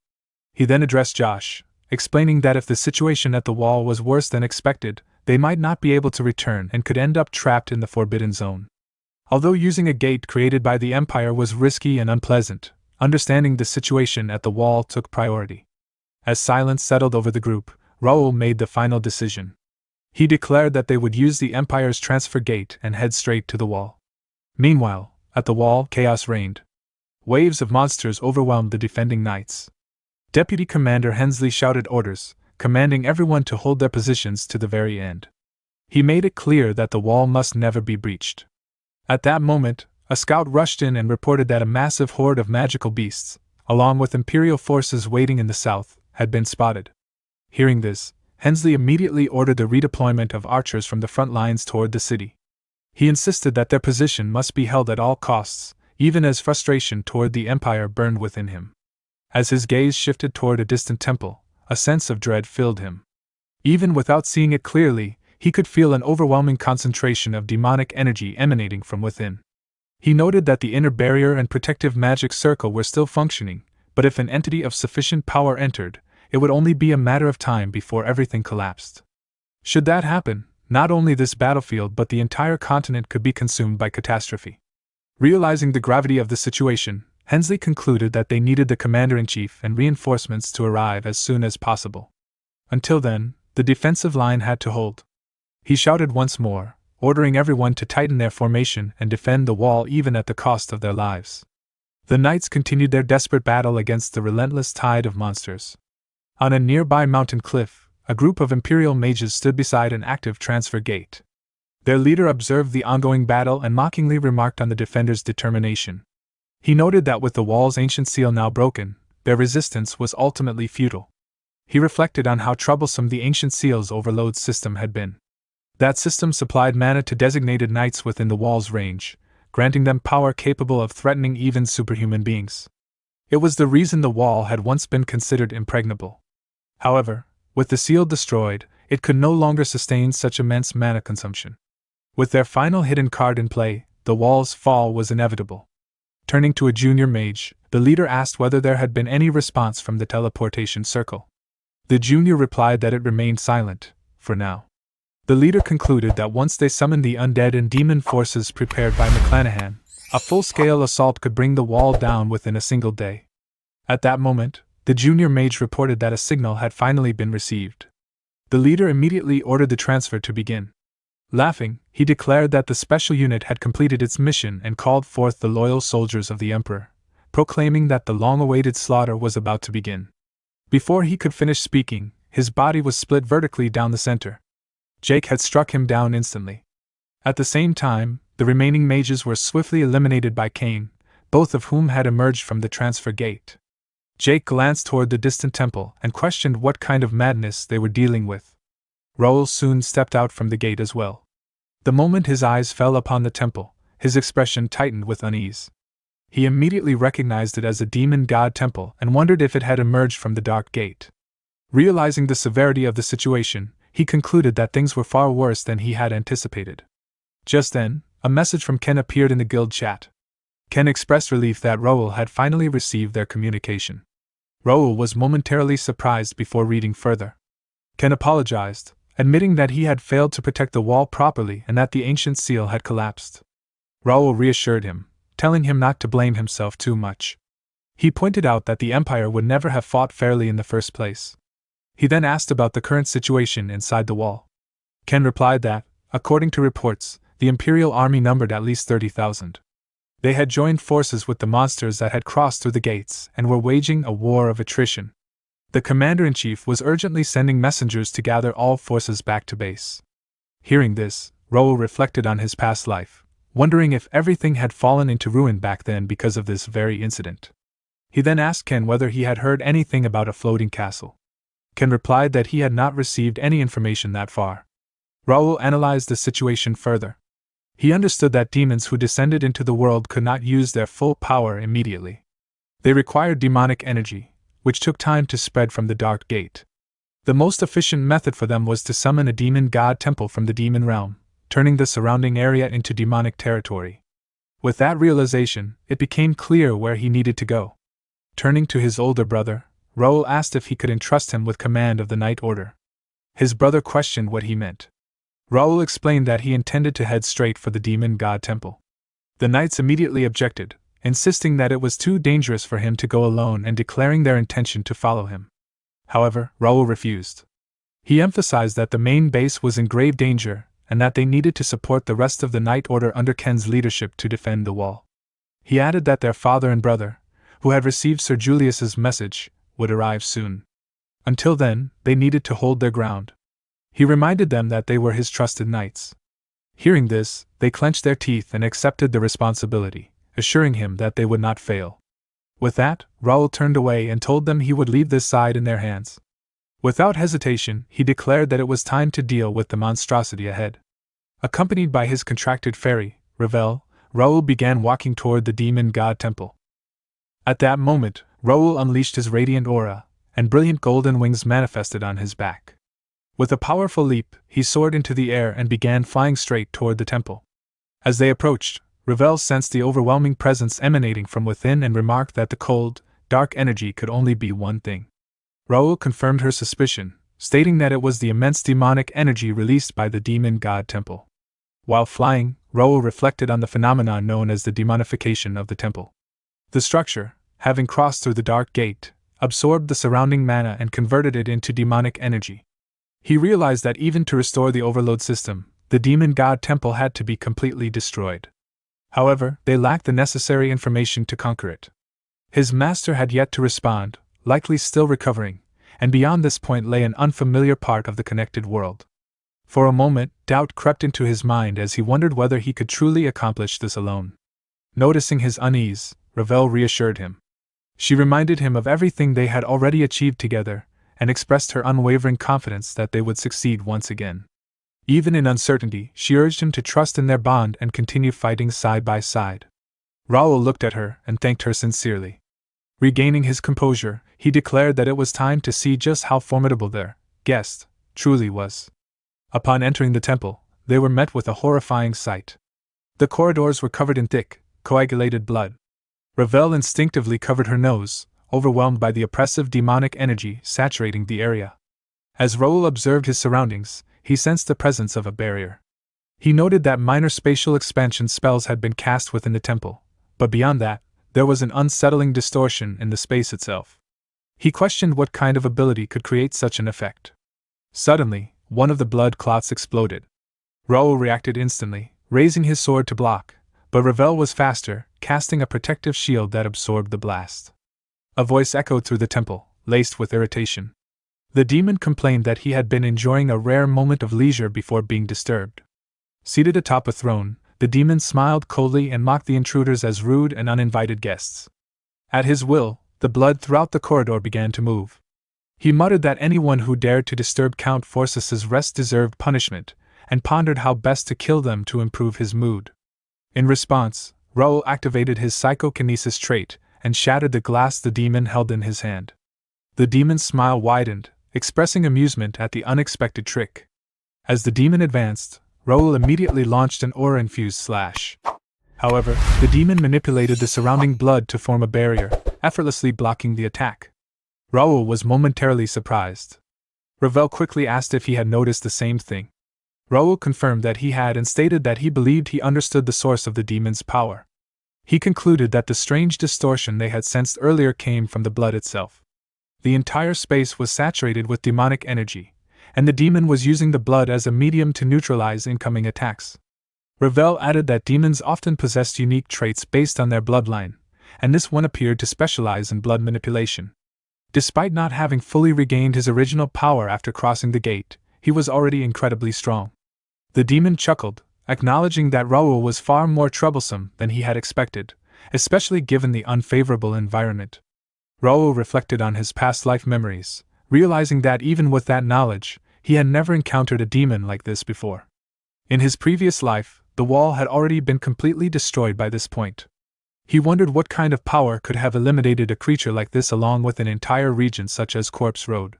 He then addressed Josh, explaining that if the situation at the wall was worse than expected, they might not be able to return and could end up trapped in the Forbidden Zone. Although using a gate created by the Empire was risky and unpleasant, understanding the situation at the wall took priority. As silence settled over the group, Raoul made the final decision. He declared that they would use the Empire's transfer gate and head straight to the wall. Meanwhile, at the wall, chaos reigned. Waves of monsters overwhelmed the defending knights. Deputy Commander Hensley shouted orders, commanding everyone to hold their positions to the very end. He made it clear that the wall must never be breached. At that moment, a scout rushed in and reported that a massive horde of magical beasts, along with Imperial forces waiting in the south, had been spotted. Hearing this, Hensley immediately ordered the redeployment of archers from the front lines toward the city. He insisted that their position must be held at all costs, even as frustration toward the Empire burned within him. As his gaze shifted toward a distant temple, a sense of dread filled him. Even without seeing it clearly, he could feel an overwhelming concentration of demonic energy emanating from within. He noted that the inner barrier and protective magic circle were still functioning, but if an entity of sufficient power entered, it would only be a matter of time before everything collapsed. Should that happen, not only this battlefield but the entire continent could be consumed by catastrophe. Realizing the gravity of the situation, Hensley concluded that they needed the commander-in-chief and reinforcements to arrive as soon as possible. Until then, the defensive line had to hold. He shouted once more, ordering everyone to tighten their formation and defend the wall even at the cost of their lives. The knights continued their desperate battle against the relentless tide of monsters. On a nearby mountain cliff, a group of Imperial mages stood beside an active transfer gate. Their leader observed the ongoing battle and mockingly remarked on the defenders' determination. He noted that with the wall's ancient seal now broken, their resistance was ultimately futile. He reflected on how troublesome the ancient seal's overload system had been. That system supplied mana to designated knights within the wall's range, granting them power capable of threatening even superhuman beings. It was the reason the wall had once been considered impregnable. However, with the seal destroyed, it could no longer sustain such immense mana consumption. With their final hidden card in play, the wall's fall was inevitable. Turning to a junior mage, the leader asked whether there had been any response from the teleportation circle. The junior replied that it remained silent, for now. The leader concluded that once they summoned the undead and demon forces prepared by McClanahan, a full-scale assault could bring the wall down within a single day. At that moment, the junior mage reported that a signal had finally been received. The leader immediately ordered the transfer to begin. Laughing, he declared that the special unit had completed its mission and called forth the loyal soldiers of the Emperor, proclaiming that the long-awaited slaughter was about to begin. Before he could finish speaking, his body was split vertically down the center. Jake had struck him down instantly. At the same time, the remaining mages were swiftly eliminated by Cain, both of whom had emerged from the transfer gate. Jake glanced toward the distant temple and questioned what kind of madness they were dealing with. Raoul soon stepped out from the gate as well. The moment his eyes fell upon the temple, his expression tightened with unease. He immediately recognized it as a demon god temple and wondered if it had emerged from the dark gate. Realizing the severity of the situation, he concluded that things were far worse than he had anticipated. Just then, a message from Ken appeared in the guild chat. Ken expressed relief that Raoul had finally received their communication. Raoul was momentarily surprised before reading further. Ken apologized, admitting that he had failed to protect the wall properly and that the ancient seal had collapsed. Raoul reassured him, telling him not to blame himself too much. He pointed out that the Empire would never have fought fairly in the first place. He then asked about the current situation inside the wall. Ken replied that, according to reports, the Imperial army numbered at least 30,000. They had joined forces with the monsters that had crossed through the gates and were waging a war of attrition. The commander-in-chief was urgently sending messengers to gather all forces back to base. Hearing this, Raoul reflected on his past life, wondering if everything had fallen into ruin back then because of this very incident. He then asked Ken whether he had heard anything about a floating castle. Ken replied that he had not received any information that far. Raoul analyzed the situation further. He understood that demons who descended into the world could not use their full power immediately. They required demonic energy, which took time to spread from the Dark Gate. The most efficient method for them was to summon a demon god temple from the demon realm, turning the surrounding area into demonic territory. With that realization, it became clear where he needed to go. Turning to his older brother, Raoul asked if he could entrust him with command of the Night Order. His brother questioned what he meant. Raoul explained that he intended to head straight for the demon god temple. The knights immediately objected, insisting that it was too dangerous for him to go alone and declaring their intention to follow him. However, Raoul refused. He emphasized that the main base was in grave danger and that they needed to support the rest of the Night Order under Ken's leadership to defend the wall. He added that their father and brother, who had received Sir Julius's message, would arrive soon. Until then, they needed to hold their ground. He reminded them that they were his trusted knights. Hearing this, they clenched their teeth and accepted the responsibility, assuring him that they would not fail. With that, Raoul turned away and told them he would leave this side in their hands. Without hesitation, he declared that it was time to deal with the monstrosity ahead. Accompanied by his contracted fairy, Ravel, Raoul began walking toward the demon god temple. At that moment, Raoul unleashed his radiant aura, and brilliant golden wings manifested on his back. With a powerful leap, he soared into the air and began flying straight toward the temple. As they approached, Ravel sensed the overwhelming presence emanating from within and remarked that the cold, dark energy could only be one thing. Raoul confirmed her suspicion, stating that it was the immense demonic energy released by the demon god temple. While flying, Raoul reflected on the phenomenon known as the demonification of the temple. The structure, having crossed through the Dark Gate, absorbed the surrounding mana and converted it into demonic energy. He realized that even to restore the overload system, the demon god temple had to be completely destroyed. However, they lacked the necessary information to conquer it. His master had yet to respond, likely still recovering, and beyond this point lay an unfamiliar part of the connected world. For a moment, doubt crept into his mind as he wondered whether he could truly accomplish this alone. Noticing his unease, Ravel reassured him. She reminded him of everything they had already achieved together, and expressed her unwavering confidence that they would succeed once again. Even in uncertainty, she urged him to trust in their bond and continue fighting side by side. Raoul looked at her and thanked her sincerely. Regaining his composure, he declared that it was time to see just how formidable their guest truly was. Upon entering the temple, they were met with a horrifying sight. The corridors were covered in thick, coagulated blood. Ravel instinctively covered her nose, overwhelmed by the oppressive demonic energy saturating the area. As Raoul observed his surroundings, he sensed the presence of a barrier. He noted that minor spatial expansion spells had been cast within the temple, but beyond that, there was an unsettling distortion in the space itself. He questioned what kind of ability could create such an effect. Suddenly, one of the blood clots exploded. Raoul reacted instantly, raising his sword to block, but Ravel was faster, casting a protective shield that absorbed the blast. A voice echoed through the temple, laced with irritation. The demon complained that he had been enjoying a rare moment of leisure before being disturbed. Seated atop a throne, the demon smiled coldly and mocked the intruders as rude and uninvited guests. At his will, the blood throughout the corridor began to move. He muttered that anyone who dared to disturb Count Forces's rest deserved punishment, and pondered how best to kill them to improve his mood. In response, Raoul activated his psychokinesis trait and shattered the glass the demon held in his hand. The demon's smile widened, expressing amusement at the unexpected trick. As the demon advanced, Raoul immediately launched an aura-infused slash. However, the demon manipulated the surrounding blood to form a barrier, effortlessly blocking the attack. Raoul was momentarily surprised. Ravel quickly asked if he had noticed the same thing. Raoul confirmed that he had and stated that he believed he understood the source of the demon's power. He concluded that the strange distortion they had sensed earlier came from the blood itself. The entire space was saturated with demonic energy, and the demon was using the blood as a medium to neutralize incoming attacks. Ravel added that demons often possessed unique traits based on their bloodline, and this one appeared to specialize in blood manipulation. Despite not having fully regained his original power after crossing the gate, he was already incredibly strong. The demon chuckled, acknowledging that Raoul was far more troublesome than he had expected, especially given the unfavorable environment. Raoul reflected on his past life memories, realizing that even with that knowledge, he had never encountered a demon like this before. In his previous life, the wall had already been completely destroyed by this point. He wondered what kind of power could have eliminated a creature like this along with an entire region such as Corpse Road.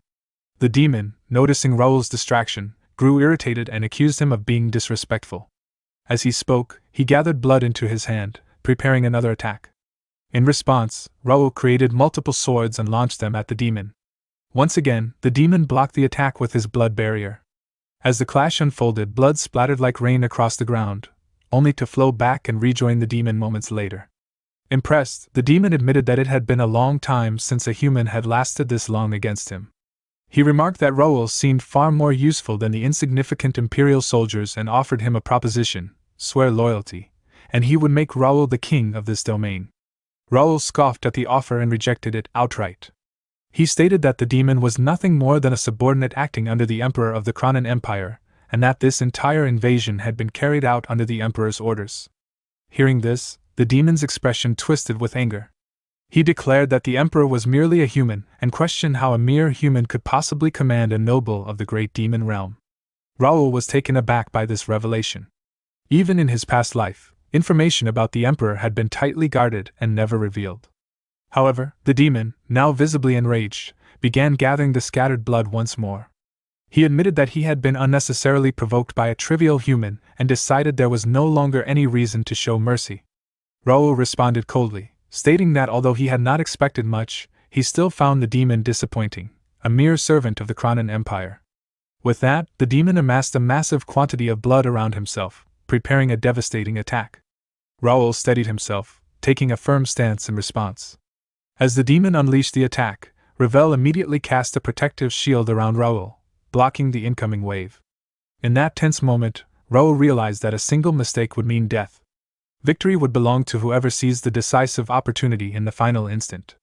The demon, noticing Raoul's distraction, grew irritated and accused him of being disrespectful. As he spoke, he gathered blood into his hand, preparing another attack. In response, Raoul created multiple swords and launched them at the demon. Once again, the demon blocked the attack with his blood barrier. As the clash unfolded, blood splattered like rain across the ground, only to flow back and rejoin the demon moments later. Impressed, the demon admitted that it had been a long time since a human had lasted this long against him. He remarked that Raoul seemed far more useful than the insignificant Imperial soldiers and offered him a proposition: swear loyalty, and he would make Raoul the king of this domain. Raoul scoffed at the offer and rejected it outright. He stated that the demon was nothing more than a subordinate acting under the Emperor of the Cronan Empire, and that this entire invasion had been carried out under the Emperor's orders. Hearing this, the demon's expression twisted with anger. He declared that the Emperor was merely a human and questioned how a mere human could possibly command a noble of the great demon realm. Raoul was taken aback by this revelation. Even in his past life, information about the Emperor had been tightly guarded and never revealed. However, the demon, now visibly enraged, began gathering the scattered blood once more. He admitted that he had been unnecessarily provoked by a trivial human and decided there was no longer any reason to show mercy. Raoul responded coldly, stating that although he had not expected much, he still found the demon disappointing, a mere servant of the Cronan Empire. With that, the demon amassed a massive quantity of blood around himself, preparing a devastating attack. Raoul steadied himself, taking a firm stance in response. As the demon unleashed the attack, Ravel immediately cast a protective shield around Raoul, blocking the incoming wave. In that tense moment, Raoul realized that a single mistake would mean death. Victory would belong to whoever seized the decisive opportunity in the final instant.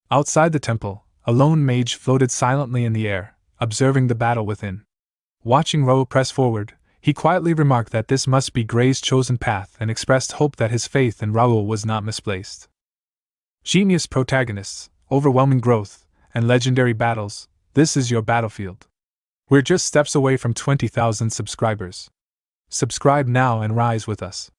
Outside the temple, a lone mage floated silently in the air, observing the battle within. Watching Raoul press forward, he quietly remarked that this must be Gray's chosen path and expressed hope that his faith in Raoul was not misplaced. Genius protagonists, overwhelming growth, and legendary battles, this is your battlefield. We're just steps away from 20,000 subscribers. Subscribe now and rise with us.